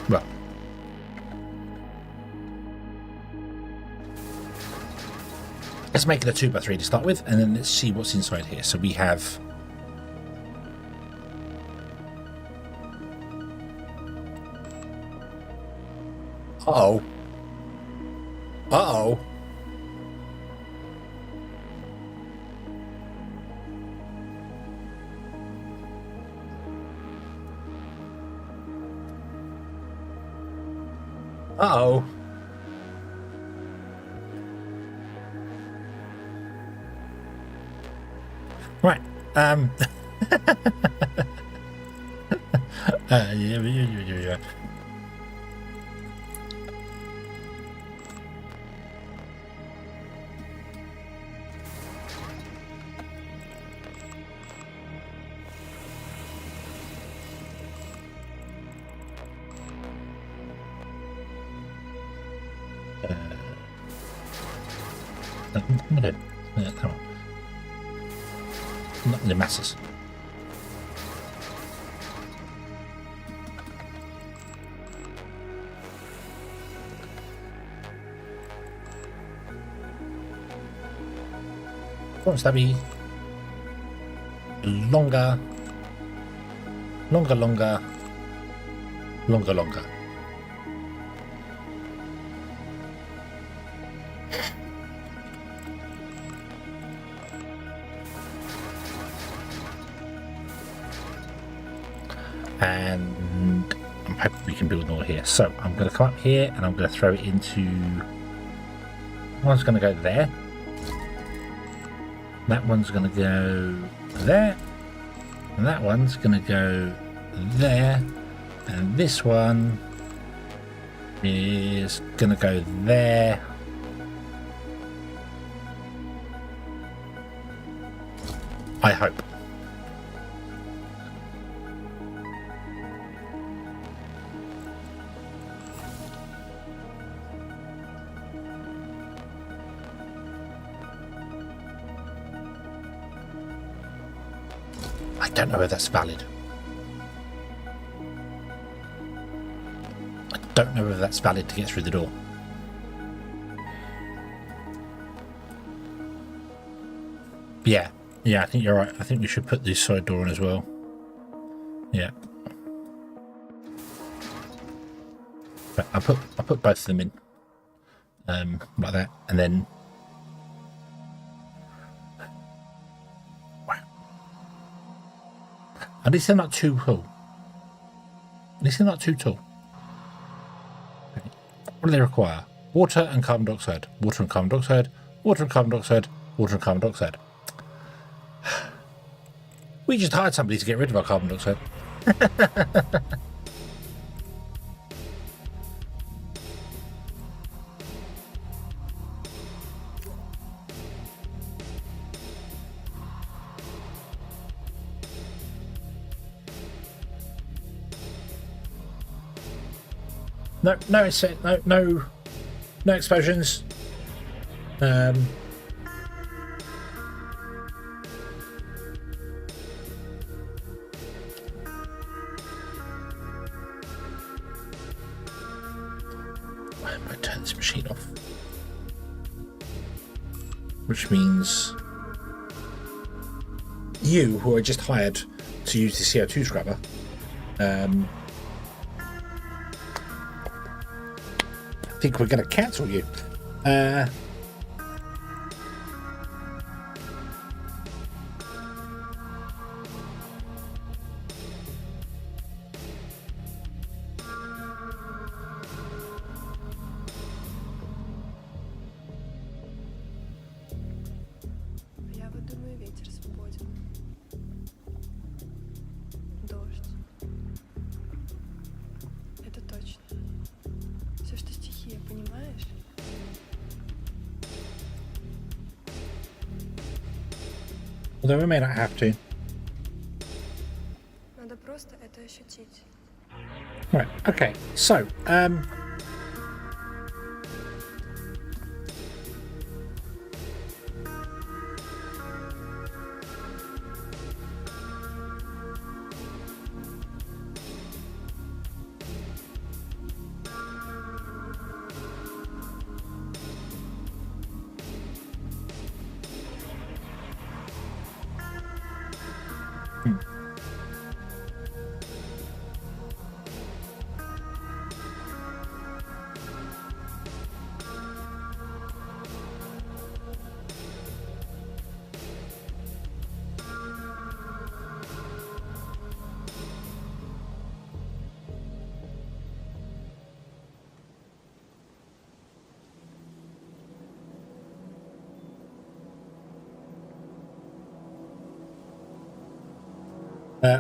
Well, let's make it a 2x3 to start with, and then let's see what's inside here. So we have Uh-oh. Uh-oh. Uh-oh. Right. Yeah. Come on. Not the masses. Wants to be longer. And I'm hoping we can build more here. So I'm going to come up here and I'm going to throw it into. One's going to go there. That one's going to go there. And that one's going to go there. And this one is going to go there. I hope. I don't know if that's valid. I don't know if that's valid to get through the door. Yeah, I think you're right. I think we should put this side door in as well. Yeah. But I put both of them in. Like that, and then at least they're not too tall. At least they're not too tall. Okay. What do they require? Water and carbon dioxide. Water and carbon dioxide. Water and carbon dioxide. Water and carbon dioxide. We just hired somebody to get rid of our carbon dioxide. No, no explosions. I might turn this machine off, which means you, who are just hired to use the CO2 scrubber, I think we're going to cancel you. Я вот думаю, ветер свободен. Дождь. Это точно. Все, что стихия, понимаешь? Although we may not have to. Надо просто это ощутить. Right, okay, so,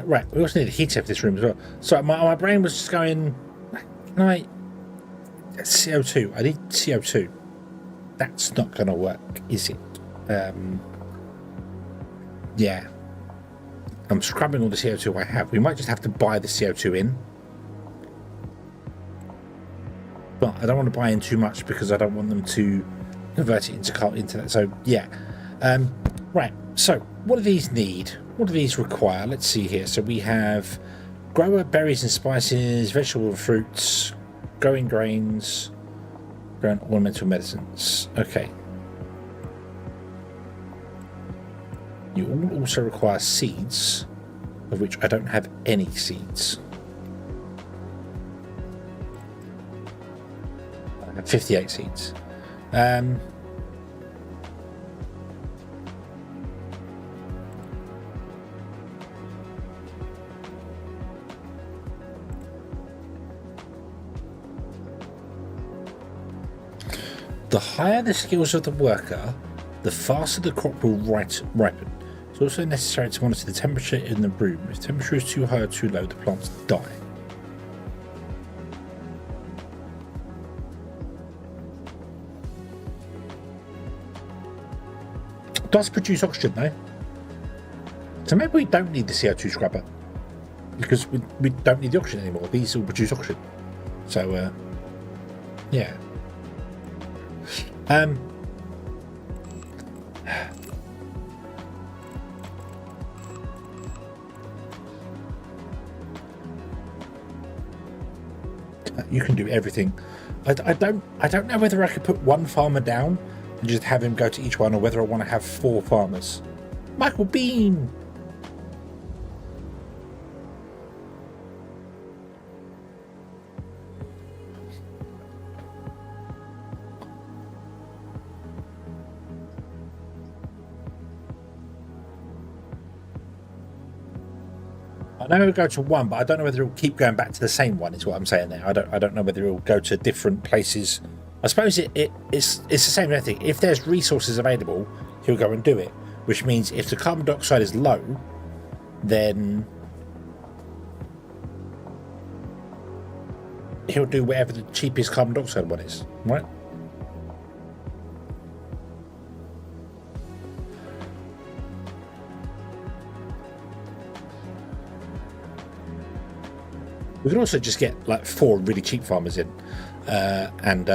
right, we also need a heater for this room as well. So my brain was just going, can I... CO2, I need CO2. That's not going to work, is it? Yeah. I'm scrubbing all the CO2 I have. We might just have to buy the CO2 in. But I don't want to buy in too much because I don't want them to convert it into that. So, yeah. Right, so what do these need? What do these require? Let's see here. So we have grower, berries and spices, vegetable and fruits, growing grains, growing ornamental medicines. Okay. You all also require seeds, of which I don't have any seeds. I have 58 seeds. The higher the skills of the worker, the faster the crop will ripen. It's also necessary to monitor the temperature in the room. If the temperature is too high or too low, the plants die. It does produce oxygen though. So maybe we don't need the CO2 scrubber. Because we don't need the oxygen anymore. These will produce oxygen. So, yeah. You can do everything. I don't know whether I could put one farmer down and just have him go to each one, or whether I want to have 4 farmers. Michael Bean. I know it'll go to one, but I don't know whether it'll keep going back to the same one. Is what I'm saying there. I don't know whether it'll go to different places. I suppose it's the same thing. If there's resources available, he'll go and do it. Which means if the carbon dioxide is low, then he'll do whatever the cheapest carbon dioxide one is, right? We can also just get like 4 really cheap farmers in, and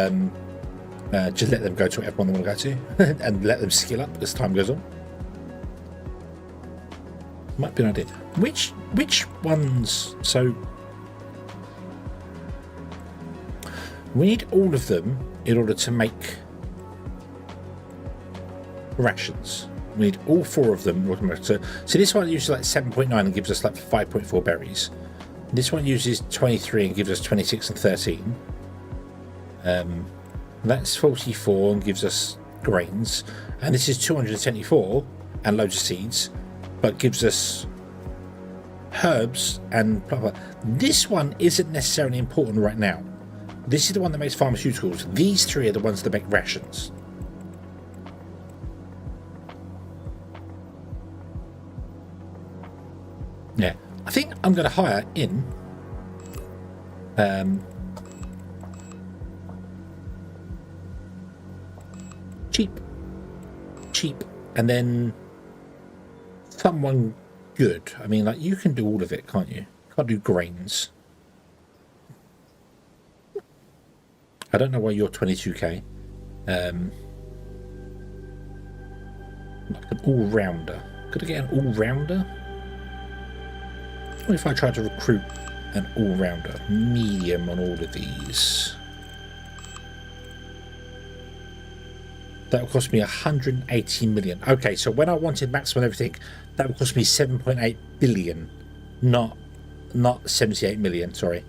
just let them go to whatever one they want to go to, and let them skill up as time goes on. Might be an idea. Which ones? So we need all of them in order to make rations. We need all 4 of them. So this one uses like 7.9 and gives us like 5.4 berries. This one uses 23 and gives us 26 and 13. That's 44 and gives us grains. And this is 274 and loads of seeds, but gives us herbs and blah, blah. This one isn't necessarily important right now. This is the one that makes pharmaceuticals. These 3 are the ones that make rations. Yeah, I think I'm going to hire in cheap, and then someone good. I mean, like, you can do all of it, can't you? Can't do grains. I don't know why you're 22k. Like an all-rounder. Could I get an all-rounder? What if I tried to recruit an all-rounder? Medium on all of these. That would cost me 180 million. Okay, so when I wanted maximum everything, that would cost me 7.8 billion, not 78 million, sorry.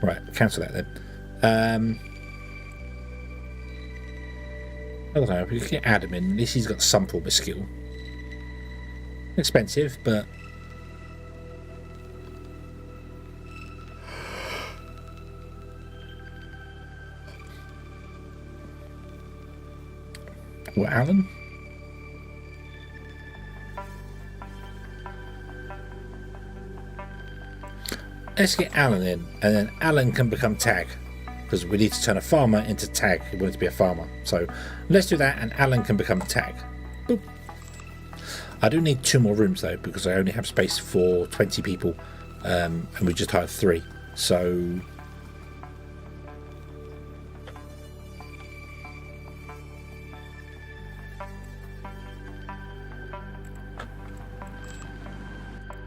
Right, cancel that then. I don't know, we can get Adam in. At least he's got some form of skill. Expensive, but what, Alan? Let's get Alan in, and then Alan can become Tag, because we need to turn a farmer into Tag. He wanted to be a farmer, so let's do that, and Alan can become Tag. Boop. I do need 2 more rooms though, because I only have space for 20 people, and we just hired 3. So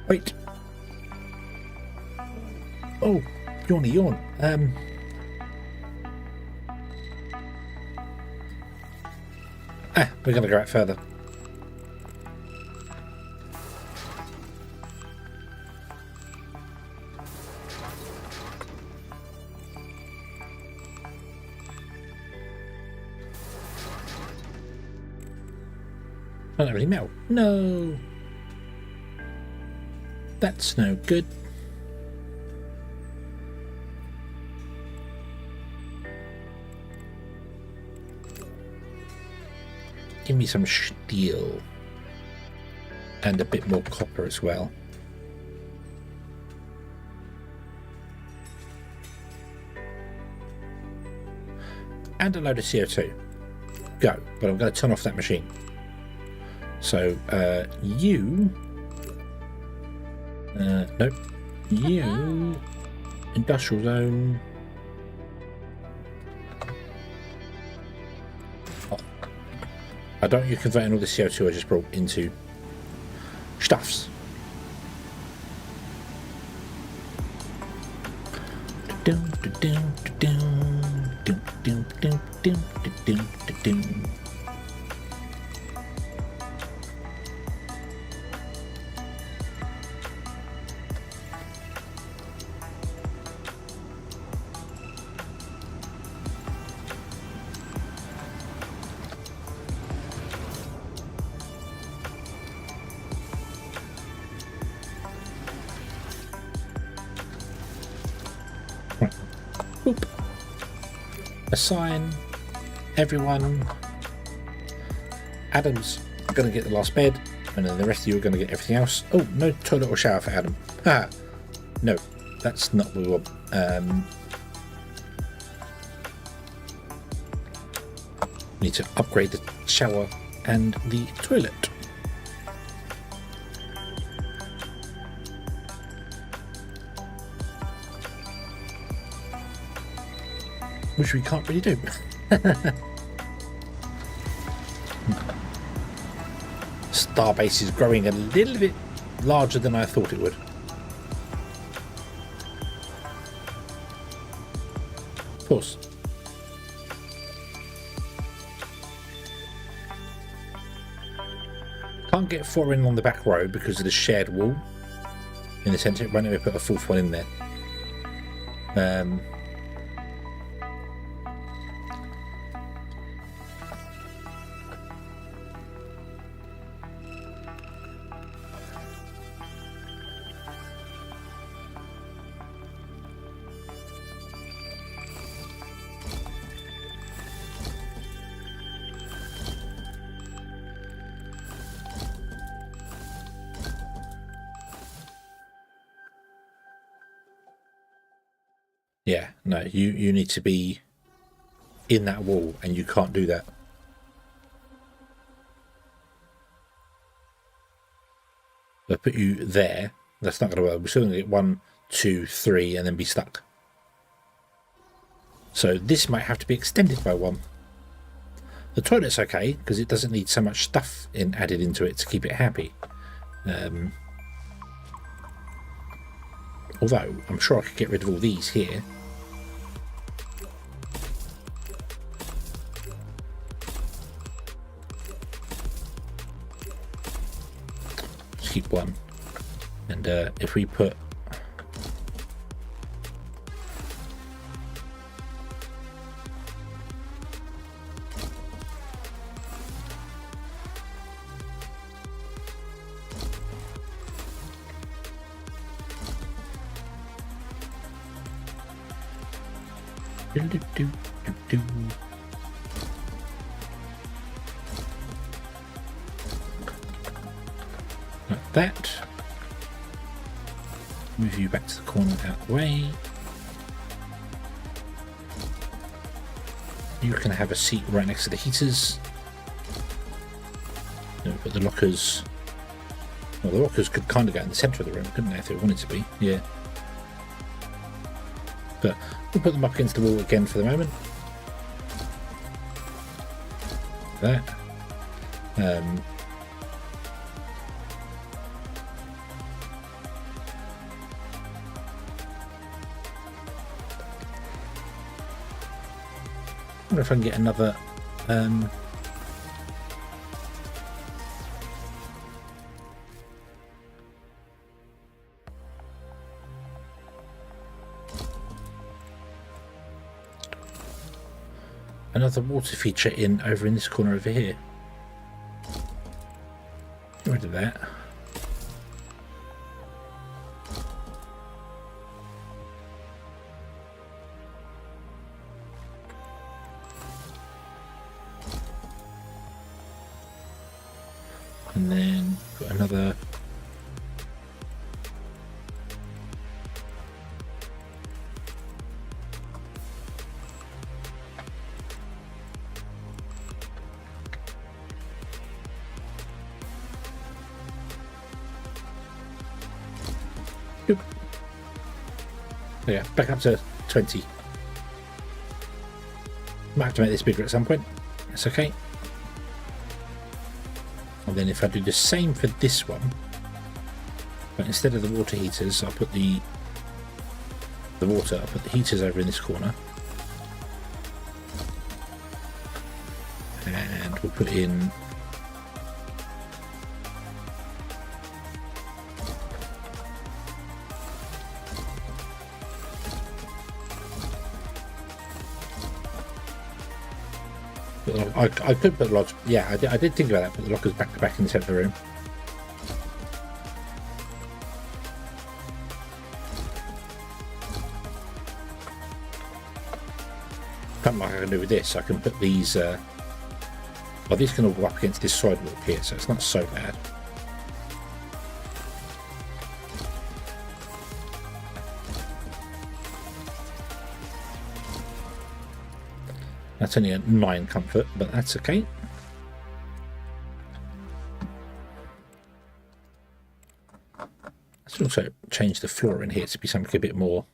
wait. Oh, yawn. We're going to go out further. I don't really meow. No. That's no good. Give me some steel and a bit more copper as well. And a load of CO2. Go. But I'm going to turn off that machine. So, you... nope. You... Industrial zone... I don't you converting all the CO2 I just brought into stuffs. Boop. Assign everyone. Adam's going to get the last bed, and then the rest of you are going to get everything else. Oh, no toilet or shower for Adam. Ah, no, that's not what we want. Need to upgrade the shower and the toilet. which we can't really do. Starbase is growing a little bit larger than I thought it would. Of course. Can't get 4 in on the back row because of the shared wall in the centre. It won't let me put a 4th one in there. Yeah, no, you need to be in that wall, and you can't do that. If I put you there, that's not going to work. We're still going to get 1, 2, 3, and then be stuck. So this might have to be extended by 1. The toilet's okay, because it doesn't need so much stuff added into it to keep it happy. Although, I'm sure I could get rid of all these here. Just keep 1. And if we put... Like that. Move you back to the corner out of the way. You can have a seat right next to the heaters. Then put the lockers. Well, the lockers could kind of go in the centre of the room, couldn't they, if they wanted to be? Yeah. But we'll put them up against the wall again for the moment. That. I wonder if I can get another another water feature over in this corner over here. Get rid of that. And then put another Boop. Yeah, back up to 20. Might have to make this bigger at some point. That's okay. And then if I do the same for this one, but instead of the water heaters, I'll put the heaters over in this corner. And we'll put in I could put lockers. Yeah, I did think about that. Put the lockers back to back in the centre of the room. Something like I can do with this. I can put these. Well, these can all go up against this sidewalk here, so it's not so bad. That's only a 9 comfort, but that's okay. Let's also change the floor in here to be something a bit more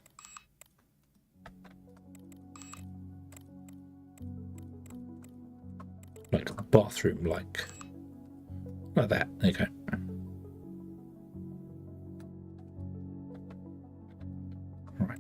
like bathroom, like that. There you go. Right.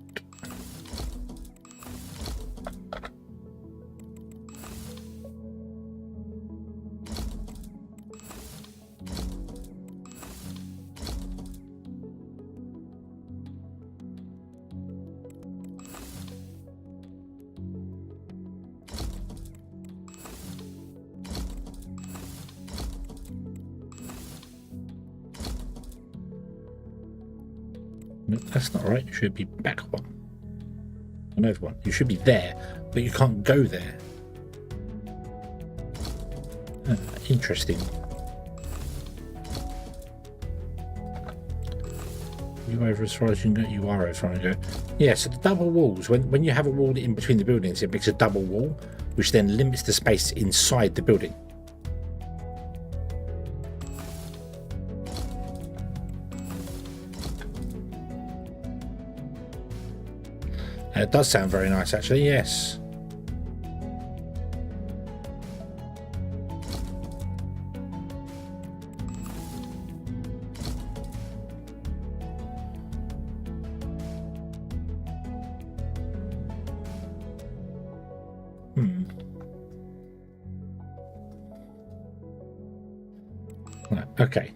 No, that's not right. You should be back one. Another one. You should be there, but you can't go there. Interesting. You over as far as you can go? You are over as far as you can go. Yeah, so the double walls, when you have a wall in between the buildings, it makes a double wall, which then limits the space inside the building. It does sound very nice, actually, yes. Right, okay.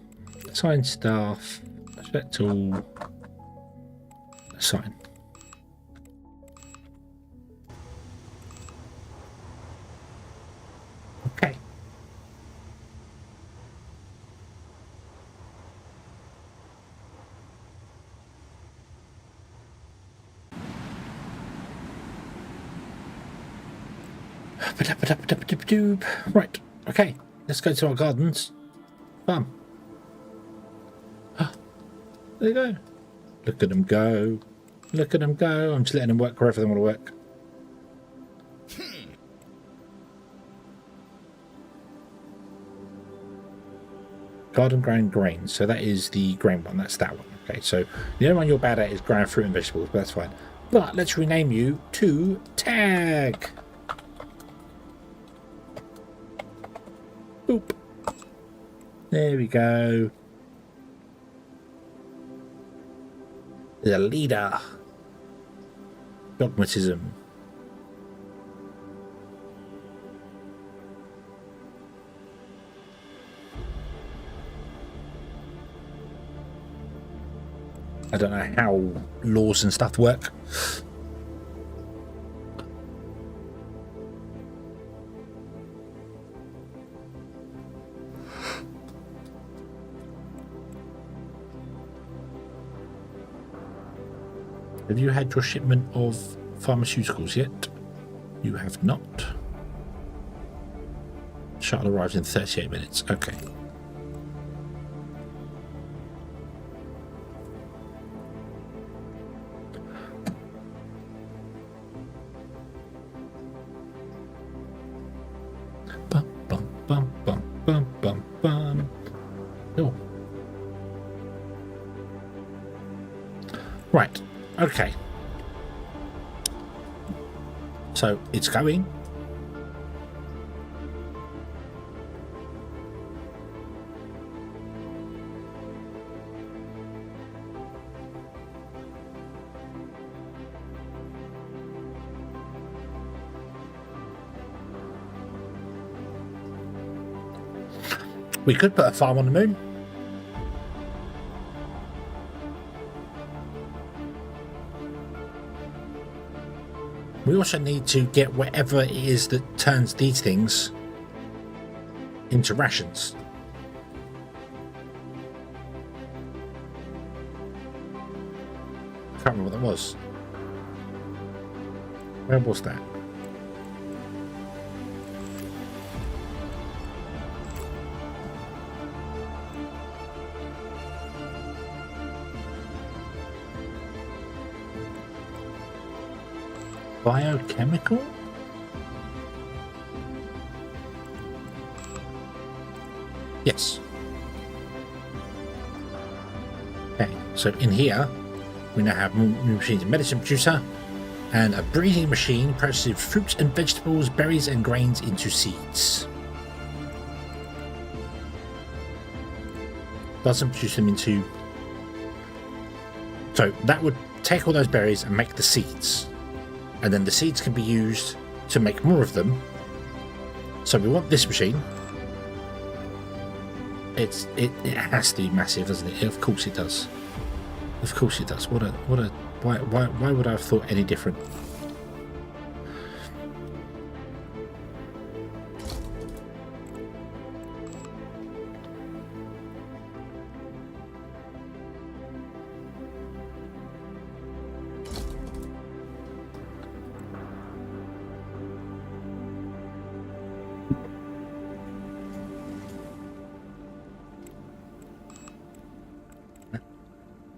Assign staff. Select all. Assign. Okay. Right. Okay. Let's go to our gardens. Bam. There you go. Look at them go. Look at them go. I'm just letting them work wherever they want to work. Garden grown grains. So that is the grain one. That's that one. Okay, so the only one you're bad at is growing fruit and vegetables, but that's fine. But let's rename you to Tag. Boop. There we go. The leader. Dogmatism. I don't know how laws and stuff work. Have you had your shipment of pharmaceuticals yet? You have not. Shuttle arrives in 38 minutes. Okay. Bum, bum, bum, bum, bum, bum, bum. Oh. Right. Okay. So it's going. We could put a farm on the moon. We also need to get whatever it is that turns these things into rations. I can't remember what that was. Where was that? Biochemical? Yes. Okay, so in here we now have new machines, a medicine producer and a breeding machine processing fruits and vegetables, berries and grains into seeds. doesn't produce them into... So that would take all those berries and make the seeds. And then the seeds can be used to make more of them. So we want this machine. It has to be massive, doesn't it? Of course it does. Of course it does. Why would I have thought any different?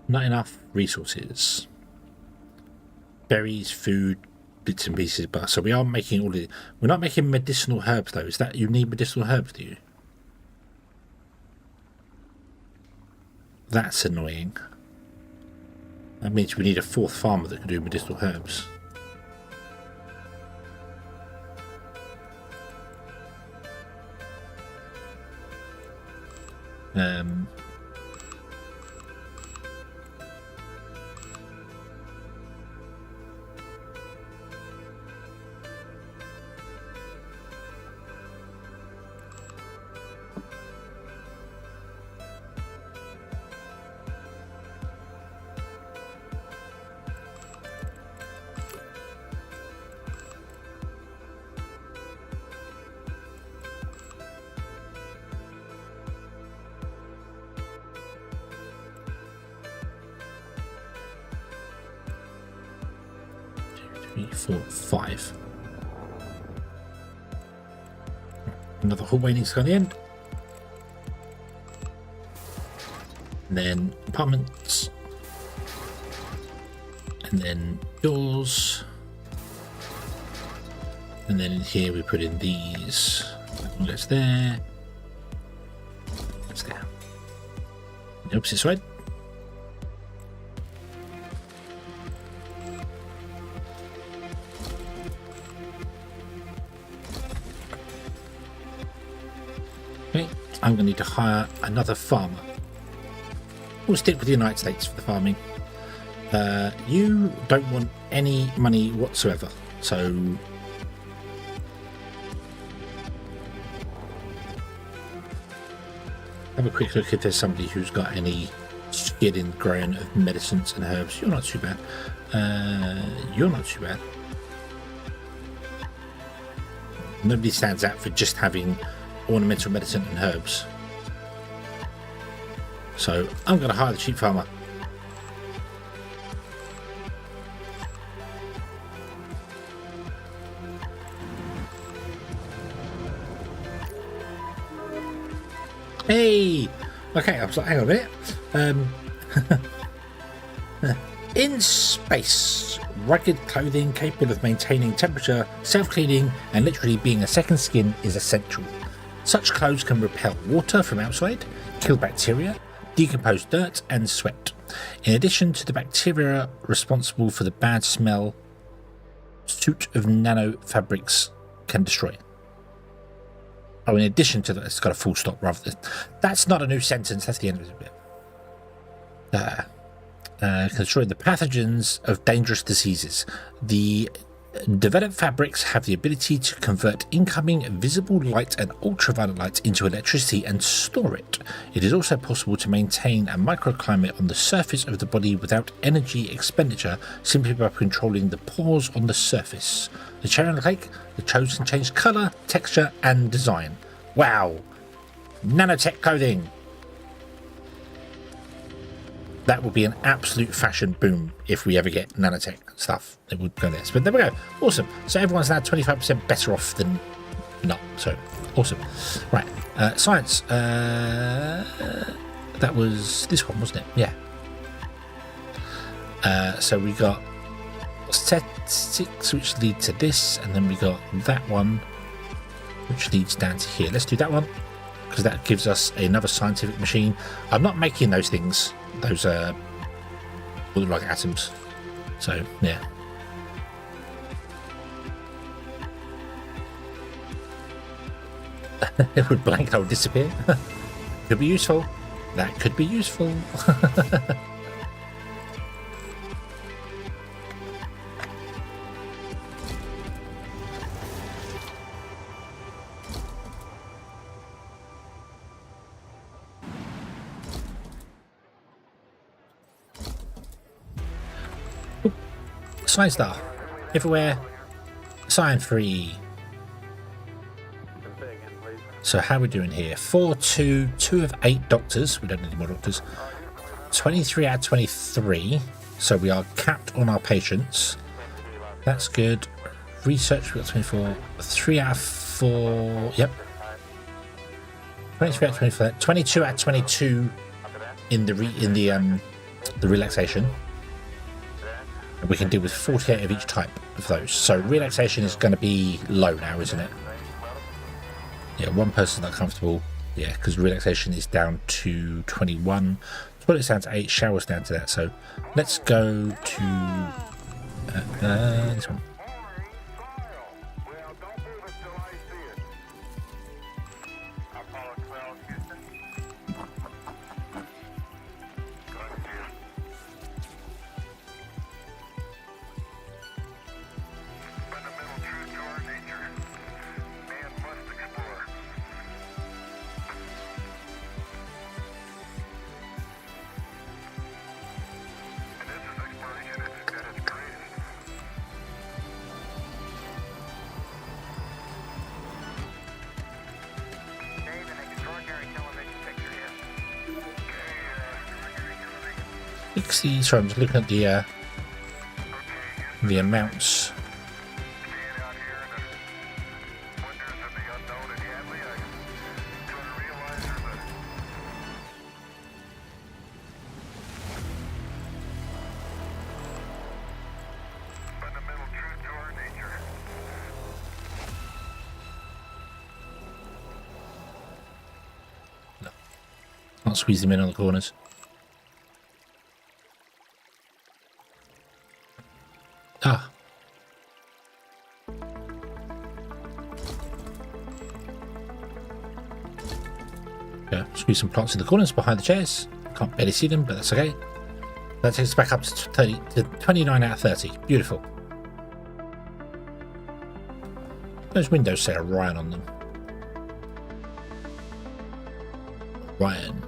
Not enough resources. Berries, food, bits and pieces, but so we are making all the... We're not making medicinal herbs though. Is that you need medicinal herbs, do you? That's annoying. That means we need a fourth farmer that can do medicinal herbs. Four, five. Another hallway needs to go on the end. And then apartments. And then doors. And then in here we put in these. That's there. That's there. The opposite side. I'm going to need to hire another farmer. We'll stick with the United States for the farming. You don't want any money whatsoever, so have a quick look if there's somebody who's got any skill in growing of medicines and herbs. You're not too bad. You're not too bad. Nobody stands out for just having ornamental medicine and herbs. So I'm going to hire the sheep farmer. Hey! Okay, I was like, hang on a minute. In space, rugged clothing capable of maintaining temperature, self-cleaning, and literally being a second skin is essential. Such clothes can repel water from outside, kill bacteria, decompose dirt, and sweat. In addition to the bacteria responsible for the bad smell, suit of nano fabrics can destroy. Oh, in addition to that, it's got a full stop rather than... That's not a new sentence, that's the end of it. Can destroy the pathogens of dangerous diseases. The developed fabrics have the ability to convert incoming visible light and ultraviolet light into electricity and store it. It is also possible to maintain a microclimate on the surface of the body without energy expenditure simply by controlling the pores on the surface. The cherry on the cake, the chosen changed colour, texture and design. Wow! Nanotech clothing! That would be an absolute fashion boom if we ever get nanotech stuff. It would go this. But there we go. Awesome. So everyone's now 25% better off than not. So awesome. Right. Science. That was this one, wasn't it? Yeah. So we got statistics, which lead to this. And then we got that one, which leads down to here. Let's do that one, because that gives us another scientific machine. I'm not making those things. Those look like atoms. So yeah. It would blank, that would disappear. Could be useful. That could be useful. Science star. Everywhere. Sign free. So how are we doing here? 4-2, 2 of 8 doctors. We don't need any more doctors. 23 out of 23. So we are capped on our patients. That's good. Research, we got 24. 3 out of 4. Yep. 23 out of 24. 22 out of 22 in the relaxation. And we can deal with 48 of each type of those. So relaxation is going to be low now, isn't it? Yeah, one person's not comfortable. Yeah, because relaxation is down to 21. Toilet's down to 8. Shower's down to that. So let's go to this one. Sorry, I'm just looking at the amounts. No. Can't squeeze them in on the corners. Ah. Yeah, squeeze some plants in the corners behind the chairs. Can't barely see them, but that's okay. That takes us back up to 29 out of 30. Beautiful. Those windows say Orion on them. Orion.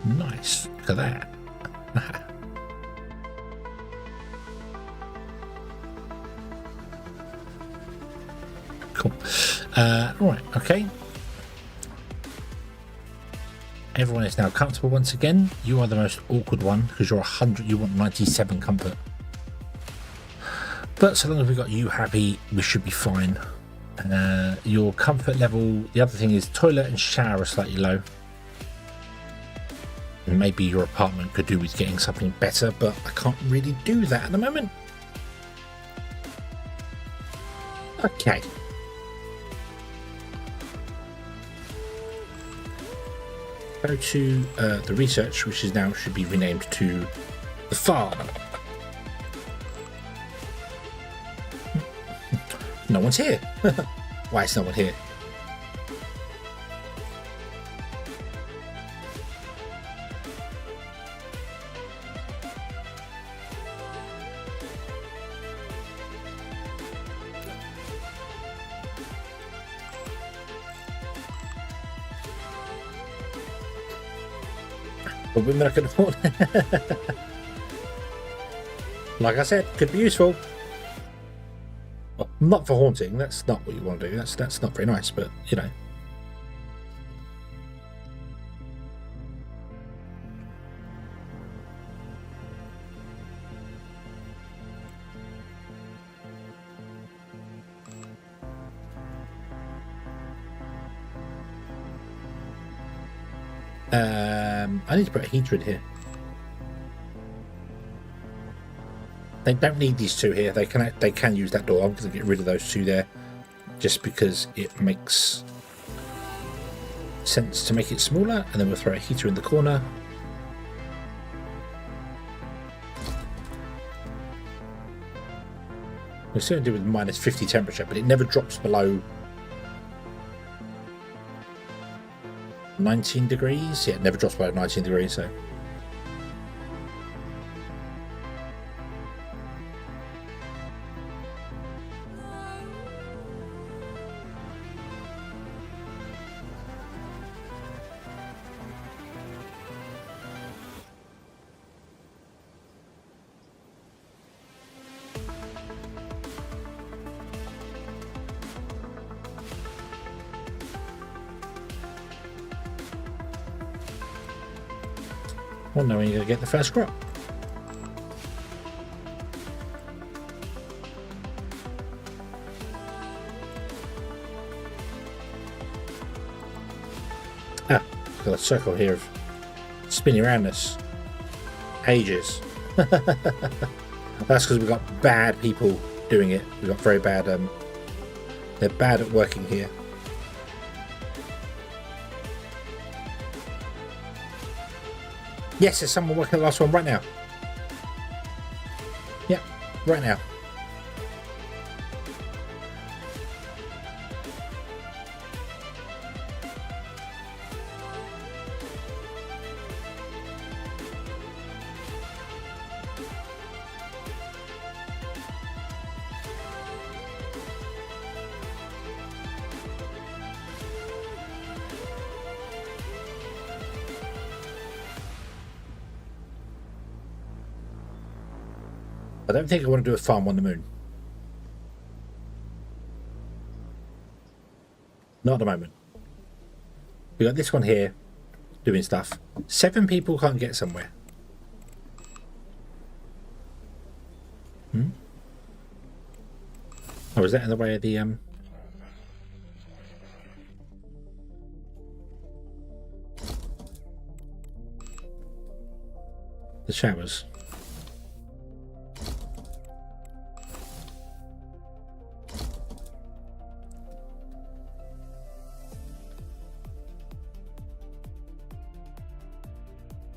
Nice. Look at that. Cool. Right, okay. Everyone is now comfortable once again. You are the most awkward one because you're 100, you want 97 comfort. But so long as we've got you happy, we should be fine. Your comfort level, the other thing is toilet and shower are slightly low. Maybe your apartment could do with getting something better, but I can't really do that at the moment. Okay. Go to the research, which is now should be renamed to the farm. No one's here. Why is no one here? But women I can afford. Like I said, could be useful. Well, not for haunting. That's not what you want to do. That's not very nice. But you know. I need to put a heater in here. They don't need these two here. They can use that door. I'm going to get rid of those two there, just because it makes sense to make it smaller. And then we'll throw a heater in the corner. We're still going to do with minus 50 temperature, but it never drops below 19 degrees. Yeah, it never drops below 19 degrees, so. Well, now you're going to get the first crop. Ah, got a circle here of spinning around us. Ages. That's because we've got bad people doing it. We've got very bad, they're bad at working here. Yes, there's someone working the last one right now. Yep, right now. I don't think I want to do a farm on the moon. Not at the moment. We got this one here doing stuff. 7 people can't get somewhere. Oh, is that in the way of the showers?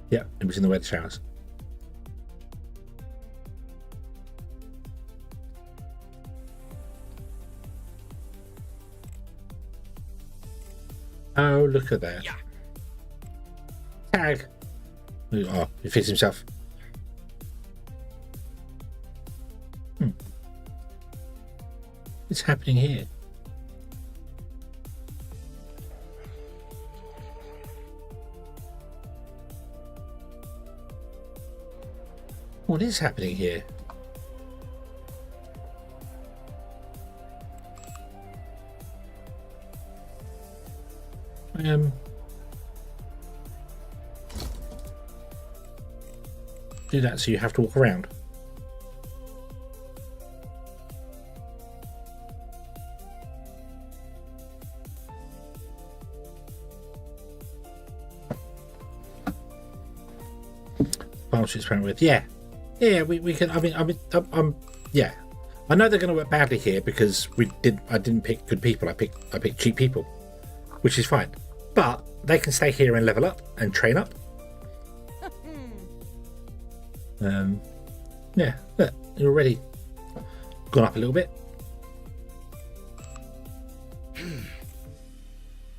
Yeah, it was in the way of the showers. Oh, look at that. Yeah. Tag. Oh, he fits himself. What's happening here? What is happening here? Do that so you have to walk around. Balance experiment with, yeah. Yeah, we can. I mean, yeah. I know they're going to work badly here because I didn't pick good people. I picked cheap people, which is fine. But they can stay here and level up and train up. Yeah, look, you're already gone up a little bit.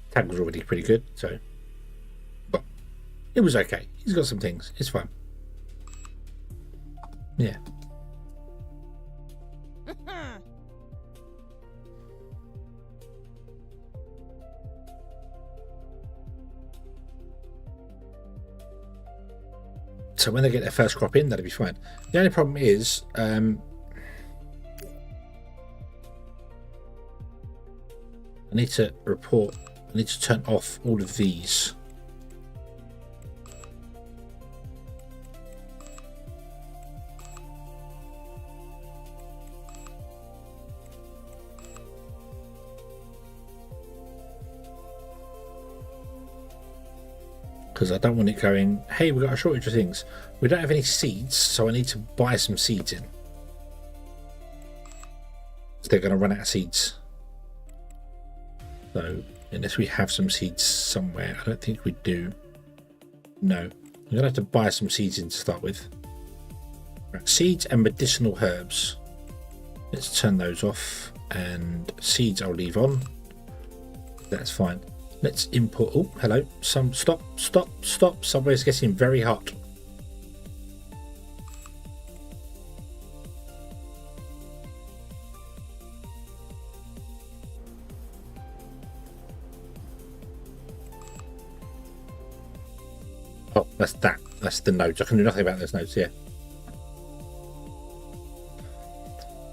Tag was already pretty good, so. But it was okay. He's got some things. It's fine. Yeah. So when they get their first crop in, that'll be fine. The only problem is, I need to report. I need to turn off all of these. Because I don't want it going, hey, we've got a shortage of things. We don't have any seeds, so I need to buy some seeds in. So they're going to run out of seeds. So, unless we have some seeds somewhere, I don't think we do. No. I'm going to have to buy some seeds in to start with. Right, seeds and medicinal herbs. Let's turn those off. And seeds I'll leave on. That's fine. Let's import. Oh, hello. Stop. Somewhere's getting very hot. Oh, that's that. That's the nodes. I can do nothing about those nodes. Yeah.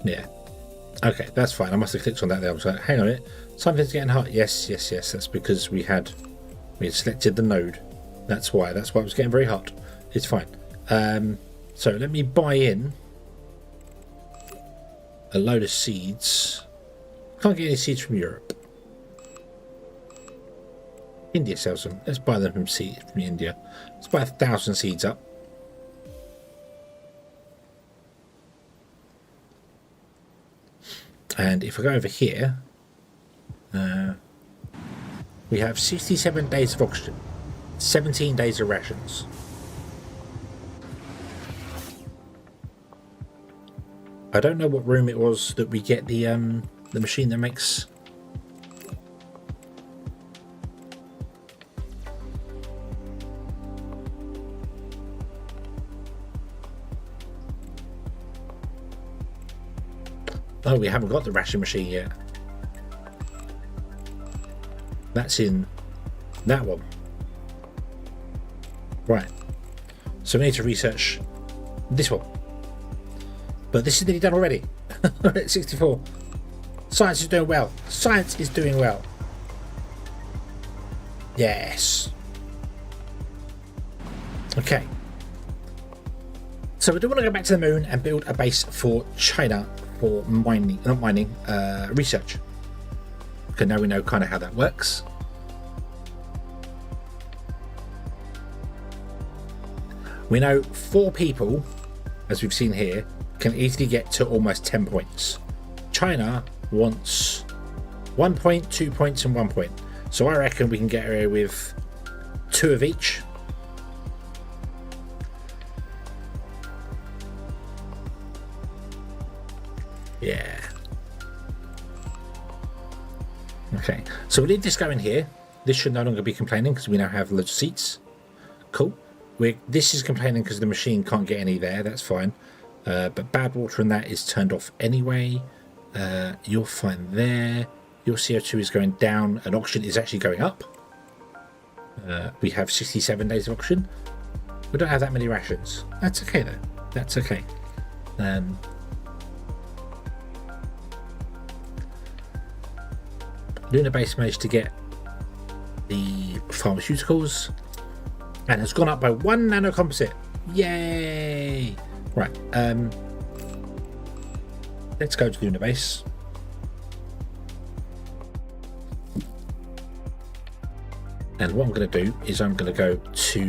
Yeah. Okay, that's fine. I must have clicked on that there. I was like, hang on a minute. Something's getting hot. Yes. That's because we had selected the node. That's why it was getting very hot. It's fine. So let me buy in a load of seeds. Can't get any seeds from Europe. India sells them. Let's buy them from India. Let's buy 1,000 seeds up. And if I go over here, we have 67 days of oxygen, 17 days of rations. I don't know what room it was that we get the machine that makes. Oh, we haven't got the ration machine yet. That's in that one. Right. So we need to research this one. But this is nearly done already. 64. Science is doing well. Science is doing well. Yes. Okay. So we do want to go back to the moon and build a base for China for mining, not mining, research. Okay, now we know kind of how that works. We know 4 people, as we've seen here, can easily get to almost 10 points. China wants 1 point, 2 points, and 1 point. So I reckon we can get away with 2 of each. Yeah. Okay, so we'll leave this going here. This should no longer be complaining because we now have loads of seats. Cool. This is complaining because the machine can't get any there. That's fine. But bad water and that is turned off anyway. You're fine there. Your CO2 is going down and oxygen is actually going up. We have 67 days of oxygen. We don't have that many rations. That's okay though. That's okay. Lunar Base managed to get the pharmaceuticals and has gone up by 1 nanocomposite. Yay! Right, let's go to Lunar Base. And what I'm going to do is I'm going to go to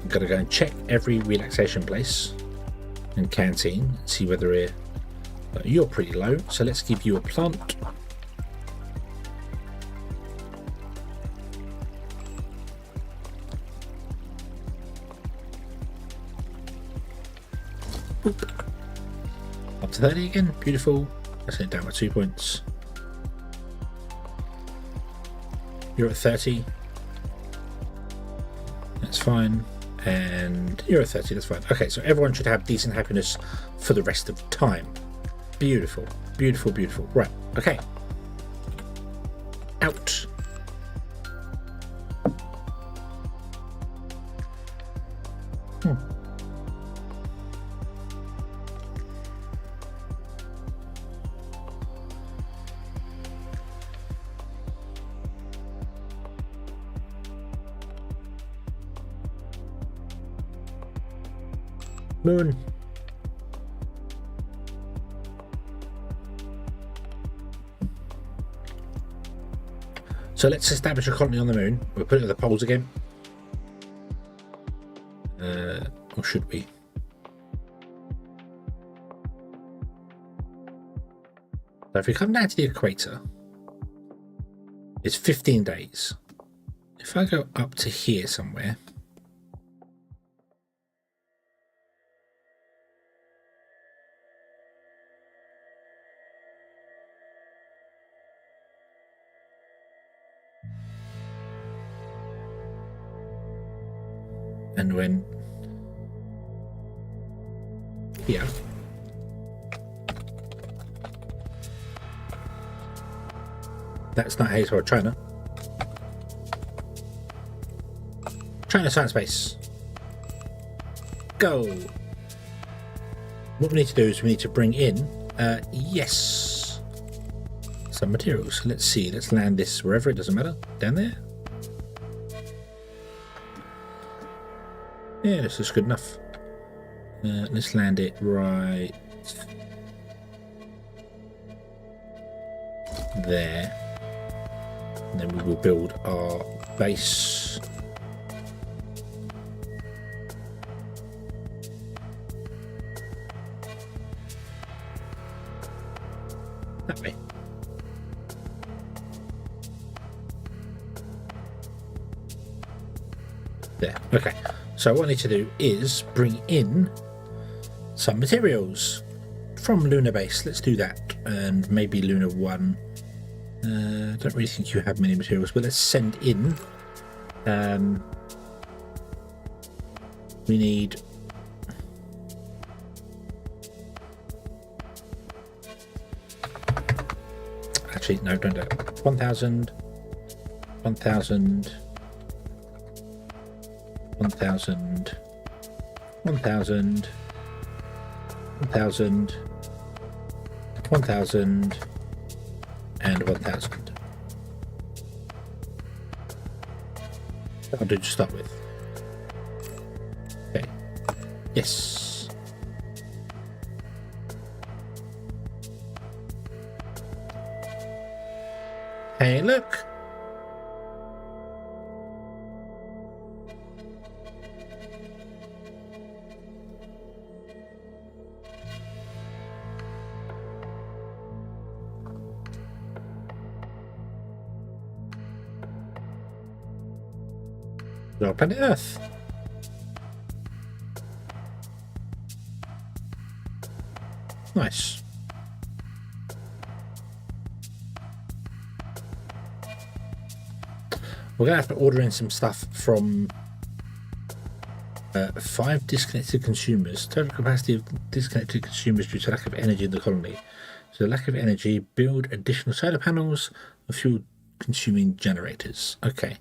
I'm going to go and check every relaxation place and canteen, see whether you're pretty low, so let's give you a plant. Boop. Up to 30 again, beautiful. Let's hit down by 2 points. You're at 30. That's fine. And you're at 30, that's fine. Okay, so everyone should have decent happiness for the rest of the time. Beautiful, beautiful, beautiful. Right, okay. Out. Moon. So let's establish a colony on the moon. We'll put it at the poles again. Or should we? So if we come down to the equator, it's 15 days. If I go up to here somewhere, And when here, that's not how you spell China. China Science Base. Go. What we need to do is we need to bring in, yes, some materials. Let's see. Let's land this wherever. It doesn't matter. Down there. Yeah, this is good enough. Let's land it right there. And then we will build our base. That way. There. Okay. So what I need to do is bring in some materials from Lunar Base. Let's do that. And maybe Lunar 1. I don't really think you have many materials, but let's send in. We need. Actually, no, don't do it. 1,000. 1,000. 1,000. 1,000. 1,000. 1,000. And 1,000. That'll do to start with. Okay. Yes. Hey, look. Our planet Earth. Nice. We're gonna have to order in some stuff from 5 disconnected consumers. Total capacity of disconnected consumers due to lack of energy in the colony. So lack of energy, build additional solar panels or fuel consuming generators. Okay.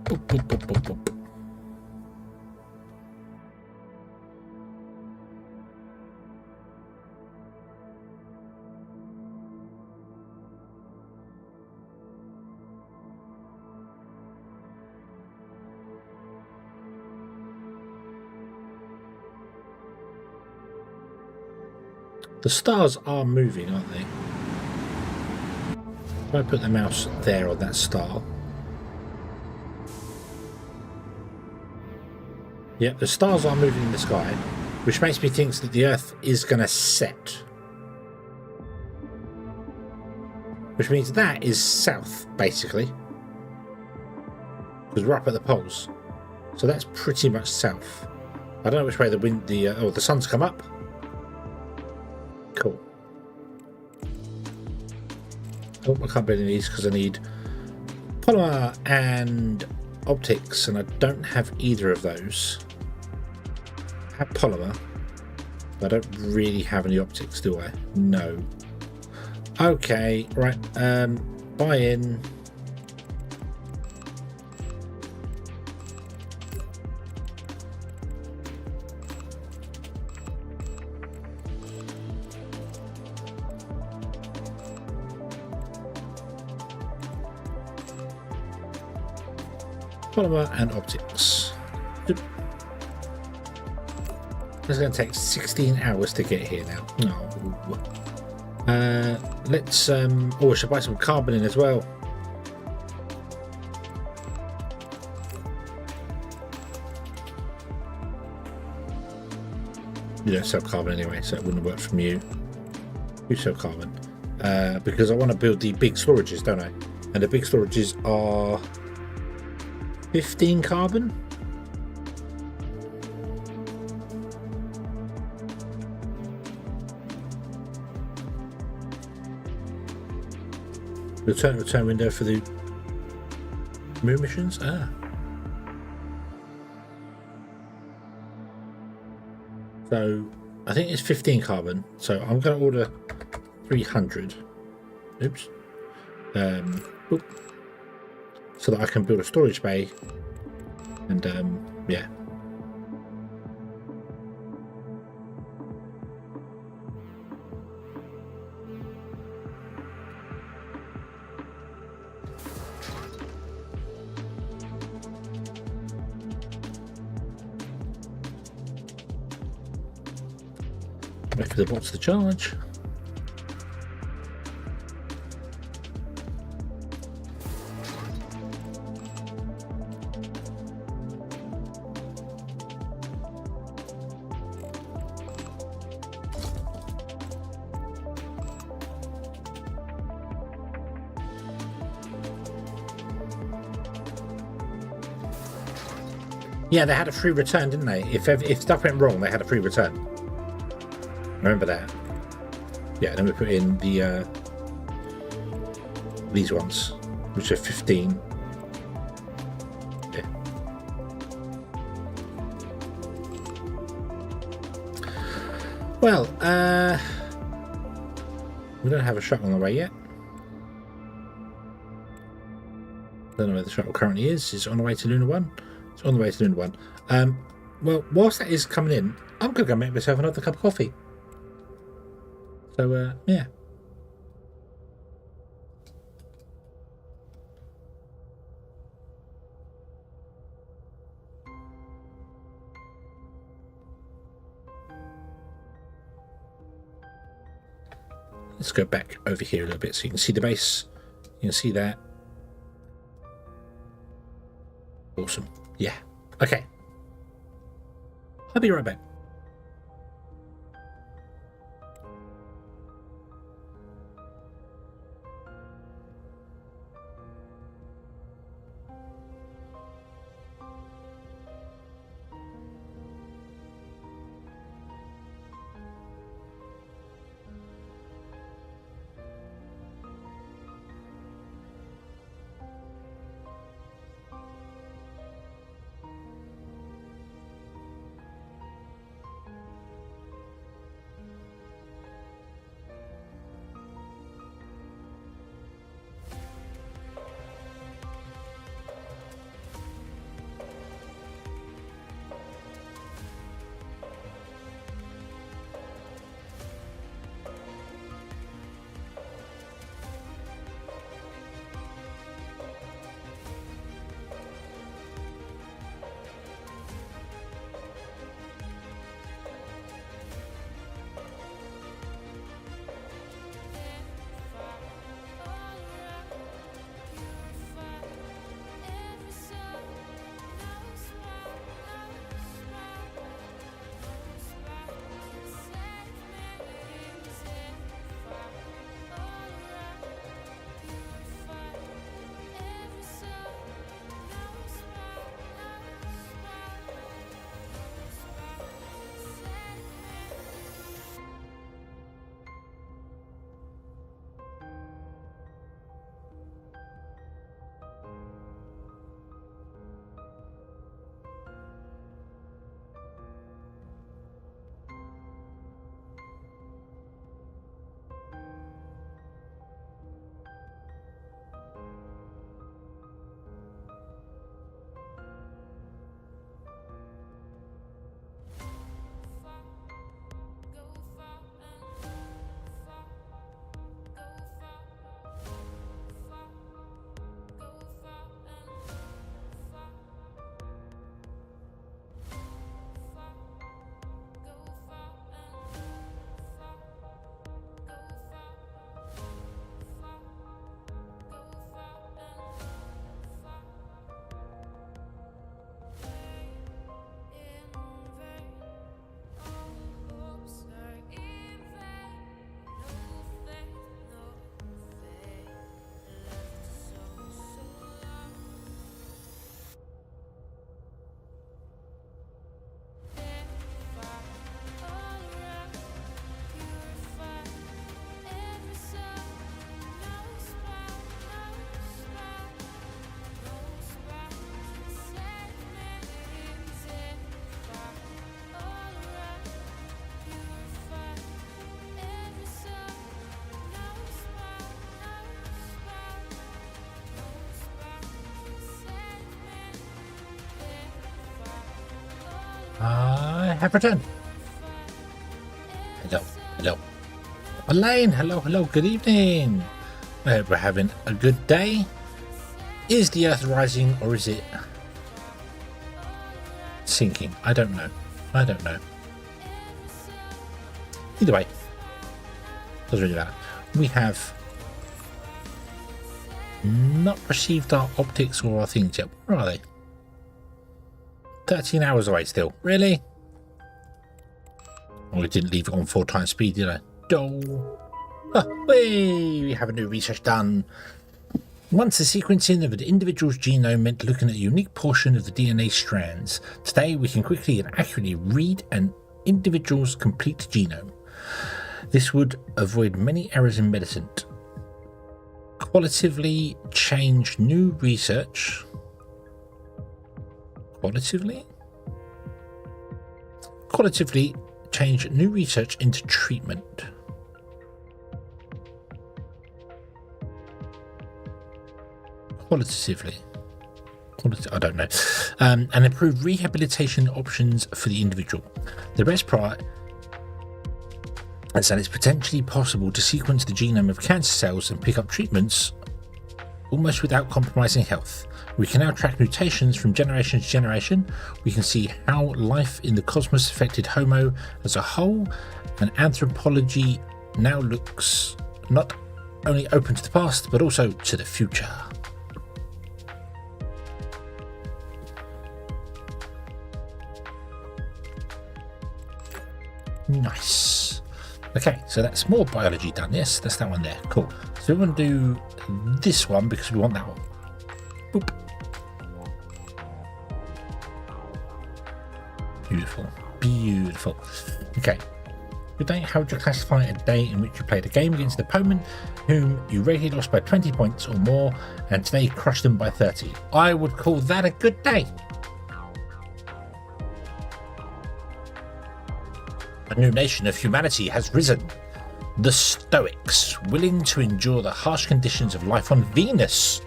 Boop, boop, boop, boop, boop. The stars are moving, aren't they? If I put the mouse there on that star. Yeah, the stars are moving in the sky, which makes me think that the Earth is going to set. Which means that is south, basically. Because we're up at the poles. So that's pretty much south. I don't know which way the wind, the sun's come up. Cool. Oh, I can't build any of these because I need polymer and optics, and I don't have either of those. I have polymer, but I don't really have any optics, do I? No. Okay, right. Buy in. Polymer and optics. It's going to take 16 hours to get here now. No. Let's. Oh, I should buy some carbon in as well. You don't sell carbon anyway, so it wouldn't work from you. You sell carbon. Because I want to build the big storages, don't I? And the big storages are 15 carbon. Return window for the moon missions. Ah. So I think it's 15 carbon. So I'm going to order 300. Oops. Oop. So that I can build a storage bay. And yeah. Wait for the bots to charge. Yeah, they had a free return, didn't they? If stuff went wrong, they had a free return. Remember that? Yeah, then we put in the these ones, which are 15. Yeah. Well, we don't have a shuttle on the way yet. Don't know where the shuttle currently is. Is it on the way to Luna 1? It's on the way to Luna 1. Well, whilst that is coming in, I'm going to go make myself another cup of coffee. So, yeah. Let's go back over here a little bit so you can see the base. You can see that. Awesome. Yeah. Okay. I'll be right back. have returned. Hello, hello. Elaine, hello, hello, good evening. I hope we're having a good day. Is the Earth rising or is it sinking? I don't know. I don't know. Either way, doesn't really matter. We have not received our optics or our things yet. Where are they? 13 hours away still. Really? Oh, we didn't leave it on 4 times speed, did I? Oh. We have a new research done. Once the sequencing of an individual's genome meant looking at a unique portion of the DNA strands. Today we can quickly and accurately read an individual's complete genome. This would avoid many errors in medicine. Qualitatively change new research. Qualitatively change new research into treatment. Qualitatively, I don't know, and improve rehabilitation options for the individual. The best part is that it's potentially possible to sequence the genome of cancer cells and pick up treatments almost without compromising health. We can now track mutations from generation to generation. We can see how life in the cosmos affected Homo as a whole, and anthropology now looks not only open to the past but also to the future. Nice. Okay, so that's more biology done. Yes, that's that one there. Cool. So we want to do this one because we want that one. Boop. Beautiful. Beautiful. Okay. Good day. How would you classify a day in which you played a game against an opponent whom you regularly lost by 20 points or more and today crushed them by 30? I would call that a good day. A new nation of humanity has risen. The Stoics, willing to endure the harsh conditions of life on Venus.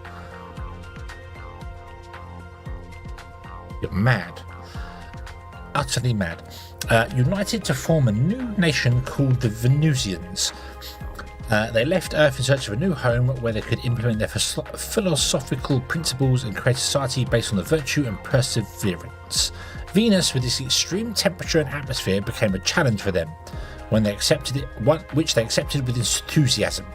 You're mad. Utterly mad. United to form a new nation called the Venusians. They left Earth in search of a new home where they could implement their philosophical principles and create a society based on the virtue and perseverance. Venus, with its extreme temperature and atmosphere, became a challenge for them, when they accepted it, which they accepted with enthusiasm.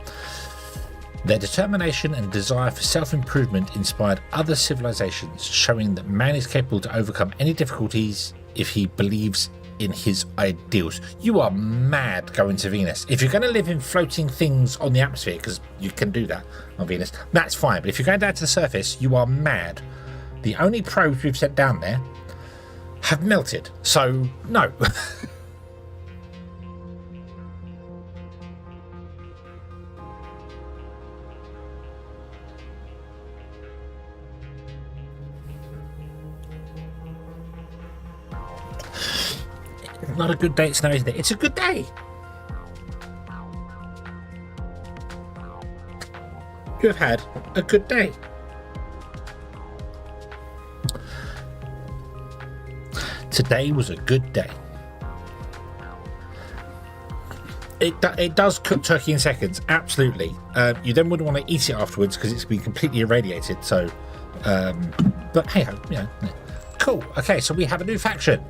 Their determination and desire for self-improvement inspired other civilizations, showing that man is capable to overcome any difficulties if he believes in his ideals. You are mad going to Venus. If you're going to live in floating things on the atmosphere, because you can do that on Venus, that's fine. But if you're going down to the surface, you are mad. The only probes we've sent down there have melted, so no. It's not a good day, it's not, isn't it? It's a good day. You have had a good day. Today was a good day. It does cook turkey in seconds, absolutely. You then wouldn't want to eat it afterwards because it's been completely irradiated. So, but hey ho, you know. Cool. Okay, so we have a new faction.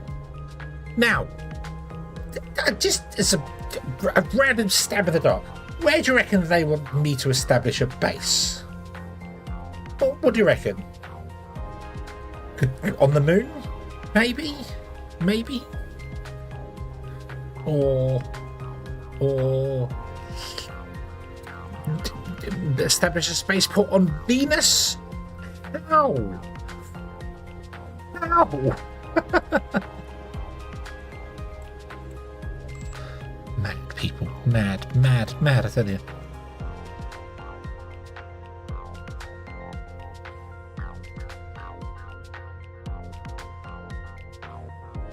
Now, just as a random stab in the dark, where do you reckon they want me to establish a base? What do you reckon? On the moon? Maybe? Or establish a spaceport on Venus? How? Mad people. Mad, I tell you.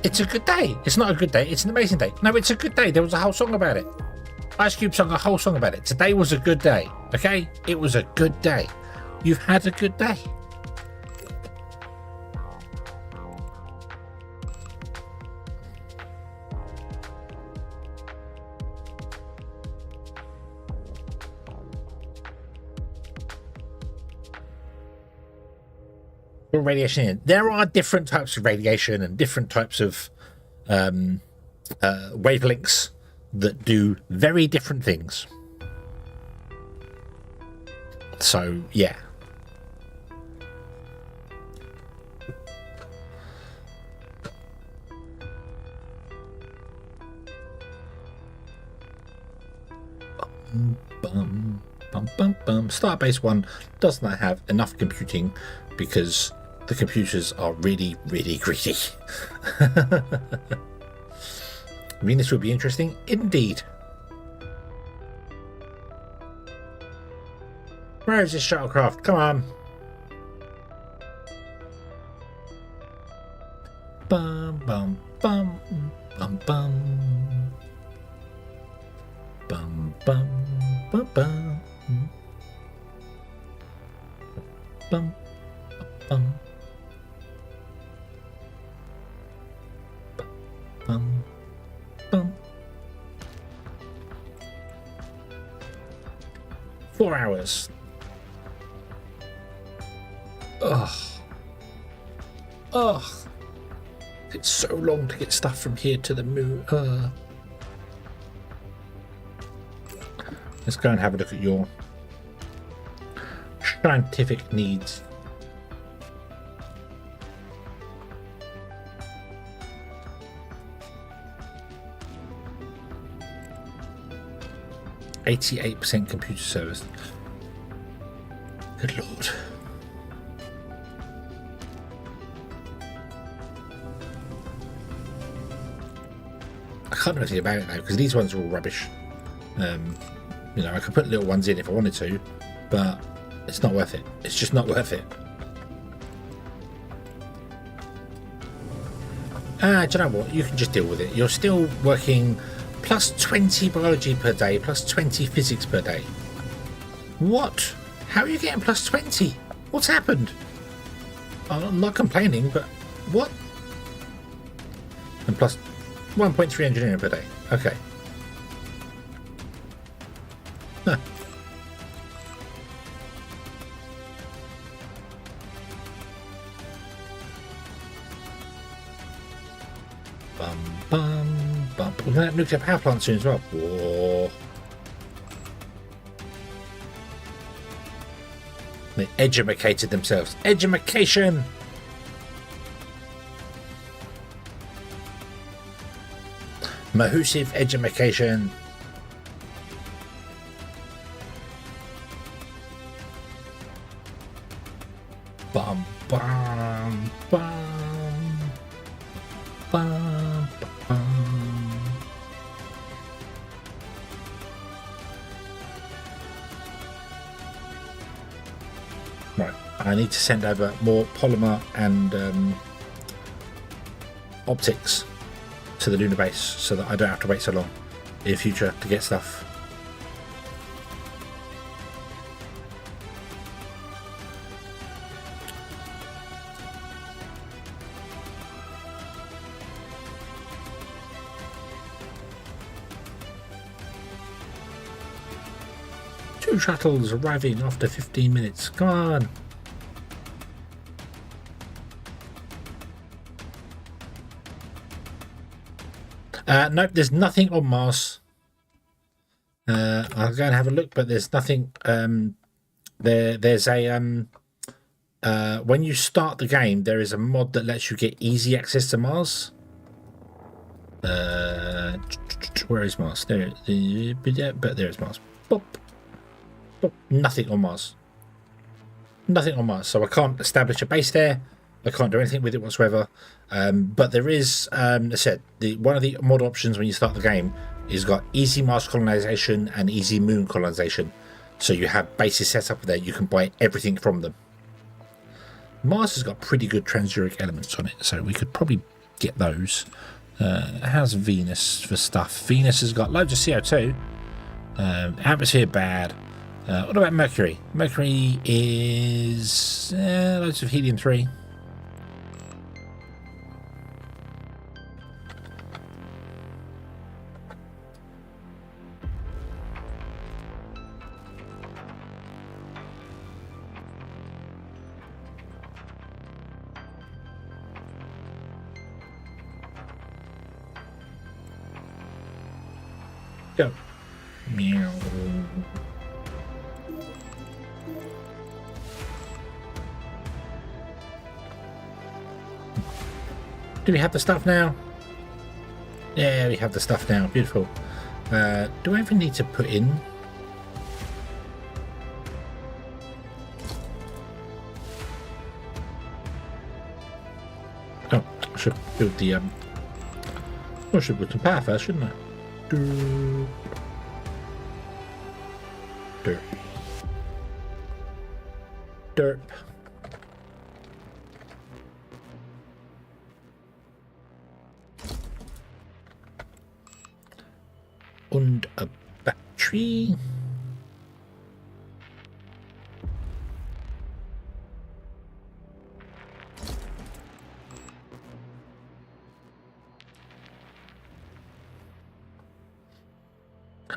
It's a good day. It's not a good day. It's an amazing day. No, it's a good day. There was a whole song about it. Ice Cube sung a whole song about it. Today was a good day. Okay? It was a good day. You've had a good day. Radiation in. There are different types of radiation and different types of wavelengths that do very different things. So, yeah. Bum, bum, bum, bum. Starbase 1 does not have enough computing because the computers are really, really greedy. Venus will be interesting indeed. Where is this shuttlecraft? Come on. Bum, bum, bum, bum, bum. Bum, bum, bum, bum. Bum, bum. Bum, bum. 4 hours. Ugh. Ugh. It's so long to get stuff from here to the moon. Let's go and have a look at your scientific needs. %88 computer service. Good lord. I can't do anything about it though, because these ones are all rubbish. You know, I could put little ones in if I wanted to, but it's not worth it. It's just not worth it. Do you know what? You can just deal with it. You're still working plus 20 biology per day, plus 20 physics per day. What? How are you getting plus 20? What's happened? I'm not complaining, but what? And plus 1.3 engineering per day. Okay. Huh. Bum, bum, bum. We're going to have nuclear power plant soon as well. Whoa. They edumacated themselves. Edumacation! Mahusive edumacation. Bum, bum, bum, bum, bum. Right, I need to send over more polymer and optics to the lunar base so that I don't have to wait so long in future to get stuff. Two shuttles arriving after 15 minutes. Come on. Nope, there's nothing on Mars. I'll go and have a look, but there's nothing. There's a when you start the game, there is a mod that lets you get easy access to Mars. Where is Mars? There, but there is Mars. Boop. Boop. Nothing on Mars. Nothing on Mars. So I can't establish a base there. I can't do anything with it whatsoever. But there is, as I said, one of the mod options when you start the game is got easy Mars colonization and easy moon colonization. So you have bases set up there. You can buy everything from them. Mars has got pretty good transuric elements on it, so we could probably get those. How's Venus for stuff? Venus has got loads of CO2. Atmosphere bad. What about Mercury? Mercury is loads of helium-3. Go. Meow. Do we have the stuff now? Yeah, we have the stuff now. Beautiful. Do I even need to put in? Oh, I should build the I should build some power first, shouldn't I? Derp. Derp. And a battery.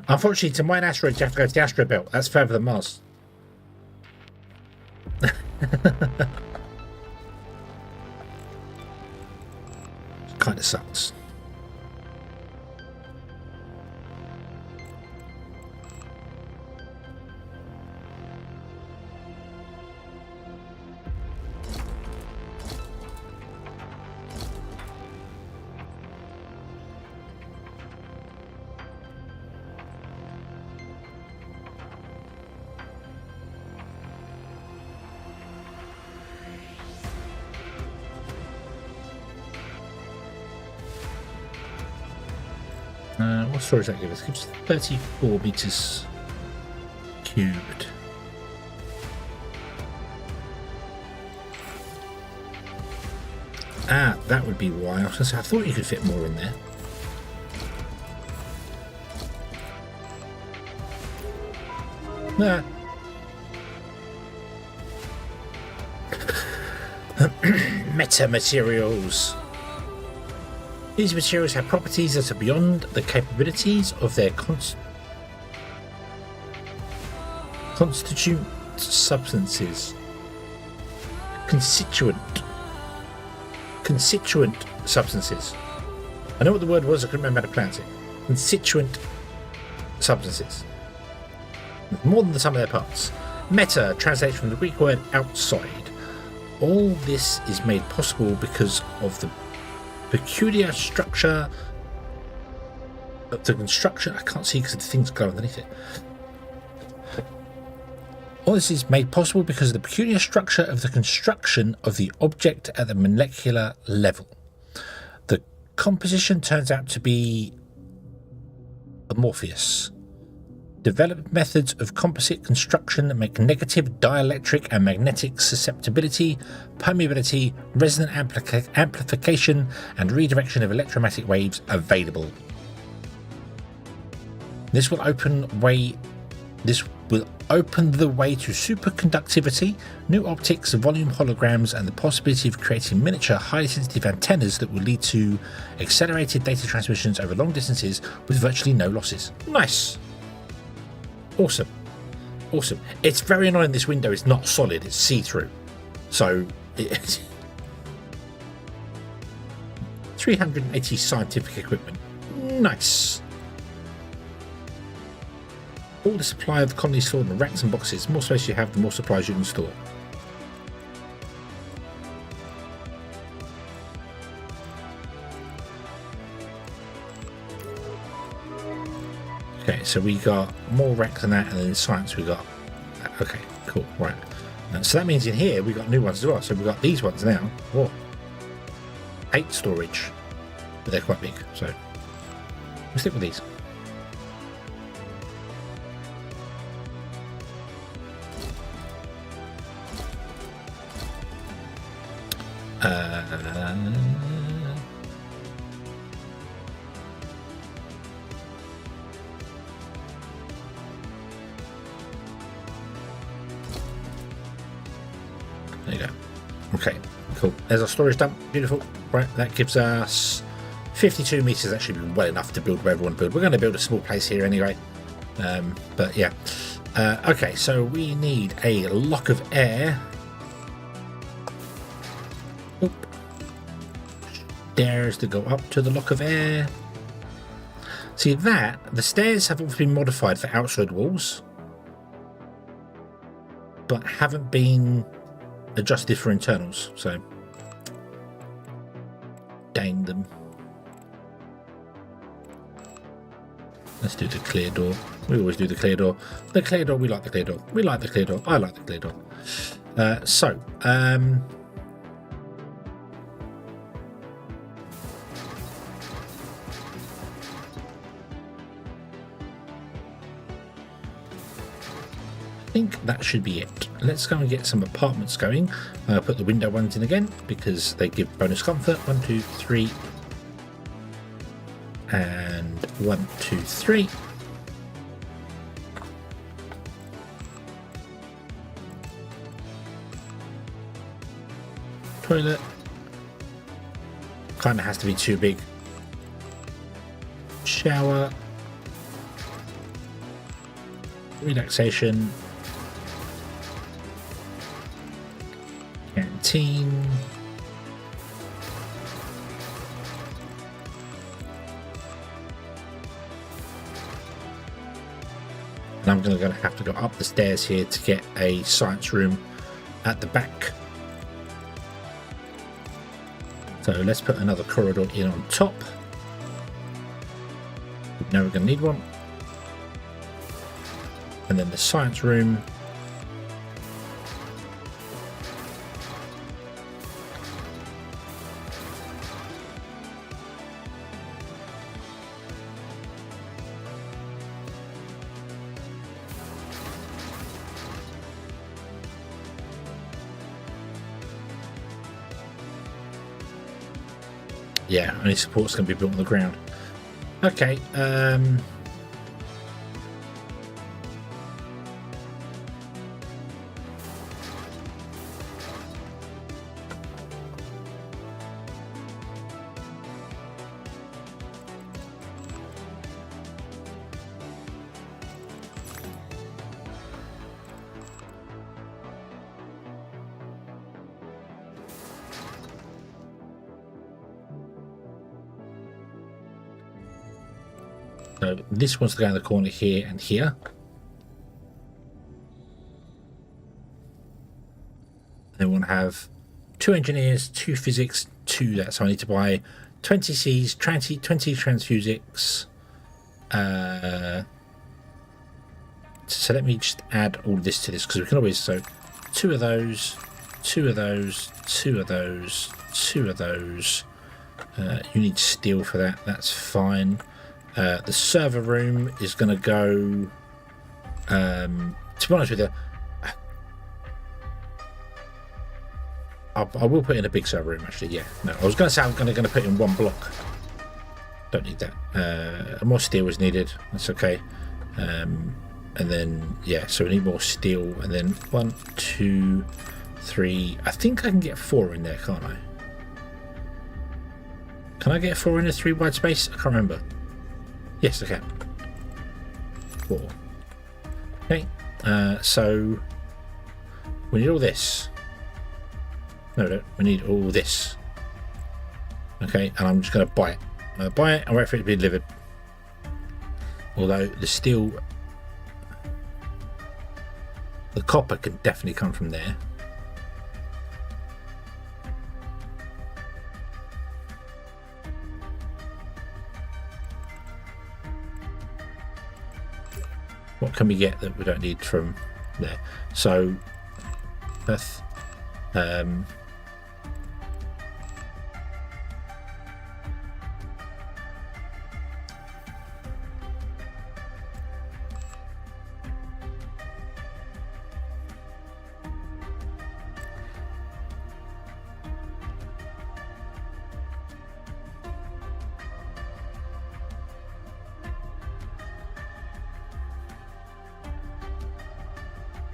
Unfortunately, to mine asteroids, you have to go to the asteroid belt. That's further than Mars. Kind of sucks. What storage that give us? It gives 34 meters cubed. Ah, that would be why. I was gonna say, I thought you could fit more in there. Nah. Meta materials. These materials have properties that are beyond the capabilities of their constituent substances. Constituent substances. I know what the word was, I couldn't remember how to pronounce it. Constituent substances. More than the sum of their parts. Meta translates from the Greek word outside. All this is made possible because of the peculiar structure of the construction. I can't see because the things go underneath it. All this is made possible because of the peculiar structure of the construction of the object at the molecular level. The composition turns out to be amorphous. Developed methods of composite construction make negative dielectric and magnetic susceptibility, permeability, resonant amplification, and redirection of electromagnetic waves available. This will open the way to superconductivity, new optics, volume holograms, and the possibility of creating miniature, highly sensitive antennas that will lead to accelerated data transmissions over long distances with virtually no losses. Nice. Awesome. Awesome. It's very annoying this window is not solid, it's see-through. So, 380 scientific equipment. Nice. All the supply of the colony stored in racks and boxes. The more space you have, the more supplies you can store. Okay, so we got more racks than that, and then in science we got... Okay, cool, right. So that means in here we got new ones as well. So we've got these ones now. Whoa. 8 storage. But they're quite big, so we'll stick with these. There you go. Okay, cool. There's our storage dump. Beautiful. Right, that gives us 52 meters. That should be well enough to build where we want to build. We're going to build a small place here anyway. But yeah. Okay, so we need a lock of air. Oop. Stairs to go up to the lock of air. See that the stairs have all been modified for outside walls, but haven't been adjusted for internals. So, dang them. Let's do the clear door. We always do the clear door. The clear door, we like the clear door. We like the clear door. I like the clear door. I think that should be it. Let's go and get some apartments going. Put the window ones in again because they give bonus comfort. 1, 2, 3. And 1, 2, 3. Toilet. Kind of has to be too big. Shower. Relaxation. Canteen. And I'm going to have to go up the stairs here to get a science room at the back. So let's put another corridor in on top. Now we're going to need one. And then the science room. Yeah, only support's going to be built on the ground. Okay. So this one's going in the corner here and here. Then we'll have 2 engineers, 2 physics, 2 that. So I need to buy 20 Cs, 20 transphysics. So let me just add all this to this because we can always. So 2 of those, 2 of those, 2 of those, 2 of those. You need steel for that. That's fine. The server room is going to go, to be honest with you, I will put in a big server room actually, yeah. No, I was going to say I'm going to put in 1 block. Don't need that. More steel is needed, that's okay. And then, yeah, so we need more steel. And then 1, 2, 3, I think I can get 4 in there, can't I? Can I get 4 in a 3 wide space? I can't remember. Yes, I can. 4. Okay, so we need all this. No, we need all this. Okay, and I'm just going to buy it. Buy it and wait for it to be delivered. Although the steel, the copper can definitely come from there. What can we get that we don't need from there? So, Earth.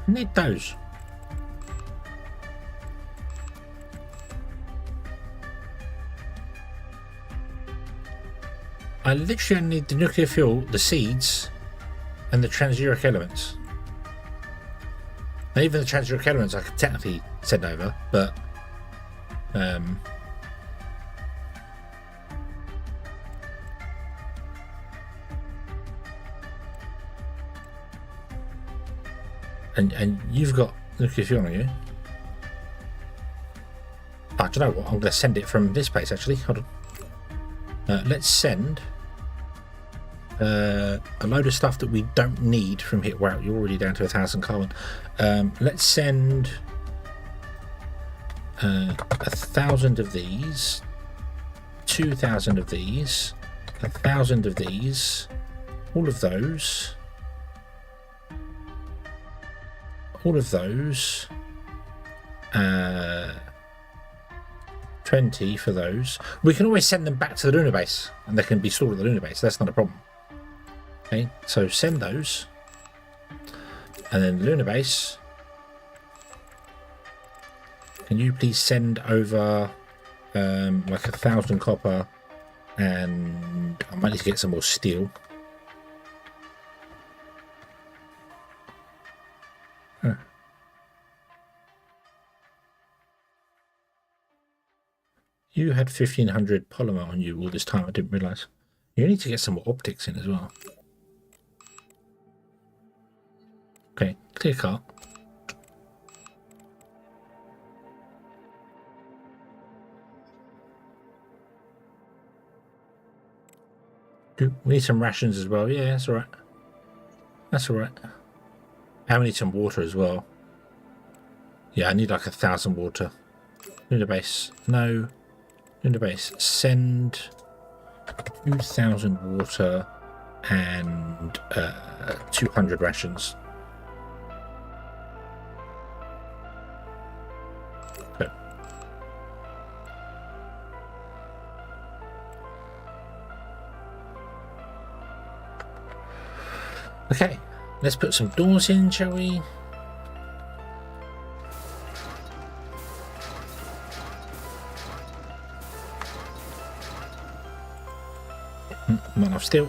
Need those. I literally need the nuclear fuel, the seeds, and the transuric elements. And even the transuric elements I could technically send over, but And you've got nuclear fuel on you. Ah, do you know what? I'm going to send it from this place, actually. Hold on. Let's send a load of stuff that we don't need from here. Wow, you're already down to 1,000 carbon. Let's send 1,000 of these, 2,000 of these, 1,000 of these, all of those, 20 for those. We can always send them back to the lunar base and they can be stored at the lunar base. That's not a problem. Okay, so send those, and then the lunar base. Can you please send over like 1,000 copper, and I might need to get some more steel. Huh. You had 1,500 polymer on you all this time. I didn't realise. You need to get some more optics in as well. Okay, clear car. We need some rations as well. Yeah, that's alright. That's alright. I need some water as well. Yeah, I need like 1,000 water. Lunar base. No. Lunar base. Send 2,000 water and 200 rations. Okay. Okay, let's put some doors in, shall we? Not enough steel.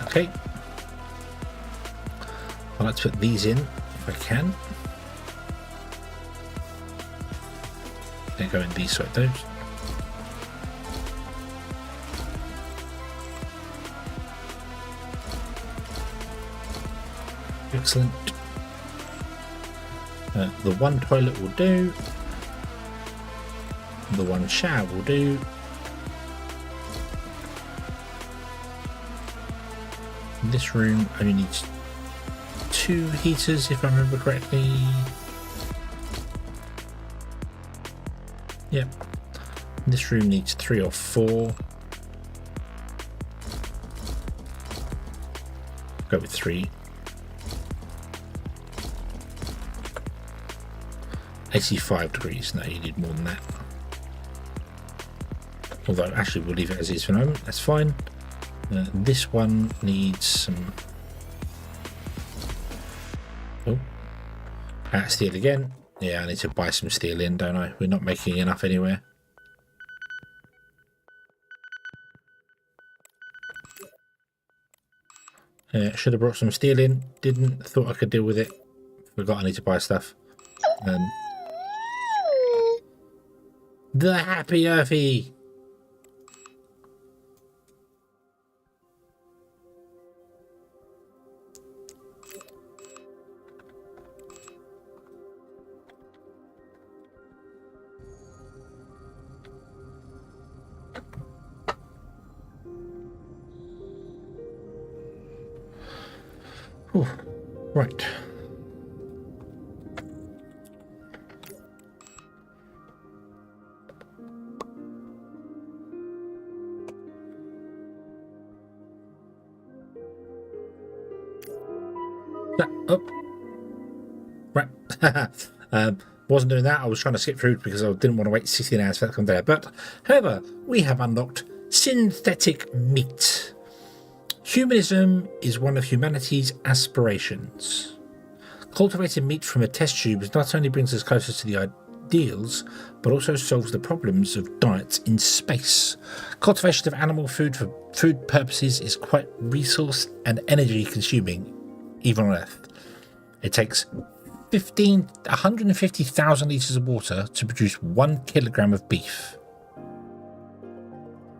Okay. I'd like to put these in if I can. They go in these, like those. Excellent. The one toilet will do. The one shower will do. This room only needs 2 heaters, if I remember correctly. Yep. This room needs 3 or 4. Go with 3. 85 degrees. No, you need more than that. Although, actually, we'll leave it as is for the moment. That's fine. This one needs some... Oh. Steel again. Yeah, I need to buy some steel in, don't I? We're not making enough anywhere. Should have brought some steel in. Didn't. Thought I could deal with it. Forgot I need to buy stuff. The happy Earthy! Ooh, right. Oh. Right. Wasn't doing that. I was trying to skip through because I didn't want to wait 16 hours for that to come there. But, however, we have unlocked synthetic meat. Humanism is one of humanity's aspirations. Cultivated meat from a test tube not only brings us closer to the ideals, but also solves the problems of diets in space. Cultivation of animal food for food purposes is quite resource and energy consuming, even on Earth. It takes 150,000 litres of water to produce 1 kilogram of beef.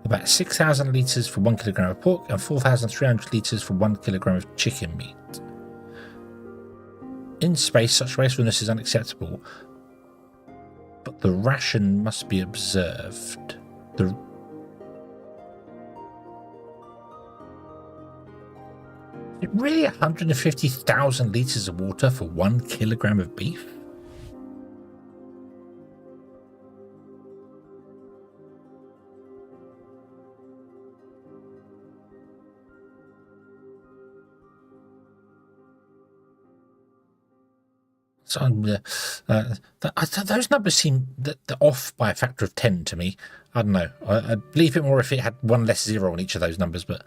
About 6,000 litres for 1 kilogram of pork and 4,300 litres for 1 kilogram of chicken meat. In space, such wastefulness is unacceptable, but the ration must be observed. Is it really 150,000 litres of water for 1 kilogram of beef? So, those numbers seem off by a factor of 10 to me. I don't know. I'd believe it more if it had one less zero on each of those numbers. But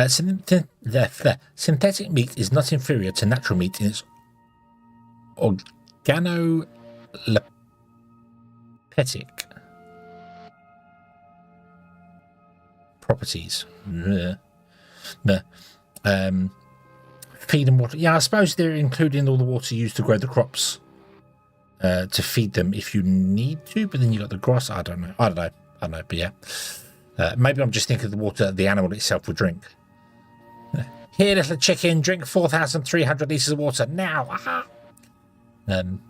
synthetic meat is not inferior to natural meat in its organoleptic properties. Feed and water. Yeah, I suppose they're including all the water used to grow the crops to feed them if you need to, but then you got the grass. I don't know. But yeah. Maybe I'm just thinking of the water the animal itself would drink. Here, little chicken, drink 4,300 litres of water now. And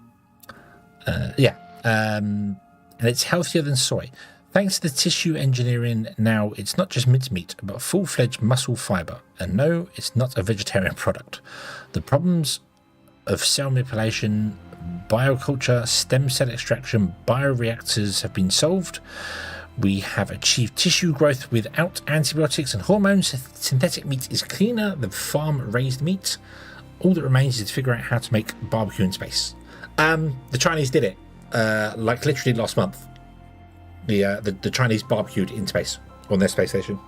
it's healthier than soy. Thanks to the tissue engineering, now it's not just mincemeat, but full-fledged muscle fibre. And no, it's not a vegetarian product. The problems of cell manipulation, bioculture, stem cell extraction, bioreactors have been solved. We have achieved tissue growth without antibiotics and hormones. Synthetic meat is cleaner than farm-raised meat. All that remains is to figure out how to make barbecue in space. The Chinese did it, like literally last month. The Chinese barbecued in space on their space station.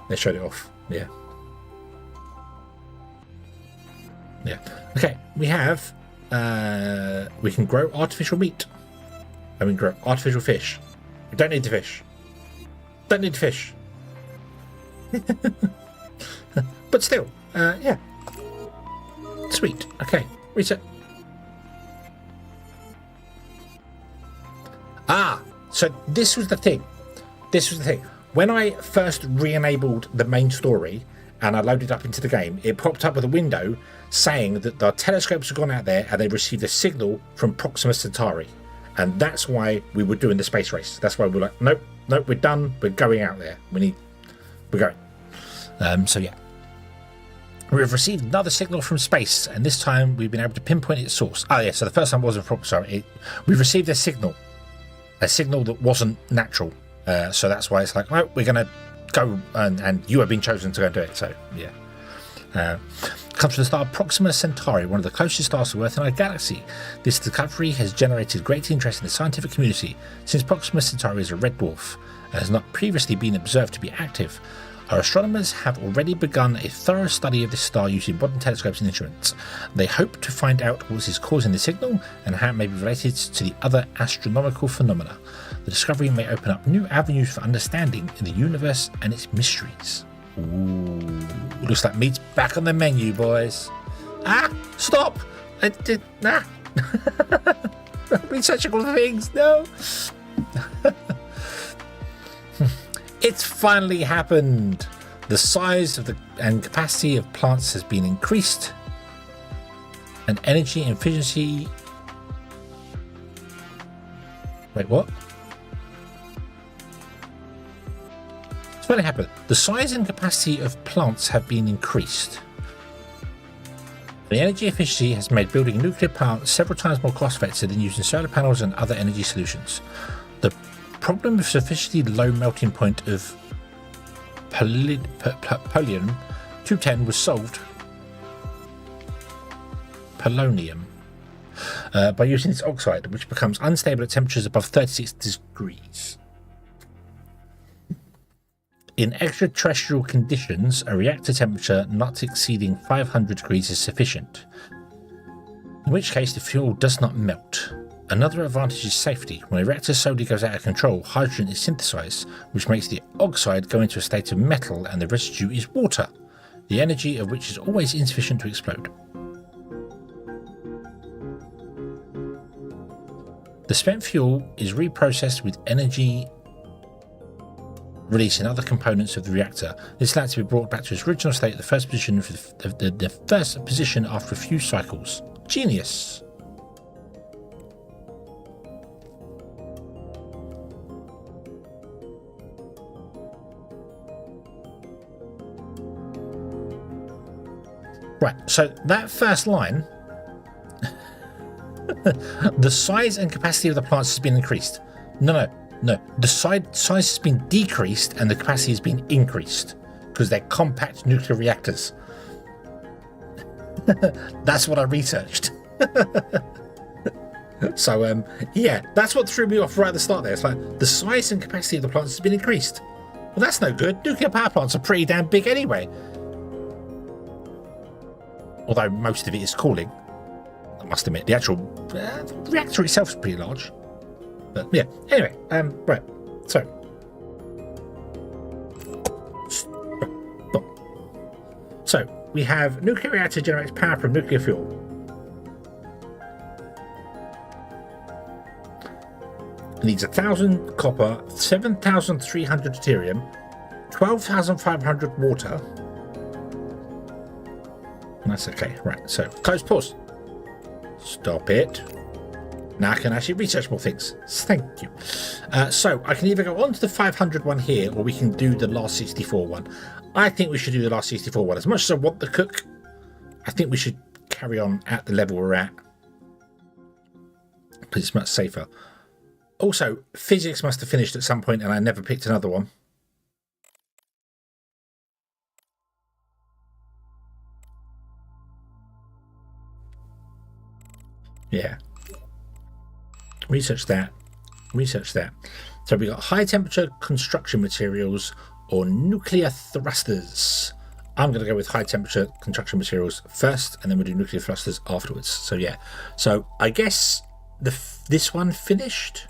They showed it off. Yeah. Okay, we have. We can grow artificial meat. And we can grow artificial fish. We don't need the fish. But still, yeah. Sweet. Okay, reset. So this was the thing. When I first re-enabled the main story and I loaded up into the game, it popped up with a window saying that the telescopes had gone out there and they received a signal from Proxima Centauri. And that's why we were doing the space race. That's why we're like, nope, we're done. We're going out there. We're going. So yeah. We've received another signal from space, and this time we've been able to pinpoint its source. Oh yeah, so the first time wasn't from, we've received a signal that wasn't natural. So that's why it's like, no, we're going to go, and you have been chosen to go and do it. So yeah. Comes from the star Proxima Centauri, one of the closest stars to Earth in our galaxy. This discovery has generated great interest in the scientific community, since Proxima Centauri is a red dwarf and has not previously been observed to be active. Our astronomers have already begun a thorough study of this star using modern telescopes and instruments. They hope to find out what is causing the signal and how it may be related to the other astronomical phenomena. The discovery may open up new avenues for understanding in the universe and its mysteries. Ooh, looks like meat's back on the menu, boys. Stop! I did researching things. No. It's finally happened. The size of and capacity of plants has been increased, and energy efficiency. Wait, what? It's finally happened. The size and capacity of plants have been increased. The energy efficiency has made building a nuclear plant several times more cost-effective than using solar panels and other energy solutions. The problem with sufficiently low melting point of polonium-210 was solved. Polonium. By using its oxide, which becomes unstable at temperatures above 36 degrees. In extraterrestrial conditions, a reactor temperature not exceeding 500 degrees is sufficient, in which case the fuel does not melt. Another advantage is safety. When a reactor slowly goes out of control, hydrogen is synthesized, which makes the oxide go into a state of metal, and the residue is water, the energy of which is always insufficient to explode. The spent fuel is reprocessed with energy releasing other components of the reactor. This allows it to be brought back to its original state, the first position after a few cycles. Genius. Right, so that first line, the size and capacity of the plants has been increased. No. The size has been decreased and the capacity has been increased because they're compact nuclear reactors. That's what I researched. So, yeah, that's what threw me off right at the start there. It's like the size and capacity of the plants has been increased. Well, that's no good. Nuclear power plants are pretty damn big anyway. Although most of it is cooling. I must admit, the actual reactor itself is pretty large. But yeah, anyway, right, so we have nuclear reactor generates power from nuclear fuel. It needs 1,000 copper, 7,300 deuterium, 12,500 water. That's okay, right, so close pause. Stop it. Now I can actually research more things. Thank you. So I can either go on to the 500 one here, or we can do the last 64 one. I think we should do the last 64 one. As much as I want the cook, I think we should carry on at the level we're at, because it's much safer. Also, physics must have finished at some point, and I never picked another one. Yeah. Research that. So we got high temperature construction materials or nuclear thrusters. I'm going to go with high temperature construction materials first, and then we'll do nuclear thrusters afterwards. So yeah. So I guess this one finished.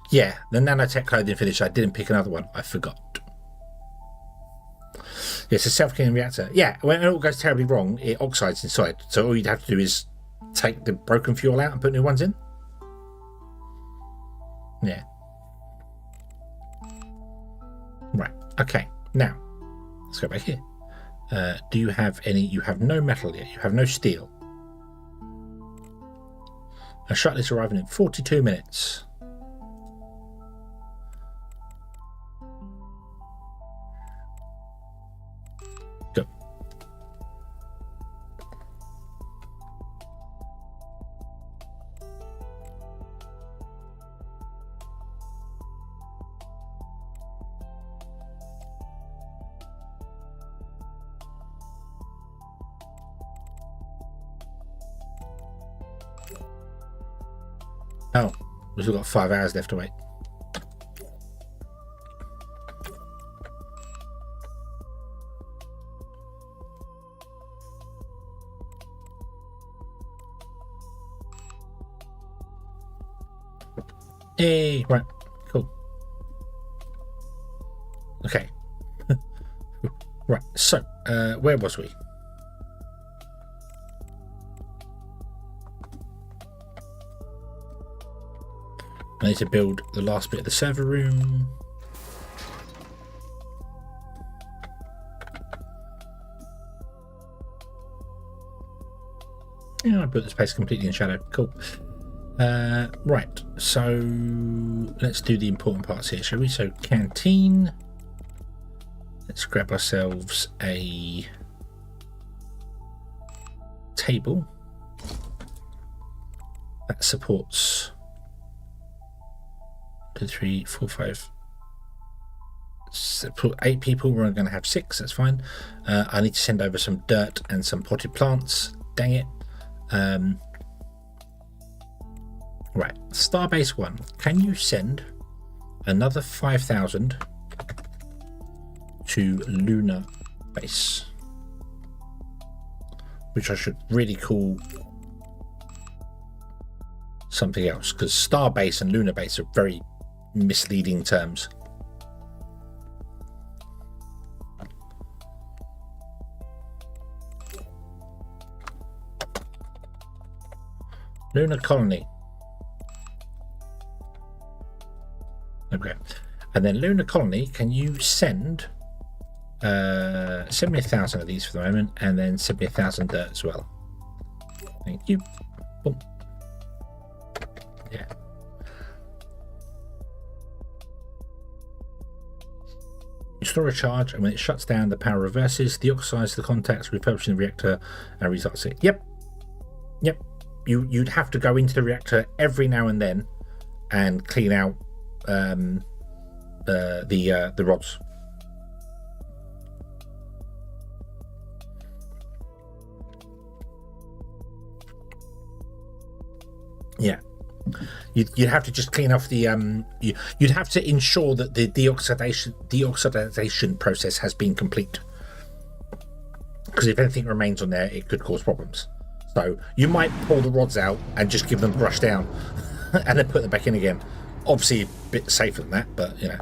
Yeah, the nanotech clothing finished. I didn't pick another one. I forgot. It's a self-cleaning reactor. Yeah, when it all goes terribly wrong, it oxides inside. So all you'd have to do is take the broken fuel out and put new ones in. Yeah. Right. Okay. Now, let's go back here. Do you have any? You have no metal yet. You have no steel. A shuttle is arriving in 42 minutes. Go. Oh, we've still got 5 hours left to wait. Hey, right, cool. Okay. Right, so, where was we? I need to build the last bit of the server room. Yeah, I built this place completely in shadow. Cool. Right, so let's do the important parts here, shall we? So canteen. Let's grab ourselves a table that supports 2, 3, 4, 5, 8 people. We're going to have 6. That's fine. I need to send over some dirt and some potted plants. Dang it. Right. Starbase 1. Can you send another 5,000 to lunar base, which I should really call something else, because star base and lunar base are very misleading terms. Lunar colony. Okay. And then lunar colony, can you send me 1,000 of these for the moment, and then send me 1,000 dirt as well. Thank you. Boom. Yeah. You store a charge, and when it shuts down, the power reverses, deoxidizes the contacts, refurbishing the reactor, and restarts it. Yep. You'd have to go into the reactor every now and then and clean out the rods. Yeah, you'd have to just clean off the you'd have to ensure that the deoxidation process has been complete, because if anything remains on there, it could cause problems. So you might pull the rods out and just give them a brush down and then put them back in again. Obviously a bit safer than that, but you know.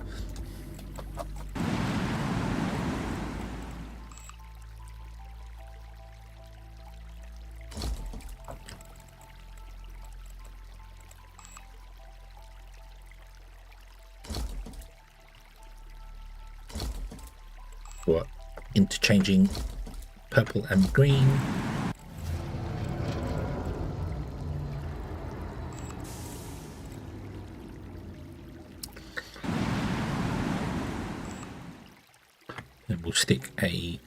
What? Interchanging purple and green. Then we'll stick a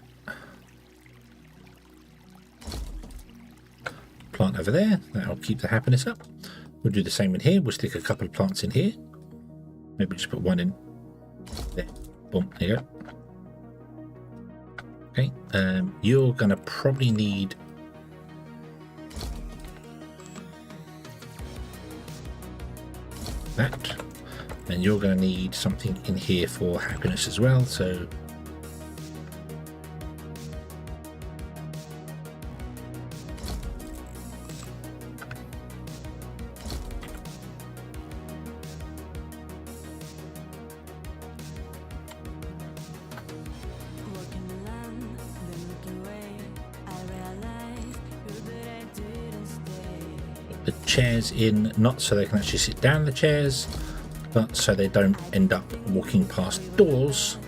plant over there. That'll keep the happiness up. We'll do the same in here. We'll stick a couple of plants in here. Maybe just put one in there. Boom, there you go. Okay, you're gonna probably need that, and you're gonna need something in here for happiness as well. So the chairs in, not so they can actually sit down in the chairs, but so they don't end up walking past doors.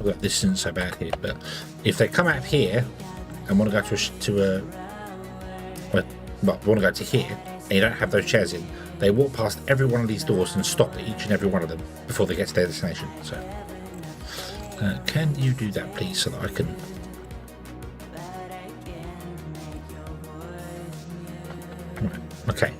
Well, this isn't so bad here, but if they come out here and want to go want to go to here, and you don't have those chairs in, they walk past every one of these doors and stop at each and every one of them before they get to their destination. So can you do that, please, so that I can... Okay.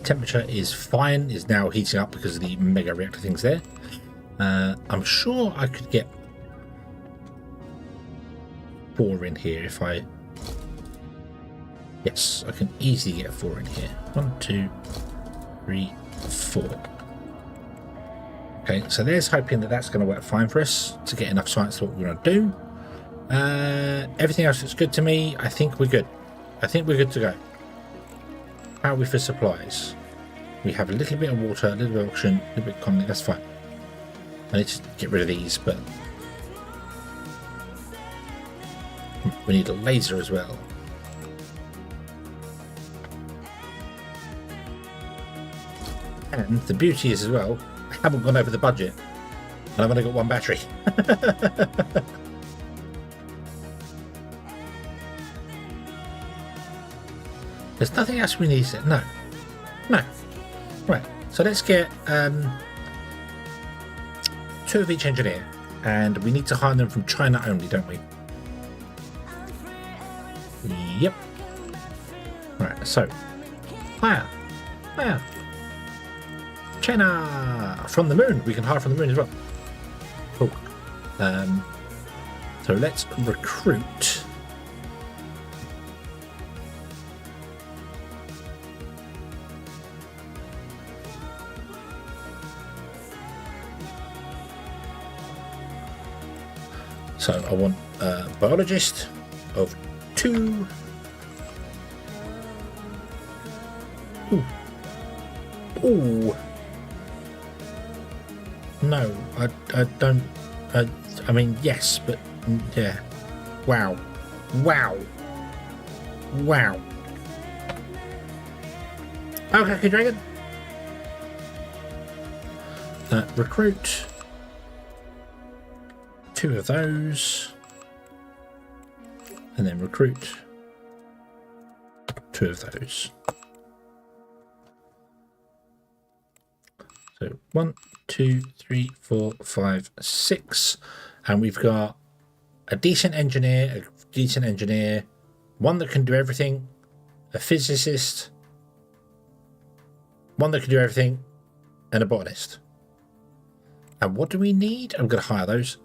Temperature is fine, is now heating up because of the mega reactor things there. I'm sure I could get 4 in here if I... Yes, I can easily get 4 in here. 1, 2, 3, 4. Okay, so there's hoping that that's going to work fine for us to get enough science to what we want to do. Everything else looks good to me. I think we're good. I think we're good to go. How are we for supplies? We have a little bit of water, a little bit of oxygen, a little bit of economy. That's fine. I need to get rid of these, but We need a laser as well. And the beauty is as well, I haven't gone over the budget. And I've only got one battery. There's nothing else we need. No. No. Right. So let's get 2 of each engineer. And we need to hire them from China only, don't we? Yep. Right. So, hire. China! From the moon. We can hire from the moon as well. Cool. So let's recruit. So I want a biologist of 2. Ooh. No, I don't. I mean, yes, but yeah. Wow. Okay, Dragon. Recruit 2 of those, and then recruit 2 of those. So 1, 2, 3, 4, 5, 6, and we've got a decent engineer, one that can do everything, a physicist, one that can do everything, and a botanist. And what do we need? I'm going to hire those.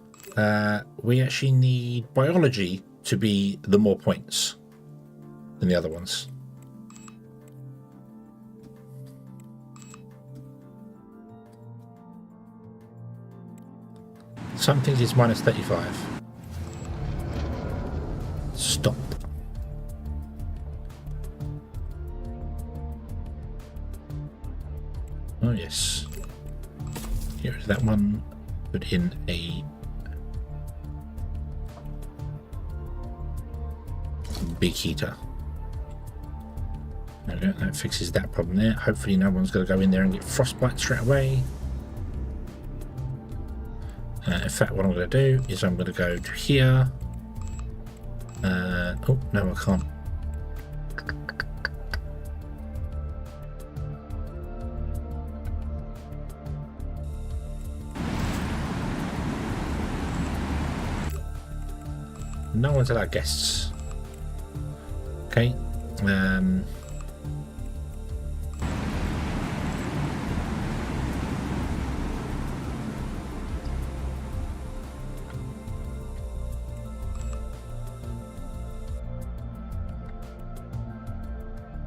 We actually need biology to be the more points than the other ones. Something is minus 35. Stop. Oh yes. Here's that one. Put in a big heater. There we go. That fixes that problem there. Hopefully no one's going to go in there and get frostbite straight away. In fact, what I'm going to do is I'm going to go to here. Oh, no, I can't. No one's allowed guests. Okay.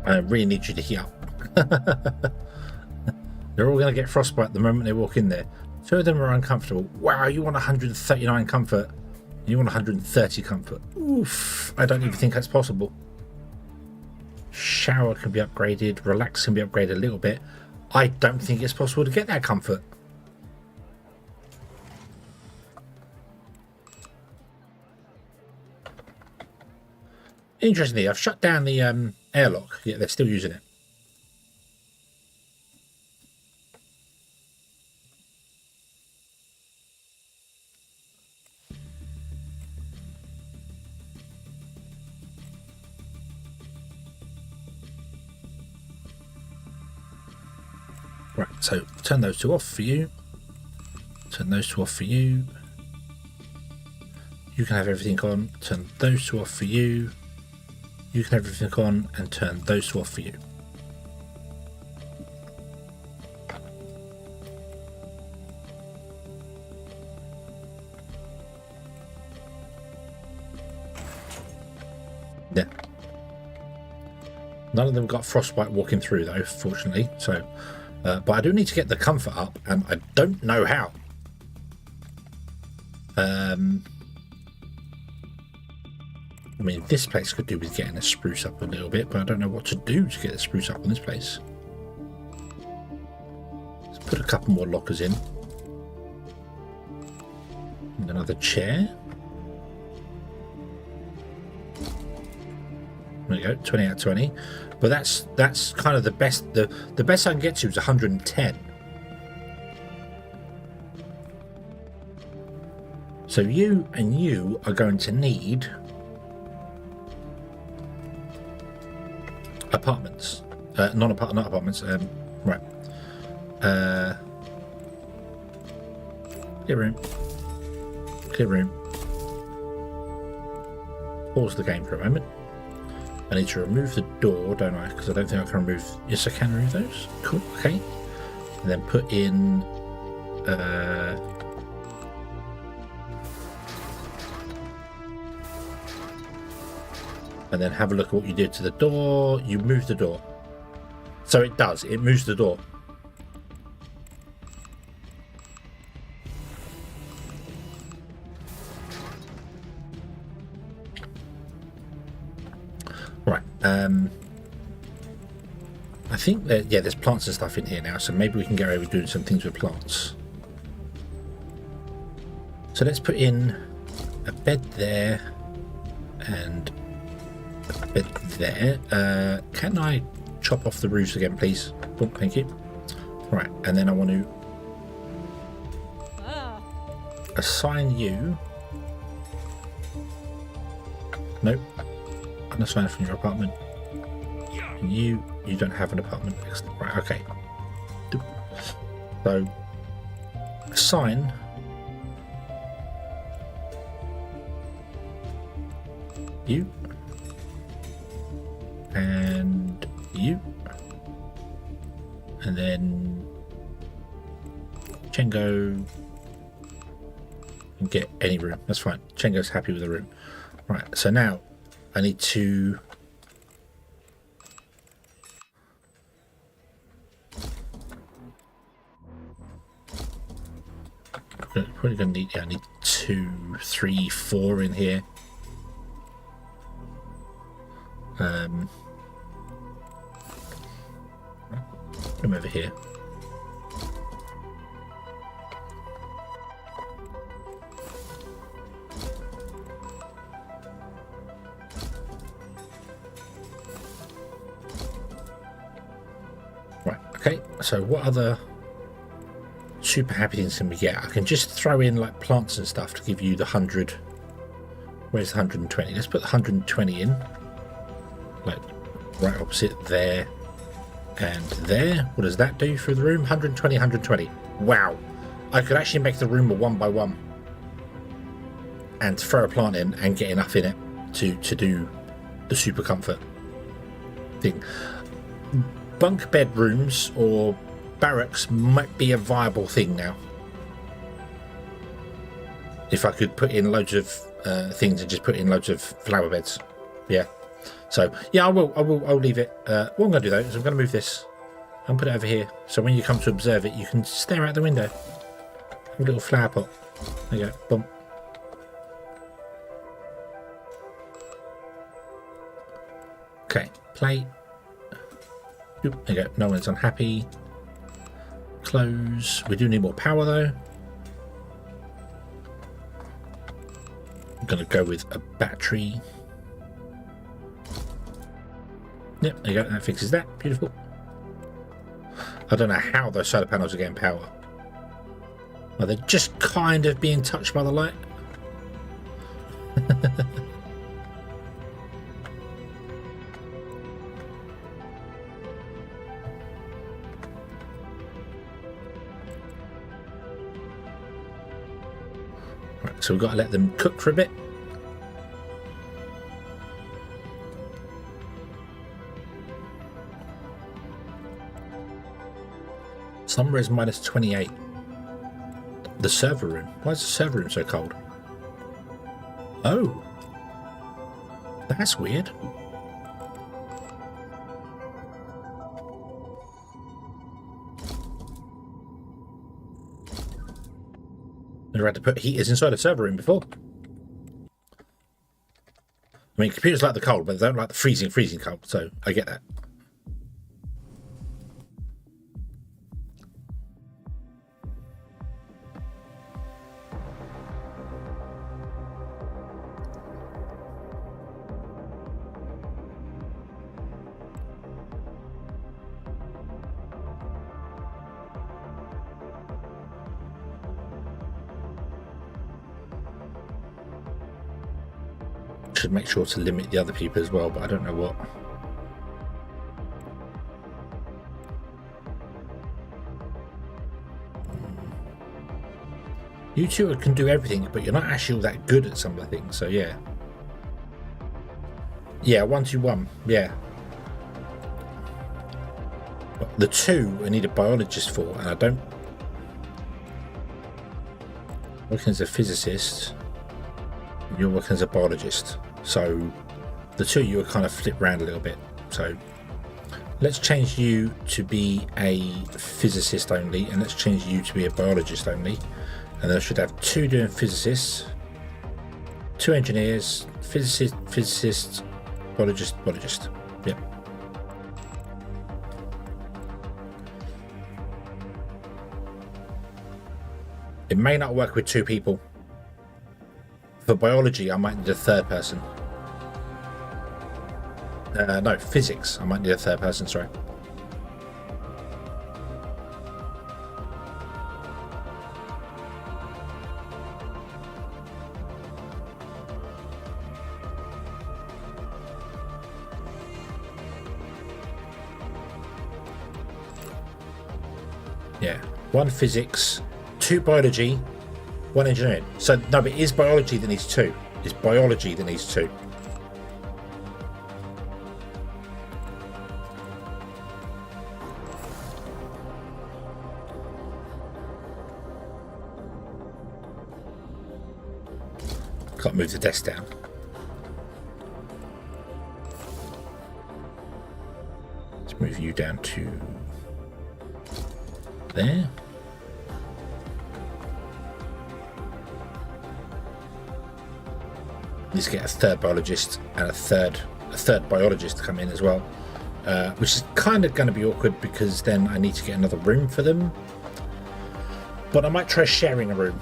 I really need you to heat up. They're all going to get frostbite the moment they walk in there. 2 of them are uncomfortable. Wow, you want 139 comfort. You want 130 comfort. Oof, I don't even think that's possible. Shower can be upgraded. Relax can be upgraded a little bit. I don't think it's possible to get that comfort. Interestingly, I've shut down the airlock, yet they're still using it. Right, so turn those 2 off for you. Turn those 2 off for you. You can have everything on. Turn those 2 off for you. You can have everything on and turn those 2 off for you. Yeah. None of them got frostbite walking through though, fortunately. So, but I do need to get the comfort up, and I don't know how. I mean, this place could do with getting the spruce up a little bit, but I don't know what to do to get the spruce up on this place. Let's put a couple more lockers in. And another chair. There you go, 20 out of 20. But that's kind of the best. The best I can get to is 110. So you and you are going to need apartments. Not apartments. Right. Clear room. Clear room. Pause the game for a moment. I need to remove the door, don't I? Because I don't think I can remove... Yes, I can remove those. Cool, okay. And then put in... and then have a look at what you did to the door. You moved the door. So it does. It moves the door. Right. I think that, yeah, there's plants and stuff in here now, so maybe we can get over doing some things with plants. So let's put in a bed there and a bed there. Can I chop off the roofs again, please? Oh, thank you. Right, and then I want to assign you. Nope. Unassign from your apartment. And you don't have an apartment. Right, okay. So assign you and you, and then Chengo can get any room. That's fine. Chengo's happy with the room. Right, so now I need to probably gonna need, yeah, I need 2, 3, 4 in here. Come over here. Right, okay, so what other super happy things can we get? I can just throw in like plants and stuff to give you the 100. Where's the 120? Let's put the 120 in, like right opposite there and there. What does that do for the room? 120, 120. Wow, I could actually make the room a 1 by 1 and throw a plant in and get enough in it to do the super comfort thing. Bunk bedrooms or barracks might be a viable thing now. If I could put in loads of things and just put in loads of flower beds. Yeah. So yeah, I'll leave it. What I'm going to do though is I'm going to move this and put it over here. So when you come to observe it, you can stare out the window. Have a little flower pot. There you go. Boom. Okay. Play. Oop, there you go. No one's unhappy. Close. We do need more power though. I'm going to go with a battery. Yep, there you go. That fixes that. Beautiful. I don't know how those solar panels are getting power. Well, they're just kind of being touched by the light. Right, so we've got to let them cook for a bit. Summer is minus 28. The server room. Why is the server room so cold? Oh. That's weird. Never had to put heaters inside a server room before. I mean, computers like the cold, but they don't like the freezing cold, so I get that. should make sure to limit the other people as well, but I don't know what. You two can do everything, but you're not actually all that good at some of the things, so yeah. Yeah, 1-2-1, yeah. But the two I need a biologist for, and I don't. Working as a physicist, you're working as a biologist, so the two of you are kind of flipped around a little bit. So let's change you to be a physicist only, and let's change you to be a biologist only. And then I should have two doing physicists, two engineers, physicist, biologist. Yep. It may not work with two people. For biology, I might need a third person. No, physics, I might need a third person, sorry. Yeah, one physics, two biology, one engineering. So no, but it is biology that needs two. It's biology that needs two. Can't move the desk down. Let's move you down to there. Need to get a third biologist and a third biologist to come in as well, which is kind of going to be awkward because then I need to get another room for them. But I might try sharing a room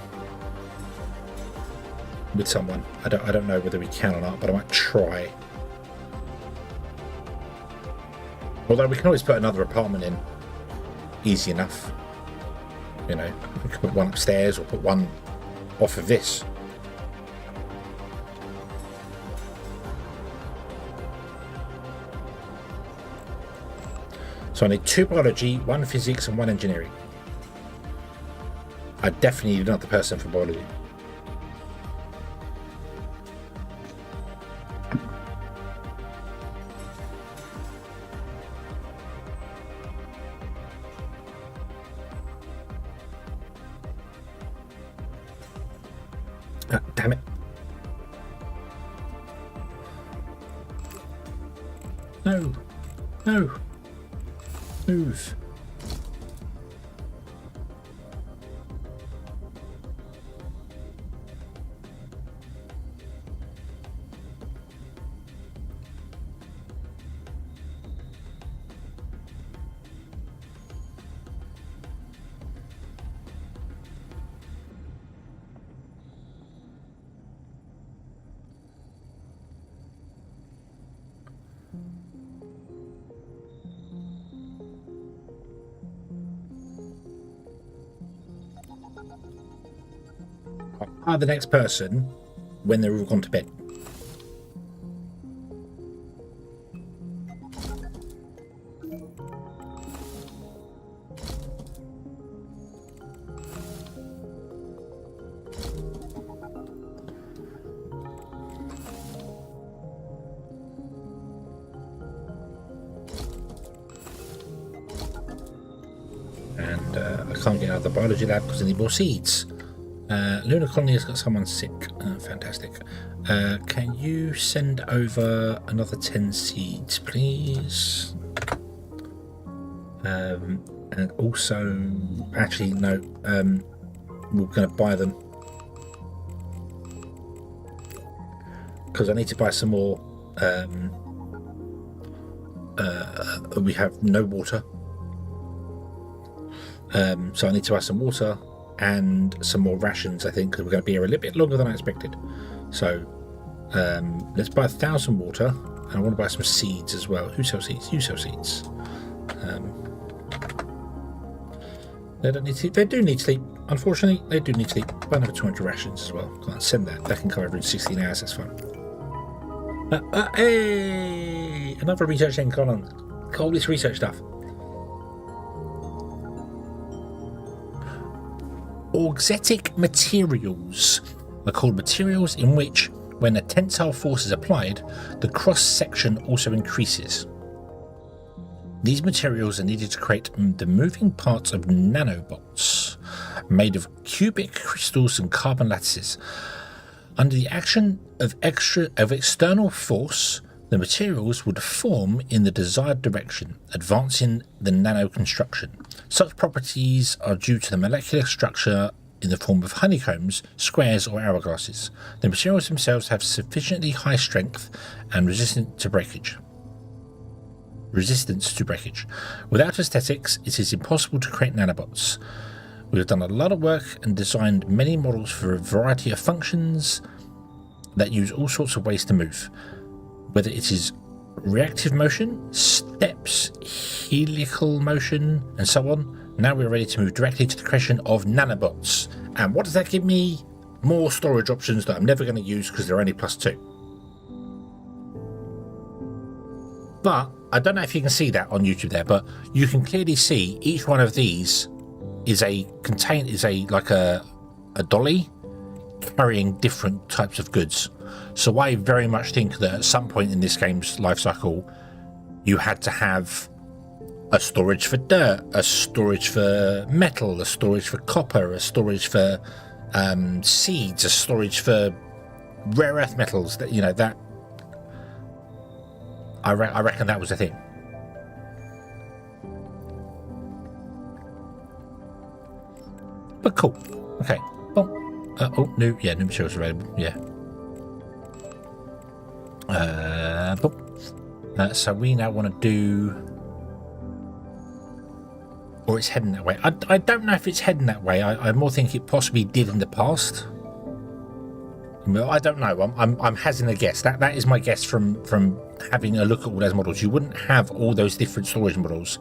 with someone. I don't know whether we can or not, but I might try. Although we can always put another apartment in, easy enough. You know, we could put one upstairs or put one off of this. So I need two biology, one physics, and one engineering. I definitely need another person for biology. Damn it. No. No. Move. Hire the next person when they're all gone to bed. And I can't get out of the biology lab because I need more seeds. Lunar colony has got someone sick. Fantastic. Can you send over another 10 seeds, please? And also, actually, no. We're going to buy them because I need to buy some more. We have no water, so I need to buy some water and some more rations, I think, because we're going to be here a little bit longer than I expected. So let's buy 1,000 water, and I want to buy some seeds as well. Who sells seeds? You sell seeds. They don't need sleep. They do need sleep. Unfortunately, they do need sleep. Buy another 200 rations as well. Can't send that. That can come every 16 hours. That's fine. Hey! Another research thing, come on. All this research stuff. Auxetic materials are called materials in which, when a tensile force is applied, the cross-section also increases. These materials are needed to create the moving parts of nanobots, made of cubic crystals and carbon lattices. Under the action of external force, the materials would form in the desired direction, advancing the nano construction. Such properties are due to the molecular structure in the form of honeycombs, squares, or hourglasses. The materials themselves have sufficiently high strength and resistance to breakage. Without aesthetics, it is impossible to create nanobots. We have done a lot of work and designed many models for a variety of functions that use all sorts of ways to move. Whether it is reactive motion, steps, helical motion, and so on. Now we're ready to move directly to the creation of nanobots. And what does that give me? More storage options that I'm never going to use because they're only +2. But I don't know if you can see that on YouTube there, but you can clearly see each one of these is a dolly carrying different types of goods. So I very much think that at some point in this game's life cycle, you had to have a storage for dirt, a storage for metal, a storage for copper, a storage for seeds, a storage for rare earth metals. That, you know, that I reckon that was a thing. But cool. Okay. Well, new materials available. Yeah. So we now want to do, or it's heading that way. I don't know if it's heading that way. I more think it possibly did in the past. Well, I don't know. I'm hazarding a guess. That is my guess from having a look at all those models. You wouldn't have all those different storage models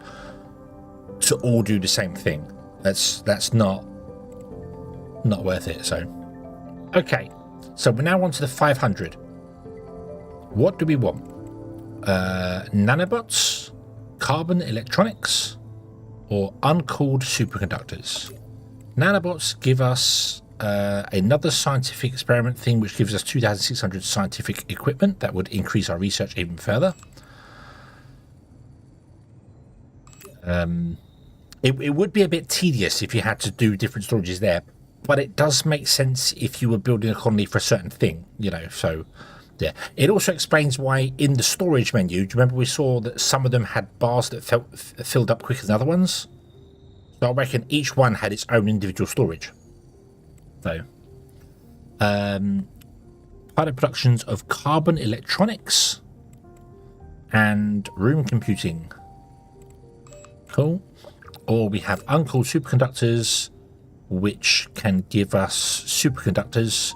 to all do the same thing. That's not worth it. So, okay. So we're now on to the 500. What do we want? Nanobots, carbon electronics, or uncooled superconductors? Nanobots give us another scientific experiment thing, which gives us 2,600 scientific equipment. That would increase our research even further. It would be a bit tedious if you had to do different storages there, but it does make sense if you were building a colony for a certain thing, you know, so yeah. It also explains why in the storage menu, do you remember we saw that some of them had bars that filled up quicker than other ones? So I reckon each one had its own individual storage. So, pilot productions of carbon electronics and room computing. Cool. Or we have uncooled superconductors, which can give us superconductors,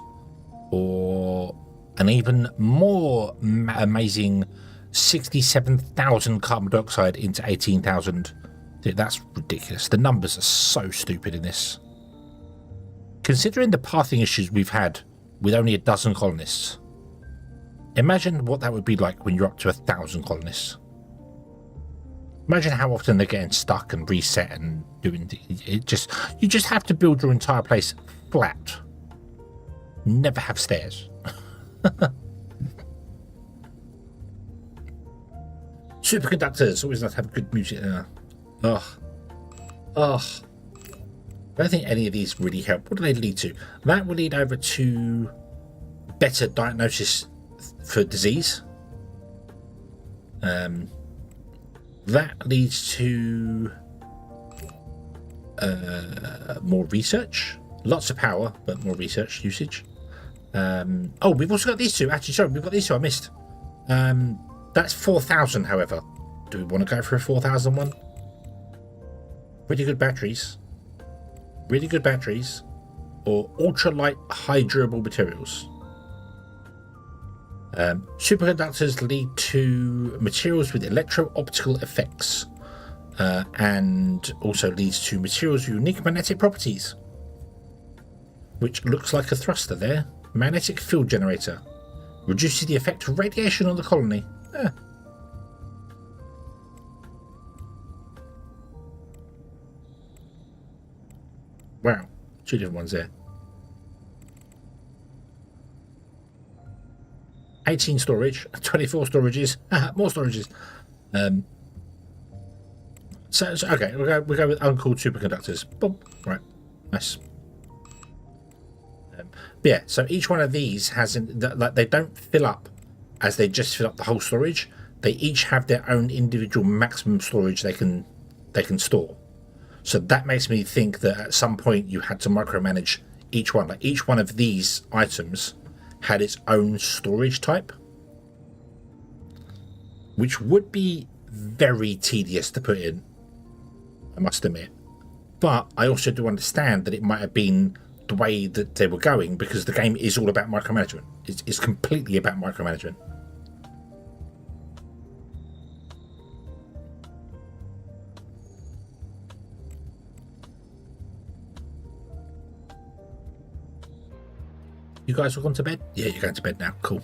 or an even more amazing 67,000 carbon dioxide into 18,000. That's ridiculous. The numbers are so stupid in this. Considering the pathing issues we've had with only a dozen colonists, imagine what that would be like when you're up to 1,000 colonists. Imagine how often they're getting stuck and reset and doing it. You just have to build your entire place flat. Never have stairs. Superconductors always nice to have good music there. I don't think any of these really help. What do they lead to? That will lead over to better diagnosis for disease. That leads to more research. Lots of power, but more research usage. We've also got these two. Actually, sorry, we've got these two I missed. That's 4,000, however. Do we want to go for a 4,000 one? Really good batteries. Or ultralight high durable materials. Superconductors lead to materials with electro-optical effects, and also leads to materials with unique magnetic properties, which looks like a thruster there. Magnetic field generator. Reduces the effect of radiation on the colony. Wow, 2 different ones there. 18 storage, 24 storages, more storages. So okay, we'll go with uncooled superconductors. Boom. Right, nice. Yeah, so each one of these has like they don't fill up as they just fill up the whole storage. They each have their own individual maximum storage they can store. So that makes me think that at some point you had to micromanage each one. Like each one of these items had its own storage type, which would be very tedious to put in, I must admit. But I also do understand that it might have been the way that they were going, because the game is all about micromanagement. It's completely about micromanagement. You guys all gone to bed? Yeah, you're going to bed now. Cool.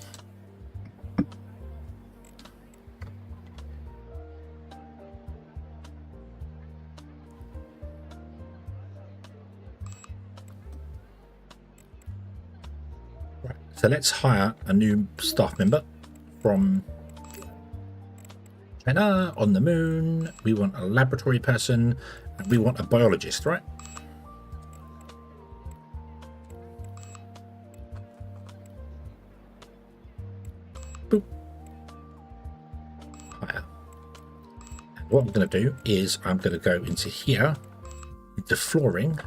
Right, so let's hire a new staff member from China on the moon. We want a laboratory person, and we want a biologist, right? What I'm going to do is I'm going to go into here, into flooring.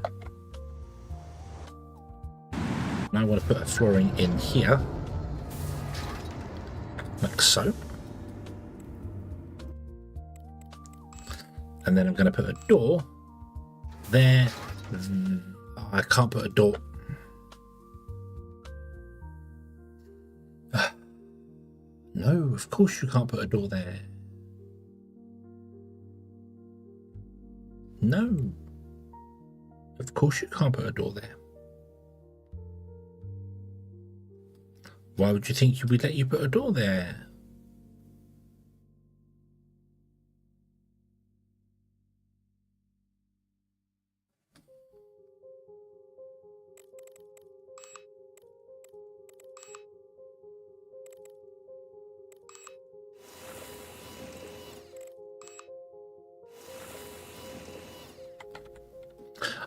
Now I want to put a flooring in here, like so. And then I'm going to put a door there. I can't put a door. No, of course you can't put a door there. No, of course you can't put a door there. Why would you think we'd let you put a door there?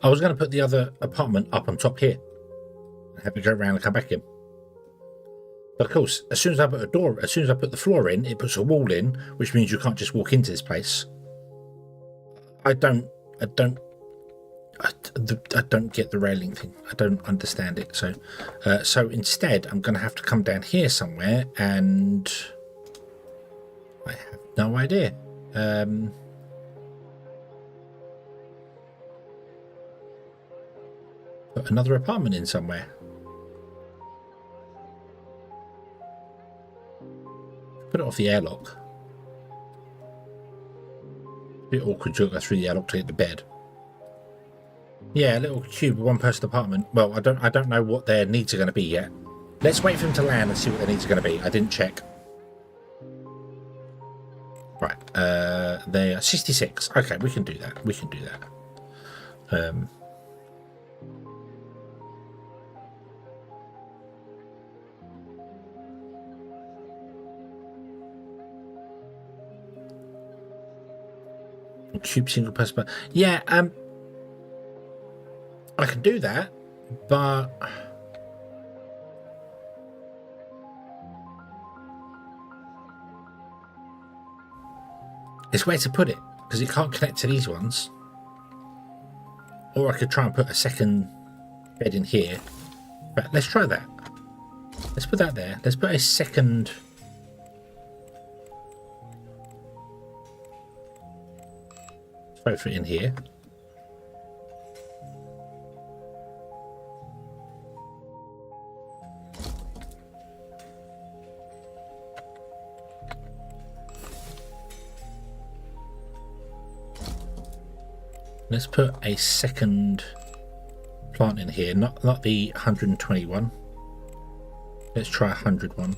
I was going to put the other apartment up on top here and have it go around and come back in. But of course, as soon as I put a door, as soon as I put the floor in, it puts a wall in, which means you can't just walk into this place. I don't get the railing thing. I don't understand it. So, so instead, I'm going to have to come down here somewhere, and I have no idea. Put another apartment in somewhere. Put it off the airlock. A bit awkward to go through the airlock to get to bed. Yeah, a little cube, one person apartment. Well, I don't know what their needs are going to be yet. Let's wait for them to land and see what their needs are going to be. I didn't check. Right, they are 66. Okay, we can do that. We can do that. Cube single person, but yeah, I can do that, but it's where to put it, because it can't connect to these ones. Or I could try and put a second bed in here, but let's try that. Let's put that there. Let's put a second. Both in here. Let's put a second plant in here, not the 121. Let's try 101.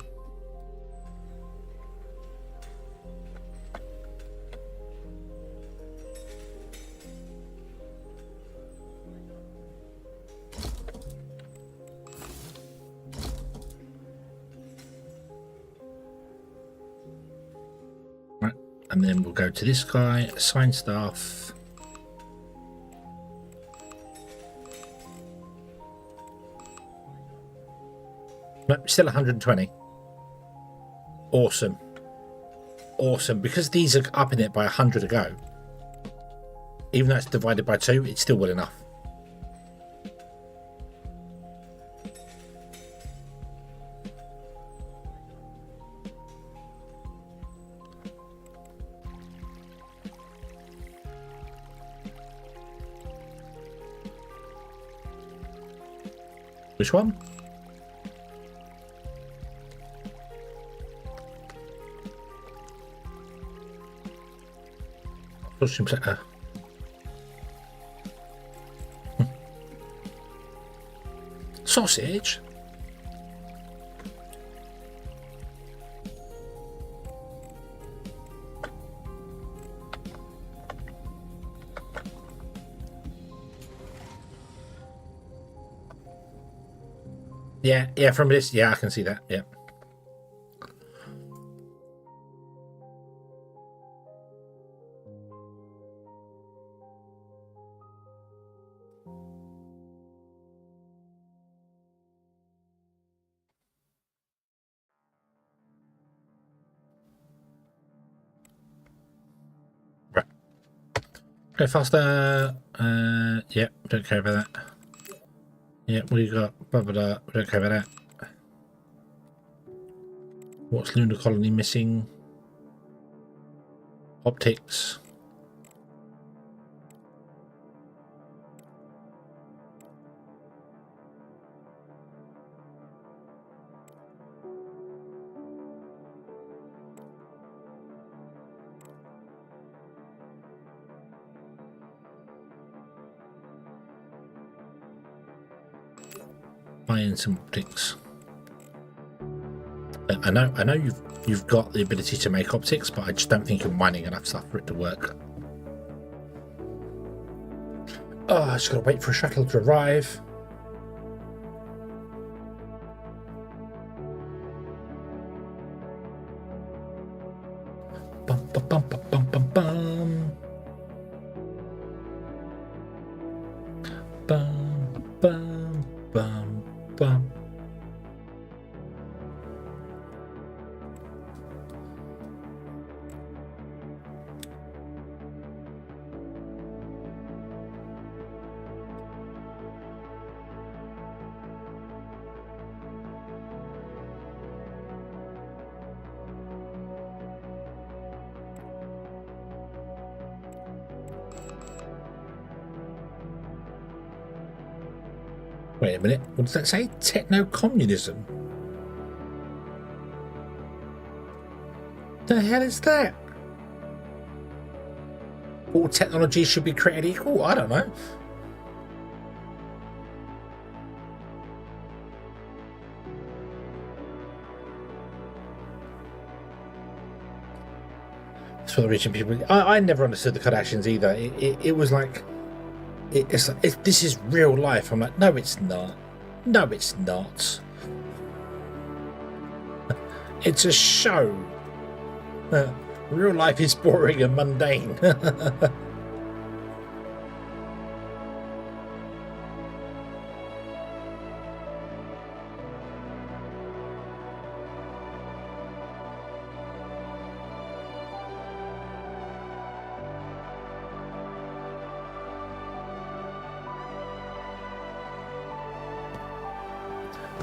And then we'll go to this guy, assign staff. Nope, still 120. Awesome. Awesome. Because these are upping it by 100 a go, even though it's divided by 2, it's still well enough. Which one? Sausage? Yeah, from this, yeah, I can see that, yeah. Right. Go faster. Yeah, don't care about that. Yeah, what do you got? Blah, blah, blah. Don't care about that. What's lunar colony missing? Optics. Buying some optics. I know you've got the ability to make optics, but I just don't think you're mining enough stuff for it to work. Oh, I just gotta wait for a shuttle to arrive. Bum bum bum bum bum bum bum. Bum bum bum bum. Wait a minute, what does that say? Techno-communism? The hell is that? All technologies should be created equal? I don't know. That's for the rich and people. I never understood the Kardashians either. It was like... this is real life. I'm like, no, it's not. No, it's not. It's a show. Real life is boring and mundane.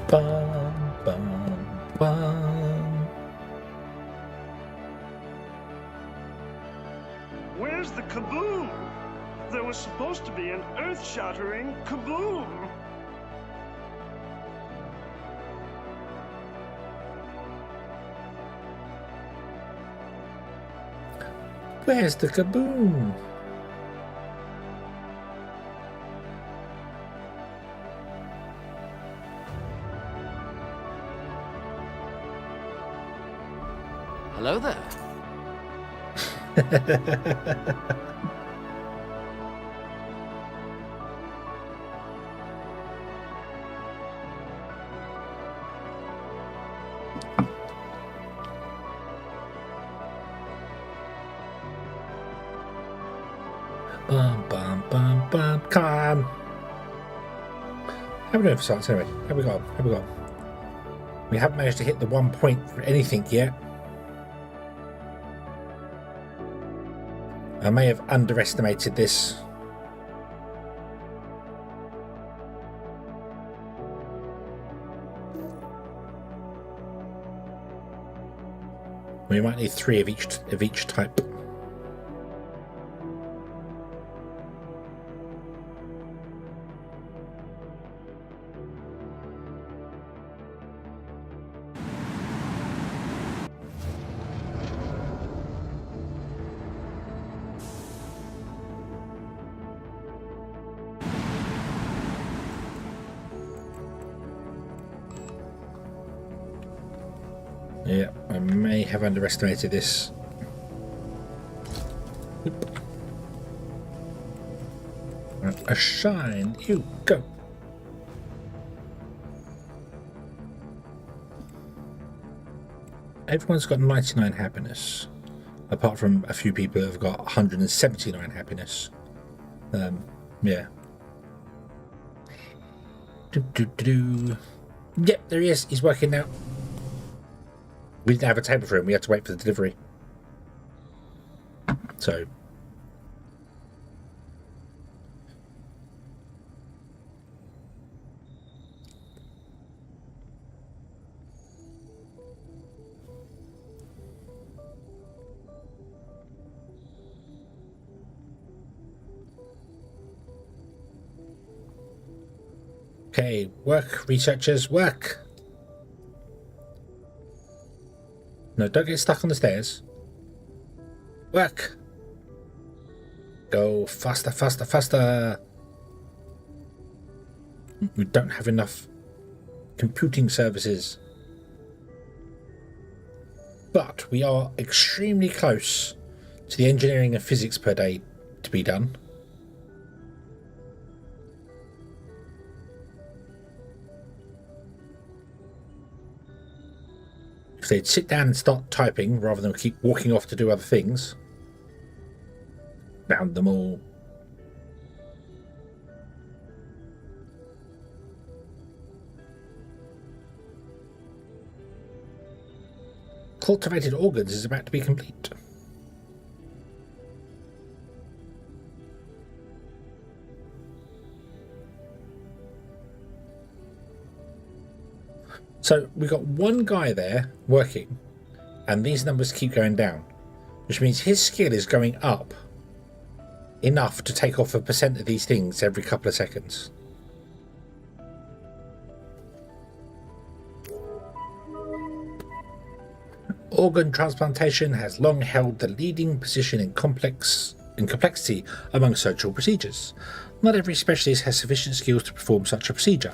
Bum, bum, bum. Where's the kaboom? There was supposed to be an earth-shattering kaboom. Where's the kaboom? Hello there. Bum, bum, bum, bum. Come on. How are we doing for science anyway? How we got? How we got? We haven't managed to hit the 1 point for anything yet. I may have underestimated this. We might need 3 of each type. Yeah, I may have underestimated this. Oop. Right, a shine, you go. Everyone's got 99 happiness, apart from a few people who have got 179 happiness. Yeah. Yep, there he is. He's working now. We didn't have a table for him. We had to wait for the delivery. So. Okay, work, researchers, work. No, don't get stuck on the stairs. Work. Go faster, faster, faster. We don't have enough computing services. But we are extremely close to the engineering and physics per day to be done. If they'd sit down and start typing rather than keep walking off to do other things. Found them all. Cultivated organs is about to be complete. So we've got one guy there working, and these numbers keep going down, which means his skill is going up enough to take off 1% of these things every couple of seconds. Organ transplantation has long held the leading position in complexity among surgical procedures. Not every specialist has sufficient skills to perform such a procedure.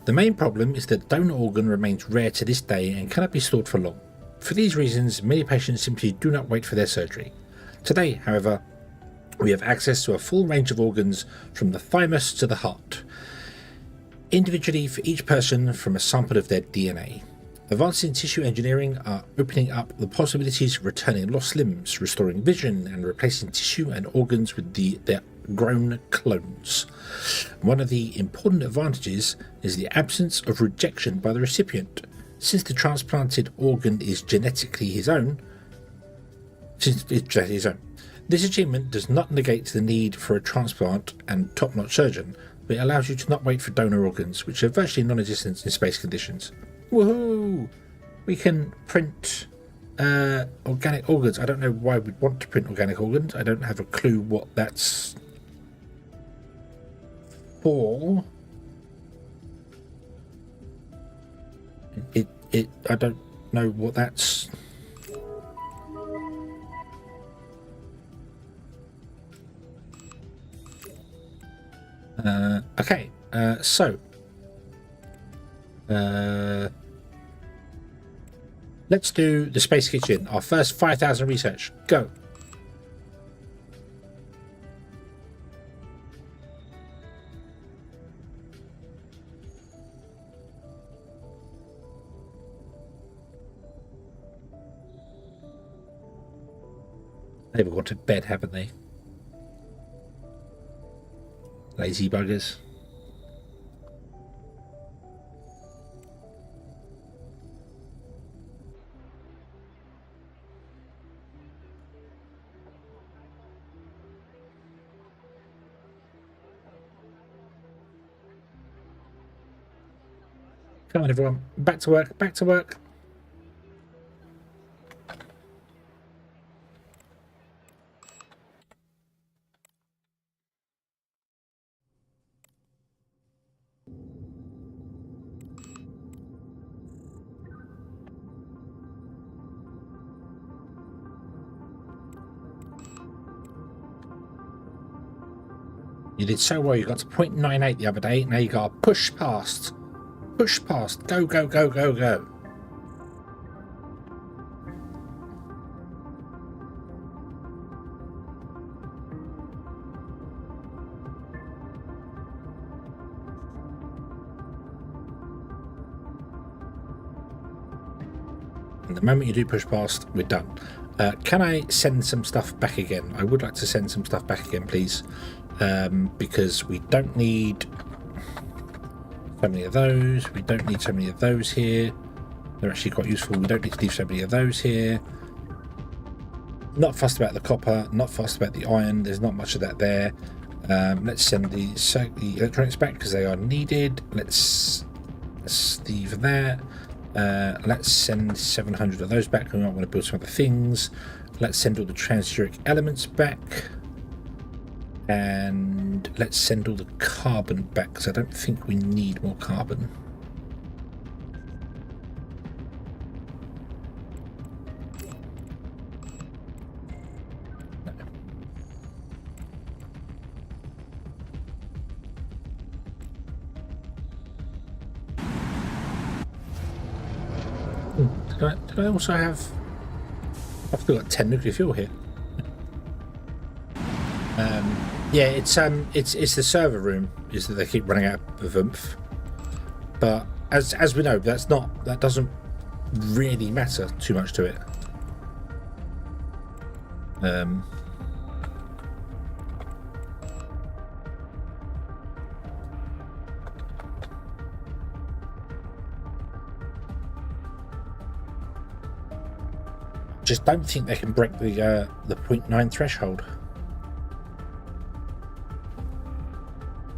The main problem is that donor organ remains rare to this day and cannot be stored for long. For these reasons, many patients simply do not wait for their surgery. Today, however, we have access to a full range of organs from the thymus to the heart, individually for each person from a sample of their DNA. Advances in tissue engineering are opening up the possibilities of returning lost limbs, restoring vision, and replacing tissue and organs with their grown clones. One of the important advantages is the absence of rejection by the recipient. Since the transplanted organ is genetically his own, this achievement does not negate the need for a transplant and top-notch surgeon, but it allows you to not wait for donor organs, which are virtually non-existent in space conditions. Woohoo! We can print organic organs. I don't know why we'd want to print organic organs. I don't have a clue what that's for. I don't know what that's. Okay, so let's do the space kitchen. Our first 5,000 research. Go. They've all gone to bed, haven't they? Lazy buggers. Come on, everyone. Back to work. Back to work. You did so well. You got to 0.98 the other day. Now you got to push past. Push past. Go, go, go, go, go. And the moment you do push past, we're done. Can I send some stuff back again? I would like to send some stuff back again, please. Because we don't need so many of those. We don't need so many of those here. They're actually quite useful. We don't need to leave so many of those here. Not fussed about the copper, not fussed about the iron. There's not much of that there. Let's send the electronics back because they are needed. Let's leave that. Let's send 700 of those back. We might want to build some other things. Let's send all the transuric elements back. And let's send all the carbon back because I don't think we need more carbon. No. Did I also have... I've still got 10 nuclear fuel here. Yeah, it's the server room is that they keep running out of oomph. But as we know, that doesn't really matter too much to it. Just don't think they can break the 0.9 threshold.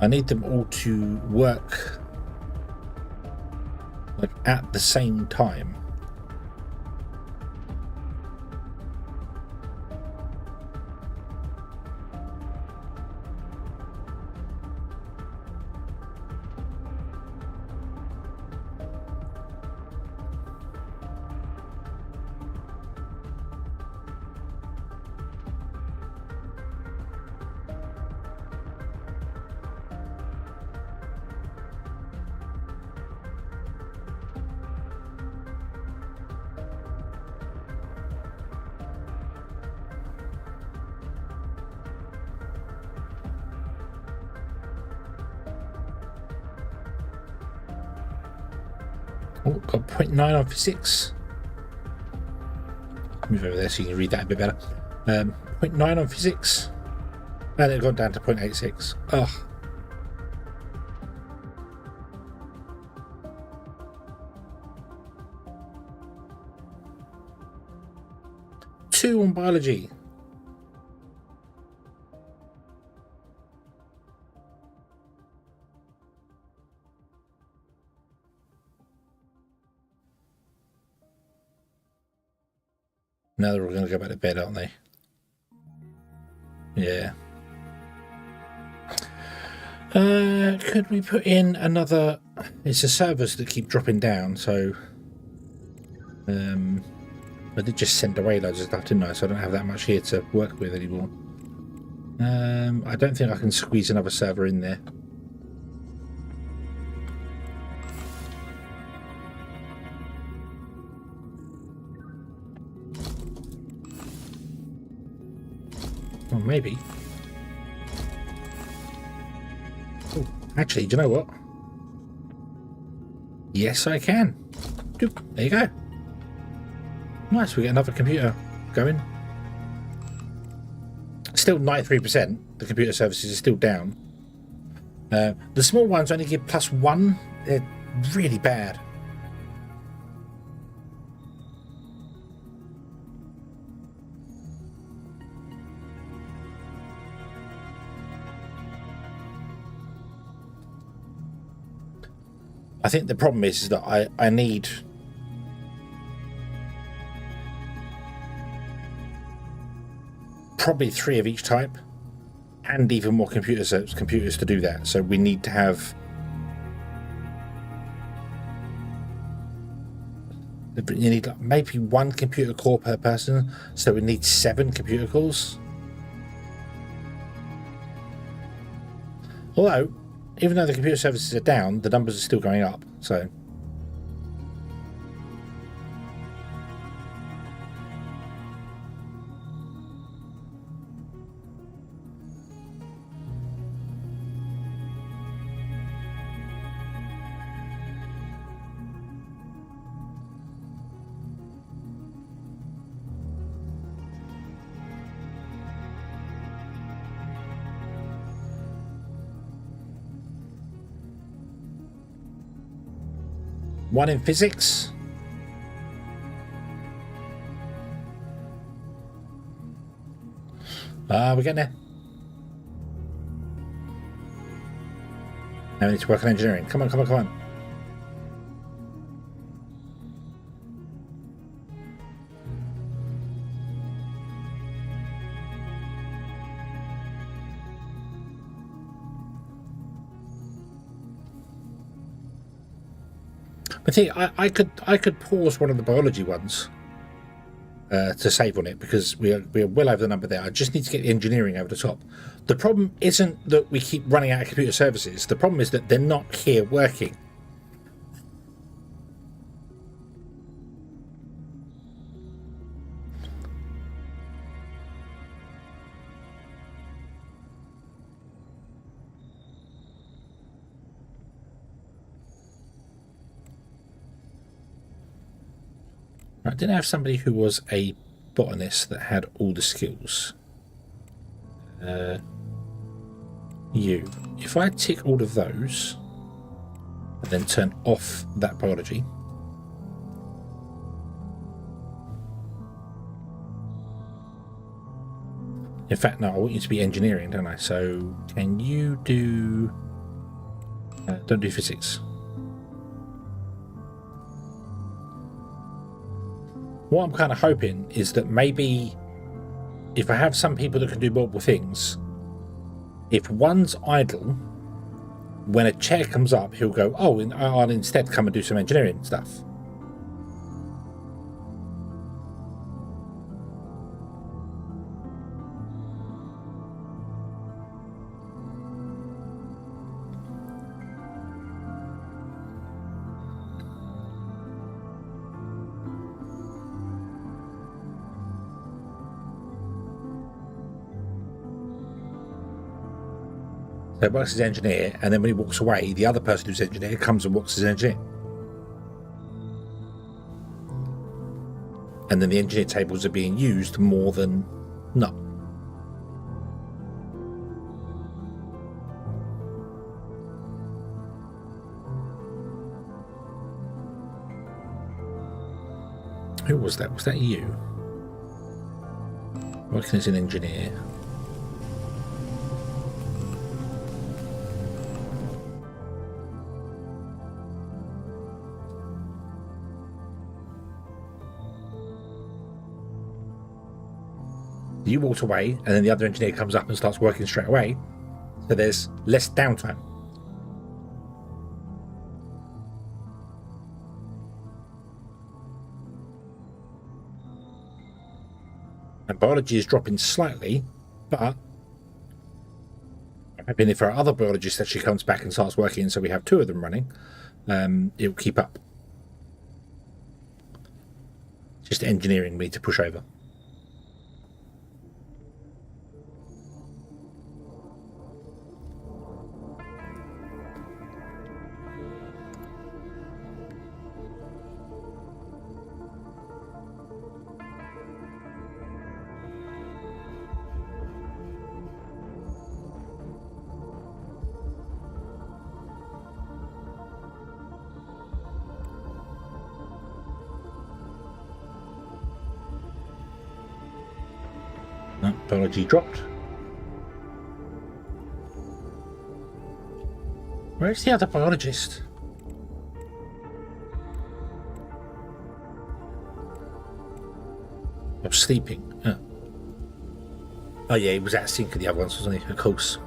I need them all to work like at the same time. Oh, got 0.9 on physics. Move over there so you can read that a bit better. 0.9 on physics. And it got down to 0.86. Ugh. Two on biology. Now they're all going to go back to bed, aren't they? Yeah. Could we put in another... It's the servers that keep dropping down, so... I did just send away loads of stuff, didn't I? So I don't have that much here to work with anymore. I don't think I can squeeze another server in there. Well, maybe. Oh, actually, do you know what? Yes, I can. Doop, there you go. Nice, we get another computer going. Still 93%. The computer services is still down. The small ones only give +1. They're really bad. I think the problem is that I need probably 3 of each type and even more computers to do that. So we need to have you need like maybe 1 computer core per person, so we need 7 computer cores. Although, even though the computer services are down, the numbers are still going up, so... One in physics. We're getting there. Now we need to work on engineering. Come on, come on, come on. I think I could pause one of the biology ones to save on it, because we are well over the number there. I just need to get the engineering over the top. The problem isn't that we keep running out of computer services. The problem is that they're not here working. I didn't have somebody who was a botanist that had all the skills. You. If I tick all of those and then turn off that biology. In fact, no, I want you to be engineering, don't I? So can you do... don't do physics. What I'm kind of hoping is that maybe if I have some people that can do multiple things, if one's idle, when a chair comes up, he'll go, oh, I'll instead come and do some engineering stuff. So he works as engineer, and then when he walks away, the other person who's engineer comes and works as engineer. And then the engineer tables are being used more than not. Who was that? Was that you? Working as an engineer. You walked away, and then the other engineer comes up and starts working straight away, so there's less downtime. And biology is dropping slightly, but I'm hoping if our other biologist actually comes back and starts working, so we have 2 of them running, it'll keep up. Just engineering we need to push over. Biology dropped. Where's the other biologist? Oh, sleeping. Oh yeah, he was at sync with the other ones, wasn't he? Of course.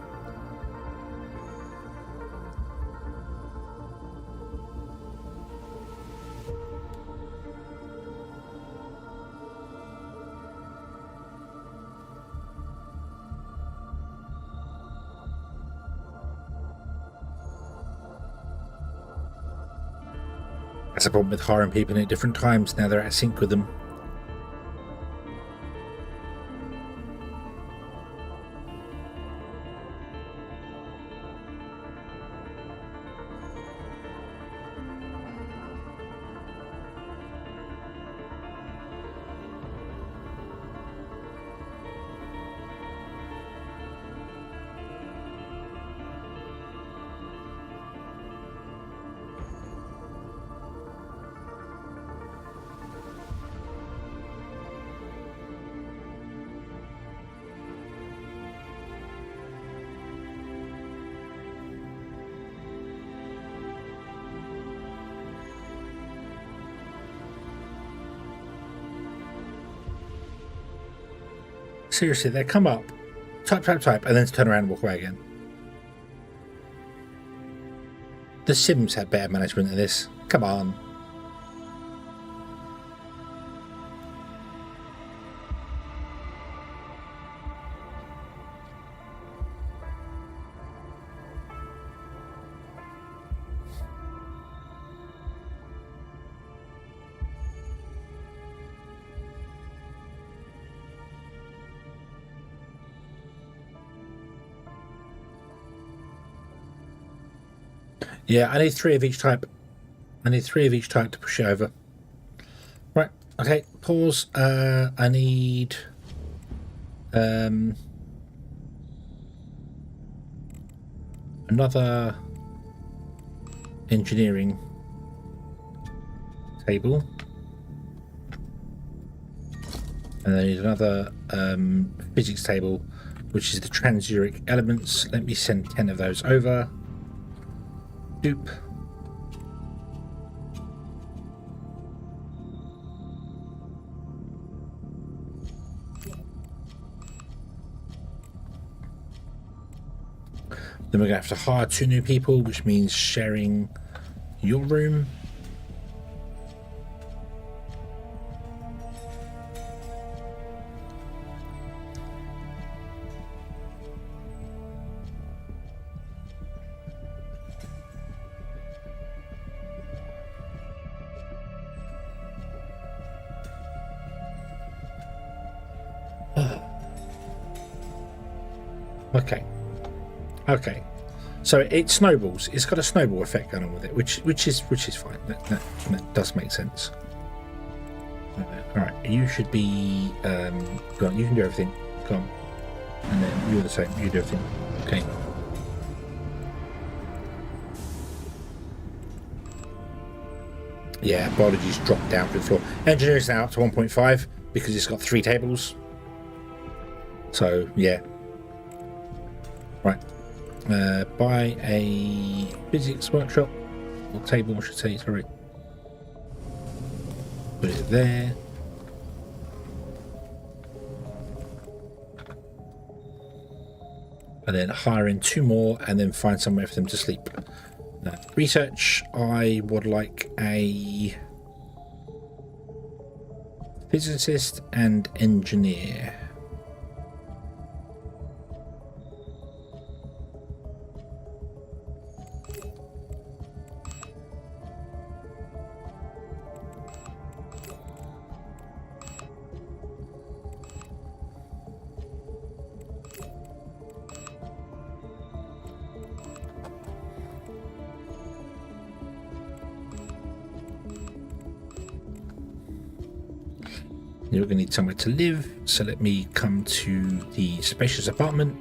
That's the problem with hiring people in at different times. Now they're at sync with them. Seriously, they come up, type, and then turn around and walk away again. The Sims had better management than this. Come on. Yeah, I need 3 of each type. I need 3 of each type to push it over. Right, okay, pause. I need another engineering table. And I need another physics table, which is the transuric elements. Let me send 10 of those over. Doop. Then we're going to have to hire 2 new people, which means sharing your room. Okay, so it snowballs. It's got a snowball effect going on with it, which is fine. That does make sense. All right, you should be. Go on, you can do everything. Go on, and then you're the same. You do everything. Okay. Yeah, biology's dropped down to the floor. Engineering's now up to 1.5 because it's got 3 tables. So yeah. Right. Buy a physics workshop or table, I should say. Sorry. Put it there. And then hire in 2 more, and then find somewhere for them to sleep. Research. I would like a physicist and engineer. You're going to need somewhere to live, so let me come to the spacious apartment.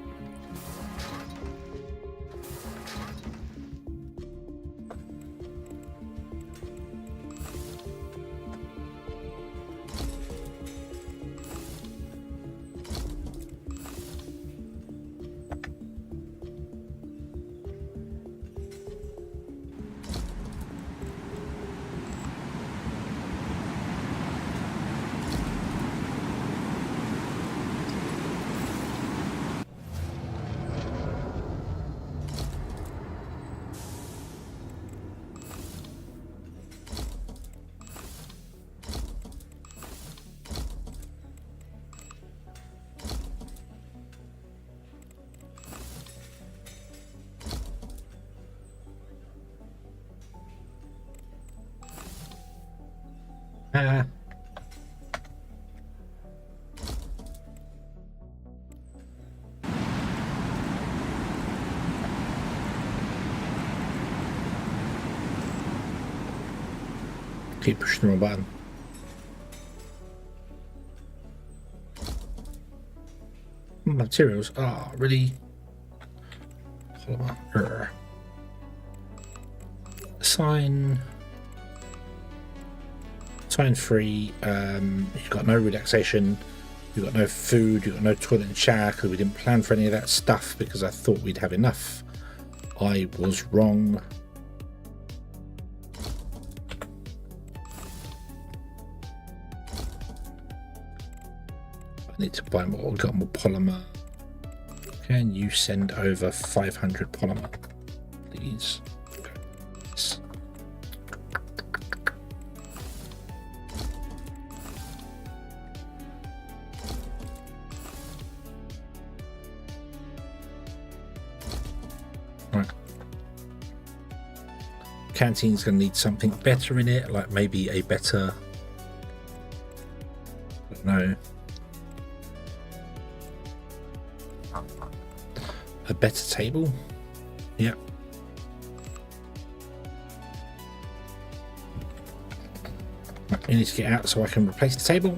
Ah. Keep pushing the wrong button. Materials. Oh, really? Polymer. Sign free. You've got no relaxation. You've got no food. You've got no toilet and shower because we didn't plan for any of that stuff because I thought we'd have enough. I was wrong. I need to buy more. Got more polymer. Can you send over 500 polymer, please? Okay. Yes. Right. Canteen's going to need something better in it, like maybe a better. I don't know. A better table. Yep. Right, you need to get out so I can replace the table.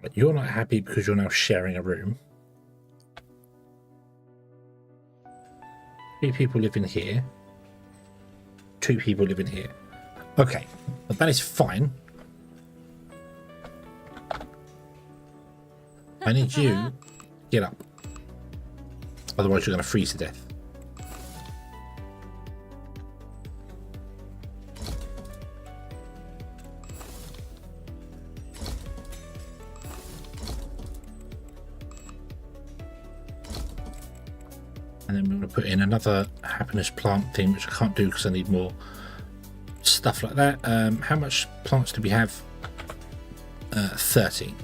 But you're not happy because you're now sharing a room. 3 people live in here. 2 people live in here. Okay, but that is fine. I need you to get up. Otherwise you're going to freeze to death. And then we're going to put in another happiness plant thing, which I can't do because I need more stuff like that. How much plants do we have? 30.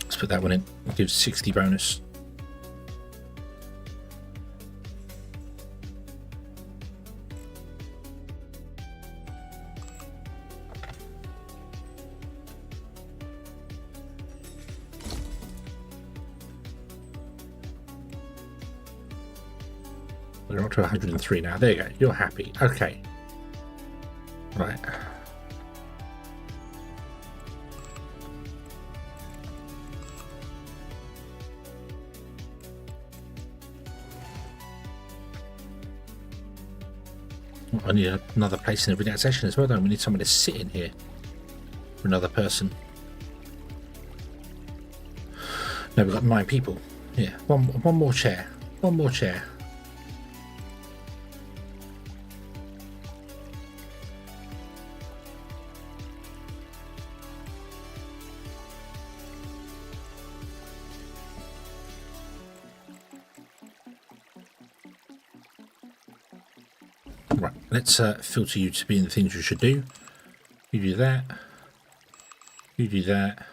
Let's put that one in. It gives 60 bonus. We're up to 103 now. There you go. You're happy. Okay. Right. I need another place in the relaxation as well, don't we? We need someone to sit in here for another person. No, we've got 9 people. Yeah, one more chair. One more chair. Right, let's filter you to being the things you should do. You do that. You do that.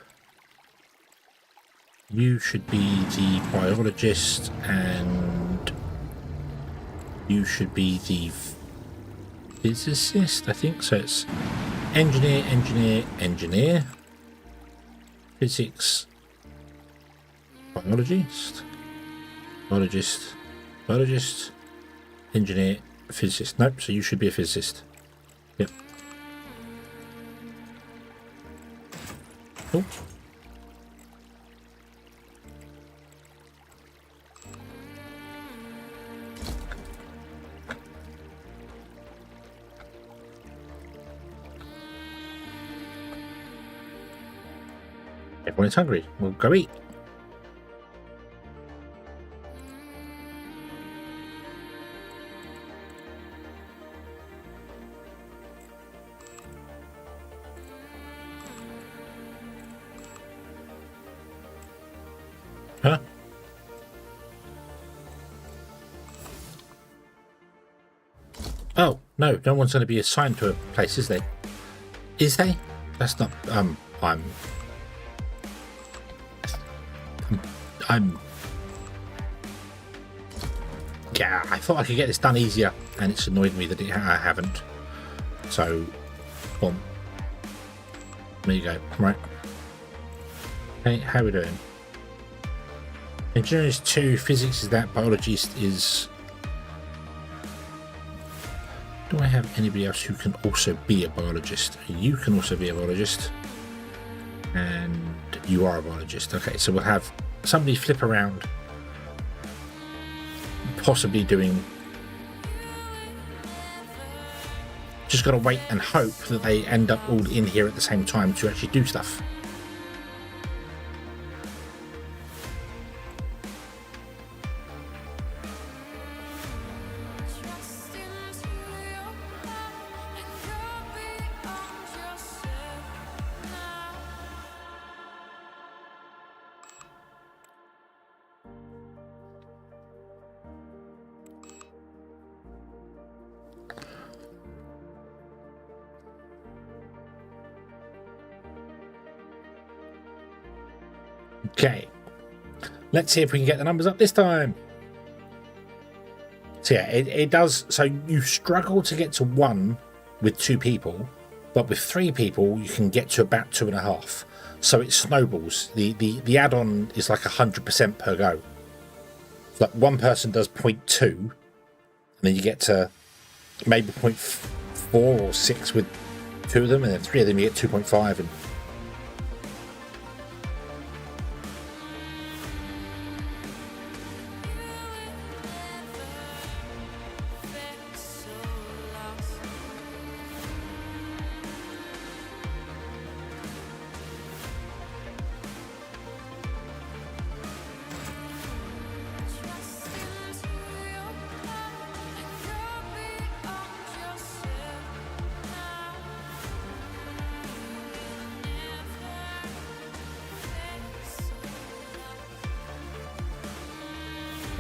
You should be the biologist, and you should be the physicist, I think. So it's engineer, engineer, engineer, physics, biologist, biologist, biologist, engineer, physicist. Nope, so you should be a physicist. Yep. Cool. Everyone is hungry. We'll go eat. Huh? No one's going to be assigned to a place, is they? Is they? That's not. Yeah, I thought I could get this done easier, and it's annoyed me that I haven't. So, boom. There you go. Right. Hey, how are we doing? Engineering is 2, physics is that, biology is... Do I have anybody else who can also be a biologist? You can also be a biologist. And you are a biologist. Okay, so we'll have somebody flip around, possibly doing... Just got to wait and hope that they end up all in here at the same time to actually do stuff. Okay, let's see if we can get the numbers up this time. So yeah, it does. So you struggle to get to 1 with 2 people, but with 3 people you can get to about 2.5. So it snowballs. The add-on is like 100% per go. It's like one person does 0.2, and then you get to maybe 0.4 or 6 with 2 of them, and then 3 of them you get 2.5 and.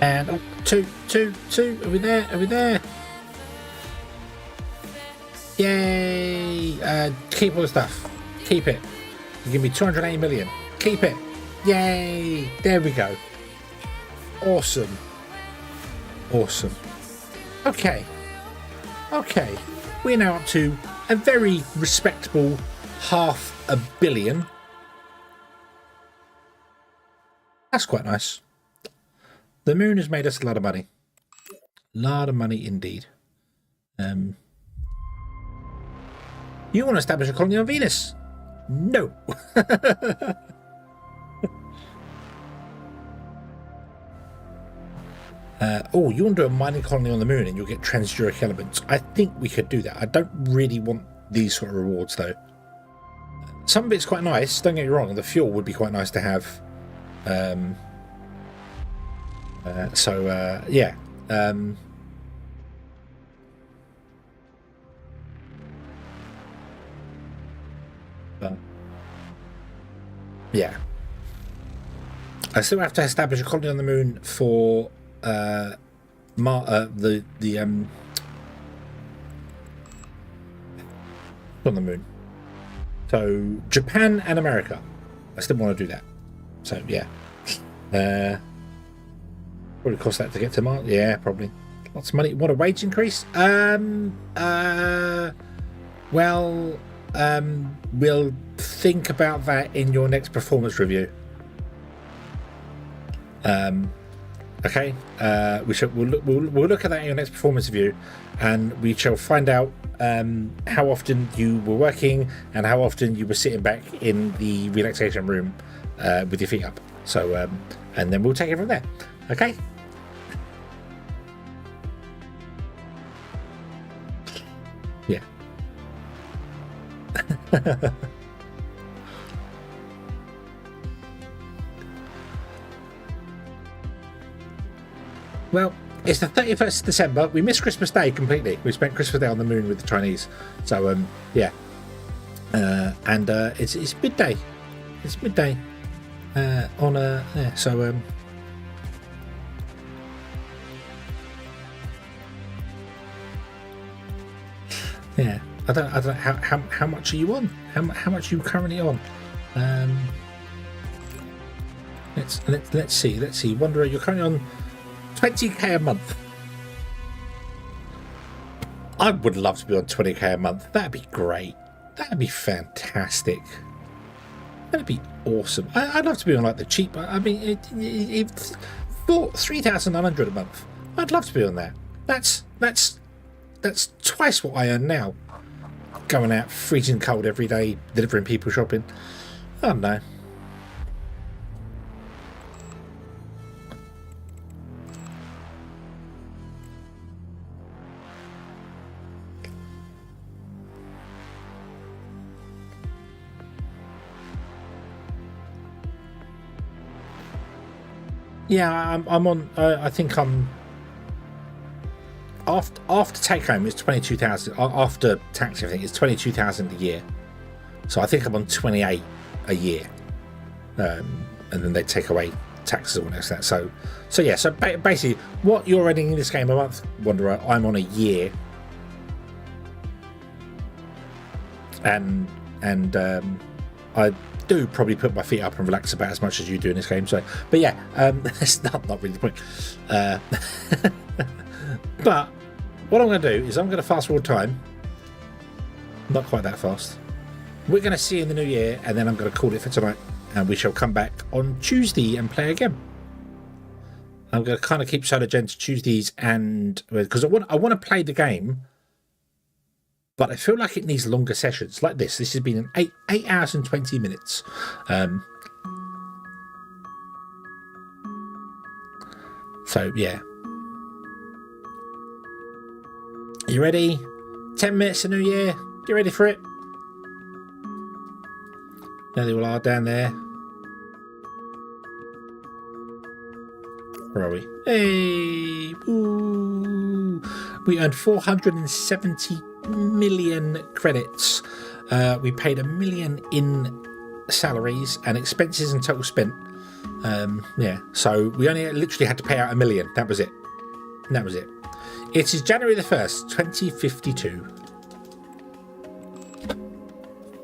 And oh, two, are we there? Are we there? Yay! Keep all the stuff. Keep it. You give me 280 million. Keep it. Yay! There we go. Awesome. Awesome. Okay. Okay. We're now up to a very respectable $500 million. That's quite nice. The moon has made us a lot of money. A lot of money indeed. You want to establish a colony on Venus? No. Oh, you want to do a mining colony on the moon and you'll get transduric elements. I think we could do that. I don't really want these sort of rewards though. Some of it's quite nice, don't get me wrong. The fuel would be quite nice to have. Yeah. Yeah. I still have to establish a colony on the moon for on the moon. So Japan and America. I still want to do that. So yeah. Probably cost that to get to Mars. Yeah, probably. Lots of money. What a wage increase? We'll think about that in your next performance review. Okay. We'll look at that in your next performance review, and we shall find out how often you were working and how often you were sitting back in the relaxation room with your feet up. So, and then we'll take it from there. Okay. Yeah. Well, it's the 31st of December. We missed Christmas Day completely. We spent Christmas Day on the moon with the Chinese. So, yeah. And it's midday. It's midday. Yeah, so, Yeah, I don't know how much are you on? How much are you currently on? Let's see. Wanderer, you're currently on 20k a month. I would love to be on 20k a month. That'd be great. That'd be fantastic. That'd be awesome. I'd love to be on like the cheap. I mean, for 3,900 a month. I'd love to be on that. That's twice what I earn now. Going out freezing cold every day, delivering people shopping. I don't know. Yeah, I'm on. I think I'm after take home it's 22,000. After tax, everything it's 22,000 a year. So I think I'm on 28 a year, and then they take away taxes and all that. So yeah. So basically, what you're earning in this game a month, Wanderer, I'm on a year, and I do probably put my feet up and relax about as much as you do in this game. So, but yeah, that's not really the point. But what I'm going to do is I'm going to fast forward time. Not quite that fast. We're going to see you in the new year, and then I'm going to call it for tonight, and we shall come back on Tuesday and play again. I'm going to kind of keep Solargene to Tuesdays, and because I want to play the game. But I feel like it needs longer sessions like this. This has been an 8 hours and 20 minutes. So, yeah. You ready? 10 minutes to New Year. Get ready for it. There they all are down there. Where are we? Hey! Ooh! We earned 470 million credits. We paid $1 million in salaries and expenses and total spent. Yeah, so we only literally had to pay out $1 million. That was it. It is January the 1st, 2052.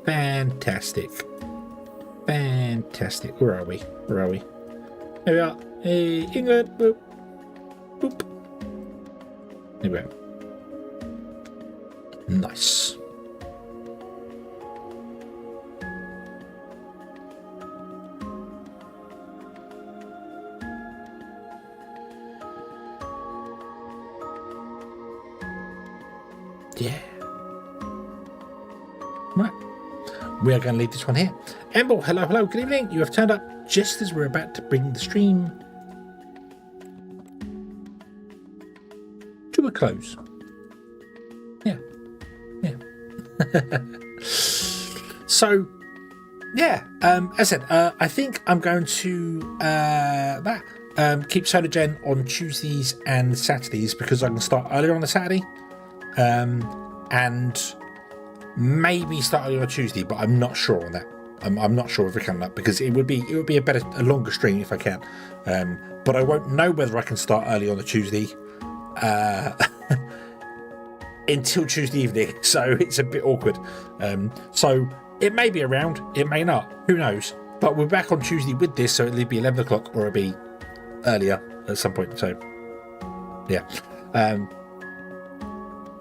Fantastic. Where are we? There we are. Hey, England. Boop. There we go. Nice. Yeah. Right. We are going to leave this one here. Emble, hello, good evening. You have turned up just as we're about to bring the stream to a close. Yeah. So, yeah, as I said, I think I'm going to keep Solargene on Tuesdays and Saturdays because I can start earlier on the Saturday, and maybe start earlier on Tuesday, but I'm not sure on that. I'm not sure if I can up because it would be a longer stream if I can, but I won't know whether I can start early on the Tuesday. Until Tuesday evening, so it's a bit awkward. So it may be around, it may not, who knows. But we're back on Tuesday with this, so it'll be 11 o'clock or it'll be earlier at some point. So yeah.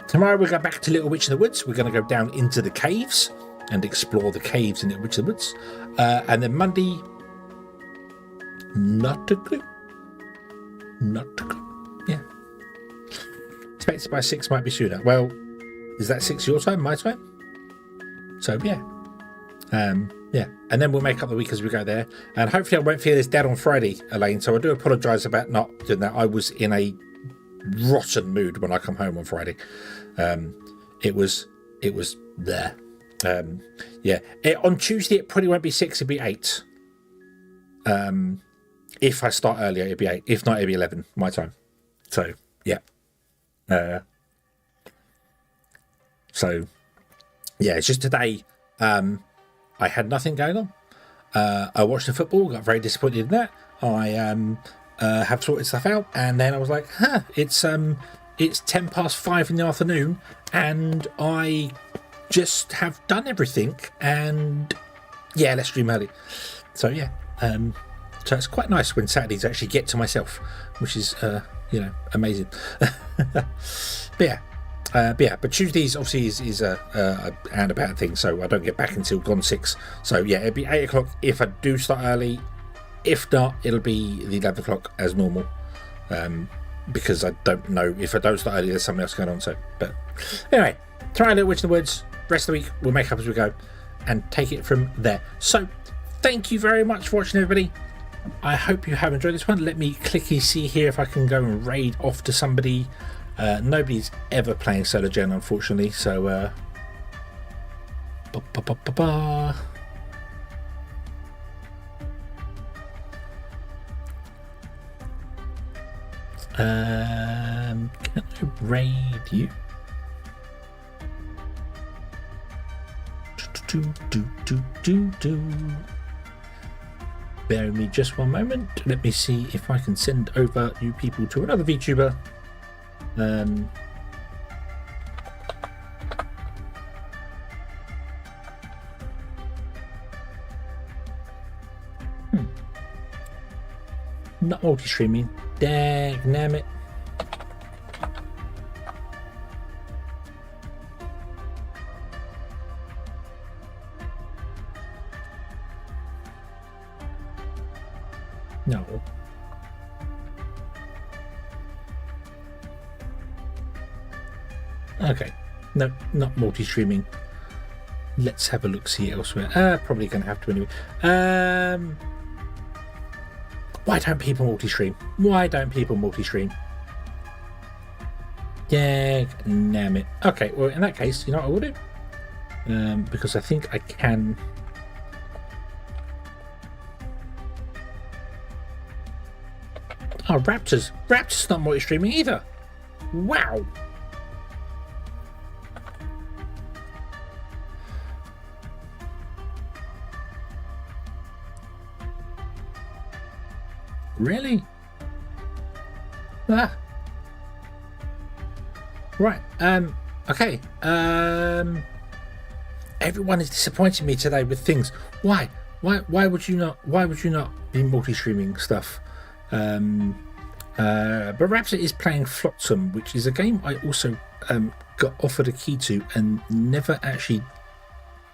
Tomorrow we'll go back to Little Witch in the Woods. We're going to go down into the caves and explore the caves in Little Witch in the Woods. And then Monday, not a clue. Yeah. Expected by 6 might be sooner. Well, is that 6 your time, my time? So yeah. Yeah. And then we'll make up the week as we go there. And hopefully I won't feel as dead on Friday, Elaine. So I do apologise about not doing that. I was in a rotten mood when I come home on Friday. It was there. Yeah. On Tuesday it probably won't be 6, it'll be 8. If I start earlier, it'll be 8. If not, it'll be 11 my time. So yeah. So yeah, it's just today I had nothing going on. I watched the football, got very disappointed in that. I have sorted stuff out, and then I was like, it's it's 5:10 in the afternoon, and I just have done everything. And yeah, let's stream early. So yeah, so it's quite nice when Saturdays actually get to myself, which is amazing. But Tuesdays obviously is a and about thing, so I don't get back until gone 6. So yeah, it'll be 8 o'clock if I do start early. If not, it'll be the 11 o'clock as normal, because I don't know if I don't start early, there's something else going on. So, but anyway, try a little Witch in the Woods. Rest of the week we'll make up as we go and take it from there. So thank you very much for watching, everybody. I hope you have enjoyed this one. Let me clicky see here if I can go and raid off to somebody. Nobody's ever playing Solargene, unfortunately, so can I raid you? Bear with me just one moment. Let me see if I can send over you people to another VTuber. Not multi-streaming. Dang it. No. Okay. No, not multi-streaming. Let's have a look, see elsewhere. Probably going to have to anyway. Why don't people multi-stream? Why don't people multi-stream? Yeah, damn it. Okay, well, in that case, you know what I will do? Because I think I can... Oh, Raptors. Raptors not multi-streaming either. Wow. Really? Ah. Right. Okay. Everyone is disappointing me today with things. Why? Why would you not? Why would you not be multi-streaming stuff? But Raptor is playing Flotsam, which is a game I also got offered a key to and never actually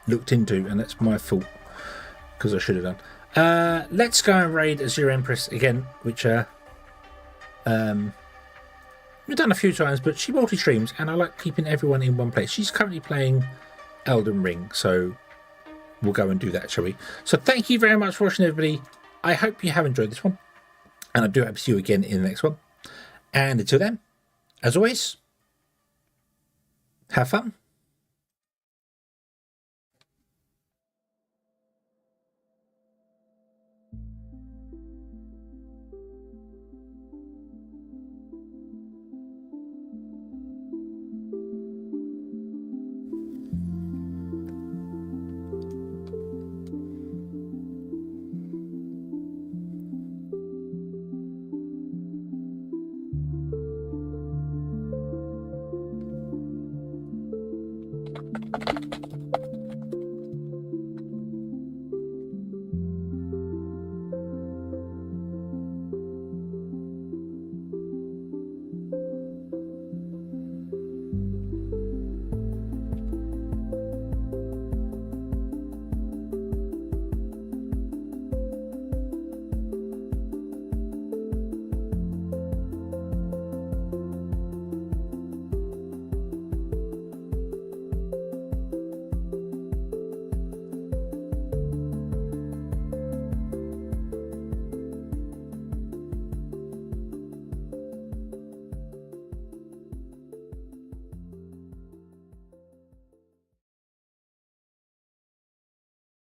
looked into, and that's my fault because I should have done. Let's go and raid Azure Empress again, which we've done a few times, but she multi-streams and I like keeping everyone in one place. She's currently playing Elden Ring, so we'll go and do that, shall we? So thank you very much for watching, everybody. I hope you have enjoyed this one, and I do hope to see you again in the next one. And until then, as always, have fun.